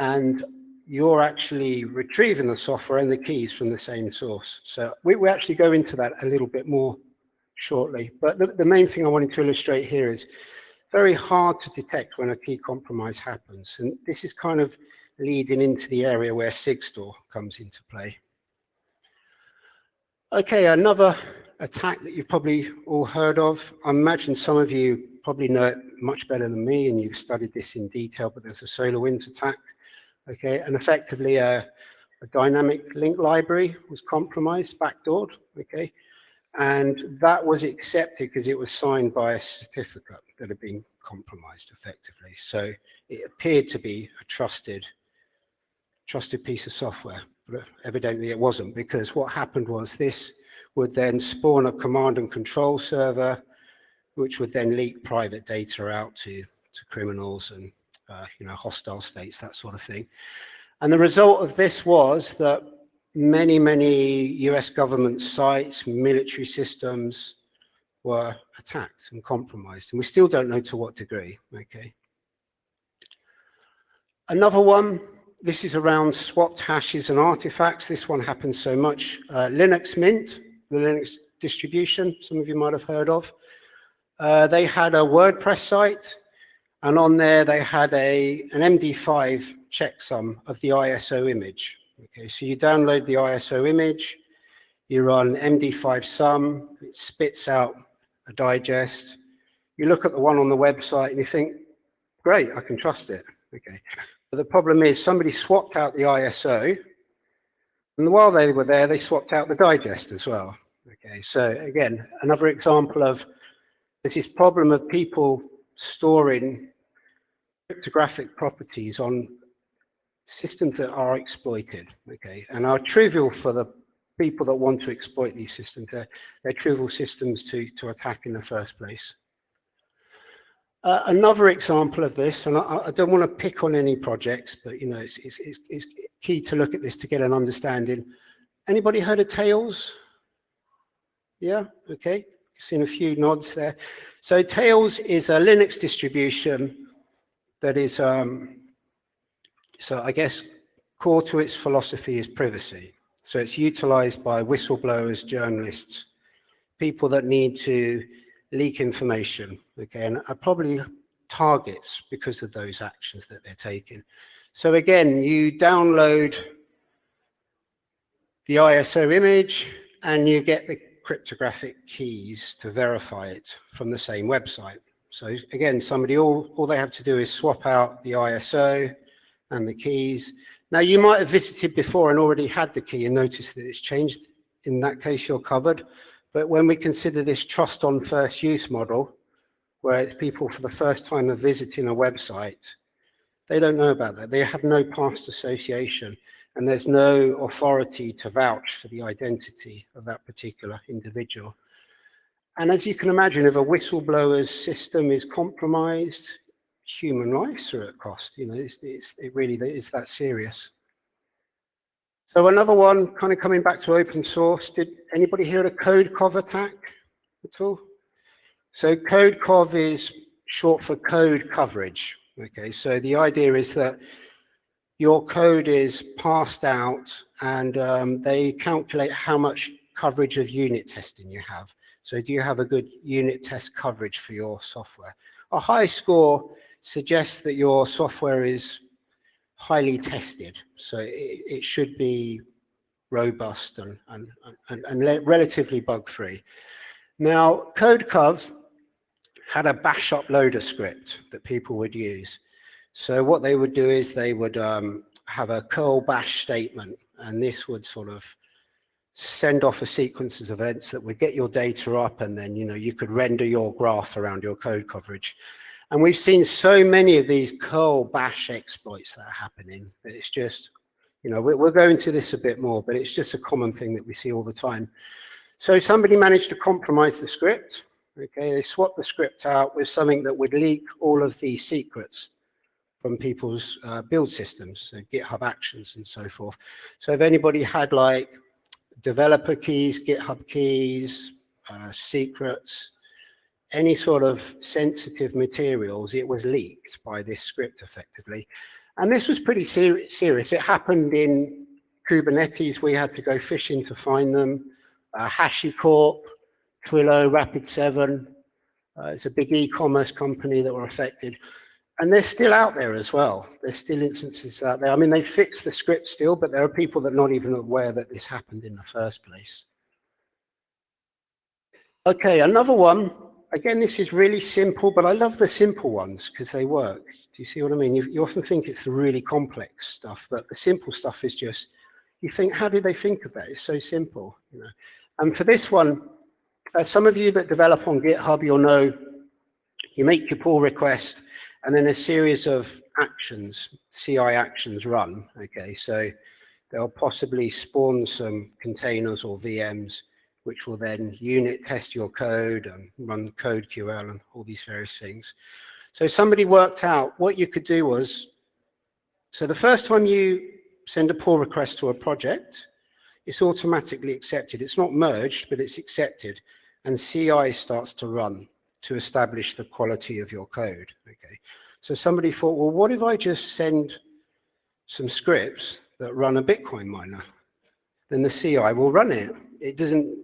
[SPEAKER 10] And you're actually retrieving the software and the keys from the same source. So we actually go into that a little bit more shortly. But the main thing I wanted to illustrate here is very hard to detect when a key compromise happens. And this is kind of leading into the area where SigStore comes into play. Okay, another attack that you've probably all heard of. I imagine some of you probably know it much better than me and you've studied this in detail, but there's a SolarWinds attack. Okay, and effectively a dynamic link library was compromised, backdoored, okay? And that was accepted because it was signed by a certificate that had been compromised effectively. So it appeared to be a trusted piece of software, but evidently it wasn't, because what happened was this would then spawn a command and control server, which would then leak private data out to criminals and hostile states, that sort of thing. And the result of this was that many US government sites, military systems were attacked and compromised, and we still don't know to what degree, okay? Another one, this is around swapped hashes and artifacts. This one happens so much. Linux Mint, the Linux distribution, some of you might have heard of. They had a WordPress site, and on there they had an MD5 checksum of the ISO image. Okay, so you download the ISO image, you run MD5 sum, it spits out a digest. You look at the one on the website and you think, great, I can trust it. Okay, but the problem is somebody swapped out the ISO, and while they were there, they swapped out the digest as well. Okay, so again, another example of this problem of people storing cryptographic properties on systems that are exploited, okay, and are trivial for the people that want to exploit these systems. They're trivial systems to attack in the first place. Another example of this, and I don't want to pick on any projects, but it's key to look at this to get an understanding. Anybody heard of Tails? Yeah, okay. Seen a few nods there. So Tails is a Linux distribution that is, so I guess core to its philosophy is privacy. So it's utilized by whistleblowers, journalists, people that need to leak information, okay, and are probably targets because of those actions that they're taking. So again, you download the ISO image and you get the cryptographic keys to verify it from the same website. So again, all they have to do is swap out the ISO and the keys. Now you might have visited before and already had the key and noticed that it's changed. In that case, you're covered. But when we consider this trust on first use model, where it's people for the first time are visiting a website, they don't know about that. They have no past association, and there's no authority to vouch for the identity of that particular individual. And as you can imagine, if a whistleblower's system is compromised, human lives are at cost. You know, it really is that serious. So another one, kind of coming back to open source. Did anybody hear of a CodeCov attack at all? So CodeCov is short for code coverage. Okay, so the idea is that your code is passed out and they calculate how much coverage of unit testing you have. So do you have a good unit test coverage for your software? A high score suggests that your software is highly tested. So it should be robust and relatively bug-free. Now, CodeCov had a bash uploader script that people would use. So what they would do is they would have a curl bash statement, and this would sort of send off a sequence of events that would get your data up, and then you could render your graph around your code coverage. And we've seen so many of these curl bash exploits that are happening that it's just, we'll go into this a bit more, but it's just a common thing that we see all the time. So somebody managed to compromise the script. Okay, they swapped the script out with something that would leak all of the secrets from people's build systems, so GitHub Actions and so forth. So if anybody had like developer keys, GitHub keys, secrets, any sort of sensitive materials, it was leaked by this script effectively. And this was pretty serious. It happened in Kubernetes. We had to go fishing to find them. HashiCorp, Twilio, Rapid7. It's a big e-commerce company that were affected. And they're still out there as well. There's still instances out there. I mean, they fixed the script still, but there are people that are not even aware that this happened in the first place. Okay, another one. Again, this is really simple, but I love the simple ones because they work. Do you see what I mean? You often think it's the really complex stuff, but the simple stuff is just, you think, how did they think of that? It's so simple. And for this one, some of you that develop on GitHub, you'll know you make your pull request and then a series of actions, CI actions run. Okay, so they'll possibly spawn some containers or VMs, which will then unit test your code and run CodeQL and all these various things. So somebody worked out what you could do was, so the first time you send a pull request to a project, it's automatically accepted. It's not merged, but it's accepted. And CI starts to run to establish the quality of your code. Okay. So somebody thought, well, what if I just send some scripts that run a Bitcoin miner? Then the CI will run it. It doesn't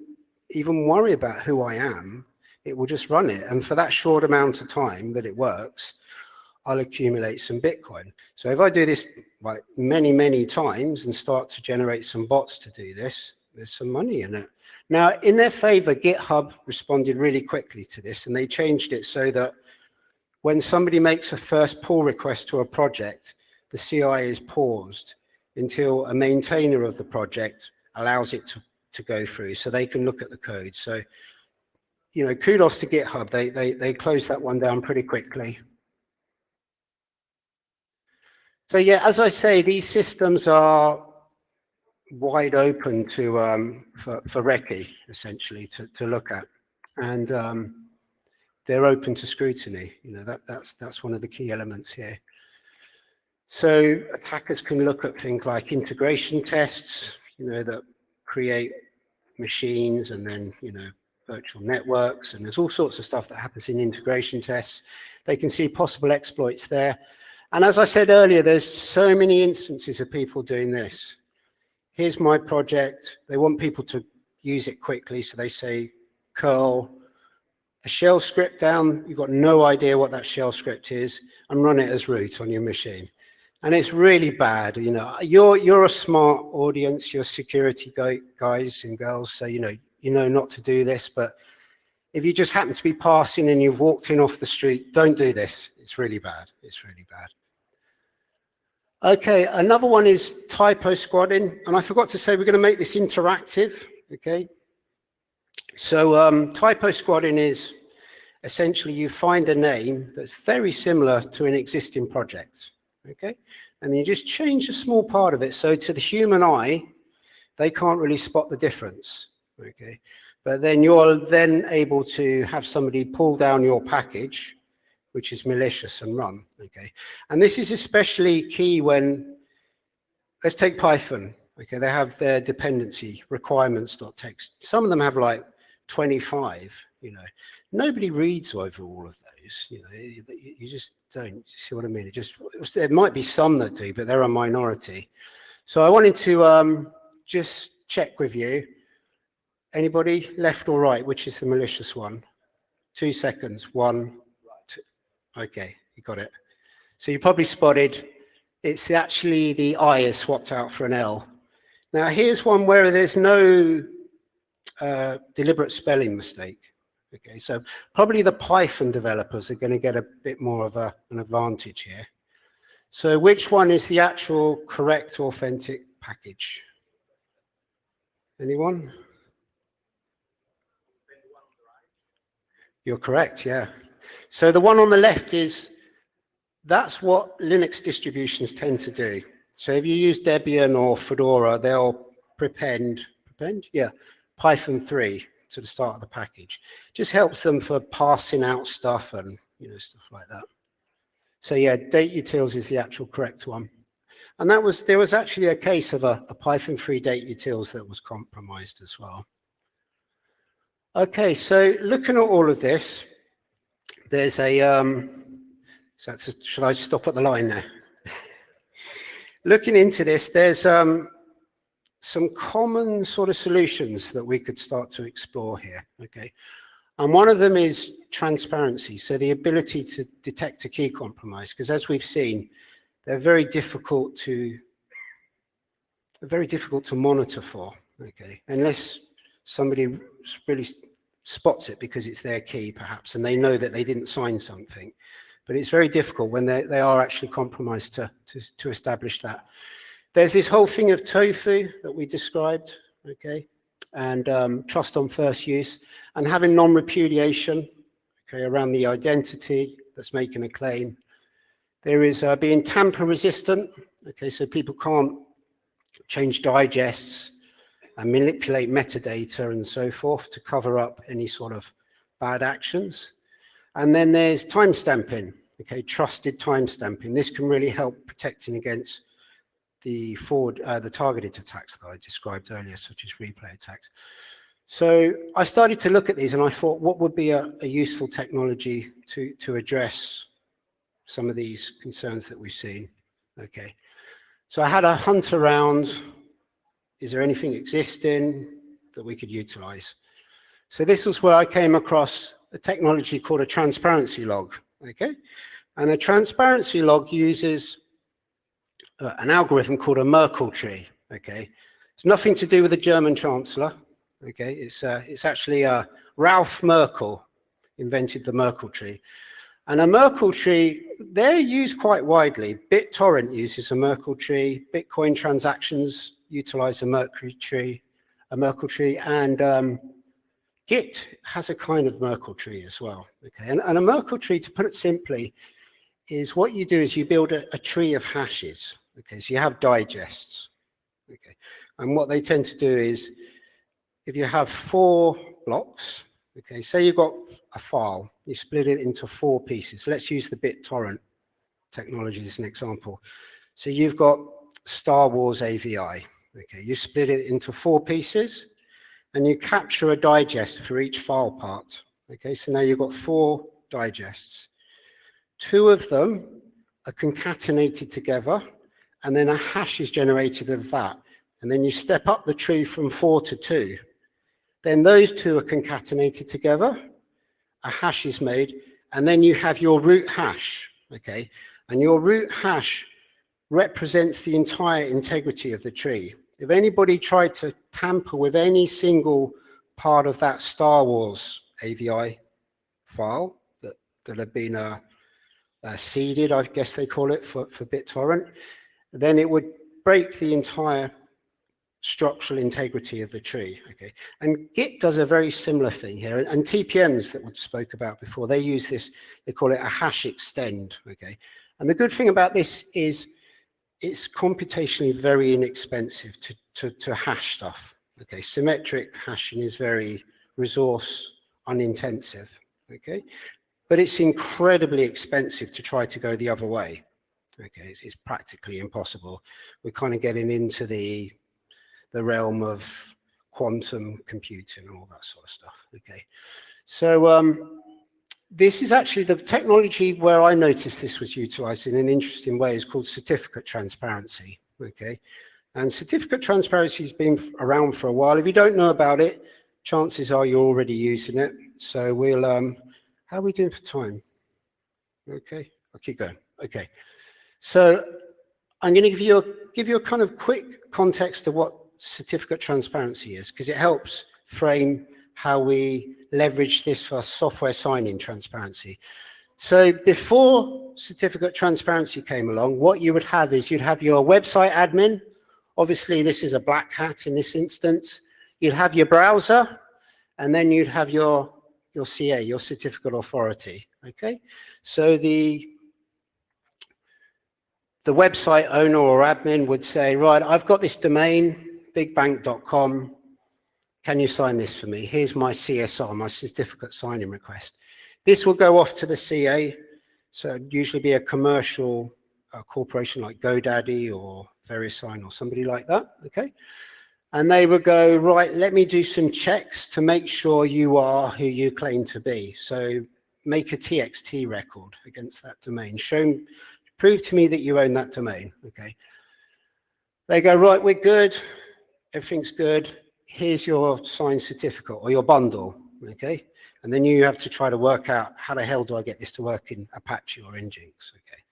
[SPEAKER 10] even worry about who I am. It will just run it. And for that short amount of time that it works, I'll accumulate some Bitcoin. So if I do this like many, many times and start to generate some bots to do this, there's some money in it. Now, in their favor, GitHub responded really quickly to this, and they changed it so that when somebody makes a first pull request to a project, the CI is paused until a maintainer of the project allows it to go through so they can look at the code. So, kudos to GitHub. They closed that one down pretty quickly. So yeah, as I say, these systems are wide open to for recce, essentially, to look at. And they're open to scrutiny. That's one of the key elements here. So attackers can look at things like integration tests, that create machines and then, virtual networks, and there's all sorts of stuff that happens in integration tests. They can see possible exploits there. And as I said earlier, there's so many instances of people doing this. Here's my project. They want people to use it quickly, so they say curl a shell script down. You've got no idea what that shell script is, and run it as root on your machine. And it's really bad. You know, you're a smart audience, you're security guys and girls, so you know not to do this. But if you just happen to be passing and you've walked in off the street, don't do this. It's really bad. It's really bad. Okay, another one is typo squadding, and I forgot to say we're going to make this interactive. Okay, so typo squadding is essentially you find a name that's very similar to an existing project. Okay, and you just change a small part of it, so to the human eye, they can't really spot the difference. Okay, but then you're then able to have somebody pull down your package, which is malicious, and run. Okay, and this is especially key when, let's take Python. Okay, they have their dependency requirements.txt. Some of them have like 25. You know, nobody reads over all of those. You know, you just don't see what I mean. There might be some that do, but they're a minority. So I wanted to just check with you. Anybody, left or right? Which is the malicious one? 2 seconds. 1, 2. Okay, you got it. So you probably spotted it's actually the I is swapped out for an L. Now here's one where there's no deliberate spelling mistake. Okay, so probably the Python developers are going to get a bit more of an advantage here. So which one is the actual correct authentic package? Anyone? You're correct, yeah. So the one on the left that's what Linux distributions tend to do. So if you use Debian or Fedora, they'll prepend, yeah, Python 3 to the start of the package. Just helps them for passing out stuff and stuff like that. So yeah, date utils is the actual correct one. And there was actually a case of a Python 3 date utils that was compromised as well. Okay, so looking at all of this, there's should I stop at the line there? Looking into this, there's some common sort of solutions that we could start to explore here, okay? And one of them is transparency, so the ability to detect a key compromise, because as we've seen, they're very difficult to monitor for, okay? Unless somebody really spots it because it's their key, perhaps, and they know that they didn't sign something. But it's very difficult when they are actually compromised to establish that. There's this whole thing of tofu that we described, okay, and trust on first use, and having non-repudiation, okay, around the identity that's making a claim. There is being tamper resistant, okay, so people can't change digests and manipulate metadata and so forth to cover up any sort of bad actions. And then there's timestamping, okay, trusted timestamping. This can really help protecting against the targeted attacks that I described earlier, such as replay attacks. So I started to look at these and I thought, what would be a useful technology to address some of these concerns that we've seen, okay. So I had a hunt around, is there anything existing that we could utilize? So this was where I came across a technology called a transparency log, okay? And a transparency log uses an algorithm called a Merkle tree, okay? It's nothing to do with the German chancellor, okay? It's actually Ralph Merkle invented the Merkle tree. And a Merkle tree, they're used quite widely. BitTorrent uses a Merkle tree, Bitcoin transactions utilize a Merkle tree, and Git has a kind of Merkle tree as well, okay? And a Merkle tree, to put it simply, is what you do is you build a tree of hashes, okay? So you have digests, okay? And what they tend to do is, if you have 4 blocks, okay, say you've got a file, you split it into 4 pieces. Let's use the BitTorrent technology as an example. So you've got Star Wars AVI, okay? You split it into 4 pieces, and you capture a digest for each file part. Okay, so now you've got 4 digests. 2 of them are concatenated together, and then a hash is generated of that. And then you step up the tree from 4 to 2. Then those 2 are concatenated together, a hash is made, and then you have your root hash, okay? And your root hash represents the entire integrity of the tree. If anybody tried to tamper with any single part of that Star Wars AVI file that had been seeded, I guess they call it, for BitTorrent, then it would break the entire structural integrity of the tree. Okay, and Git does a very similar thing here, and TPMs that we spoke about before, they use this, they call it a hash extend. Okay, and the good thing about this is it's computationally very inexpensive to hash stuff. Okay, symmetric hashing is very resource unintensive. Okay, but it's incredibly expensive to try to go the other way. Okay, it's practically impossible. We're kind of getting into the realm of quantum computing and all that sort of stuff. Okay, so this is actually the technology where I noticed this was utilized in an interesting way is called certificate transparency. Okay, and certificate transparency has been around for a while. If you don't know about it, chances are you're already using it. So we'll, how are we doing for time? Okay, I'll keep going. Okay, so I'm going to give you a kind of quick context of what certificate transparency is, because it helps frame how we leverage this for software sign-in transparency. So before certificate transparency came along, what you would have is you'd have your website admin. Obviously, this is a black hat in this instance. You'd have your browser, and then you'd have your CA, your certificate authority. Okay, so the website owner or admin would say, right, I've got this domain, bigbank.com. Can you sign this for me? Here's my CSR, my certificate signing request. This will go off to the CA. So it'd usually be a commercial corporation like GoDaddy or VeriSign or somebody like that. Okay. And they would go, right, let me do some checks to make sure you are who you claim to be. So make a TXT record against that domain. Prove to me that you own that domain. Okay. They go, right, we're good. Everything's good. Here's your signed certificate or your bundle. Okay. And then you have to try to work out how the hell do I get this to work in Apache or Nginx. Okay.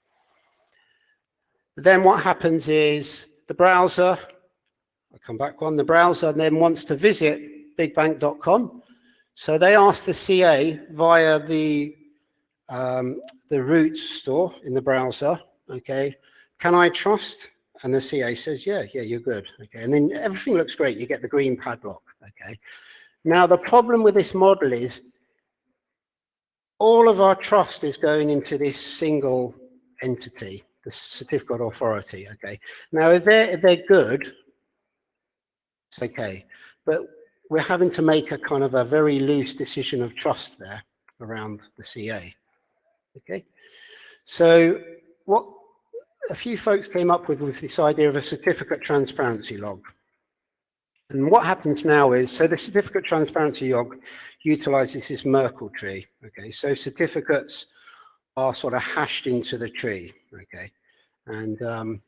[SPEAKER 10] Then what happens is the browser, I'll come back one, the browser then wants to visit bigbank.com. So they ask the CA via the root store in the browser, okay, can I trust? And the CA says, yeah, you're good. Okay, and then everything looks great. You get the green padlock. Okay. Now the problem with this model is all of our trust is going into this single entity, the certificate authority. Okay. Now if they're good, it's okay, but we're having to make a kind of a very loose decision of trust there around the CA. Okay. So what a few folks came up with was this idea of a certificate transparency log. And what happens now is, so the certificate transparency log utilizes this Merkle tree. Okay, so certificates are sort of hashed into the tree. Okay, and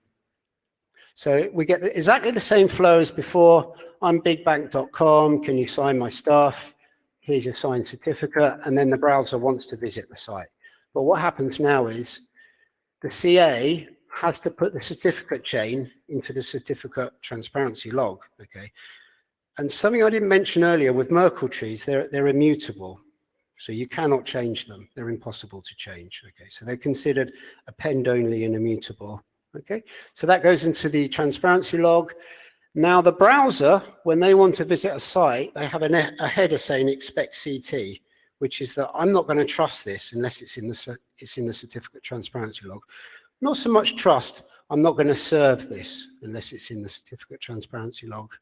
[SPEAKER 10] so we get exactly the same flow as before. I'm bigbank.com. Can you sign my stuff? Here's your signed certificate. And then the browser wants to visit the site. But what happens now is the CA has to put the certificate chain into the certificate transparency log. Okay, and something I didn't mention earlier with Merkle trees, they're immutable, so you cannot change them. They're impossible to change. Okay, so they're considered append only and immutable. Okay, so that goes into the transparency log. Now the browser, when they want to visit a site, they have a header saying expect CT, which is that I'm not going to trust this unless it's in the certificate transparency log. Not so much trust, I'm not going to serve this unless it's in the certificate transparency log.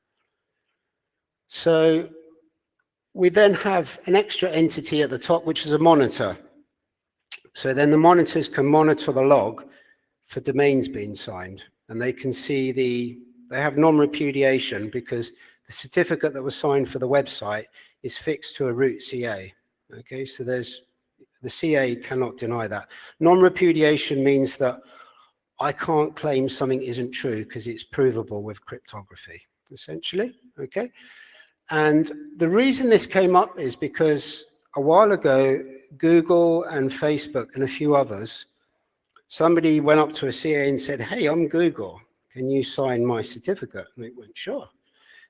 [SPEAKER 10] So we then have an extra entity at the top, which is a monitor. So then the monitors can monitor the log for domains being signed, and they can see they have non-repudiation because the certificate that was signed for the website is fixed to a root CA. Okay, so the CA cannot deny that. Non-repudiation means that I can't claim something isn't true because it's provable with cryptography, essentially. Okay, and the reason this came up is because a while ago, Google and Facebook and a few others, somebody went up to a CA and said, hey, I'm Google, can you sign my certificate? And it went, sure.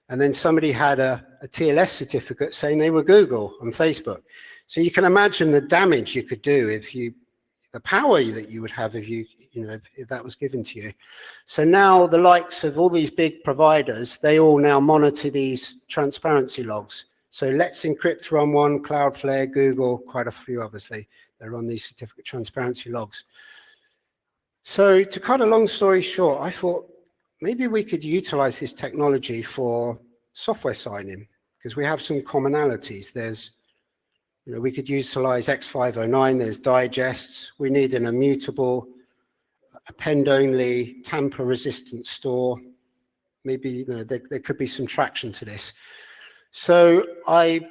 [SPEAKER 10] And then somebody had a TLS certificate saying they were Google on Facebook. So you can imagine the damage you could do if the power that you would have if if that was given to you. So now the likes of all these big providers, they all now monitor these transparency logs. So Let's Encrypt run one, Cloudflare, Google, quite a few others, they run these certificate transparency logs. So to cut a long story short, I thought maybe we could utilize this technology for software signing because we have some commonalities. There's, we could utilize X509, there's digests. We need an immutable, append-only, tamper-resistant store. Maybe there could be some traction to this. So I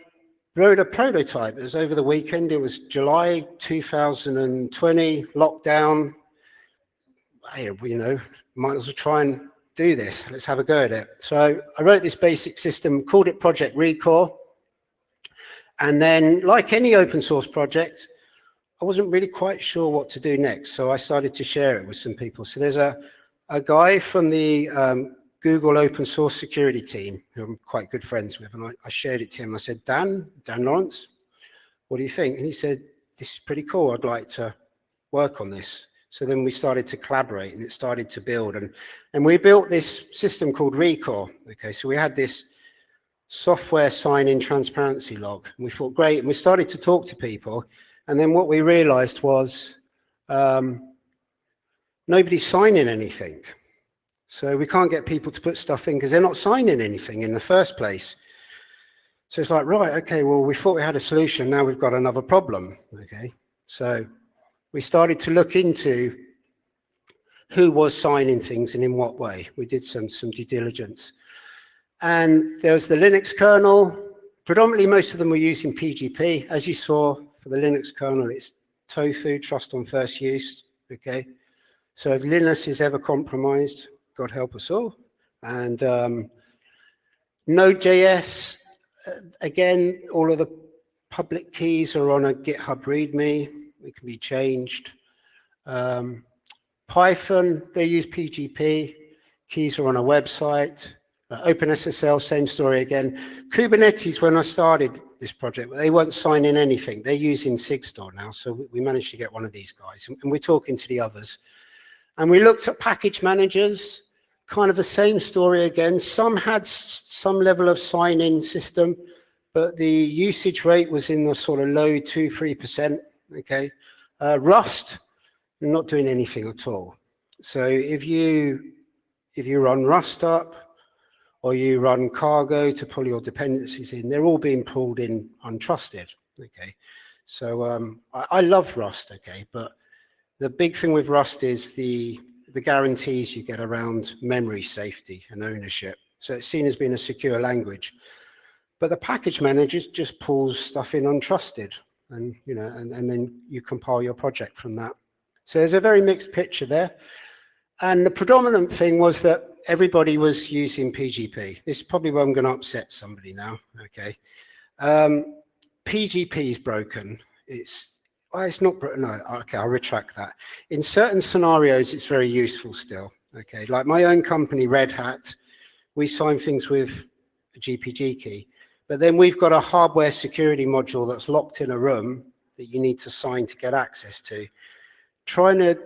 [SPEAKER 10] wrote a prototype. It was over the weekend. It was July 2020, lockdown. Hey, might as well try and do this. Let's have a go at it. So I wrote this basic system, called it Project Recall. And then, like any open source project, I wasn't really quite sure what to do next. So I started to share it with some people. So there's a guy from the Google open source security team who I'm quite good friends with. And I shared it to him. I said, Dan Lawrence, what do you think? And he said, this is pretty cool. I'd like to work on this. So then we started to collaborate and it started to build. And we built this system called Recall. Okay, so we had this software sign-in transparency log. And we thought, great. And we started to talk to people. And then what we realized was nobody's signing anything. So we can't get people to put stuff in because they're not signing anything in the first place. So it's like, right, okay, well, we thought we had a solution. Now we've got another problem. Okay, so we started to look into who was signing things and in what way. We did some due diligence. And there was the Linux kernel. Predominantly, most of them were using PGP. As you saw, for the Linux kernel, it's tofu, trust on first use. Okay, so if Linux is ever compromised, God help us all. And Node.js, again, all of the public keys are on a GitHub README. It can be changed. Python, they use PGP. Keys are on a website. OpenSSL, same story again. Kubernetes, when I started this project, they weren't signing anything. They're using SigStore now, so we managed to get one of these guys. And we're talking to the others. And we looked at package managers, kind of the same story again. Some had some level of sign-in system, but the usage rate was in the sort of low 2-3%. Okay, Rust, not doing anything at all. So if you run Rust up, or you run cargo to pull your dependencies in, they're all being pulled in untrusted. Okay, so I love Rust. Okay, but the big thing with Rust is the guarantees you get around memory safety and ownership. So it's seen as being a secure language. But the package manager just pulls stuff in untrusted, and and then you compile your project from that. So there's a very mixed picture there. And the predominant thing was that everybody was using PGP. This is probably where I'm going to upset somebody now. Okay, PGP is broken. It's not. No, okay, I'll retract that. In certain scenarios, it's very useful still. Okay, like my own company, Red Hat, we sign things with a GPG key, but then we've got a hardware security module that's locked in a room that you need to sign to get access to. Trying to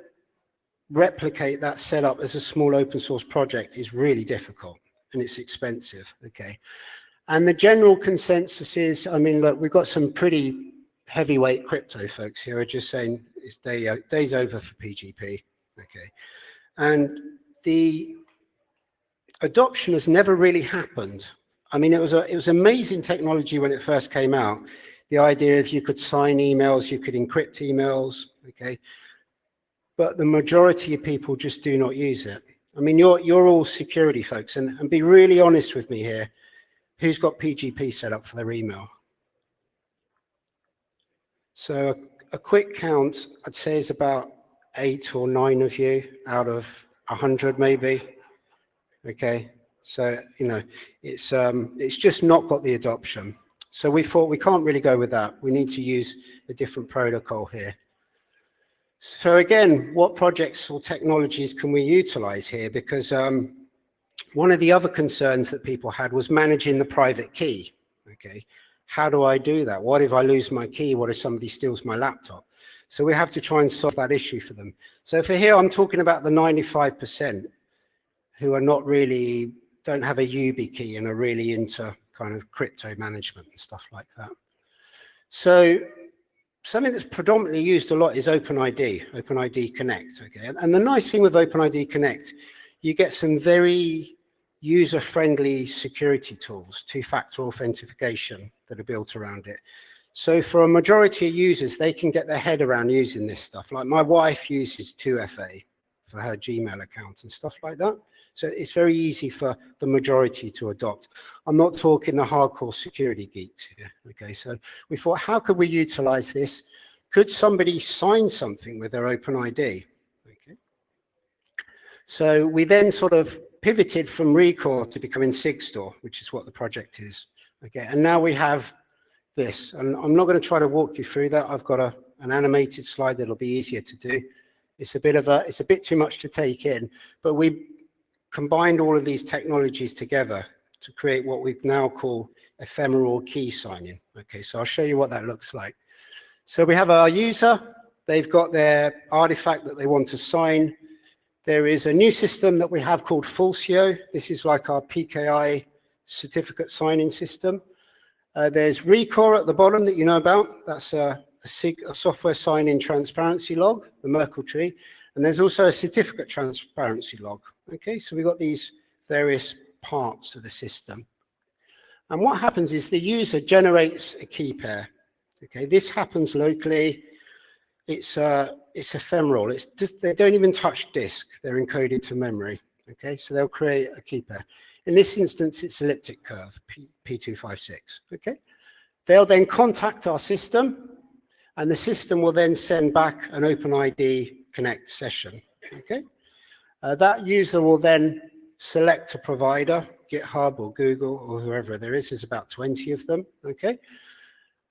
[SPEAKER 10] replicate that setup as a small open source project is really difficult and it's expensive. Okay, and the general consensus is, I mean, look, we've got some pretty heavyweight crypto folks here are just saying it's days over for PGP. Okay, and the adoption has never really happened. I mean, it was amazing technology when it first came out. The idea if you could sign emails, you could encrypt emails. Okay, but the majority of people just do not use it. I mean, you're all security folks, and be really honest with me here. Who's got PGP set up for their email? So a quick count, I'd say, is about 8 or 9 of you out of 100 maybe. Okay, so it's just not got the adoption. So we thought we can't really go with that. We need to use a different protocol here. So again, what projects or technologies can we utilize here? Because one of the other concerns that people had was managing the private key. Okay, how do I do that? What if I lose my key? What if somebody steals my laptop? So we have to try and solve that issue for them. So for here, I'm talking about the 95% who are not really, don't have a YubiKey and are really into kind of crypto management and stuff like that. So something that's predominantly used a lot is OpenID Connect. Okay, and the nice thing with OpenID Connect, you get some very user-friendly security tools, two-factor authentication that are built around it. So for a majority of users, they can get their head around using this stuff. Like my wife uses 2FA for her Gmail account and stuff like that. So it's very easy for the majority to adopt. I'm not talking the hardcore security geeks here. Okay, so we thought, how could we utilize this? Could somebody sign something with their OpenID? Okay. So we then sort of pivoted from Recore to becoming SigStore, which is what the project is. Okay, and now we have this, and I'm not going to try to walk you through that. I've got an animated slide that'll be easier to do. It's a bit too much to take in, but we combined all of these technologies together to create what we now call ephemeral key signing. Okay, so I'll show you what that looks like. So we have our user, they've got their artifact that they want to sign. There is a new system that we have called Fulcio. This is like our PKI certificate signing system. There's Recore at the bottom that you know about. That's a software sign-in transparency log, the Merkle tree. And there's also a certificate transparency log. Okay, so we've got these various parts of the system. And what happens is the user generates a key pair. Okay, this happens locally. It's ephemeral. It's just, they don't even touch disk. They're encoded to memory. Okay, so they'll create a key pair. In this instance, it's elliptic curve, P256. Okay, they'll then contact our system, and the system will then send back an OpenID Connect session. Okay, that user will then select a provider, GitHub or Google or whoever there is. There's about 20 of them. Okay,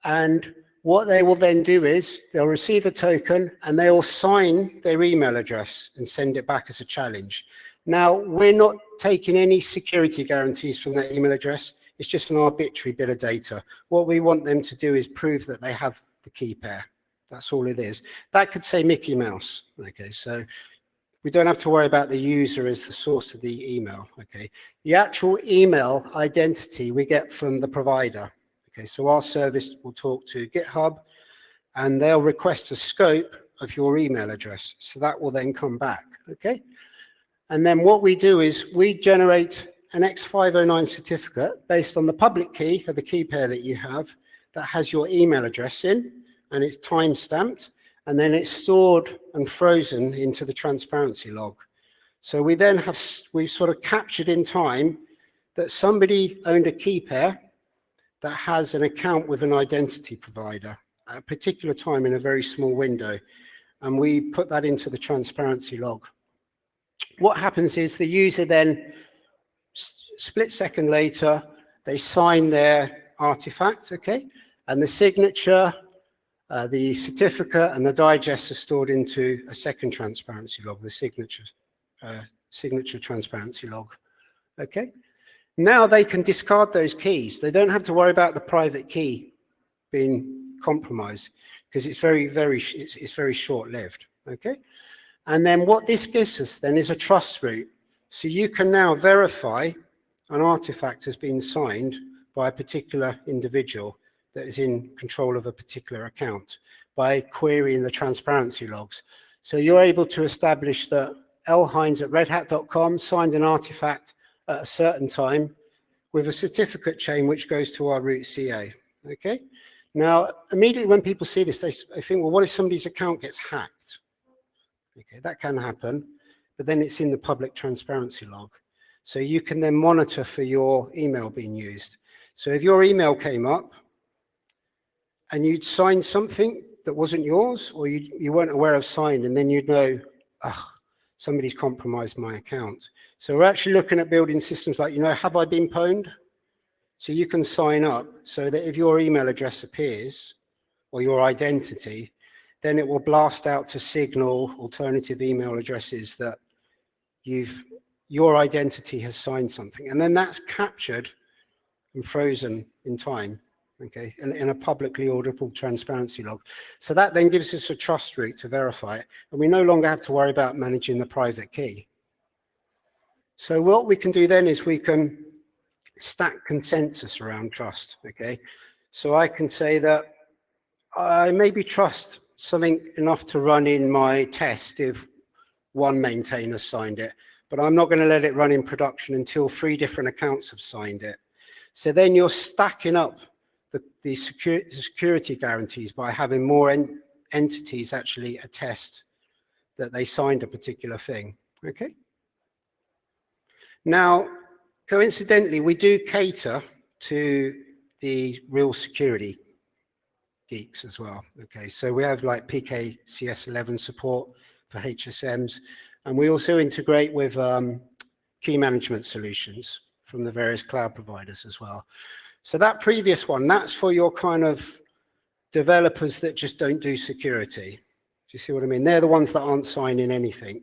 [SPEAKER 10] and what they will then do is they'll receive a token and they will sign their email address and send it back as a challenge. Now, we're not taking any security guarantees from that email address. It's just an arbitrary bit of data. What we want them to do is prove that they have the key pair. That's all it is. That could say Mickey Mouse. Okay, so we don't have to worry about the user as the source of the email. Okay, the actual email identity we get from the provider. Okay, so our service will talk to GitHub and they'll request a scope of your email address. So that will then come back. Okay, and then what we do is we generate an X509 certificate based on the public key of the key pair that you have that has your email address in, and it's time stamped, and then it's stored and frozen into the transparency log. So we then have, we've sort of captured in time that somebody owned a key pair that has an account with an identity provider at a particular time in a very small window, and we put that into the transparency log. What happens is the user then, split second later, they sign their artifact, okay, and the signature, the certificate and the digest are stored into a second transparency log, the signature transparency log. Okay, now they can discard those keys. They don't have to worry about the private key being compromised because it's very short-lived. Okay, and then what this gives us then is a trust root. So you can now verify an artifact has been signed by a particular individual that is in control of a particular account by querying the transparency logs. So you're able to establish that lhines at redhat.com signed an artifact at a certain time with a certificate chain which goes to our root CA. Okay. Now, immediately when people see this, they think, well, what if somebody's account gets hacked? Okay, that can happen, but then it's in the public transparency log. So you can then monitor for your email being used. So if your email came up and you'd signed something that wasn't yours, or you weren't aware of sign, and then you'd know, somebody's compromised my account. So we're actually looking at building systems like, have I been pwned? So you can sign up so that if your email address appears, or your identity, then it will blast out to signal alternative email addresses that your identity has signed something. And then that's captured and frozen in time, okay, in a publicly auditable transparency log. So that then gives us a trust route to verify it, and we no longer have to worry about managing the private key. So what we can do then is we can stack consensus around trust, okay? So I can say that I maybe trust something enough to run in my test if one maintainer signed it, but I'm not going to let it run in production until 3 different accounts have signed it. So then you're stacking up the security guarantees by having more entities actually attest that they signed a particular thing, okay? Now, coincidentally, we do cater to the real security geeks as well, okay? So we have like PKCS11 support for HSMs, and we also integrate with key management solutions from the various cloud providers as well. So that previous one, that's for your kind of developers that just don't do security. Do you see what I mean? They're the ones that aren't signing anything.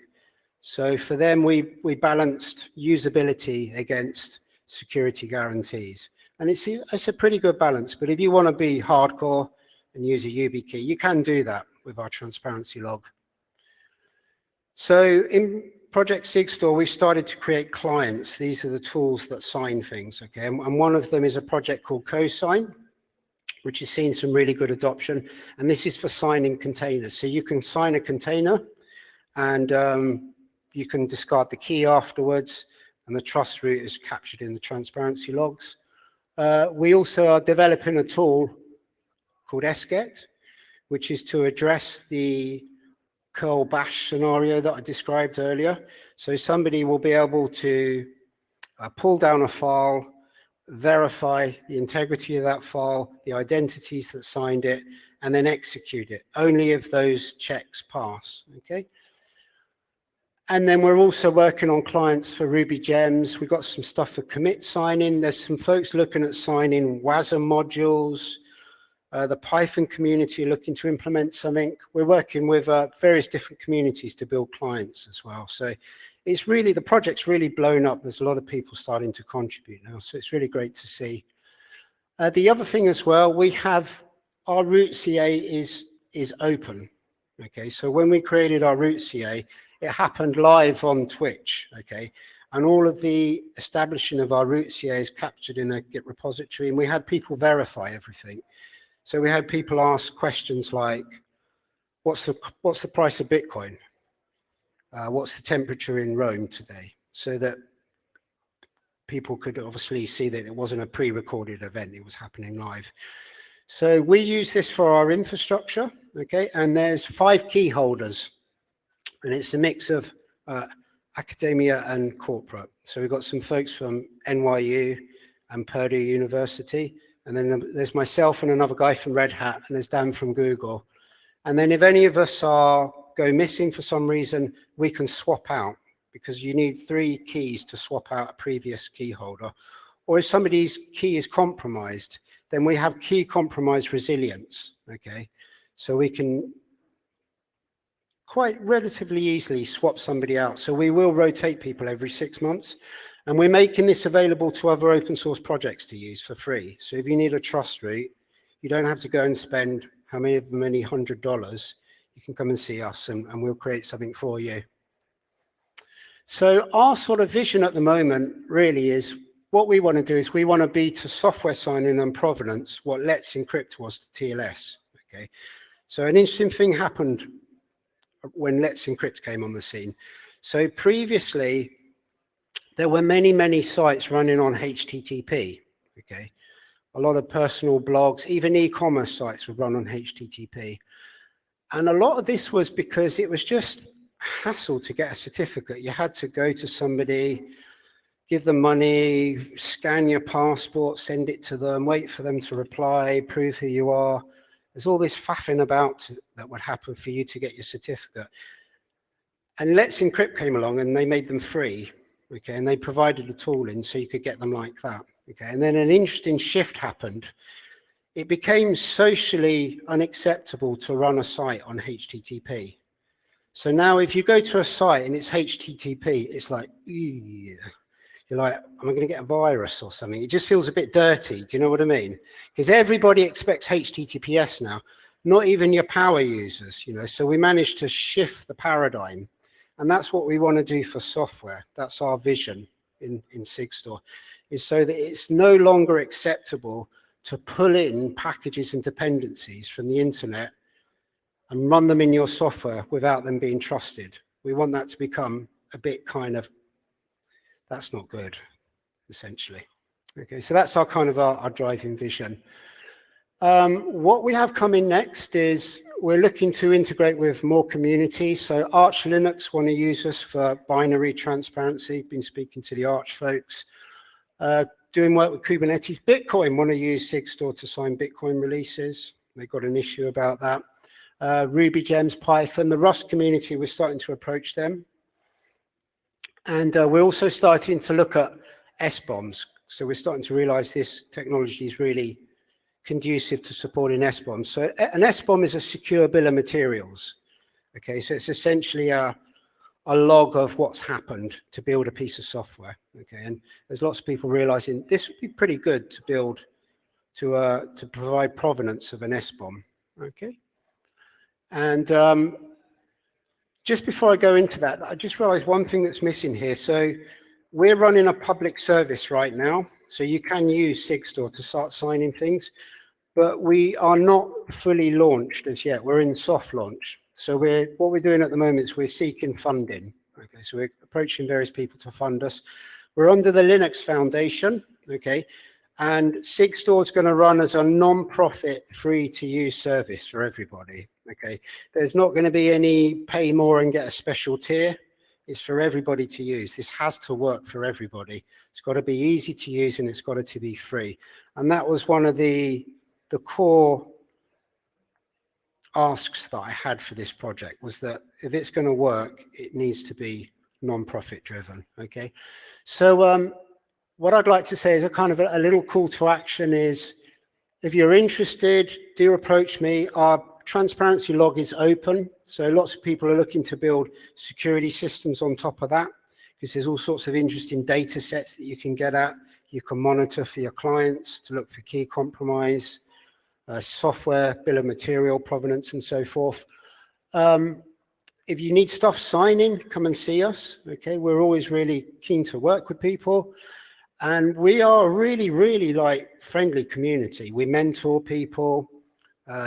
[SPEAKER 10] So for them, we balanced usability against security guarantees. And it's a pretty good balance, but if you want to be hardcore and use a YubiKey, you can do that with our transparency log. So in Project SigStore, we've started to create clients. These are the tools that sign things, okay? And one of them is a project called CoSign, which has seen some really good adoption. And this is for signing containers. So you can sign a container and you can discard the key afterwards, and the trust route is captured in the transparency logs. We also are developing a tool called SGET, which is to address the curl bash scenario that I described earlier. So somebody will be able to pull down a file, verify the integrity of that file, the identities that signed it, and then execute it, only if those checks pass, okay? And then we're also working on clients for Ruby Gems. We've got some stuff for commit signing. There's some folks looking at signing WASM modules. The Python community are looking to implement something. We're working with various different communities to build clients as well. So it's really, the project's really blown up. There's a lot of people starting to contribute now. So it's really great to see. The other thing as well, we have our root CA is open. Okay, so when we created our root CA, it happened live on Twitch, okay? And all of the establishing of our root CA is captured in a Git repository, and we had people verify everything. So we had people ask questions like, what's the price of Bitcoin? What's the temperature in Rome today? So that people could obviously see that it wasn't a pre-recorded event, it was happening live. So we use this for our infrastructure, okay? And there's 5 key holders, and it's a mix of academia and corporate. So we've got some folks from NYU and Purdue University, and then there's myself and another guy from Red Hat, and there's Dan from Google. And then if any of us go missing for some reason, we can swap out, because you need 3 keys to swap out a previous key holder. Or if somebody's key is compromised, then we have key compromise resilience, okay? So we can quite relatively easily swap somebody out. So we will rotate people every 6 months. And we're making this available to other open source projects to use for free. So if you need a trust root, you don't have to go and spend how many $100. You can come and see us and we'll create something for you. So our sort of vision at the moment really is, what we want to do is we want to be to software signing and provenance what Let's Encrypt was to TLS, okay? So an interesting thing happened when Let's Encrypt came on the scene. So previously, there were many, many sites running on HTTP, okay? A lot of personal blogs, even e-commerce sites would run on HTTP. And a lot of this was because it was just hassle to get a certificate. You had to go to somebody, give them money, scan your passport, send it to them, wait for them to reply, prove who you are. There's all this faffing about that would happen for you to get your certificate. And Let's Encrypt came along and they made them free, okay, and they provided the tooling so you could get them like that, okay. And then an interesting shift happened. It became socially unacceptable to run a site on HTTP. So now if you go to a site and it's HTTP, it's like, ew. You're like, am I going to get a virus or something? It just feels a bit dirty. Do you know what I mean? Because everybody expects HTTPS now, not even your power users, you know. So we managed to shift the paradigm. And that's what we want to do for software. That's our vision in SigStore, is so that it's no longer acceptable to pull in packages and dependencies from the internet and run them in your software without them being trusted. We want that to become a bit kind of, that's not good, essentially. Okay, so that's our kind of our driving vision. What we have coming next is we're looking to integrate with more communities. So Arch Linux want to use us for binary transparency. Been speaking to the Arch folks. Doing work with Kubernetes. Bitcoin want to use SigStore to sign Bitcoin releases. They got an issue about that. Ruby Gems, Python, the Rust community, we're starting to approach them. And we're also starting to look at SBOMs. So we're starting to realize this technology is really conducive to supporting SBOMs. So an SBOM is a secure bill of materials. Okay, so it's essentially a log of what's happened to build a piece of software. Okay, and there's lots of people realizing this would be pretty good to build to provide provenance of an SBOM. Okay, and just before I go into that, I just realized one thing that's missing here. So we're running a public service right now, so you can use SigStore to start signing things, but we are not fully launched as yet. We're in soft launch. So what we're doing at the moment is we're seeking funding. Okay, so we're approaching various people to fund us. We're under the Linux Foundation, okay, and SigStore is going to run as a non-profit, free-to-use service for everybody. Okay, there's not going to be any pay more and get a special tier. It's for everybody to use. This has to work for everybody. It's got to be easy to use and it's got to be free. And that was one of the core asks that I had for this project, was that if it's going to work, it needs to be non-profit driven. Okay, so what I'd like to say is a kind of a little call to action is, if you're interested, do approach me. Our transparency log is open, so lots of people are looking to build security systems on top of that, because there's all sorts of interesting data sets that you can get at. You can monitor for your clients to look for key compromise, software, bill of material, provenance, and so forth. If you need stuff signing, come and see us. Okay, we're always really keen to work with people. And we are a really like friendly community. We mentor people.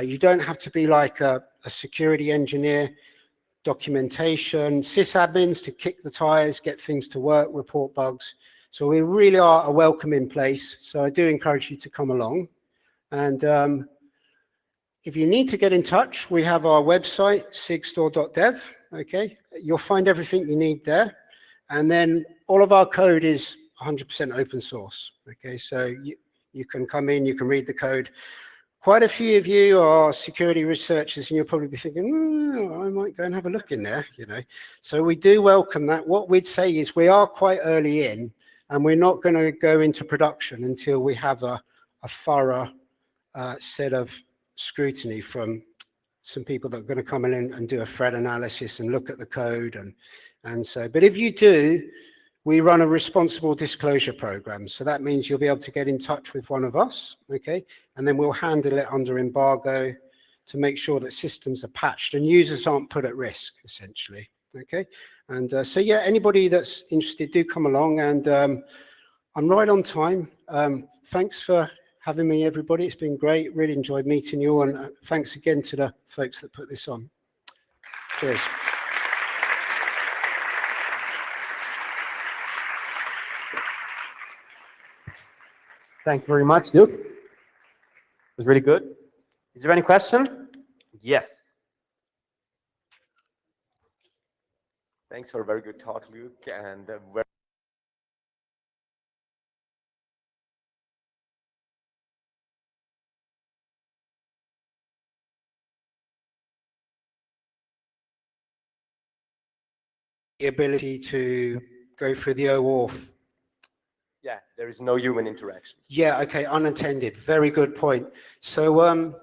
[SPEAKER 10] You don't have to be like a security engineer. Documentation, sysadmins to kick the tires, get things to work, report bugs. So we really are a welcoming place. So I do encourage you to come along. And if you need to get in touch, we have our website, sigstore.dev. Okay, you'll find everything you need there. And then all of our code is 100% open source. Okay, so you can come in, you can read the code. Quite a few of you are security researchers, and you'll probably be thinking, I might go and have a look in there, you know. So we do welcome that. What we'd say is we are quite early in, and we're not going to go into production until we have a thorough set of scrutiny from some people that are going to come in and do a threat analysis and look at the code. And so, but if you do, we run a responsible disclosure program. So that means you'll be able to get in touch with one of us, okay? And then we'll handle it under embargo to make sure that systems are patched and users aren't put at risk, essentially, okay? And so, yeah, anybody that's interested, do come along. And I'm right on time. Thanks for having me, everybody. It's been great. Really enjoyed meeting you. And thanks again to the folks that put this on. Cheers.
[SPEAKER 4] Thank you very much, Duke. It was really good. Is there any question? Yes.
[SPEAKER 11] Thanks for a very good talk, Luke, and very
[SPEAKER 10] the ability to go through the OAuth.
[SPEAKER 11] Yeah, there is no human interaction.
[SPEAKER 10] Yeah, okay, unattended. Very good point. So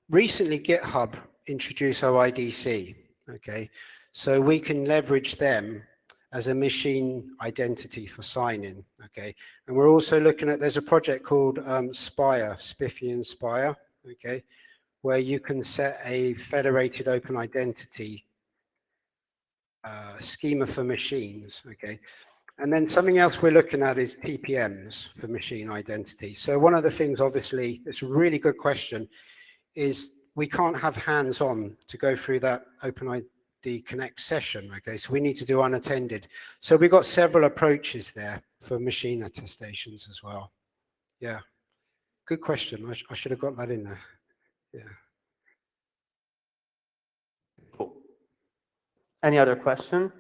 [SPEAKER 10] recently GitHub introduced OIDC, okay? So we can leverage them as a machine identity for signing, okay? And we're also looking at, there's a project called Spire, Spiffy and Spire, okay? Where you can set a federated open identity schema for machines, okay? And then something else we're looking at is TPMs for machine identity. So one of the things, obviously, it's a really good question, is we can't have hands-on to go through that OpenID Connect session, okay? So we need to do unattended. So we've got several approaches there for machine attestations as well. Yeah, good question. I should have got that in there. Yeah.
[SPEAKER 4] Cool. Any other question?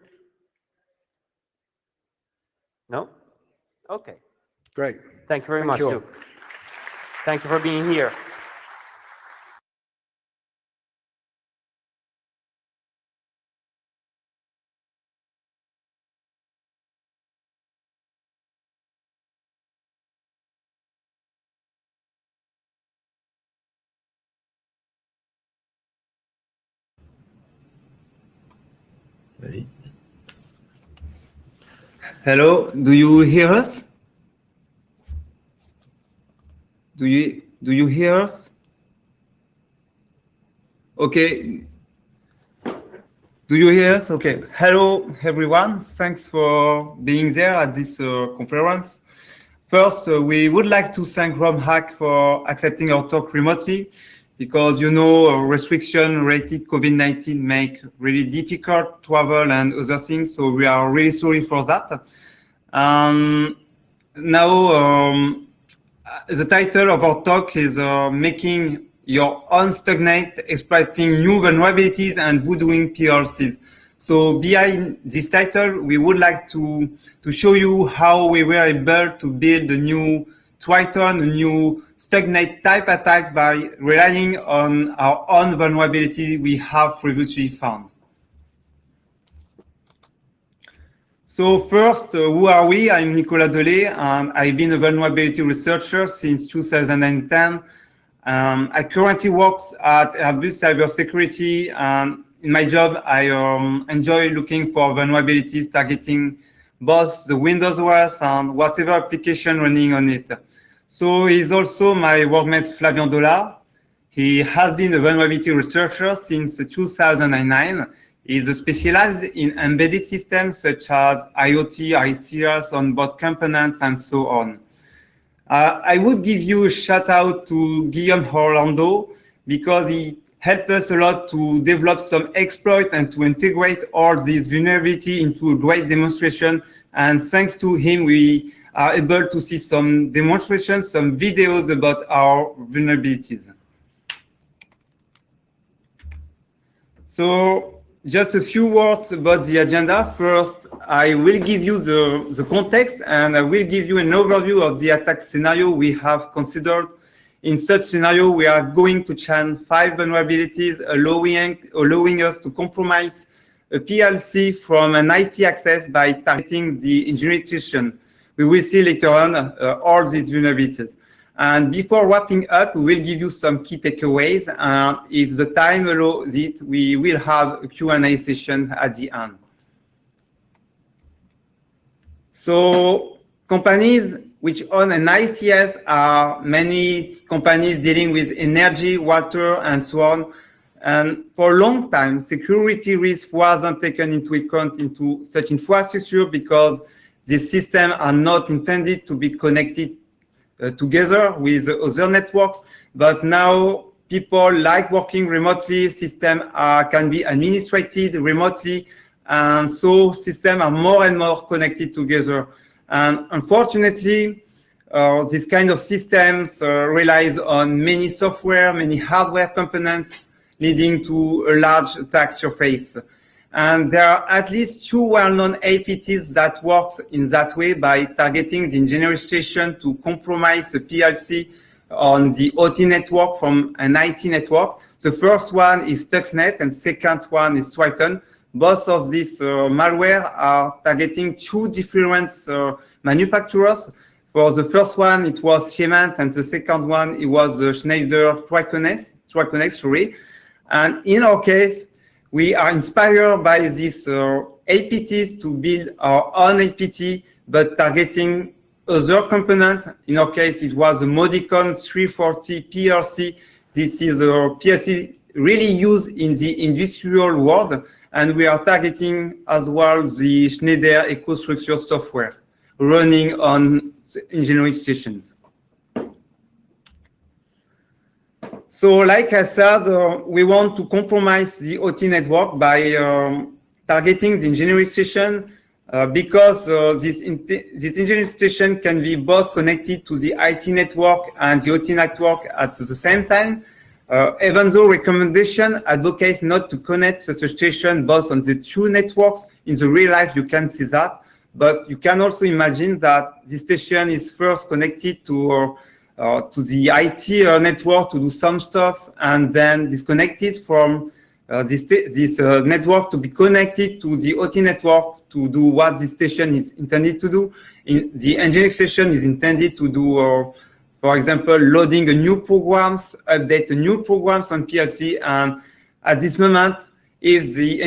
[SPEAKER 4] No? Okay.
[SPEAKER 10] Great.
[SPEAKER 4] Thank you very much,
[SPEAKER 10] you.
[SPEAKER 4] Luke. Thank you for being here.
[SPEAKER 12] Hello, do you hear us? Do you hear us? Okay. Do you hear us? Okay. Hello, everyone. Thanks for being there at this conference. First, we would like to thank ROMHACK for accepting our talk remotely, because restriction related COVID-19 make really difficult travel and other things. So we are really sorry for that. Now, the title of our talk is Making Your Own Stuxnet, Exploiting New Vulnerabilities and Voodooing PLCs. So behind this title, we would like to show you how we were able to build a new Triton, a new Stuxnet type attack by relying on our own vulnerability we have previously found. So first, who are we? I'm Nicolas Delay, and I've been a vulnerability researcher since 2010. I currently work at Airbus Cybersecurity, and in my job, I enjoy looking for vulnerabilities targeting both the Windows OS and whatever application running on it. So he's also my workmate Flavien Dollard. He has been a vulnerability researcher since 2009. He's specialized in embedded systems such as IoT, ICS, onboard components, and so on. I would give you a shout out to Guillaume Orlando because he helped us a lot to develop some exploit and to integrate all these vulnerability into a great demonstration. And thanks to him, we are able to see some demonstrations, some videos about our vulnerabilities. So just a few words about the agenda. First, I will give you the context, and I will give you an overview of the attack scenario we have considered. In such scenario, we are going to chain 5 vulnerabilities, allowing us to compromise a PLC from an IT access by targeting the injection. We will see later on all these vulnerabilities. And before wrapping up, we will give you some key takeaways. If the time allows it, we will have a Q&A session at the end. So companies which own an ICS are many companies dealing with energy, water, and so on. And for a long time, security risk wasn't taken into account into such infrastructure because these systems are not intended to be connected together with other networks. But now people like working remotely, systems can be administrated remotely, and so systems are more and more connected together. And unfortunately, this kind of systems relies on many software, many hardware components, leading to a large attack surface. And there are at least 2 well-known APTs that works in that way by targeting the engineering station to compromise the PLC on the OT network from an IT network. The first one is Stuxnet, and second one is Triton. both of these malware are targeting two different manufacturers. For the first one, it was Siemens, and the second one, it was Schneider Triconics, sorry. And in our case, we are inspired by these APTs to build our own APT, but targeting other components. In our case, it was a Modicon 340 PLC. This is a PLC really used in the industrial world, and we are targeting as well the Schneider EcoStruxure software running on engineering stations. So like I said, we want to compromise the OT network by targeting the engineering station because this engineering station can be both connected to the IT network and the OT network at the same time. Even though recommendation advocates not to connect such a station both on the two networks, in the real life you can see that. But you can also imagine that this station is first connected to the IT network to do some stuff, and then disconnected from this network to be connected to the OT network to do what this station is intended to do. The engineering station is intended to do, for example, loading a new programs, update a new programs on PLC, and at this moment, if the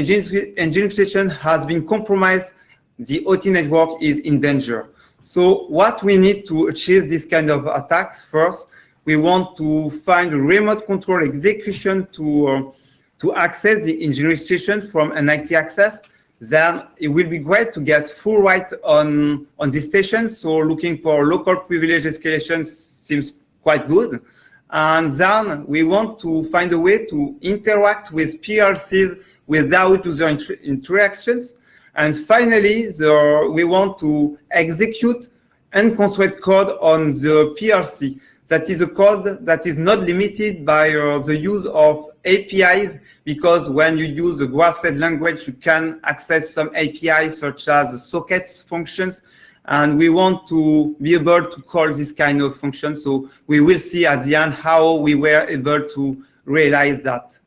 [SPEAKER 12] engineering station has been compromised, the OT network is in danger. So what we need to achieve this kind of attacks, first, we want to find a remote control execution to access the engineering station from an IT access. Then it will be great to get full right on this station. So looking for local privilege escalation seems quite good. And then we want to find a way to interact with PLCs without user interactions. And finally, we want to execute unconstrained code on the PLC. That is a code that is not limited by the use of APIs, because when you use a graph-set language, you can access some APIs such as the sockets functions, and we want to be able to call this kind of function. So we will see at the end how we were able to realize that.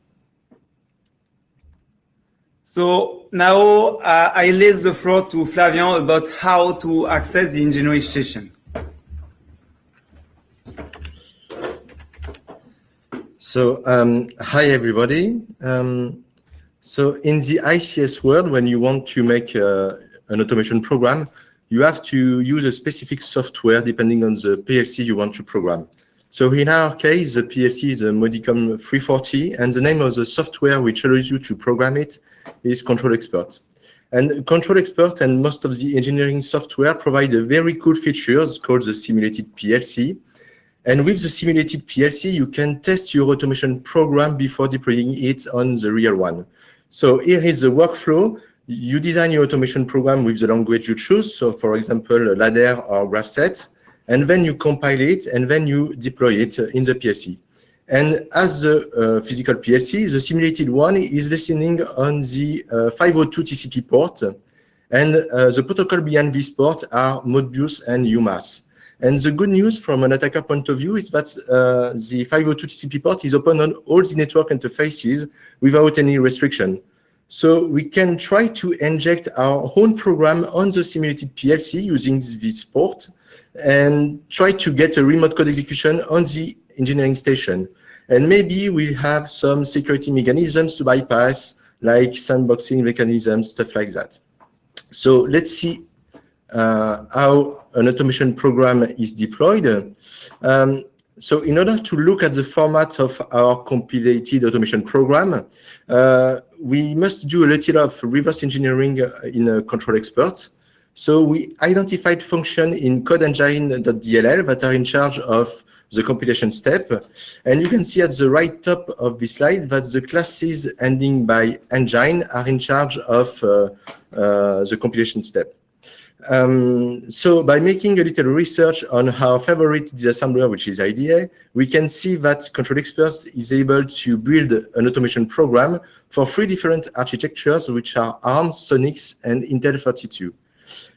[SPEAKER 12] So now I leave the floor to Flavien about how to access the engineering station.
[SPEAKER 13] So hi everybody. So in the ICS world, when you want to make an automation program, you have to use a specific software depending on the PLC you want to program. So in our case, the PLC is a Modicon 340, and the name of the software which allows you to program it is Control Expert. And Control Expert and most of the engineering software provide a very cool features called the simulated PLC. And with the simulated PLC, you can test your automation program before deploying it on the real one. So here is the workflow. You design your automation program with the language you choose. So for example, ladder or graph-set. And then you compile it, and then you deploy it in the PLC. And as the physical PLC, the simulated one is listening on the 502 TCP port, and the protocol behind this port are Modbus and UMass. And the good news from an attacker point of view is that the 502 TCP port is open on all the network interfaces without any restriction. So we can try to inject our own program on the simulated PLC using this port, and try to get a remote code execution on the engineering station. And maybe we'll have some security mechanisms to bypass, like sandboxing mechanisms, stuff like that. So let's see how an automation program is deployed. So in order to look at the format of our compiled automation program, we must do a little of reverse engineering in a Control Expert. So we identified functions in codeengine.dll that are in charge of the compilation step. And you can see at the right top of this slide that the classes ending by engine are in charge of the compilation step. So by making a little research on our favorite disassembler, which is IDA, we can see that Control Expert is able to build an automation program for 3 different architectures, which are ARM, Sonix, and Intel 32.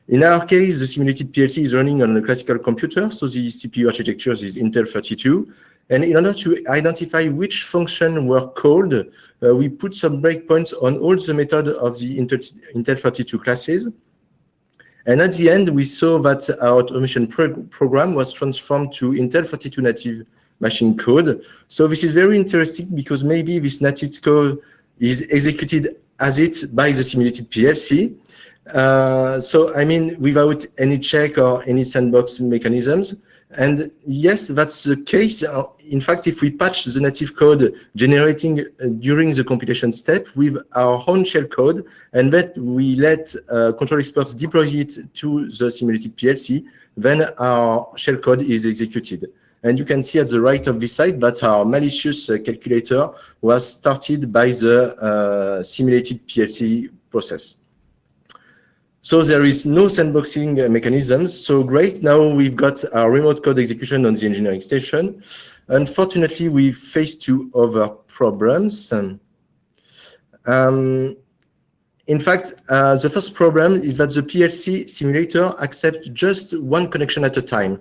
[SPEAKER 13] In our case, the simulated PLC is running on a classical computer, so the CPU architecture is Intel 32, And in order to identify which function were called, we put some breakpoints on all the methods of the Intel 32 classes. And at the end, we saw that our automation program was transformed to Intel 32 native machine code. So this is very interesting because maybe this native code is executed as it by the simulated PLC. So I mean, without any check or any sandbox mechanisms. And yes, that's the case. In fact, if we patch the native code generating during the compilation step with our own shell code, and then we let control experts deploy it to the simulated PLC, then our shell code is executed. And you can see at the right of this slide that our malicious calculator was started by the simulated PLC process. So there is no sandboxing mechanism. So great, now we've got our remote code execution on the engineering station. Unfortunately, we faced two other problems. In fact, the first problem is that the PLC simulator accepts just one connection at a time.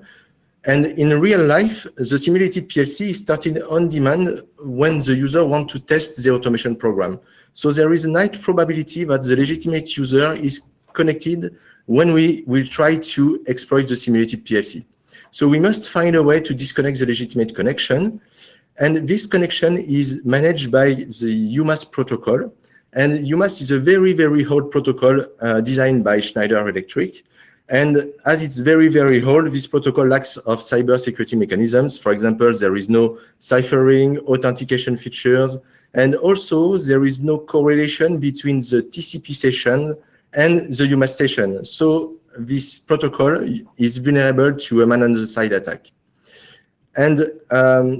[SPEAKER 13] And in real life, the simulated PLC is started on demand when the user wants to test the automation program. So there is a high probability that the legitimate user is connected when we will try to exploit the simulated PLC. So we must find a way to disconnect the legitimate connection. And this connection is managed by the UMass protocol. And UMass is a very, very old protocol designed by Schneider Electric. And as it's very, very old, this protocol lacks of cyber security mechanisms. For example, there is no ciphering, authentication features, and also there is no correlation between the TCP session and the UMass session. So this protocol is vulnerable to a man-on-the-side attack. And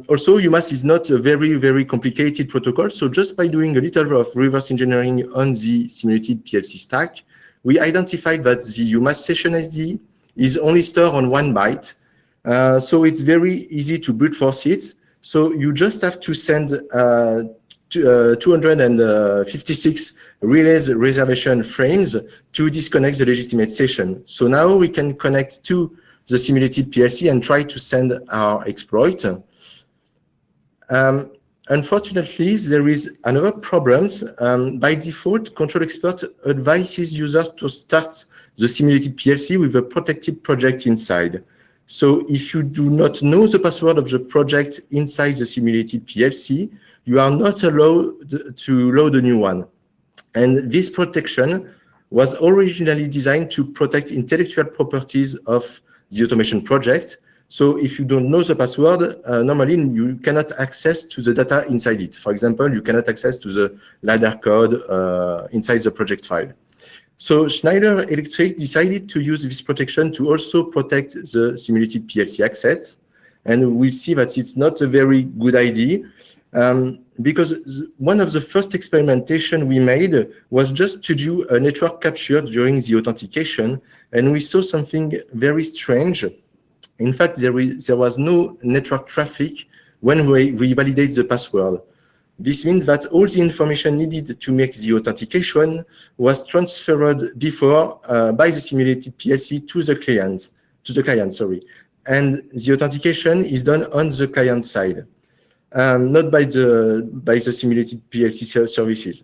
[SPEAKER 13] also UMass is not a very, very complicated protocol. So just by doing a little of reverse engineering on the simulated PLC stack, we identified that the UMass session ID is only stored on 1 byte. So it's very easy to brute force it. So you just have to send 256 relays reservation frames to disconnect the legitimate session. So now we can connect to the simulated PLC and try to send our exploit. Unfortunately, there is another problem. By default, Control Expert advises users to start the simulated PLC with a protected project inside. So if you do not know the password of the project inside the simulated PLC, you are not allowed to load a new one. And this protection was originally designed to protect intellectual properties of the automation project. So if you don't know the password, normally you cannot access to the data inside it. For example, you cannot access to the ladder code inside the project file. So Schneider Electric decided to use this protection to also protect the simulated PLC access. And we'll see that it's not a very good idea. Because one of the first experimentation we made was just to do a network capture during the authentication, and we saw something very strange. In fact, there was no network traffic when we validate the password. This means that all the information needed to make the authentication was transferred before by the simulated PLC to the client, and the authentication is done on the client side. Not by the simulated PLC services.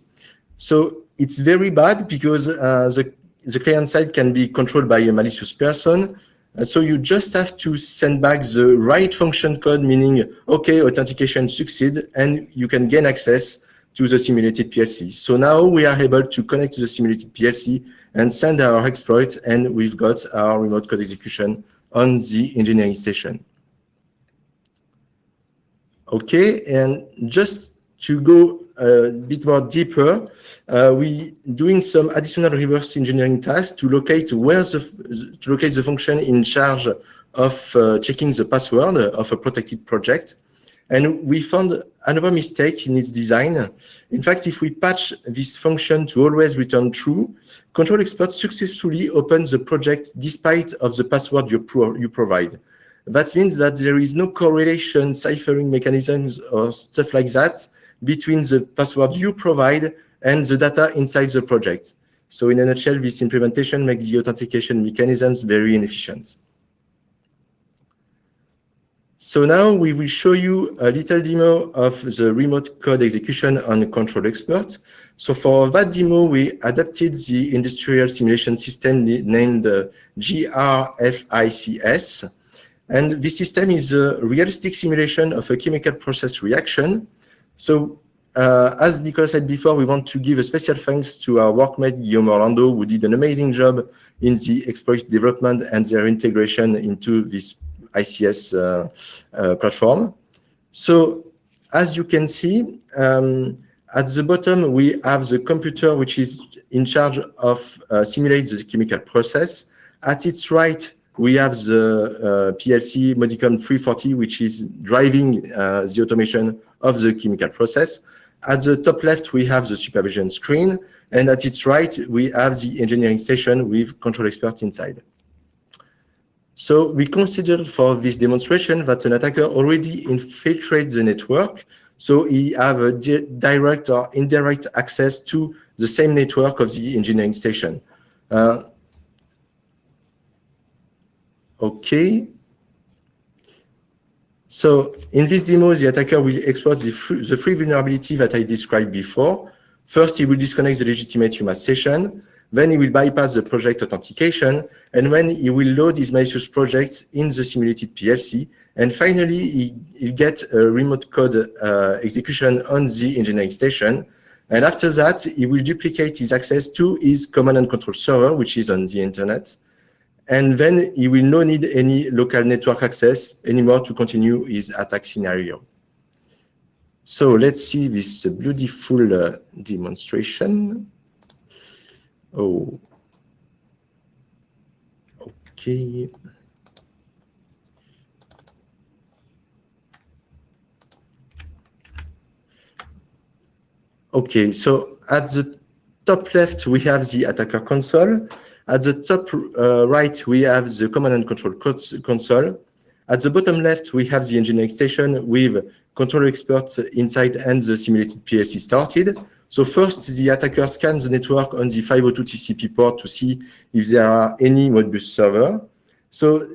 [SPEAKER 13] So it's very bad because the client side can be controlled by a malicious person. So you just have to send back the right function code, meaning, okay, authentication succeed, and you can gain access to the simulated PLC. So now we are able to connect to the simulated PLC and send our exploit, and we've got our remote code execution on the engineering station. Okay, and just to go a bit more deeper, we doing some additional reverse engineering tasks to locate the function in charge of checking the password of a protected project. And we found another mistake in its design. In fact, if we patch this function to always return true, Control Expert successfully opens the project despite of the password you provide. That means that there is no correlation, ciphering mechanisms or stuff like that between the password you provide and the data inside the project. So in a nutshell, this implementation makes the authentication mechanisms very inefficient. So now we will show you a little demo of the remote code execution on Control Expert. So for that demo, we adapted the industrial simulation system named GRFICS. And this system is a realistic simulation of a chemical process reaction. So as Nicolas said before, we want to give a special thanks to our workmate Guillaume Orlando, who did an amazing job in the exploit development and their integration into this ICS platform. So as you can see, at the bottom, we have the computer which is in charge of simulate the chemical process. At its right, we have the PLC Modicon 340, which is driving the automation of the chemical process. At the top left, we have the supervision screen. And at its right, we have the engineering station with Control Expert inside. So we considered for this demonstration that an attacker already infiltrates the network. So he have a direct or indirect access to the same network of the engineering station. Okay. So in this demo, the attacker will exploit the three vulnerabilities that I described before. First, he will disconnect the legitimate UMAS session. Then he will bypass the project authentication. And then he will load his malicious projects in the simulated PLC. And finally, he'll get a remote code execution on the engineering station. And after that, he will duplicate his access to his command and control server, which is on the internet. And then he will not need any local network access anymore to continue his attack scenario. So let's see this beautiful demonstration. Oh, okay. Okay, so at the top left, we have the attacker console. At the top right, we have the command and control console. At the bottom left, we have the engineering station with Control Expert inside and the simulated PLC started. So first, the attacker scans the network on the 502 TCP port to see if there are any Modbus server. So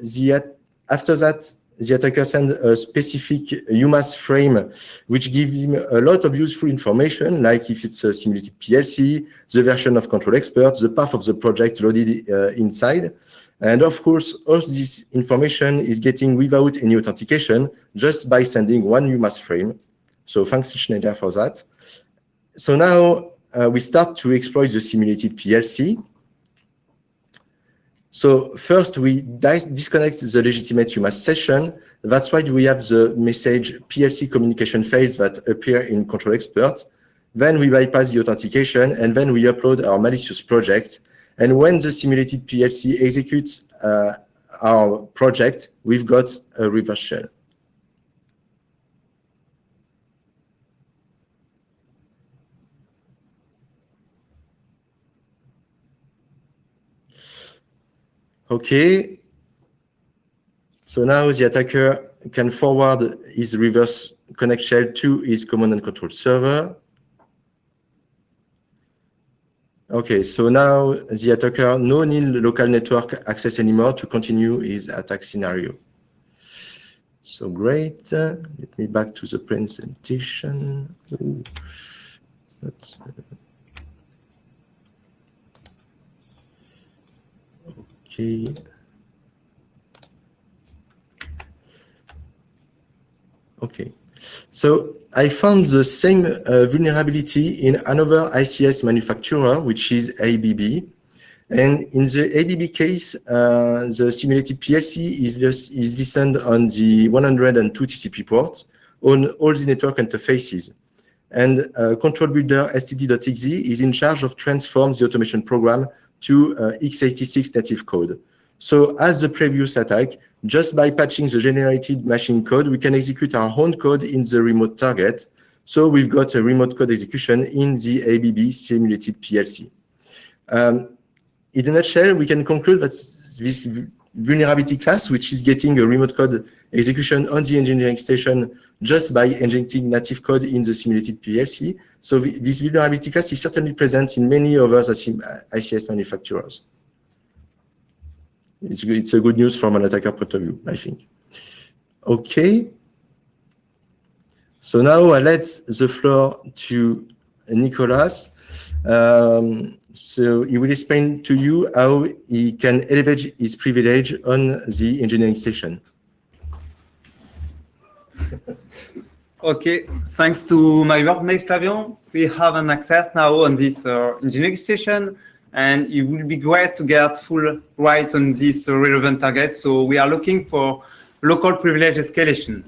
[SPEAKER 13] after that, the attacker sends a specific UMAS frame, which gives him a lot of useful information, like if it's a simulated PLC, the version of Control Expert, the path of the project loaded inside. And of course, all this information is getting without any authentication, just by sending one UMAS frame. So thanks Schneider for that. So now we start to exploit the simulated PLC. So first, we disconnect the legitimate UMAS session. That's why we have the message PLC communication fails that appear in Control Expert. Then we bypass the authentication, and then we upload our malicious project. And when the simulated PLC executes our project, we've got a reverse shell. Okay, so now the attacker can forward his reverse connect shell to his command and control server. Okay, so now the attacker no need local network access anymore to continue his attack scenario. So great. Let me back to the presentation. Ooh, it's not, okay. Okay. So I found the same vulnerability in another ICS manufacturer, which is ABB. And in the ABB case, the simulated PLC is listened on the 102 TCP port on all the network interfaces. And control builder std.exe is in charge of transform the automation program to x86 native code. So as the previous attack, just by patching the generated machine code, we can execute our own code in the remote target. So we've got a remote code execution in the ABB simulated PLC. In a nutshell, we can conclude that this vulnerability class, which is getting a remote code execution on the engineering station just by injecting native code in the simulated PLC. So this vulnerability class is certainly present in many other ICS manufacturers. It's a good news from an attacker point of view, I think. Okay. So now I let the floor to Nicolas. So he will explain to you how he can elevate his privilege on the engineering session.
[SPEAKER 12] Okay, thanks to my workmate Flavian, we have an access now on this engineering station, and it will be great to get full right on this relevant target. So we are looking for local privilege escalation.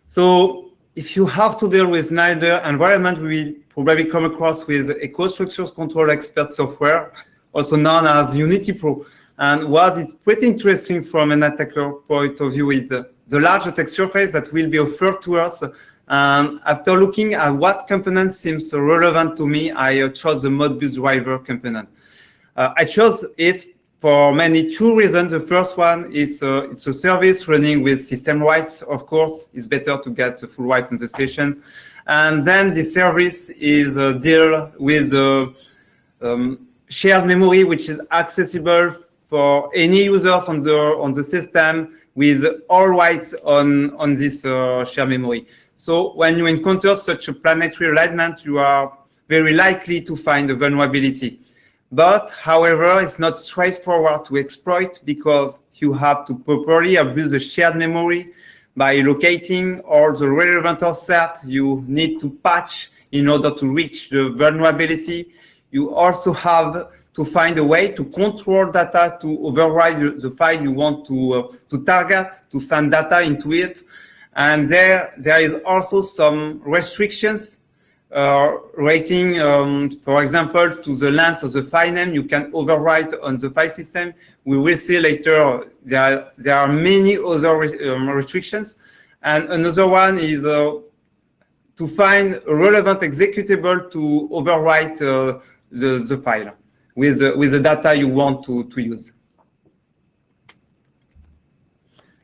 [SPEAKER 12] So if you have to deal with neither environment, we will probably come across with EcoStruxures Control Expert software, also known as Unity Pro. And what is pretty interesting from an attacker point of view is the large attack surface that will be offered to us. After looking at what component seems relevant to me, I chose the Modbus driver component. I chose it for two reasons. The first one is it's a service running with system rights. Of course, it's better to get the full right on the station. And then the service is deal with shared memory, which is accessible for any users on the system with all rights on this shared memory. So when you encounter such a planetary alignment, you are very likely to find a vulnerability. But however, it's not straightforward to exploit because you have to properly abuse the shared memory by locating all the relevant offset you need to patch in order to reach the vulnerability. You also have to find a way to control data to override the file you want to target, to send data into it. And there is also some restrictions relating, for example, to the length of the file name you can overwrite on the file system. We will see later there are many other restrictions. And another one is to find a relevant executable to overwrite the file with the data you want to use.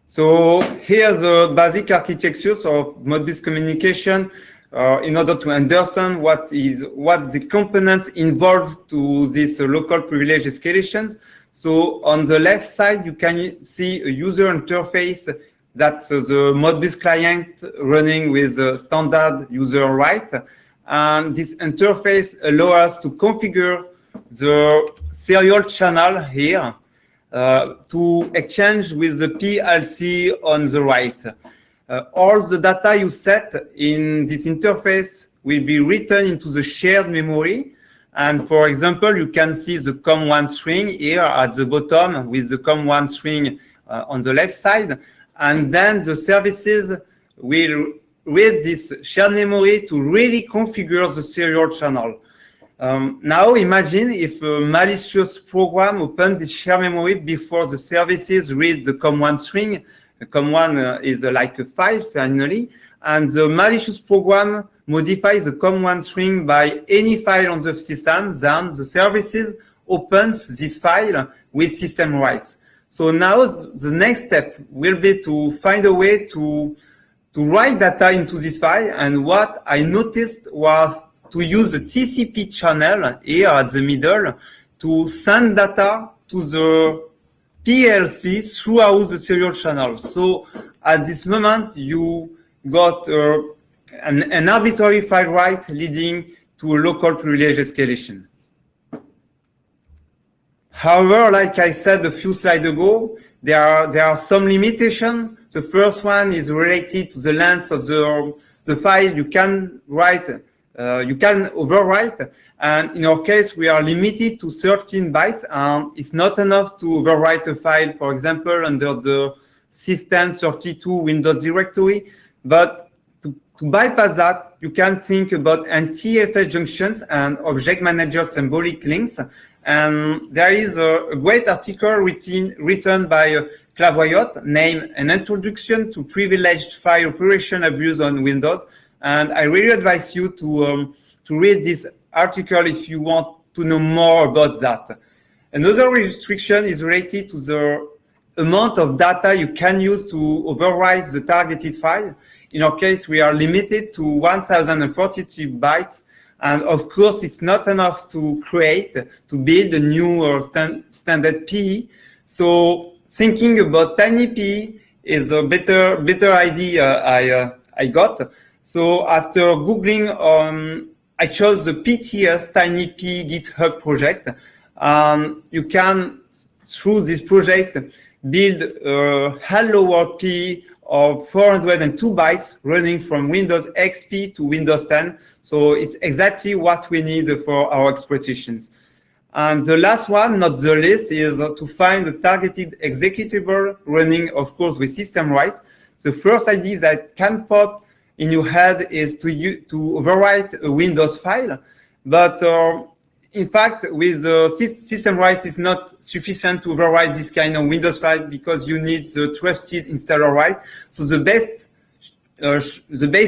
[SPEAKER 12] So here's the basic architectures of Modbus communication in order to understand what the components involved to this local privilege escalations. So on the left side, you can see a user interface that's the Modbus client running with a standard user right. And this interface allows us to configure the serial channel here to exchange with the PLC on the right. All the data you set in this interface will be written into the shared memory. And for example, you can see the COM1 string here at the bottom with the COM1 string on the left side. And then the services will read this shared memory to really configure the serial channel. Now imagine if a malicious program opened the shared memory before the services read the COM1 string. The COM1 is like a file finally, and the malicious program modifies the COM1 string by any file on the system. Then the services opens this file with system rights. So now the next step will be to find a way to write data into this file. And what I noticed was to use the TCP channel here at the middle to send data to the PLC throughout the serial channel. So at this moment, you got an arbitrary file right leading to a local privilege escalation. However, like I said a few slides ago, there are some limitations. The first one is related to the length of the file you can write. You can overwrite, and in our case, we are limited to 13 bytes, and it's not enough to overwrite a file, for example, under the system32 Windows directory. But to bypass that, you can think about NTFS junctions and object manager symbolic links. And there is a great article written by Clavoyot named An Introduction to Privileged File Operation Abuse on Windows. And I really advise you to read this article if you want to know more about that. Another restriction is related to the amount of data you can use to overwrite the targeted file. In our case, we are limited to 1042 bytes. And of course, it's not enough to build a new standard PE. So thinking about tiny PE is a better idea I got. So after Googling, I chose the PTS TinyP GitHub project. You can, through this project, build a Hello World PE of 402 bytes running from Windows XP to Windows 10. So it's exactly what we need for our exploitations. And the last one, not the least, is to find a targeted executable running, of course, with system rights. The first idea that can pop in your head is to overwrite a Windows file. But in fact, with system rights, it's not sufficient to overwrite this kind of Windows file because you need the trusted installer right. So the best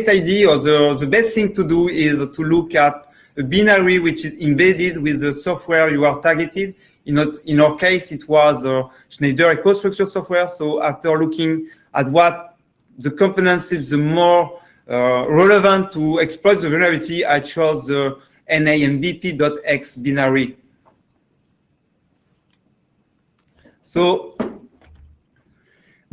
[SPEAKER 12] idea or the best thing to do is to look at a binary which is embedded with the software you are targeted. In our case, it was Schneider EcoStruxure software. So after looking at what the components is the more relevant to exploit the vulnerability, I chose the NAMBP.x binary. So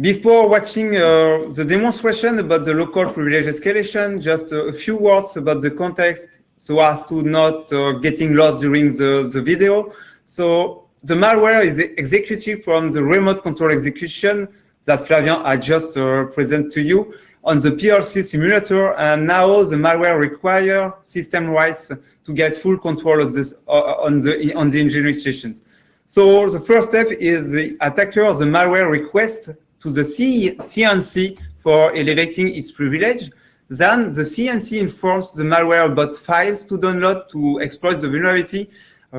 [SPEAKER 12] before watching the demonstration about the local privilege escalation, just a few words about the context so as to not getting lost during the video. So the malware is executed from the remote control execution that Flavien had just presented to you on the PLC simulator, and now the malware requires system rights to get full control of this on the engineering sessions. So the first step is the attacker, the malware request to the CNC for elevating its privilege. Then the CNC informs the malware about files to download to exploit the vulnerability.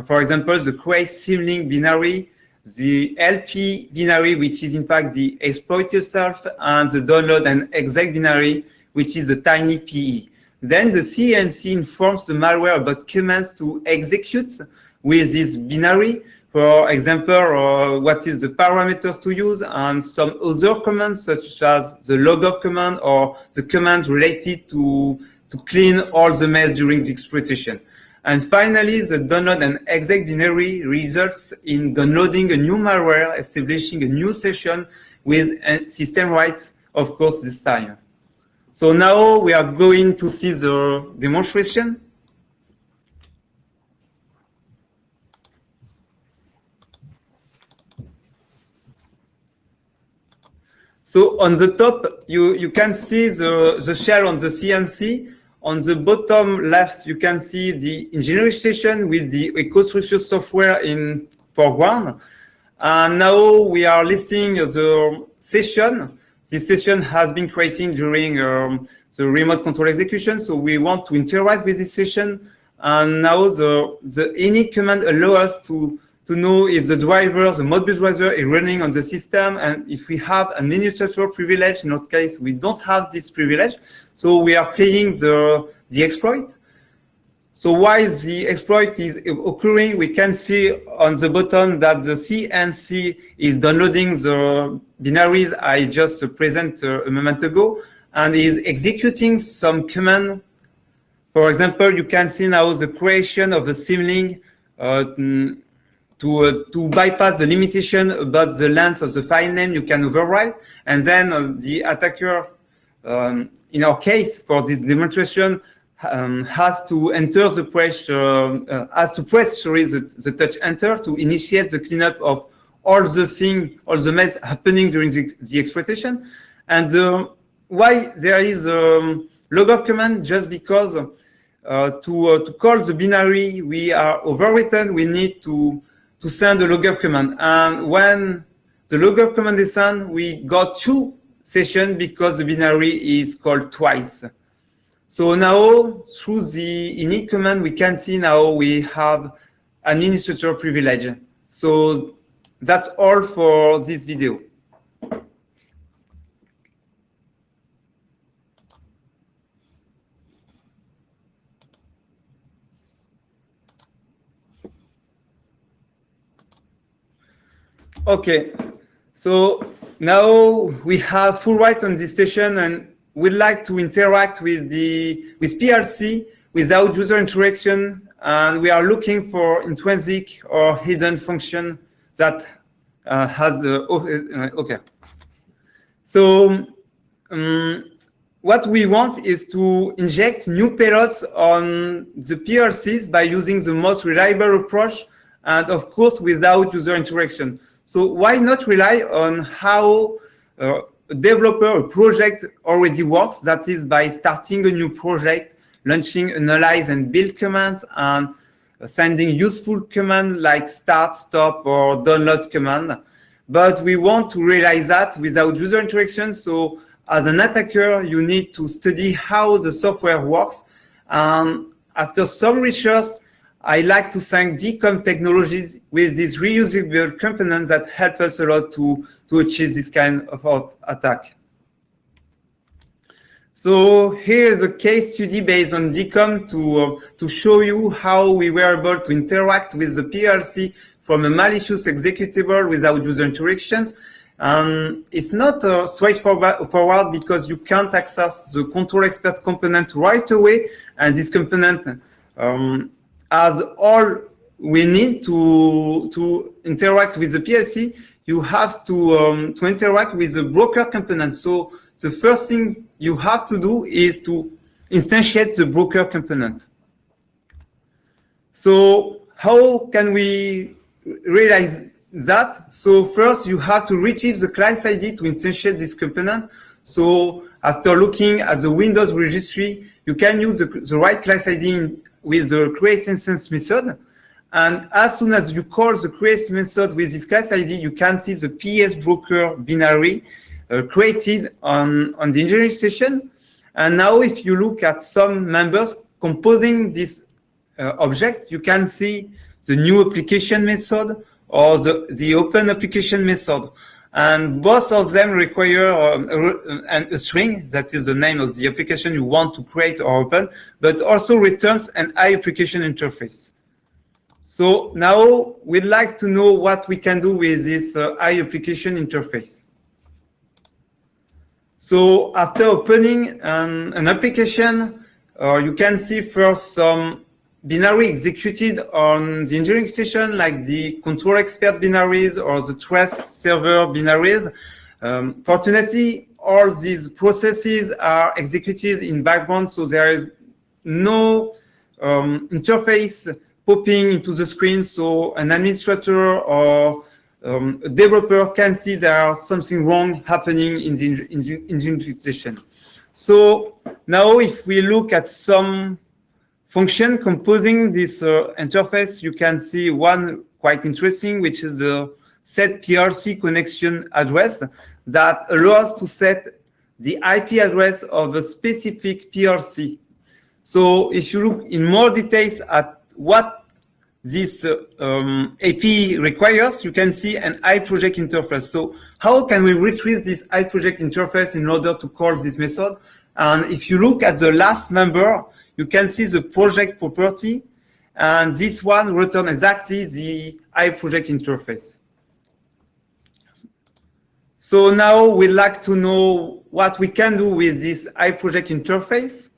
[SPEAKER 12] For example, the create symlink binary, the LP binary, which is in fact the exploit itself, and the download and exec binary, which is the tiny PE. Then the CNC informs the malware about commands to execute with this binary. For example, what is the parameters to use, and some other commands such as the logof command or the command related to clean all the mess during the exploitation. And finally, the download and exec binary results in downloading a new malware, establishing a new session with system rights, of course, this time. So now we are going to see the demonstration. So on the top, you can see the shell on the CNC. On the bottom left, you can see the engineering station with the EcoStruxure software in foreground. And now we are listing the session. This session has been created during the remote control execution. So we want to interact with this session. And now the init command allows us to know if the driver, the Modbus driver, is running on the system, and if we have an administrator privilege. In our case, we don't have this privilege, so we are playing the exploit. So while the exploit is occurring, we can see on the bottom that the CNC is downloading the binaries I just presented a moment ago, and is executing some command. For example, you can see now the creation of a symlink to bypass the limitation about the length of the file name you can override. And then the attacker, in our case, for this demonstration, has to enter the press, the touch enter to initiate the cleanup of all the mess happening during the exploitation. And why there is a logof command, just because to call the binary we are overwritten, we need to send a logof command. And when the logof command is sent, we got two sessions because the binary is called twice. So now, through the init command, we can see now we have administrator privilege. So that's all for this video. Okay, so now we have full right on this station, and we'd like to interact with PLC without user interaction, and we are looking for intrinsic or hidden function that has okay. So what we want is to inject new payloads on the PLCs by using the most reliable approach, and of course without user interaction. So why not rely on how a developer, a project already works, that is by starting a new project, launching analyze and build commands, and sending useful commands like start, stop, or download command. But we want to realize that without user interaction. So as an attacker, you need to study how the software works. After some research, I like to thank DCOM technologies with these reusable components that help us a lot to achieve this kind of attack. So here is a case study based on DCOM to show you how we were able to interact with the PLC from a malicious executable without user interactions. It's not straightforward because you can't access the control expert component right away, and this component has all we need to interact with the PLC. You have to interact with the broker component. So the first thing you have to do is to instantiate the broker component. So how can we realize that? So first you have to retrieve the class ID to instantiate this component. So after looking at the Windows registry, you can use the right class ID with the create instance method. And as soon as you call the create method with this class ID, you can see the PS broker binary created on the engineering session. And now if you look at some members composing this object, you can see the new application method or the open application method. And both of them require a string, that is the name of the application you want to create or open, but also returns an iApplication interface. So now we'd like to know what we can do with this iApplication interface. So after opening an application, you can see first some binary executed on the engineering station, like the control expert binaries or the trace server binaries. Fortunately, all these processes are executed in background, so there is no interface popping into the screen, so an administrator or a developer can see there's something wrong happening in the engineering station. So now if we look at some function composing this interface, you can see one quite interesting, which is the set PLC connection address that allows to set the IP address of a specific PLC. So if you look in more details at what this AP requires, you can see an iProject interface. So how can we retrieve this iProject interface in order to call this method? And if you look at the last member, you can see the project property, and this one returns exactly the iProject interface. So now we'd like to know what we can do with this iProject interface.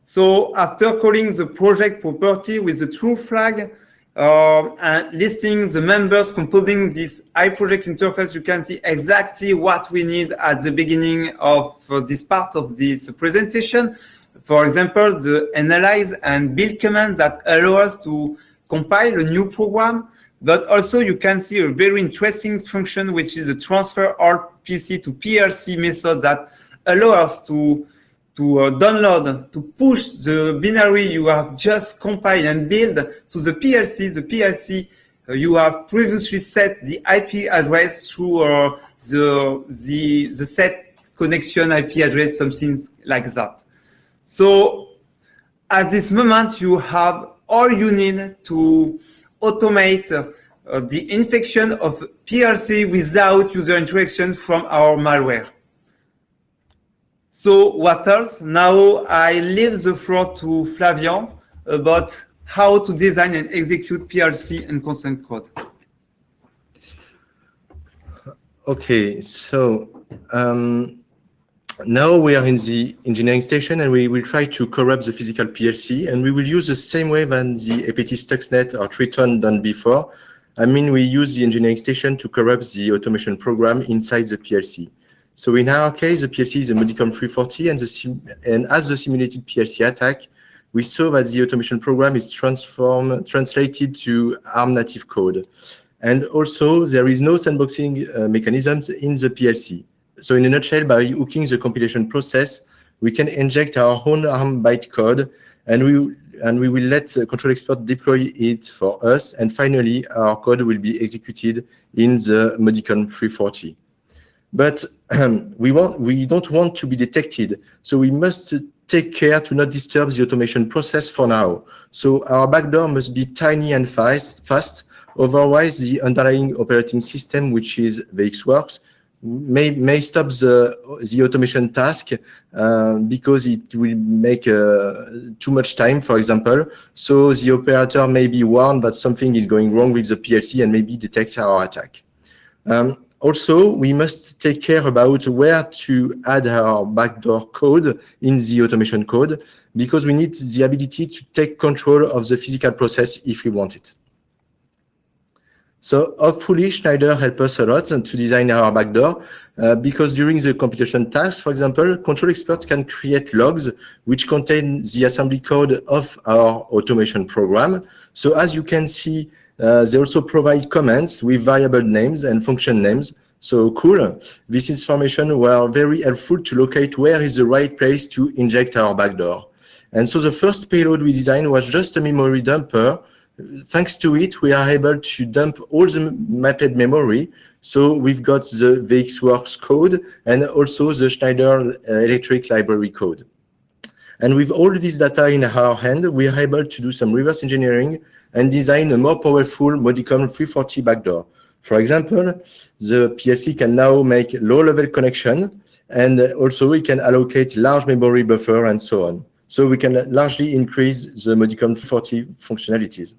[SPEAKER 12] So after calling the project property with the true flag and listing the members composing this iProject interface, you can see exactly what we need at the beginning of this part of this presentation. For example, the analyze and build command that allow us to compile a new program, but also you can see a very interesting function, which is a transfer all PC to PLC method that allow us to download, to push the binary you have just compiled and build to the PLC. The PLC you have previously set the IP address through the set connection IP address, something like that. So at this moment, you have all you need to automate the infection of PLC without user interaction from our malware. So what else? Now I leave the floor to Flavian about how to design and execute PLC and consent code.
[SPEAKER 13] Okay, so now we are in the engineering station, and we will try to corrupt the physical PLC, and we will use the same way than the APT Stuxnet or Triton done before. I mean, we use the engineering station to corrupt the automation program inside the PLC. So in our case, the PLC is a Modicon 340, and as the simulated PLC attack, we saw that the automation program is translated to ARM native code. And also, there is no sandboxing mechanisms in the PLC. So in a nutshell, by hooking the compilation process, we can inject our own ARM bytecode, and we will let the control expert deploy it for us. And finally, our code will be executed in the Modicon 340. But we don't want to be detected, so we must take care to not disturb the automation process for now. So our backdoor must be tiny and fast. Otherwise, the underlying operating system, which is VxWorks, may stop the automation task because it will make too much time, for example. So the operator may be warned that something is going wrong with the PLC and maybe detect our attack. Also, we must take care about where to add our backdoor code in the automation code, because we need the ability to take control of the physical process if we want it. So hopefully Schneider helped us a lot to design our backdoor, because during the computation task, for example, control experts can create logs which contain the assembly code of our automation program. So as you can see, they also provide comments with variable names and function names. So cool. This information were very helpful to locate where is the right place to inject our backdoor. And so the first payload we designed was just a memory dumper. Thanks to it, we are able to dump all the mapped memory. So we've got the VxWorks code and also the Schneider Electric library code. And with all this data in our hand, we are able to do some reverse engineering and design a more powerful Modicon 340 backdoor. For example, the PLC can now make low-level connection, and also we can allocate large memory buffer and so on. So we can largely increase the Modicon 340 functionalities.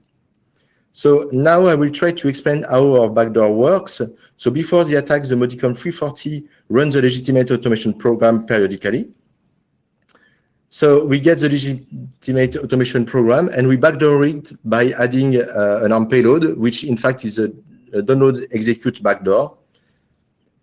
[SPEAKER 13] So now I will try to explain how our backdoor works. So before the attack, the Modicon 340 runs a legitimate automation program periodically. So we get the legitimate automation program and we backdoor it by adding an ARM payload, which in fact is a download execute backdoor.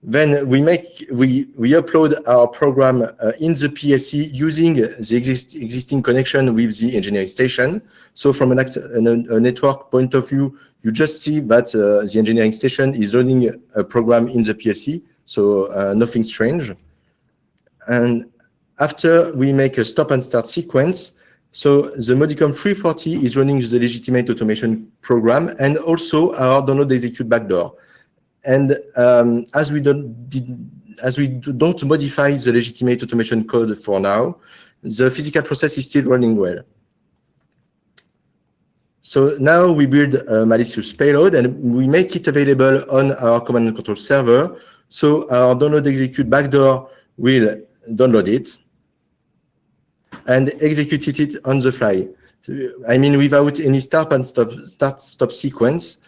[SPEAKER 13] Then we upload our program in the PLC using the existing connection with the engineering station. So from a network point of view, you just see that the engineering station is running a program in the PLC, so nothing strange. And after we make a stop and start sequence, so the Modicon 340 is running the legitimate automation program and also our download execute backdoor. And as we don't modify the legitimate automation code for now, the physical process is still running well. So now we build a malicious payload and we make it available on our command and control server. So our download execute backdoor will download it and execute it on the fly. I mean, without any start stop sequence.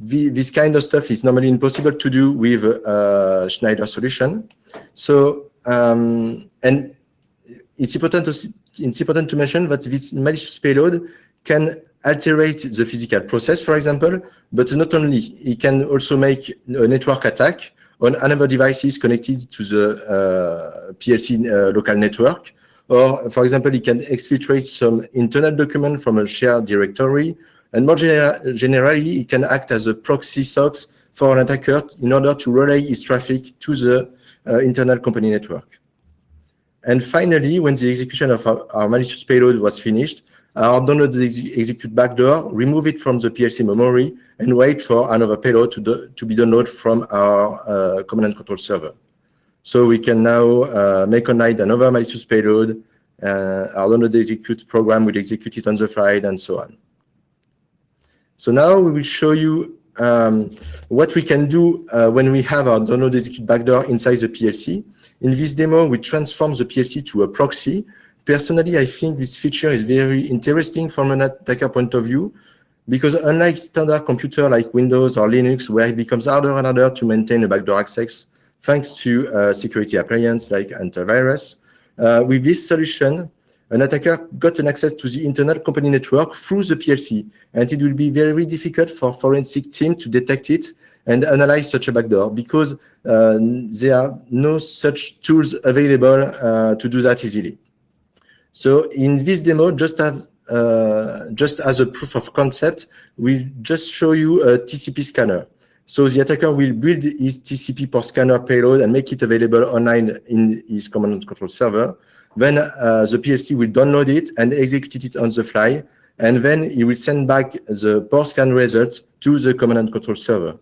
[SPEAKER 13] This kind of stuff is normally impossible to do with a Schneider solution. So, and it's important to mention that this malicious payload can alterate the physical process, for example, but not only, it can also make a network attack on another devices connected to the PLC local network. Or, for example, it can exfiltrate some internal document from a shared directory. And more generally, it can act as a proxy SOCs for an attacker in order to relay his traffic to the internal company network. And finally, when the execution of our malicious payload was finished, our download execute backdoor, remove it from the PLC memory, and wait for another payload to be downloaded from our command and control server. So we can now make online another malicious payload, our download execute program will execute it on the fly, and so on. So now we will show you what we can do when we have our download execute backdoor inside the PLC. In this demo, we transform the PLC to a proxy. Personally, I think this feature is very interesting from an attacker point of view, because unlike standard computer like Windows or Linux, where it becomes harder and harder to maintain a backdoor access, thanks to security appliance like antivirus, with this solution, an attacker got an access to the internal company network through the PLC, and it will be very difficult for forensic team to detect it and analyze such a backdoor because there are no such tools available to do that easily. So in this demo, just as a proof of concept, we'll just show you a TCP scanner. So the attacker will build his TCP port scanner payload and make it available online in his command and control server. Then the PLC will download it and execute it on the fly. And then he will send back the port scan result to the command and control server.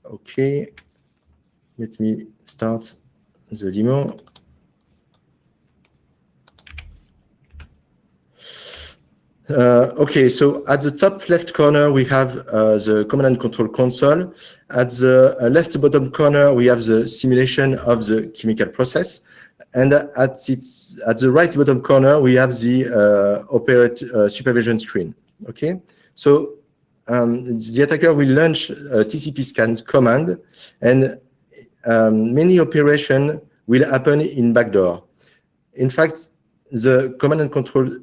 [SPEAKER 13] Okay, let me start the demo. Okay, so at the top left corner, we have the command and control console. At the left bottom corner, we have the simulation of the chemical process. And at the right bottom corner, we have the supervision screen. Okay, so the attacker will launch a TCP scan command, and many operations will happen in backdoor. In fact, the command and control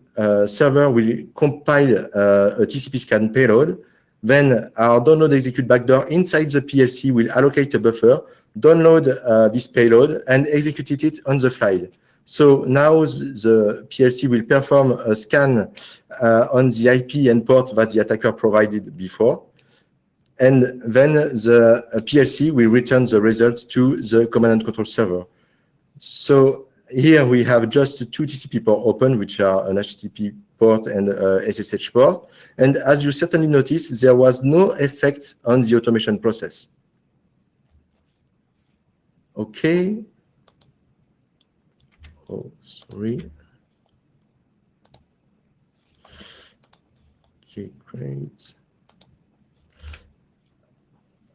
[SPEAKER 13] server will compile a TCP scan payload. Then our download execute backdoor inside the PLC will allocate a buffer, download this payload, and execute it on the fly. So now the PLC will perform a scan on the IP and port that the attacker provided before. And then the PLC will return the results to the command and control server. So here we have just two TCP ports open, which are an HTTP port and SSH port. And as you certainly notice, there was no effect on the automation process. Okay. Oh, sorry. Okay, great.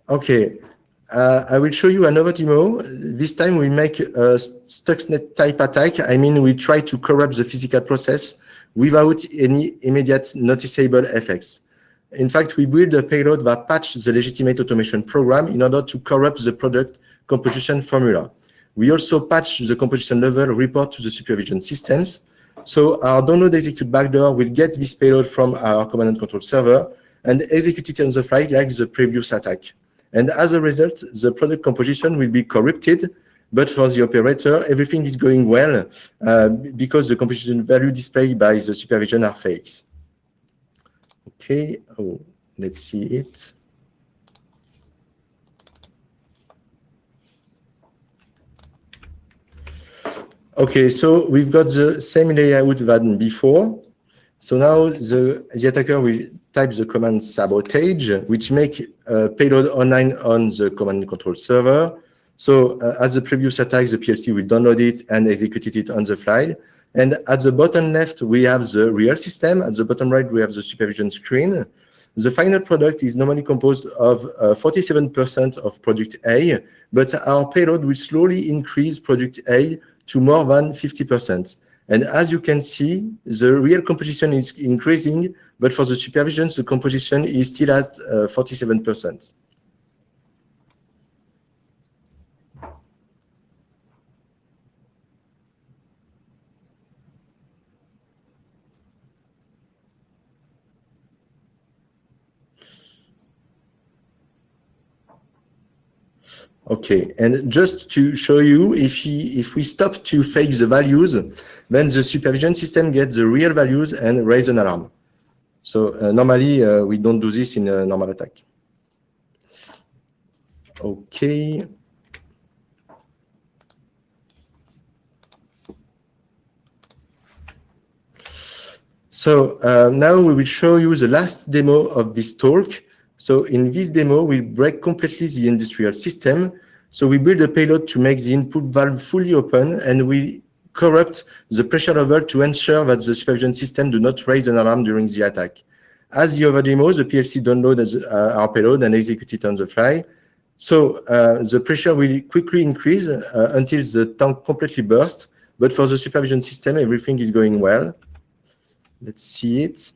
[SPEAKER 13] Okay. I will show you another demo. This time we make a Stuxnet type attack. I mean, we try to corrupt the physical process without any immediate noticeable effects. In fact, we build a payload that patches the legitimate automation program in order to corrupt the product composition formula. We also patch the composition level report to the supervision systems. So our download execute backdoor will get this payload from our command and control server and execute it on the fly like the previous attack. And as a result, the product composition will be corrupted, but for the operator, everything is going well because the composition value displayed by the supervision are fakes. Okay, oh, let's see it. Okay, so we've got the same layout than before. So now the attacker will type the command sabotage, which make a payload online on the command and control server. So as the previous attack, the PLC will download it and execute it on the fly. And at the bottom left, we have the real system. At the bottom right, we have the supervision screen. The final product is normally composed of 47% of product A, but our payload will slowly increase product A to more than 50%. And as you can see, the real composition is increasing, but for the supervision, the composition is still at 47%. Okay, and just to show you, if we stop to fake the values, then the supervision system gets the real values and raise an alarm. So normally we don't do this in a normal attack. Okay. So now we will show you the last demo of this talk. So in this demo, we break completely the industrial system. So we build a payload to make the input valve fully open, and we corrupt the pressure level to ensure that the supervision system do not raise an alarm during the attack. As the other demo, the PLC downloads our payload and execute it on the fly. So the pressure will quickly increase until the tank completely bursts. But for the supervision system, everything is going well. Let's see it.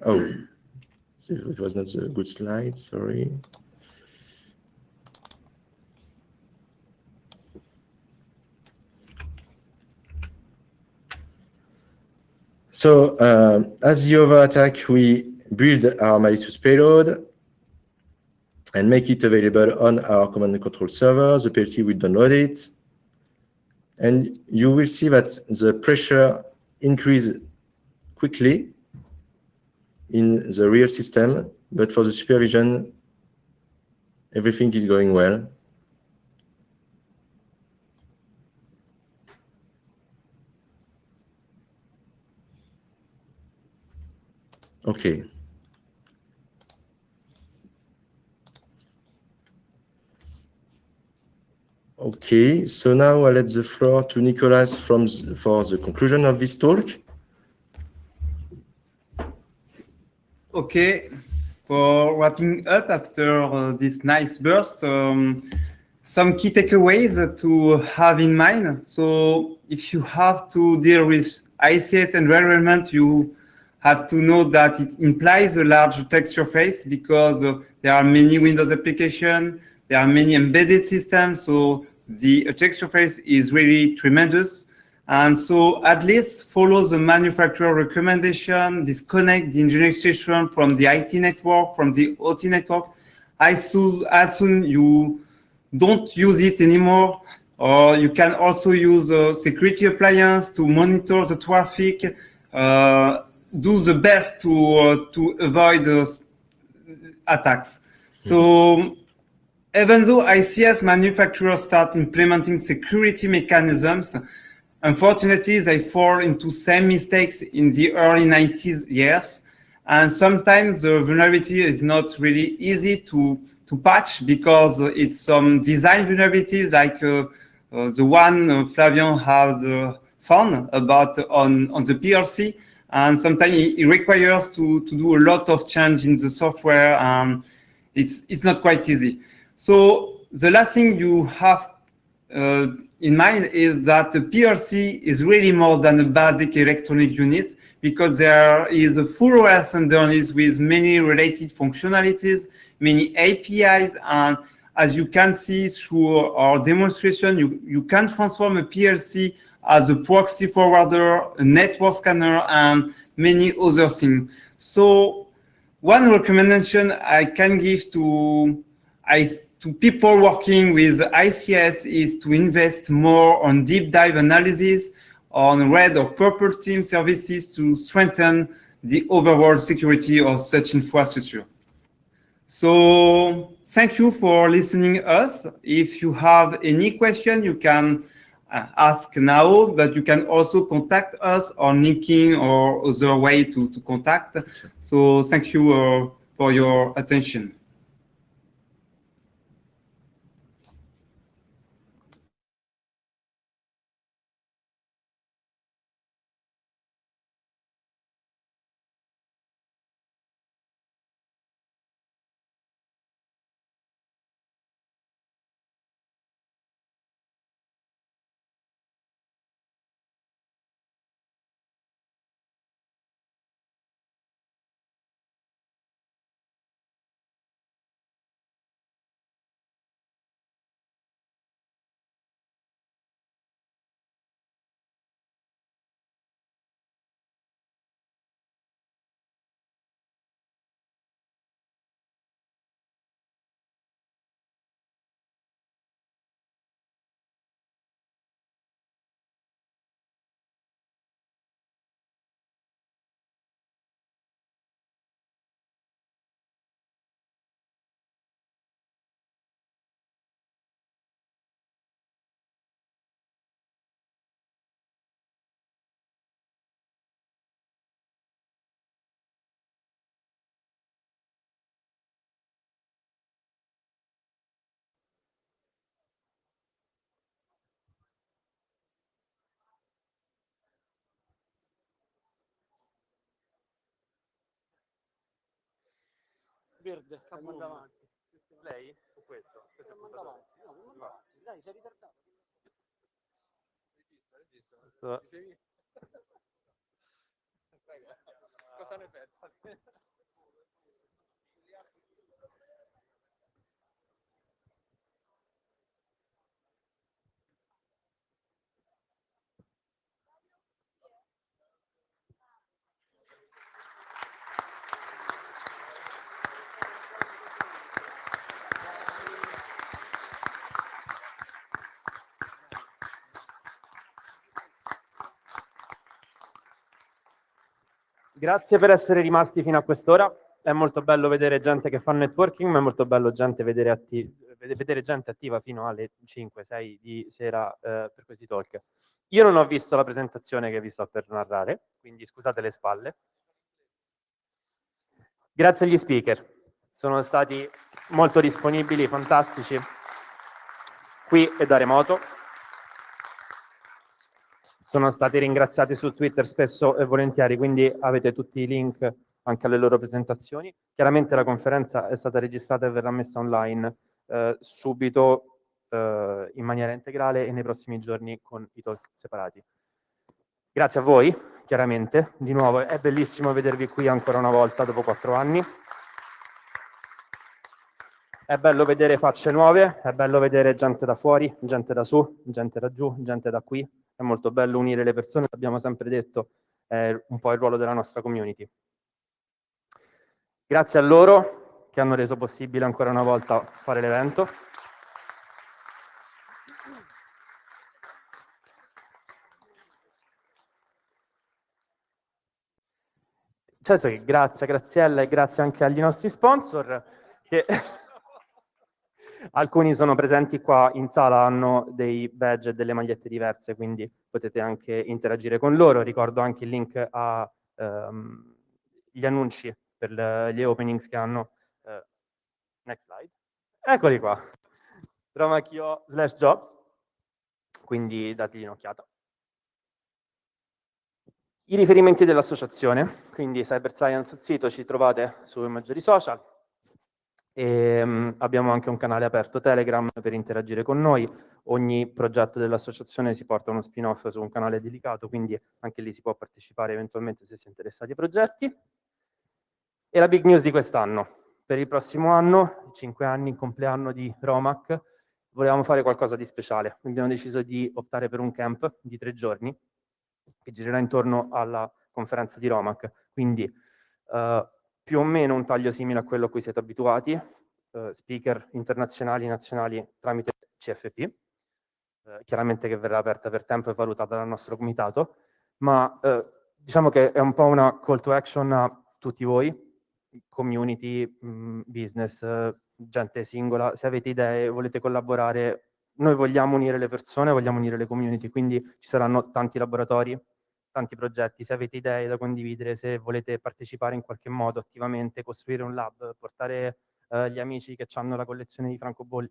[SPEAKER 13] Oh. It was not a good slide, sorry. So as the other attack, we build our malicious payload and make it available on our command and control server. The PLC will download it. And you will see that the pressure increase quickly in the real system, but for the supervision, everything is going well. Okay. Okay, so now I'll let the floor to Nicolas for the conclusion of this talk.
[SPEAKER 12] Okay, for wrapping up after this nice burst, some key takeaways to have in mind. So if you have to deal with ICS environment, you have to know that it implies a large text surface because there are many Windows applications, there are many embedded systems, so the text surface is really tremendous. And so at least follow the manufacturer recommendation, disconnect the engineering station from the IT network, from the OT network. As soon you don't use it anymore, or you can also use a security appliance to monitor the traffic, do the best to avoid attacks. So even though ICS manufacturers start implementing security mechanisms, unfortunately, they fall into same mistakes in the early 90s years. And sometimes the vulnerability is not really easy to patch because it's some design vulnerabilities like the one Flavian has found about on the PLC. And sometimes it requires to do a lot of change in the software. And it's not quite easy. So the last thing you have in mind is that the PLC is really more than a basic electronic unit because there is a full OS underneath with many related functionalities, many APIs, and as you can see through our demonstration, you can transform a PLC as a proxy forwarder, a network scanner, and many other things. So one recommendation I can give to people working with ICS is to invest more on deep dive analysis on red or purple team services to strengthen the overall security of such infrastructure. So thank you for listening us. If you have any question, you can ask now, but you can also contact us on LinkedIn or other way to contact. So thank you for your attention.
[SPEAKER 1] Verde, cammo davanti.
[SPEAKER 4] Lei o questo? Questo è il puntatore.
[SPEAKER 8] Dai, sei ritardato.
[SPEAKER 4] So-
[SPEAKER 2] Cosa ne pensa?
[SPEAKER 4] Grazie per essere rimasti fino a quest'ora. È molto bello vedere gente che fa networking, ma è molto bello vedere gente attiva fino alle 5-6 di sera per questi talk. Io non ho visto la presentazione che vi sto per narrare, quindi scusate le spalle. Grazie agli speaker, sono stati molto disponibili, fantastici, qui e da remoto. Sono stati ringraziati su Twitter spesso e volentieri, quindi avete tutti i link anche alle loro presentazioni. Chiaramente la conferenza è stata registrata e verrà messa online subito in maniera integrale e nei prossimi giorni con i talk separati. Grazie a voi, chiaramente. Di nuovo è bellissimo vedervi qui ancora una volta dopo 4 anni. È bello vedere facce nuove, è bello vedere gente da fuori, gente da su, gente da giù, gente da qui. È molto bello unire le persone, l'abbiamo sempre detto, è un po' il ruolo della nostra community. Grazie a loro che hanno reso possibile ancora una volta fare l'evento. Certo che grazie a Graziella e grazie anche agli nostri sponsor che alcuni sono presenti qua in sala, hanno dei badge e delle magliette diverse, quindi potete anche interagire con loro. Ricordo anche il link agli annunci per gli openings che hanno. Next slide. Eccoli qua. ROMHACK/jobs, quindi dategli un'occhiata. I riferimenti dell'associazione, quindi Cyber Science sul sito, ci trovate sui maggiori social. E, abbiamo anche un canale aperto Telegram per interagire con noi. Ogni progetto dell'associazione si porta uno spin-off su un canale dedicato, quindi anche lì si può partecipare eventualmente se si è interessati ai progetti. E la big news di quest'anno. Per il prossimo anno, 5 anni, il compleanno di ROMHACK, volevamo fare qualcosa di speciale. Abbiamo deciso di optare per un camp di 3 giorni che girerà intorno alla conferenza di ROMHACK. Quindi più o meno un taglio simile a quello a cui siete abituati, speaker internazionali, nazionali tramite CFP, chiaramente che verrà aperta per tempo e valutata dal nostro comitato, ma diciamo che è un po' una call to action a tutti voi, community, business, gente singola. Se avete idee, volete collaborare, noi vogliamo unire le persone, vogliamo unire le community, quindi ci saranno tanti laboratori, tanti progetti. Se avete idee da condividere, se volete partecipare in qualche modo attivamente, costruire un lab, portare gli amici che hanno la collezione di francobolli,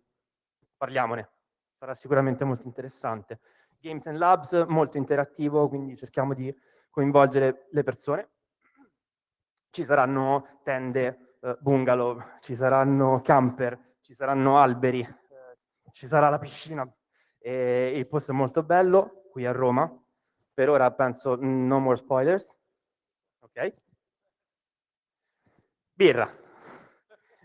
[SPEAKER 4] parliamone, sarà sicuramente molto interessante. Games and Labs, molto interattivo, quindi cerchiamo di coinvolgere le persone. Ci saranno tende, bungalow, ci saranno camper, ci saranno alberi, ci sarà la piscina. E il posto è molto bello, qui a Roma. Per ora penso no more spoilers. Ok? Birra.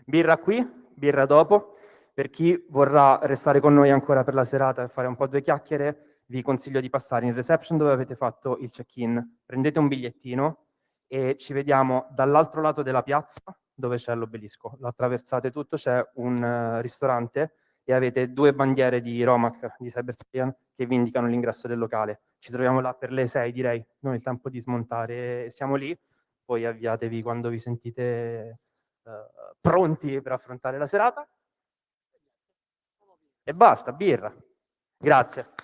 [SPEAKER 4] Birra qui, birra dopo. Per chi vorrà restare con noi ancora per la serata e fare un po' 2 chiacchiere, vi consiglio di passare in reception dove avete fatto il check-in. Prendete un bigliettino e ci vediamo dall'altro lato della piazza dove c'è l'obelisco. Lo attraversate tutto, c'è un ristorante e avete 2 bandiere di ROMHACK, di Cyber Science, che vi indicano l'ingresso del locale. Ci troviamo là per le 6, direi. Non è il tempo di smontare, siamo lì. Poi avviatevi quando vi sentite pronti per affrontare la serata. E basta, birra. Grazie.